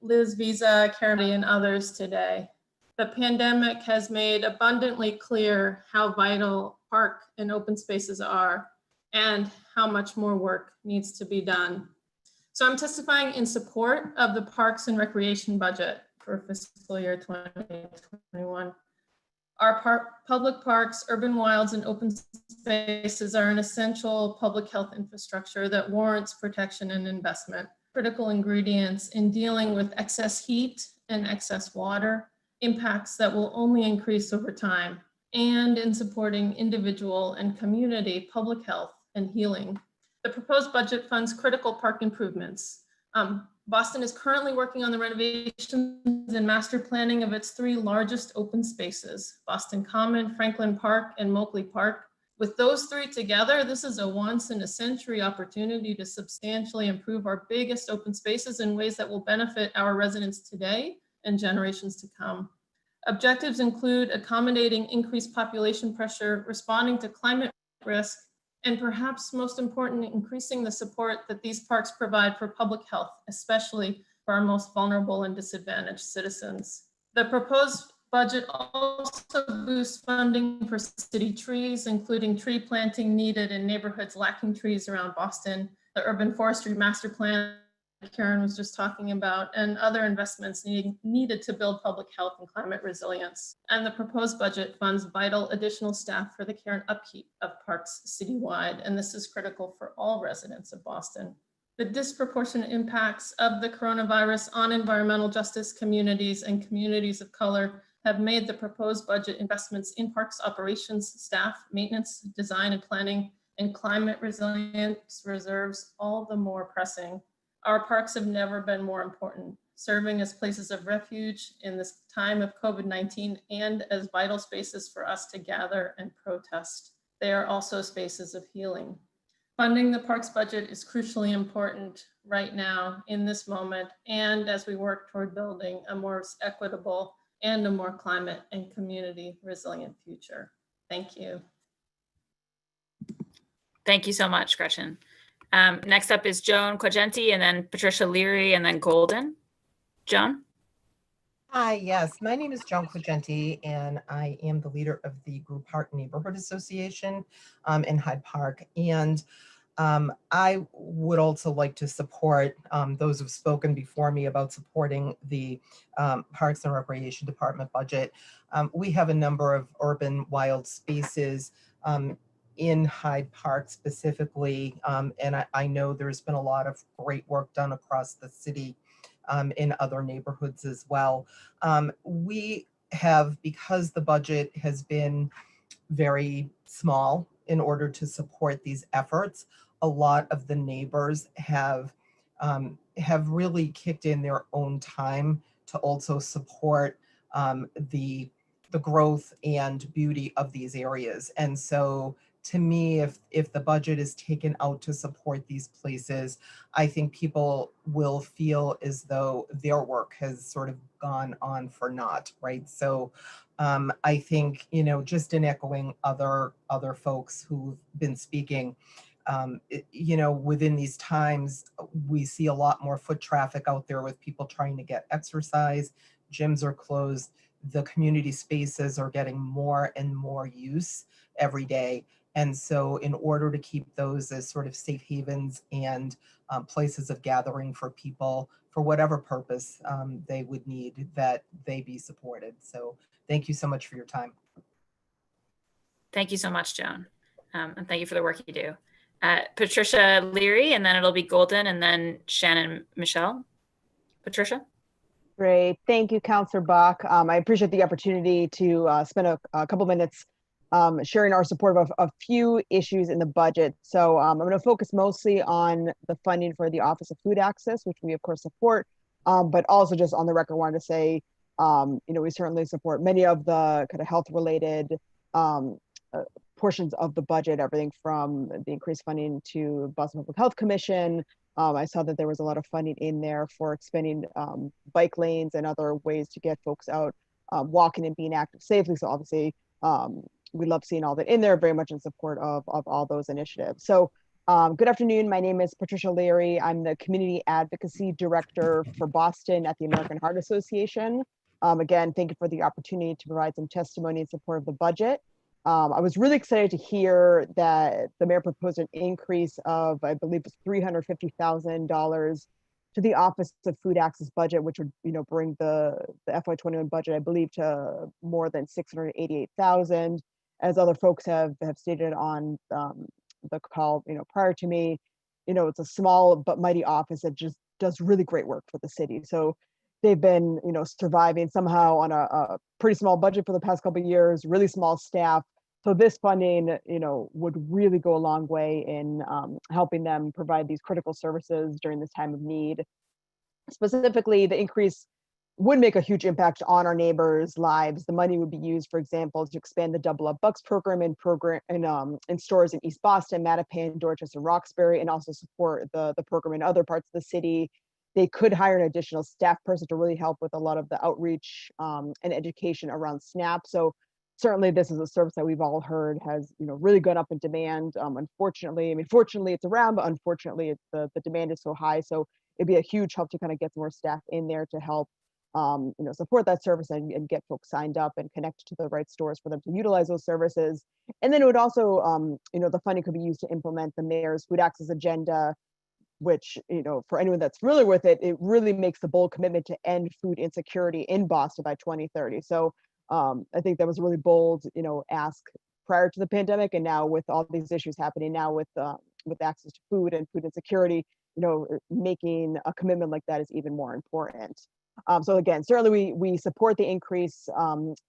Liz Visa, Karen, and others today. The pandemic has made abundantly clear how vital park and open spaces are and how much more work needs to be done. So I'm testifying in support of the Parks and Recreation budget for fiscal year 2021. Our public parks, urban wilds, and open spaces are an essential public health infrastructure that warrants protection and investment. Critical ingredients in dealing with excess heat and excess water, impacts that will only increase over time, and in supporting individual and community public health and healing. The proposed budget funds critical park improvements. Boston is currently working on the renovations and master planning of its 3 largest open spaces, Boston Common, Franklin Park, and Moakley Park. With those 3 together, this is a once-in-a-century opportunity to substantially improve our biggest open spaces in ways that will benefit our residents today and generations to come. Objectives include accommodating increased population pressure, responding to climate risk, and perhaps most important, increasing the support that these parks provide for public health, especially for our most vulnerable and disadvantaged citizens. The proposed budget also boosts funding for city trees, including tree planting needed in neighborhoods lacking trees around Boston, the urban forestry master plan Karen was just talking about, and other investments needed to build public health and climate resilience. And the proposed budget funds vital additional staff for the care and upkeep of parks citywide. And this is critical for all residents of Boston. The disproportionate impacts of the coronavirus on environmental justice communities and communities of color have made the proposed budget investments in parks operations, staff, maintenance, design and planning, and climate resilience reserves all the more pressing. Our parks have never been more important, serving as places of refuge in this time of COVID-19 and as vital spaces for us to gather and protest. They are also spaces of healing. Funding the parks budget is crucially important right now in this moment, and as we work toward building a more equitable and a more climate and community resilient future. Thank you. Thank you so much, Gretchen. Next up is Joan Quagenti, and then Patricia Leary, and then Golden. Joan? Hi, yes, my name is Joan Quagenti, and I am the leader of the Group Heart Neighborhood Association in Hyde Park. And I would also like to support those who've spoken before me about supporting the Parks and Recreation Department budget. We have a number of urban wild spaces in Hyde Park specifically, and I know there's been a lot of great work done across the city in other neighborhoods as well. We have, because the budget has been very small in order to support these efforts, a lot of the neighbors have really kicked in their own time to also support the growth and beauty of these areas. And so to me, if the budget is taken out to support these places, I think people will feel as though their work has sort of gone on for naught, right? So I think, you know, just in echoing other folks who've been speaking, you know, within these times, we see a lot more foot traffic out there with people trying to get exercise. Gyms are closed. The community spaces are getting more and more use every day. And so in order to keep those as sort of safe havens and places of gathering for people, for whatever purpose they would need, that they be supported. So thank you so much for your time. Thank you so much, Joan. And thank you for the work you do. Patricia Leary, and then it'll be Golden, and then Shannon Michelle. Patricia? Great. Thank you, Councillor Bach. I appreciate the opportunity to spend a couple minutes sharing our support of a few issues in the budget. So I'm going to focus mostly on the funding for the Office of Food Access, which we of course support, but also just on the record wanted to say, you know, we certainly support many of the kind of health related portions of the budget, everything from the increased funding to Boston Public Health Commission. I saw that there was a lot of funding in there for expanding bike lanes and other ways to get folks out walking and being active safely. So obviously, we love seeing all that in there, very much in support of all those initiatives. So good afternoon, my name is Patricia Leary. I'm the Community Advocacy Director for Boston at the American Heart Association. Again, thank you for the opportunity to provide some testimony in support of the budget. I was really excited to hear that the mayor proposed an increase of, I believe it's $350,000 to the Office of Food Access budget, which would, you know, bring the FY21 budget, I believe, to more than $688,000. As other folks have stated on the call, you know, prior to me, you know, it's a small but mighty office that just does really great work for the city. So they've been, you know, surviving somehow on a pretty small budget for the past couple of years, really small staff. So this funding, you know, would really go a long way in helping them provide these critical services during this time of need. Specifically, the increase would make a huge impact on our neighbors' lives. The money would be used, for example, to expand the Double Up Bucks program in stores in East Boston, Mattapan, Dorchester, Roxbury, and also support the program in other parts of the city. They could hire an additional staff person to really help with a lot of the outreach and education around SNAP. So certainly this is a service that we've all heard has, you know, really gone up in demand. Unfortunately, I mean, fortunately it's around, but unfortunately the demand is so high. So it'd be a huge help to kind of get more staff in there to help, you know, support that service and get folks signed up and connect to the right stores for them to utilize those services. And then it would also, you know, the funding could be used to implement the mayor's food access agenda, which, for anyone that's familiar with it, it really makes a bold commitment to end food insecurity in Boston by 2030. So I think that was a really bold, ask prior to the pandemic, and now with all these issues happening now with access to food and food insecurity, making a commitment like that is even more important. So again, certainly we support the increase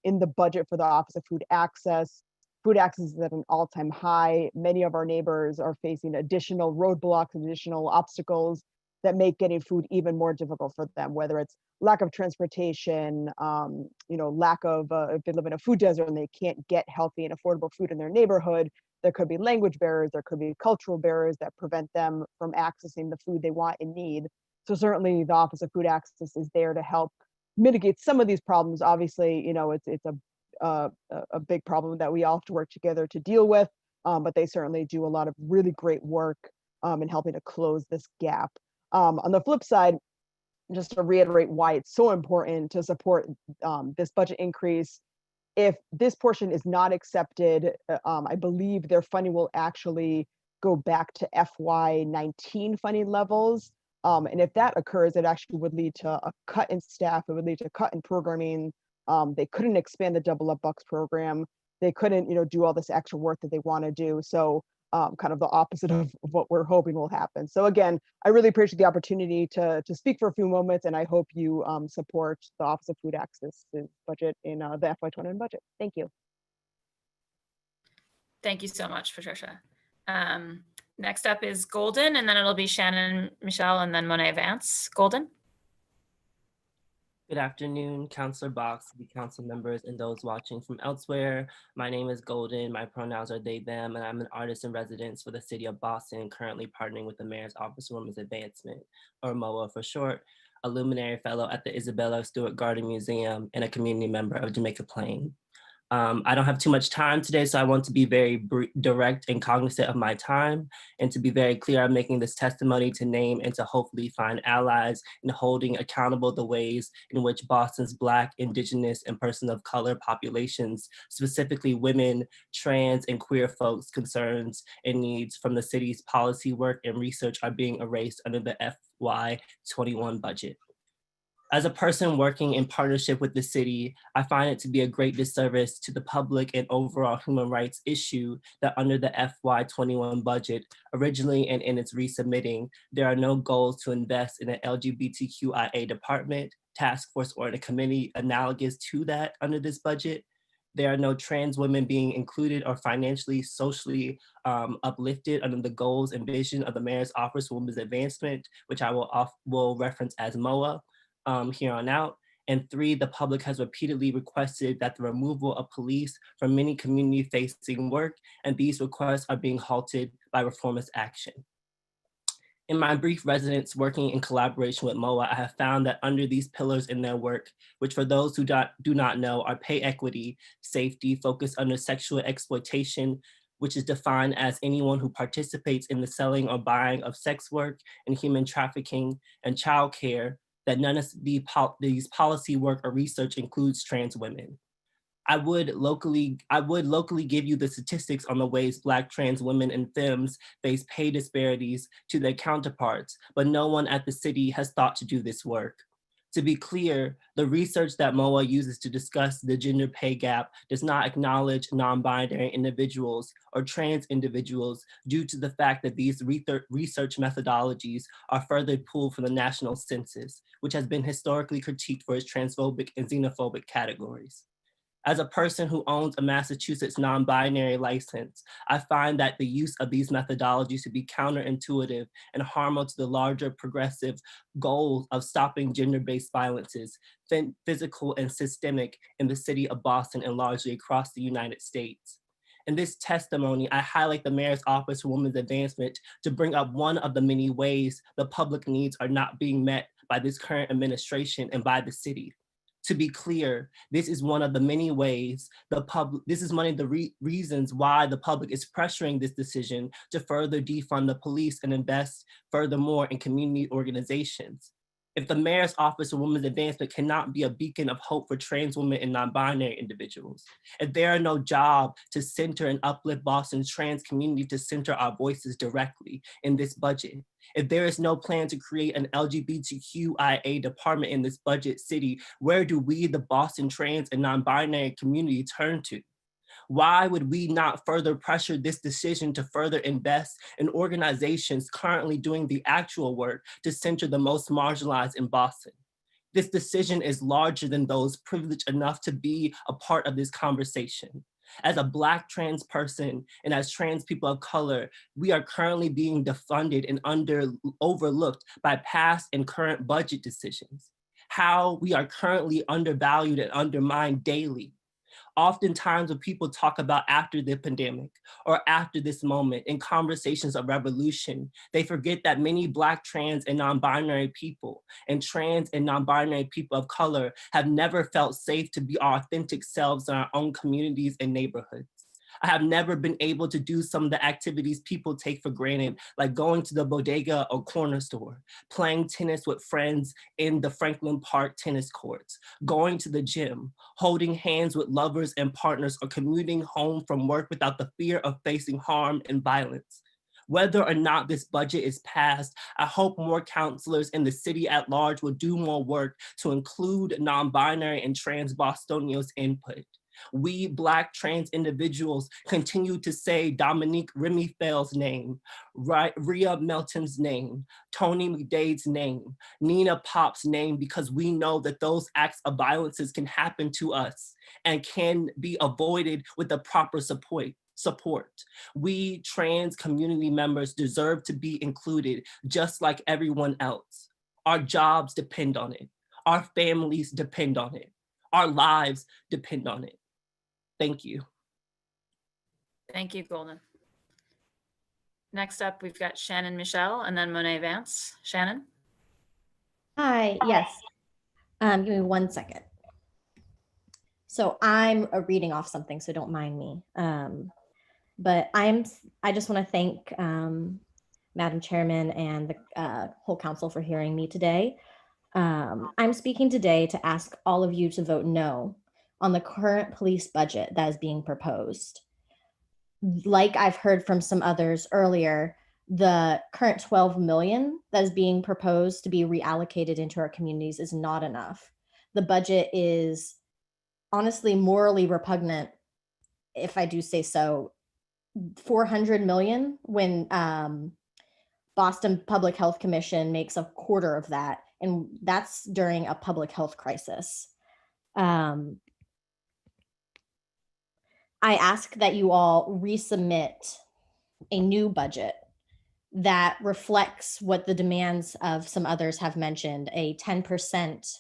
in the budget for the Office of Food Access. Food access is at an all-time high. Many of our neighbors are facing additional roadblocks, additional obstacles that make getting food even more difficult for them, whether it's lack of transportation, lack of, if they live in a food desert and they can't get healthy and affordable food in their neighborhood, there could be language barriers, there could be cultural barriers that prevent them from accessing the food they want and need. So certainly the Office of Food Access is there to help mitigate some of these problems. Obviously, it's a big problem that we all have to work together to deal with, but they certainly do a lot of really great work in helping to close this gap. On the flip side, just to reiterate why it's so important to support this budget increase, if this portion is not accepted, I believe their funding will actually go back to FY19 funding levels. And if that occurs, it actually would lead to a cut in staff, it would lead to a cut in programming. They couldn't expand the Double Up Bucks program. They couldn't, do all this extra work that they want to do. So kind of the opposite of what we're hoping will happen. So again, I really appreciate the opportunity to speak for a few moments, and I hope you support the Office of Food Access budget in the FY21 budget. Thank you. Thank you so much, Patricia. Next up is Golden, and then it'll be Shannon, Michelle, and then Monet Vance. Golden. Good afternoon, Councillor Box, the council members, and those watching from elsewhere. My name is Golden. My pronouns are they, them, and I'm an artist in residence for the city of Boston, currently partnering with the Mayor's Office for Women's Advancement, or MOA for short, a luminary fellow at the Isabella Stewart Gardner Museum, and a community member of Jamaica Plain. I don't have too much time today, so I want to be very direct and cognizant of my time, and to be very clear, I'm making this testimony to name and to hopefully find allies in holding accountable the ways in which Boston's Black, Indigenous, and person of color populations, specifically women, trans, and queer folks' concerns and needs from the city's policy work and research are being erased under the FY21 budget. As a person working in partnership with the city, I find it to be a great disservice to the public and overall human rights issue that under the FY21 budget, originally and in its resubmitting, there are no goals to invest in an LGBTQIA department, task force, or in a committee analogous to that under this budget. There are no trans women being included or financially, socially uplifted under the goals and vision of the Mayor's Office for Women's Advancement, which I will reference as MOA. Here on out. And 3, the public has repeatedly requested that the removal of police from many community-facing work, and these requests are being halted by reformist action. In my brief residence working in collaboration with MOA, I have found that under these pillars in their work, which for those who do not know are pay equity, safety, focus under sexual exploitation, which is defined as anyone who participates in the selling or buying of sex work and human trafficking and childcare, that none of these policy work or research includes trans women. I would locally give you the statistics on the ways Black trans women and femmes face pay disparities to their counterparts, but no one at the city has thought to do this work. To be clear, the research that MOA uses to discuss the gender pay gap does not acknowledge non-binary individuals or trans individuals due to the fact that these research methodologies are further pulled from the national census, which has been historically critiqued for its transphobic and xenophobic categories. As a person who owns a Massachusetts non-binary license, I find that the use of these methodologies to be counterintuitive and harmful to the larger progressive goal of stopping gender-based violences, physical and systemic, in the city of Boston and largely across the United States. In this testimony, I highlight the Mayor's Office for Women's Advancement to bring up one of the many ways the public needs are not being met by this current administration and by the city. To be clear, this is one of the many ways this is one of the reasons why the public is pressuring this decision to further defund the police and invest furthermore in community organizations. If the mayor's office of women's advancement cannot be a beacon of hope for trans women and non-binary individuals, if there are no jobs to center and uplift Boston's trans community to center our voices directly in this budget, if there is no plan to create an LGBTQIA department in this budget city, where do we, the Boston trans and non-binary community, turn to? Why would we not further pressure this decision to further invest in organizations currently doing the actual work to center the most marginalized in Boston? This decision is larger than those privileged enough to be a part of this conversation. As a Black trans person and as trans people of color, we are currently being defunded and overlooked by past and current budget decisions. How we are currently undervalued and undermined daily. Oftentimes when people talk about after the pandemic or after this moment in conversations of revolution, they forget that many Black trans and non-binary people and trans and non-binary people of color have never felt safe to be our authentic selves in our own communities and neighborhoods. I have never been able to do some of the activities people take for granted, like going to the bodega or corner store, playing tennis with friends in the Franklin Park tennis courts, going to the gym, holding hands with lovers and partners, or commuting home from work without the fear of facing harm and violence. Whether or not this budget is passed, I hope more counselors in the city at large will do more work to include non-binary and trans Bostonians' input. We Black trans individuals continue to say Dominique Remifell's name, Rhea Melton's name, Tony McDade's name, Nina Pop's name, because we know that those acts of violences can happen to us and can be avoided with the proper support. We trans community members deserve to be included just like everyone else. Our jobs depend on it. Our families depend on it. Our lives depend on it. Thank you. Thank you, Golden. Next up, we've got Shannon Michelle and then Monet Vance. Shannon? Hi, yes. Give me 1 second. So I'm reading off something, so don't mind me. But I just want to thank Madam Chairman and the whole council for hearing me today. I'm speaking today to ask all of you to vote no on the current police budget that is being proposed. Like I've heard from some others earlier, the current 12 million that is being proposed to be reallocated into our communities is not enough. The budget is honestly morally repugnant, if I do say so. 400 million when Boston Public Health Commission makes a quarter of that, and that's during a public health crisis. I ask that you all resubmit a new budget that reflects what the demands of some others have mentioned, a 10%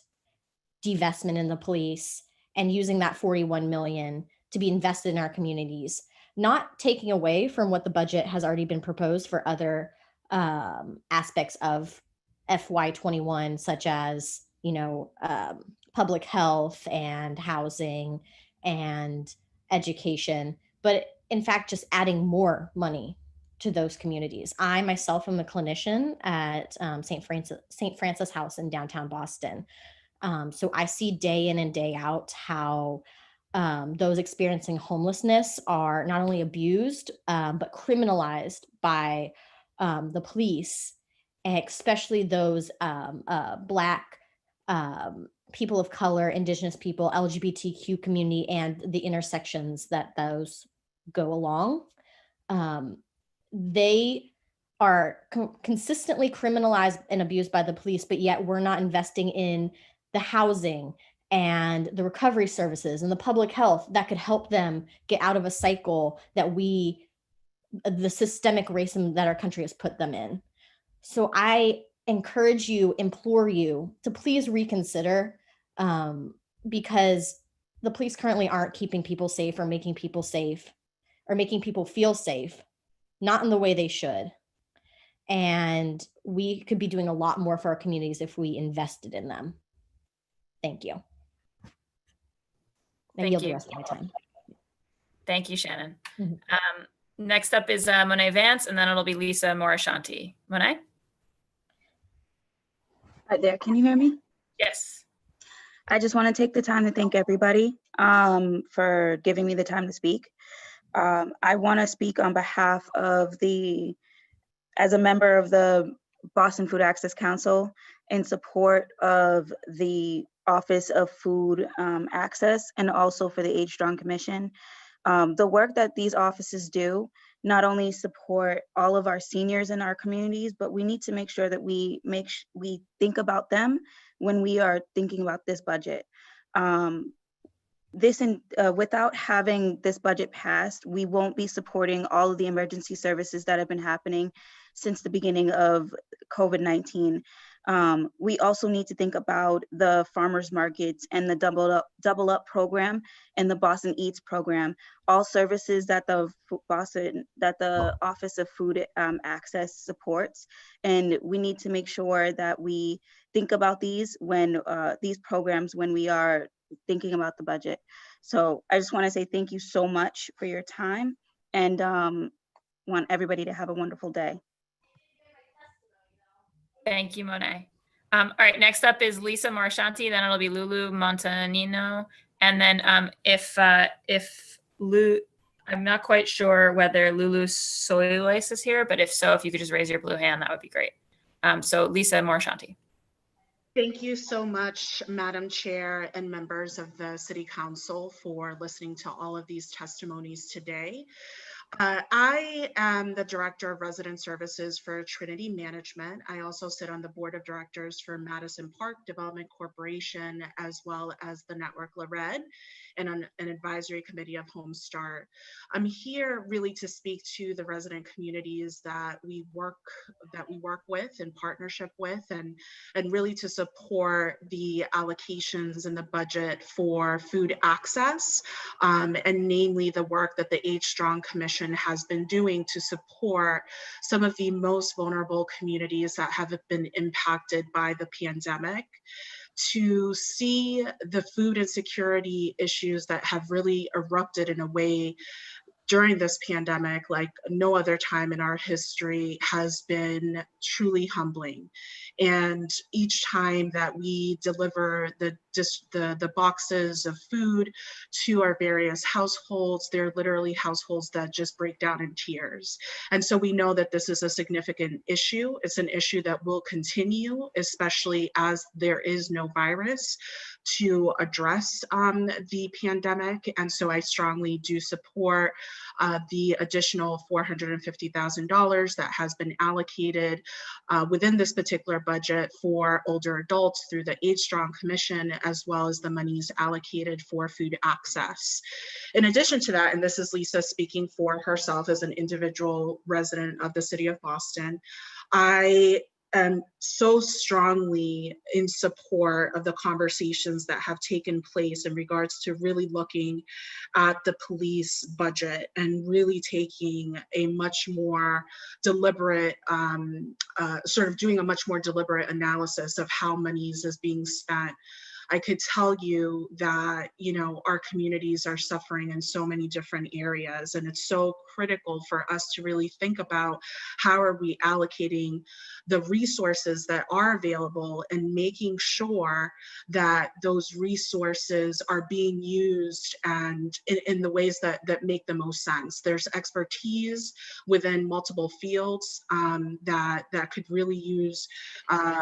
divestment in the police, and using that 41 million to be invested in our communities, not taking away from what the budget has already been proposed for other aspects of FY21, such as, public health and housing and education, but in fact, just adding more money to those communities. I myself am a clinician at St. Francis House in downtown Boston. So I see day in and day out how those experiencing homelessness are not only abused, but criminalized by the police, especially those Black people of color, Indigenous people, LGBTQ community, and the intersections that those go along. They are consistently criminalized and abused by the police, but yet we're not investing in the housing and the recovery services and the public health that could help them get out of a cycle that the systemic racism that our country has put them in. So I encourage you, implore you to please reconsider, because the police currently aren't keeping people safe or making people safe or making people feel safe, not in the way they should. And we could be doing a lot more for our communities if we invested in them. Thank you. I yield the rest of my time. Thank you, Shannon. Next up is Monet Vance, and then it'll be Lisa Morashanti. Monet? Hi there, can you hear me? Yes. I just want to take the time to thank everybody for giving me the time to speak. I want to speak on behalf of as a member of the Boston Food Access Council in support of the Office of Food Access and also for the Age Strong Commission. The work that these offices do not only support all of our seniors in our communities, but we need to make sure that we think about them when we are thinking about this budget. Without having this budget passed, we won't be supporting all of the emergency services that have been happening since the beginning of COVID-19. We also need to think about the farmers markets and the double up program and the Boston Eats program, all services that the Office of Food Access supports. And we need to make sure that we think about these programs when we are thinking about the budget. So I just want to say thank you so much for your time, and want everybody to have a wonderful day. Thank you, Monet. All right, next up is Lisa Marchanti, then it'll be Lulu Montanino. And then if Lou, I'm not quite sure whether Lulu Soilis is here, but if so, if you could just raise your blue hand, that would be great. So Lisa Marchanti. Thank you so much, Madam Chair and members of the City Council, for listening to all of these testimonies today. I am the Director of Resident Services for Trinity Management. I also sit on the Board of Directors for Madison Park Development Corporation, as well as the Network LaRed and an advisory committee of Home Start. I'm here really to speak to the resident communities that we work with in partnership with, and really to support the allocations in the budget for food access, and namely the work that the Age Strong Commission has been doing to support some of the most vulnerable communities that have been impacted by the pandemic. To see the food insecurity issues that have really erupted in a way during this pandemic like no other time in our history has been truly humbling. And each time that we deliver the boxes of food to our various households, they're literally households that just break down in tears. And so we know that this is a significant issue. It's an issue that will continue, especially as there is no virus to address the pandemic. And so I strongly do support the additional $450,000 that has been allocated within this particular budget for older adults through the Age Strong Commission, as well as the monies allocated for food access. In addition to that, and this is Lisa speaking for herself as an individual resident of the city of Boston, I am so strongly in support of the conversations that have taken place in regards to really looking at the police budget and really taking a much more deliberate, sort of doing a much more deliberate analysis of how monies is being spent. I could tell you that, our communities are suffering in so many different areas, and it's so critical for us to really think about how are we allocating the resources that are available and making sure that those resources are being used and in the ways that make the most sense. There's expertise within multiple fields that could really use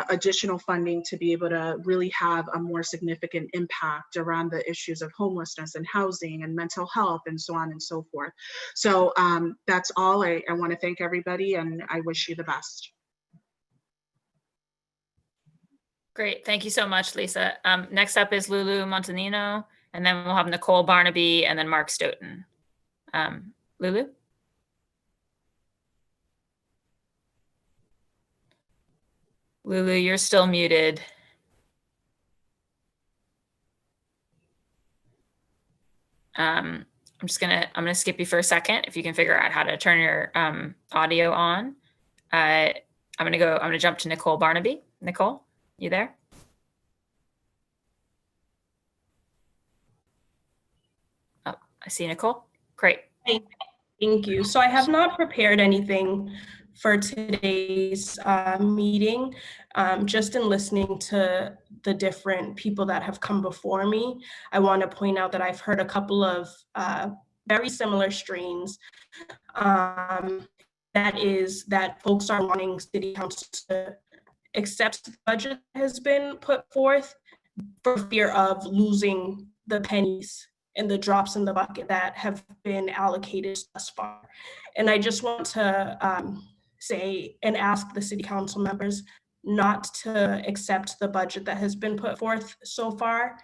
additional funding to be able to really have a more significant impact around the issues of homelessness and housing and mental health and so on and so forth. So that's all. I want to thank everybody, and I wish you the best. Great, thank you so much, Lisa. Next up is Lulu Montanino, and then we'll have Nicole Barnaby and then Mark Stoughton. Lulu? Lulu, you're still muted. I'm gonna skip you for a second. If you can figure out how to turn your audio on. I'm gonna jump to Nicole Barnaby. Nicole, you there? Oh, I see Nicole. Great. Thank you. So I have not prepared anything for today's meeting. Just in listening to the different people that have come before me, I want to point out that I've heard a couple of very similar strains. That is that folks are wanting City Council to accept the budget that has been put forth for fear of losing the pennies and the drops in the bucket that have been allocated thus far. And I just want to say and ask the City Council members not to accept the budget that has been put forth so far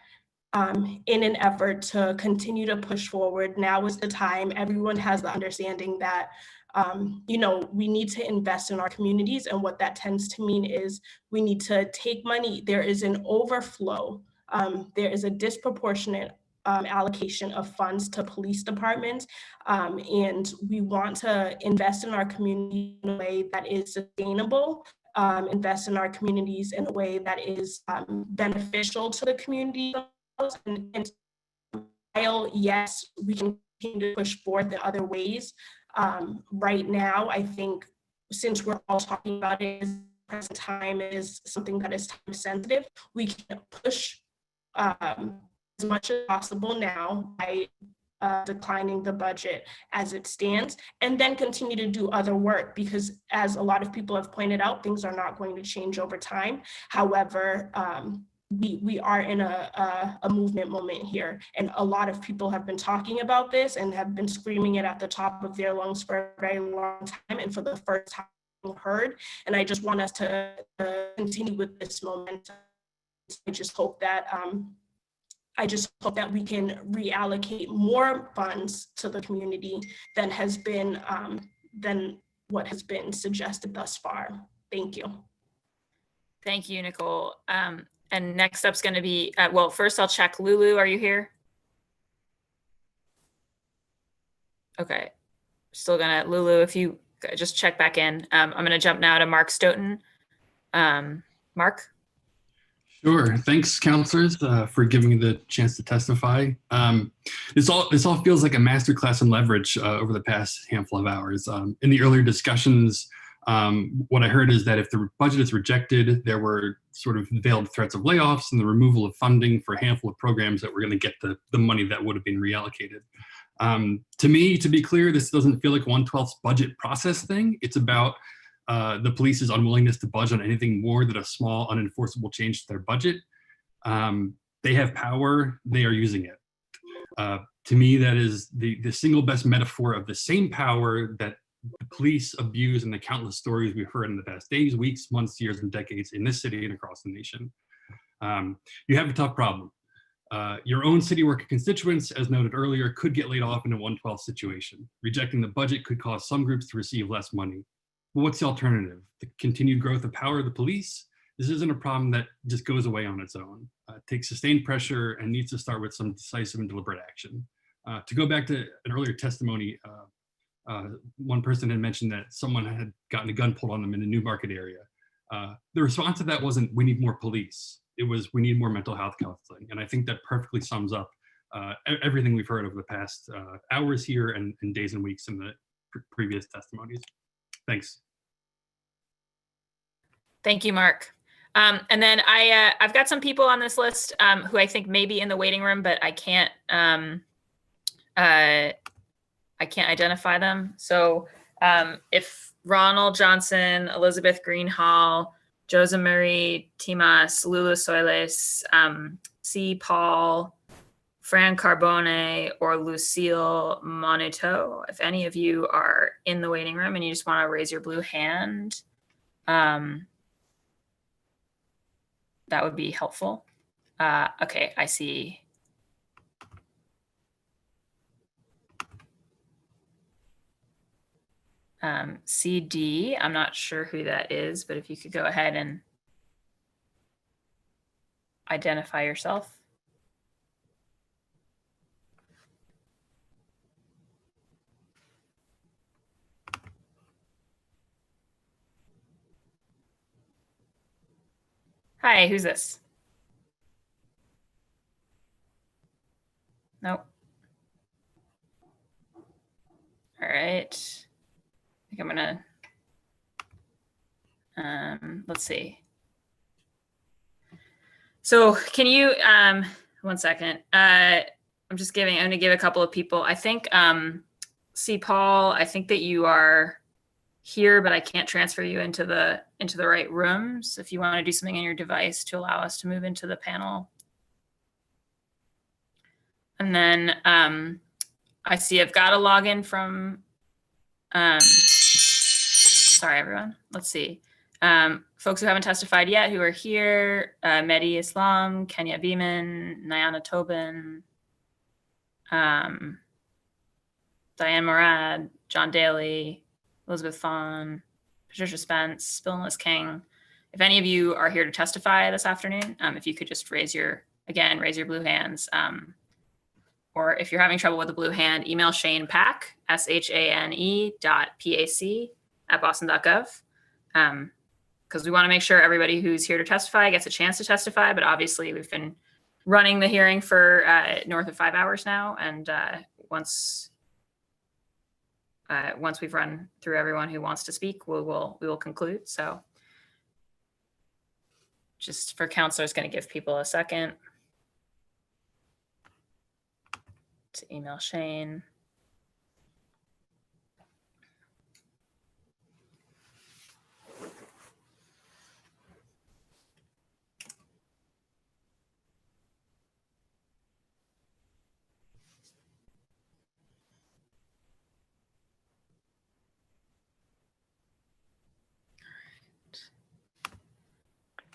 in an effort to continue to push forward. Now is the time. Everyone has the understanding that we need to invest in our communities, and what that tends to mean is we need to take money. There is an overflow. There is a disproportionate allocation of funds to police departments, and we want to invest in our community in a way that is sustainable, invest in our communities in a way that is beneficial to the community. And while, yes, we can continue to push forth in other ways, right now, I think since we're all talking about it, present time is something that is time sensitive, we can push as much as possible now by declining the budget as it stands, and then continue to do other work, because as a lot of people have pointed out, things are not going to change over time. However, we are in a movement moment here, and a lot of people have been talking about this and have been screaming it at the top of their lungs for a very long time, and for the first time heard. And I just want us to continue with this momentum. I just hope that we can reallocate more funds to the community than has been than what has been suggested thus far. Thank you. Thank you, Nicole. And next up's going to be, well, first I'll check. Lulu, are you here? Okay, still gonna, Lulu, if you just check back in. I'm gonna jump now to Mark Stoughton. Mark? Sure. Thanks, counselors, for giving me the chance to testify. This all feels like a masterclass in leverage over the past handful of hours. In the earlier discussions, what I heard is that if the budget is rejected, there were sort of veiled threats of layoffs and the removal of funding for a handful of programs that were going to get the money that would have been reallocated. To me, to be clear, this doesn't feel like 1/12 budget process thing. It's about the police's unwillingness to budge on anything more than a small, unenforceable change to their budget. They have power, they are using it. To me, that is the single best metaphor of the same power that the police abuse and the countless stories we've heard in the past days, weeks, months, years, and decades in this city and across the nation. You have a tough problem. Your own city worker constituents, as noted earlier, could get laid off in a 1/12 situation. Rejecting the budget could cause some groups to receive less money. But what's the alternative? The continued growth of power of the police? This isn't a problem that just goes away on its own. It takes sustained pressure and needs to start with some decisive and deliberate action. To go back to an earlier testimony, one person had mentioned that someone had gotten a gun pulled on them in the Newmarket area. The response to that wasn't, we need more police. It was, we need more mental health counseling. And I think that perfectly sums up everything we've heard over the past hours here and days and weeks in the previous testimonies. Thanks. Thank you, Mark. And then I've got some people on this list who I think may be in the waiting room, but I can't identify them. So if Ronald Johnson, Elizabeth Greenhall, Josa Marie Timas, Lula Soiles, C. Paul, Fran Carbone, or Lucille Monito, if any of you are in the waiting room and you just want to raise your blue hand, that would be helpful. Okay, I see. CD, I'm not sure who that is, but if you could go ahead and identify yourself. Hi, who's this? Nope. All right. I think I'm gonna Let's see. So can you, one second. I'm going to give a couple of people. I think, see, Paul, I think that you are here, but I can't transfer you into the right room. So if you want to do something on your device to allow us to move into the panel. And then I see I've got a login from, sorry, everyone. Let's see. Folks who haven't testified yet, who are here, Mehdi Islam, Kenya Beeman, Nyana Tobin, Diane Morad, John Daly, Elizabeth Fawn, Patricia Spence, Bill and Liz King. If any of you are here to testify this afternoon, if you could just raise your blue hands. Or if you're having trouble with the blue hand, email Shane Pack, SHANE.PAC@boston.gov. Because we want to make sure everybody who's here to testify gets a chance to testify. But obviously, we've been running the hearing for north of 5 hours now. And once we've run through everyone who wants to speak, we will conclude. So just for counselors, going to give people a second to email Shane.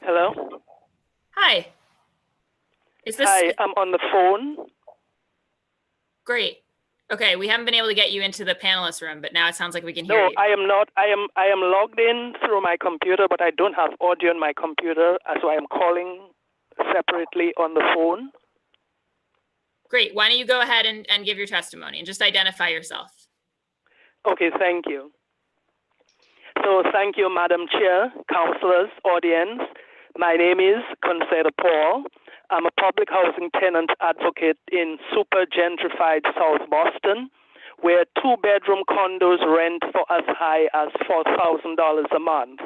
Hello? Hi. Is this? Hi, I'm on the phone. Great. Okay, we haven't been able to get you into the panelist room, but now it sounds like we can hear No, you. I am not. I am logged in through my computer, but I don't have audio on my computer, so I am calling separately on the phone. Great. Why don't you go ahead and give your testimony and just identify yourself. Okay, thank you. So thank you, Madam Chair, councilors, audience. My name is Consuelo Paul. I'm a public housing tenant advocate in super gentrified South Boston, where 2-bedroom condos rent for as high as $4,000 a month.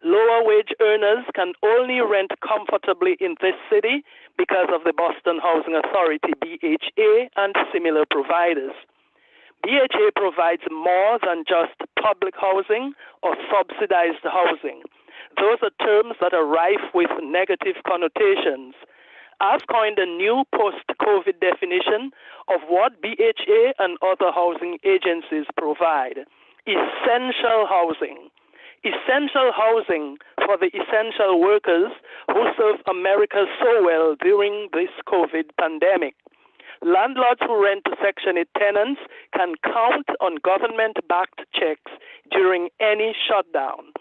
Lower wage earners can only rent comfortably in this city because of the Boston Housing Authority, BHA, and similar providers. BHA provides more than just public housing or subsidized housing. Those are terms that are rife with negative connotations. I've coined a new post-COVID definition of what BHA and other housing agencies provide: essential housing. Essential housing for the essential workers who serve America so well during this COVID pandemic. Landlords who rent to Section 8 tenants can count on government-backed checks during any shutdown.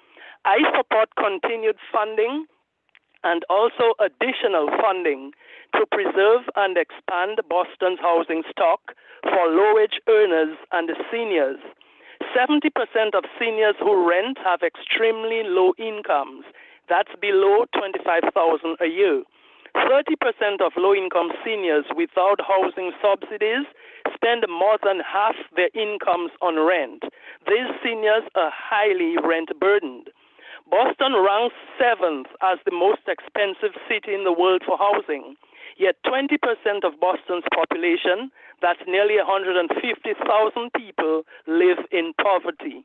I support continued funding and also additional funding to preserve and expand Boston's housing stock for low-wage earners and seniors. 70% of seniors who rent have extremely low incomes. That's below $25,000 a year. 30% of low-income seniors without housing subsidies spend more than half their incomes on rent. These seniors are highly rent-burdened. Boston ranks 7th as the most expensive city in the world for housing, yet 20% of Boston's population, that's nearly 150,000 people, live in poverty.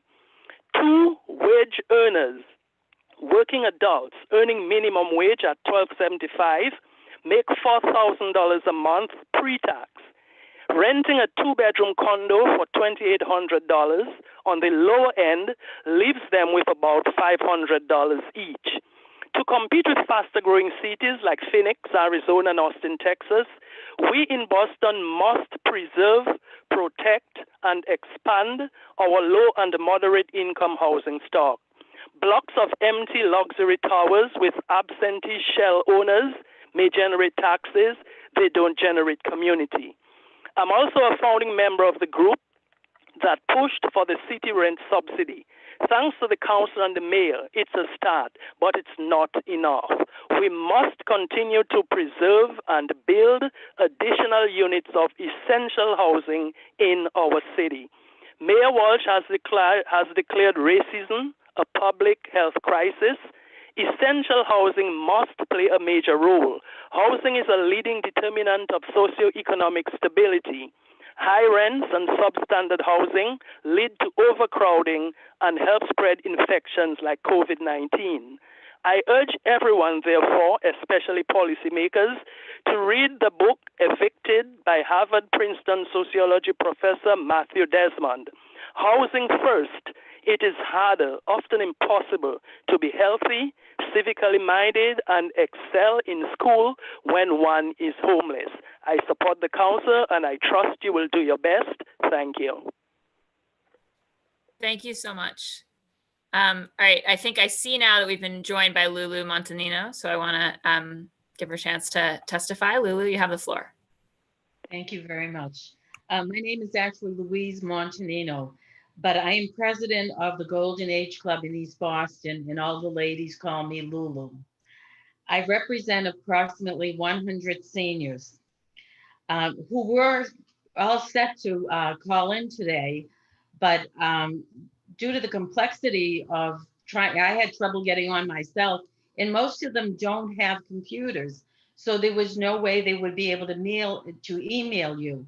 2 wage earners, working adults earning minimum wage at $12.75, make $4,000 a month pre-tax. Renting a 2-bedroom condo for $2,800 on the lower end leaves them with about $500 each. To compete with faster-growing cities like Phoenix, Arizona, and Austin, Texas, we in Boston must preserve, protect, and expand our low and moderate income housing stock. Blocks of empty luxury towers with absentee shell owners may generate taxes, they don't generate community. I'm also a founding member of the group that pushed for the city rent subsidy. Thanks to the council and the mayor, it's a start, but it's not enough. We must continue to preserve and build additional units of essential housing in our city. Mayor Walsh has declared racism a public health crisis, essential housing must play a major role. Housing is a leading determinant of socioeconomic stability. High rents and substandard housing lead to overcrowding and help spread infections like COVID-19. I urge everyone, therefore, especially policymakers, to read the book Evicted by Harvard-Princeton sociology professor Matthew Desmond. Housing first. It is harder, often impossible, to be healthy, civically minded, and excel in school when one is homeless. I support the council and I trust you will do your best. Thank you. Thank you so much. All right, I think I see now that we've been joined by Lulu Montanino, so I want to give her a chance to testify. Lulu, you have the floor. Thank you very much. My name is actually Louise Montanino, but I am president of the Golden Age Club in East Boston, and all the ladies call me Lulu. I represent approximately 100 seniors who were all set to call in today, but due to the complexity of trying, I had trouble getting on myself, and most of them don't have computers. So there was no way they would be able to email you.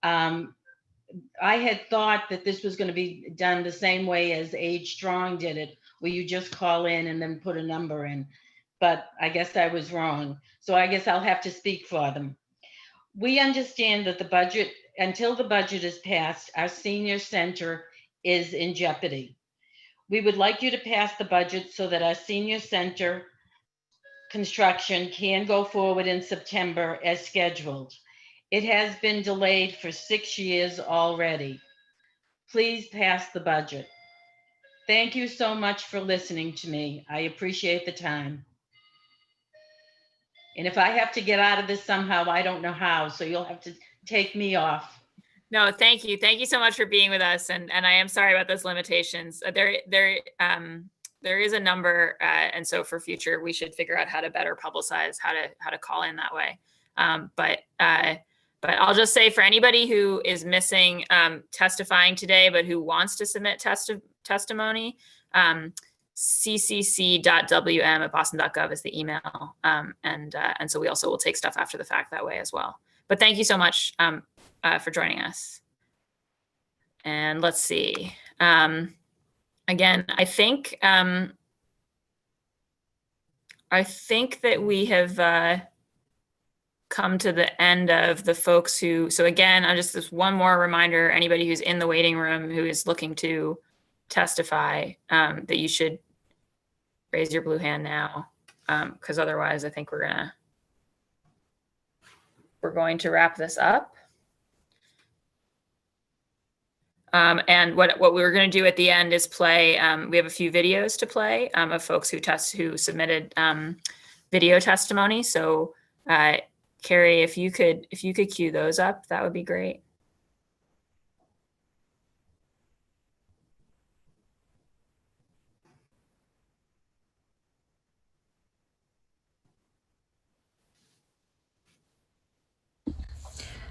I had thought that this was going to be done the same way as Age Strong did it, where you just call in and then put a number in. But I guess I was wrong. So I guess I'll have to speak for them. We understand that the budget, until the budget is passed, our senior center is in jeopardy. We would like you to pass the budget so that our senior center construction can go forward in September as scheduled. It has been delayed for 6 years already. Please pass the budget. Thank you so much for listening to me. I appreciate the time. And if I have to get out of this somehow, I don't know how, so you'll have to take me off. No, thank you. Thank you so much for being with us. And I am sorry about those limitations. There is a number, and so for future, we should figure out how to better publicize how to call in that way. But I'll just say for anybody who is missing testifying today, but who wants to submit testimony, ccc.wm@boston.gov is the email. And so we also will take stuff after the fact that way as well. But thank you so much for joining us. And let's see. Again, I think that we have come to the end of the folks who, so again, I'm just this one more reminder, anybody who's in the waiting room who is looking to testify, that you should raise your blue hand now, because otherwise I think we're going to wrap this up. And what we were going to do at the end is play, we have a few videos to play of folks who submitted video testimony. So Carrie, if you could cue those up, that would be great.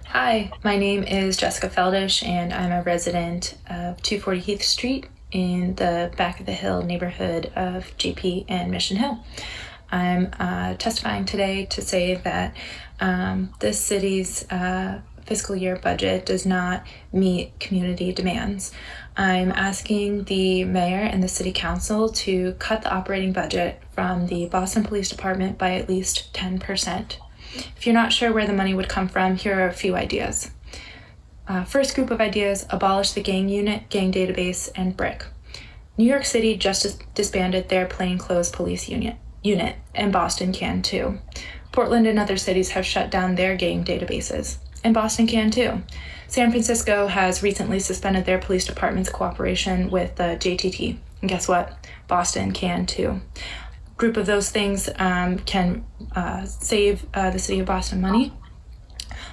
Hi, my name is Jessica Feldish, and I'm a resident of 240 Heath Street in the Back of the Hill neighborhood of JP and Mission Hill. I'm testifying today to say that this city's fiscal year budget does not meet community demands. I'm asking the mayor and the city council to cut the operating budget from the Boston Police Department by at least 10%. If you're not sure where the money would come from, here are a few ideas. First group of ideas: abolish the gang unit, gang database, and BRIC. New York City just disbanded their plainclothes police unit, and Boston can too. Portland and other cities have shut down their gang databases, and Boston can too. San Francisco has recently suspended their police department's cooperation with the JTT, and guess what? Boston can too. Group of those things can save the city of Boston money.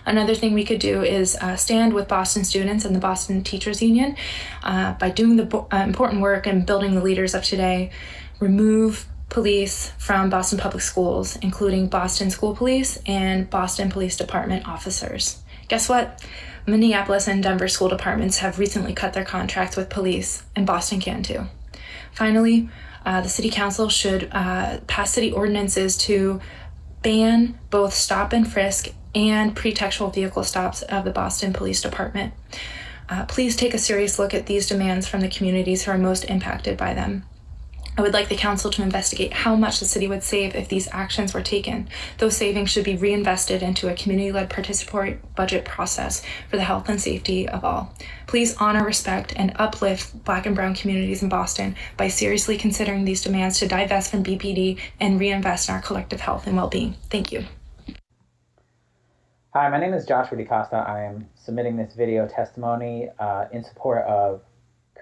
Another thing we could do is stand with Boston students and the Boston Teachers Union by doing the important work and building the leaders of today. Remove police from Boston Public Schools, including Boston School Police and Boston Police Department officers. Guess what? Minneapolis and Denver school departments have recently cut their contracts with police, and Boston can too. Finally, the City Council should pass city ordinances to ban both stop and frisk and pretextual vehicle stops of the Boston Police Department. Please take a serious look at these demands from the communities who are most impacted by them. I would like the council to investigate how much the city would save if these actions were taken. Those savings should be reinvested into a community-led participatory budget process for the health and safety of all. Please honor, respect, and uplift Black and Brown communities in Boston by seriously considering these demands to divest from BPD and reinvest in our collective health and well-being. Thank you. Hi, my name is Joshua DeCosta. I am submitting this video testimony in support of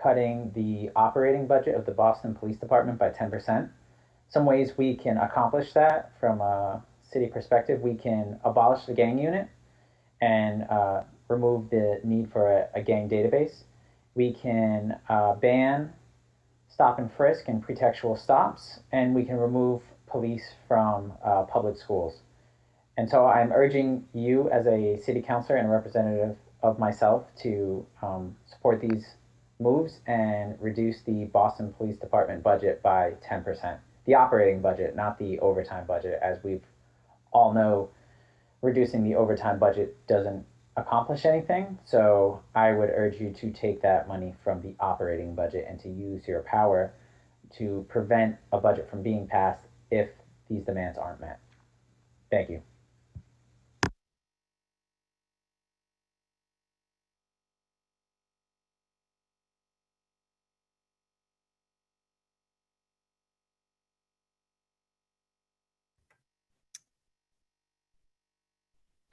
cutting the operating budget of the Boston Police Department by 10%. Some ways we can accomplish that from a city perspective: we can abolish the gang unit and remove the need for a gang database. We can ban stop and frisk and pretextual stops, and we can remove police from public schools. And so I'm urging you as a city councilor and a representative of myself to support these moves and reduce the Boston Police Department budget by 10%. The operating budget, not the overtime budget. As we all know, reducing the overtime budget doesn't accomplish anything. So I would urge you to take that money from the operating budget and to use your power to prevent a budget from being passed if these demands aren't met. Thank you.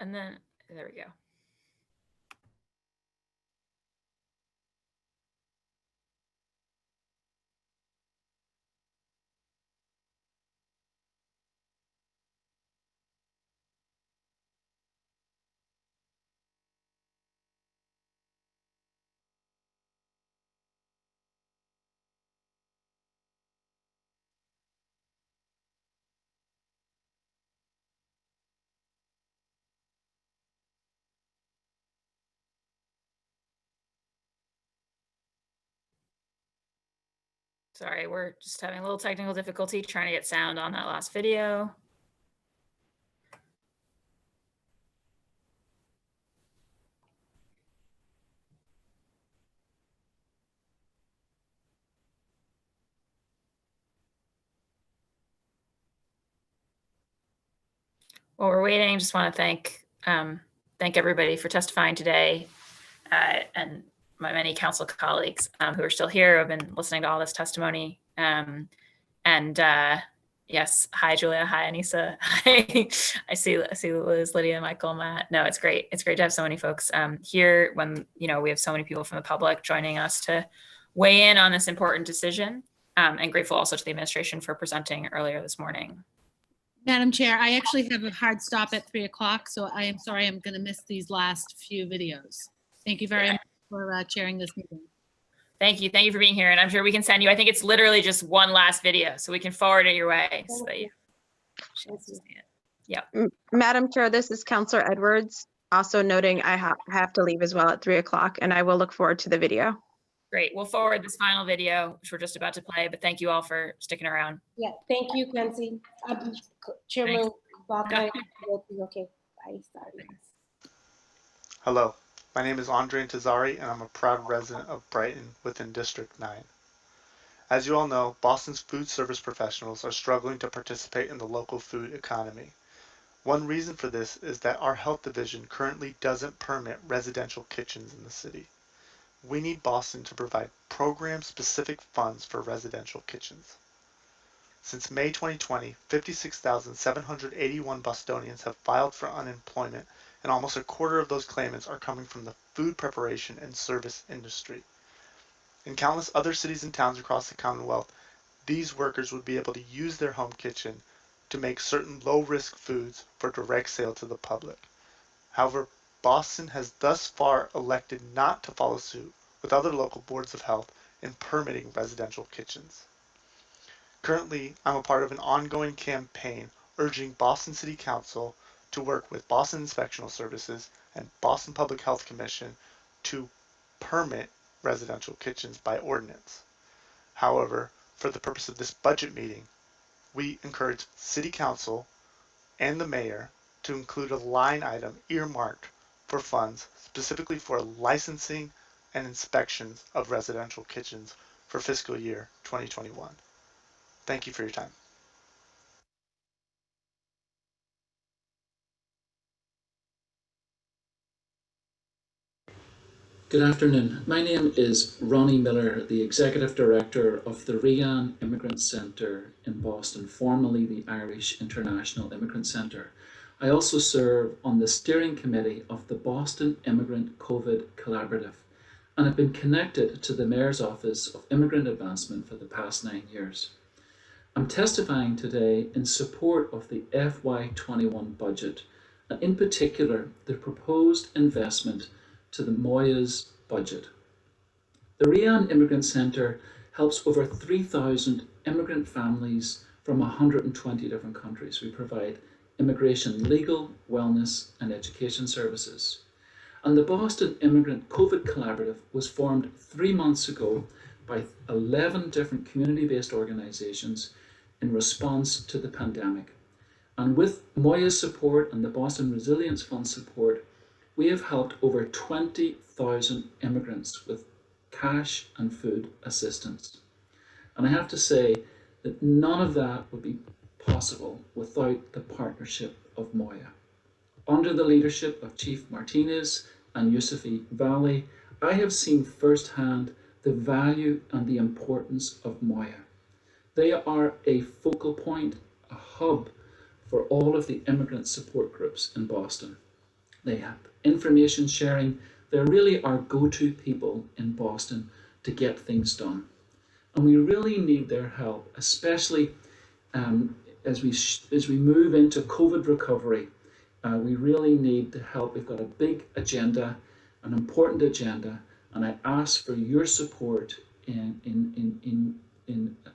And then, there we go. Sorry, we're just having a little technical difficulty trying to get sound on that last video. While we're waiting, just want to thank everybody for testifying today, and my many council colleagues who are still here, who have been listening to all this testimony. Yes, hi Julia, hi Anissa, hi. I see Liz, Lydia, Michael, Matt. No, it's great. It's great to have so many folks here when we have so many people from the public joining us to weigh in on this important decision. And grateful also to the administration for presenting earlier this morning. Madam Chair, I actually have a hard stop at 3 o'clock, so I am sorry I'm going to miss these last few videos. Thank you very much for chairing this meeting. Thank you. Thank you for being here. And I'm sure we can send you, I think it's literally just one last video, so we can forward it your way. So that you see it. Yeah. Madam Chair, this is Councilor Edwards. Also noting I have to leave as well at 3 o'clock, and I will look forward to the video. Great. We'll forward this final video, which we're just about to play, but thank you all for sticking around. Yeah, thank you, Quincy. Chairman Baca, okay, bye, sorry. Hello, my name is Andre Intezari, and I'm a proud resident of Brighton within District 9. As you all know, Boston's food service professionals are struggling to participate in the local food economy. One reason for this is that our health division currently doesn't permit residential kitchens in the city. We need Boston to provide program-specific funds for residential kitchens. Since May 2020, 56,781 Bostonians have filed for unemployment, and almost a quarter of those claimants are coming from the food preparation and service industry. In countless other cities and towns across the Commonwealth, these workers would be able to use their home kitchen to make certain low-risk foods for direct sale to the public. However, Boston has thus far elected not to follow suit with other local boards of health in permitting residential kitchens. Currently, I'm a part of an ongoing campaign urging Boston City Council to work with Boston Inspectional Services and Boston Public Health Commission to permit residential kitchens by ordinance. However, for the purpose of this budget meeting, we encourage City Council and the Mayor to include a line item earmarked for funds specifically for licensing and inspections of residential kitchens for fiscal year 2021. Thank you for your time. Good afternoon. My name is Ronnie Miller, the Executive Director of the Rian Immigrant Centre in Boston, formerly the Irish International Immigrant Centre. I also serve on the steering committee of the Boston Immigrant COVID Collaborative, and have been connected to the Mayor's Office of Immigrant Advancement for the past 9 years. I'm testifying today in support of the FY21 budget, and in particular, the proposed investment to the Moya's budget. The Rian Immigrant Centre helps over 3,000 immigrant families from 120 different countries. We provide immigration legal, wellness, and education services. And the Boston Immigrant COVID Collaborative was formed 3 months ago by 11 different community-based organizations in response to the pandemic. And with Moya's support and the Boston Resilience Fund support, we have helped over 20,000 immigrants with cash and food assistance. And I have to say that none of that would be possible without the partnership of Moya. Under the leadership of Chief Martinez and Yusufi Valley, I have seen firsthand the value and the importance of Moya. They are a focal point, a hub for all of the immigrant support groups in Boston. They have information sharing. They really are go-to people in Boston to get things done. And we really need their help, especially as we move into COVID recovery. We really need the help. We've got a big agenda, an important agenda, and I ask for your support in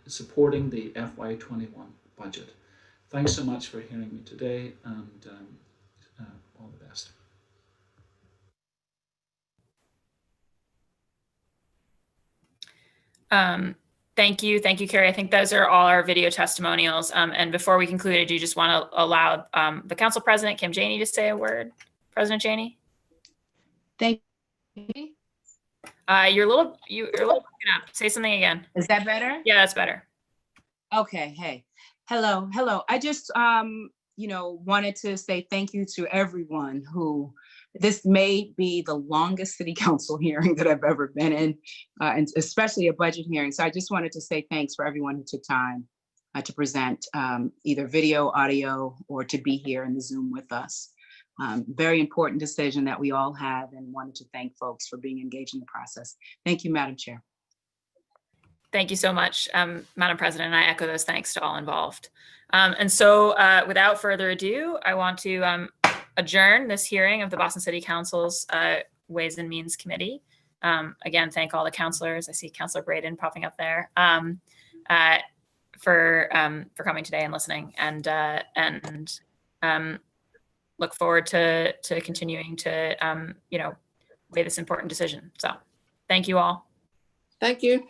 supporting the FY21 budget. Thanks so much for hearing me today, and all the best. Thank you, Carrie. I think those are all our video testimonials. And before we conclude, I do just want to allow the Council President, Kim Janey, to say a word. President Janey? Thank you. You're a little broken up. Say something again. Is that better? Yeah, that's better. Okay. Hey, hello. I just, wanted to say thank you to everyone who, this may be the longest city council hearing that I've ever been in, and especially a budget hearing. So I just wanted to say thanks for everyone who took time to present either video, audio, or to be here in the Zoom with us. Very important decision that we all have, and wanted to thank folks for being engaged in the process. Thank you, Madam Chair. Thank you so much, Madam President, and I echo those thanks to all involved. And so without further ado, I want to adjourn this hearing of the Boston City Council's Ways and Means Committee. Again, thank all the councilors. I see Councilor Braden popping up there for coming today and listening, and look forward to continuing to weigh this important decision. So thank you all. Thank you.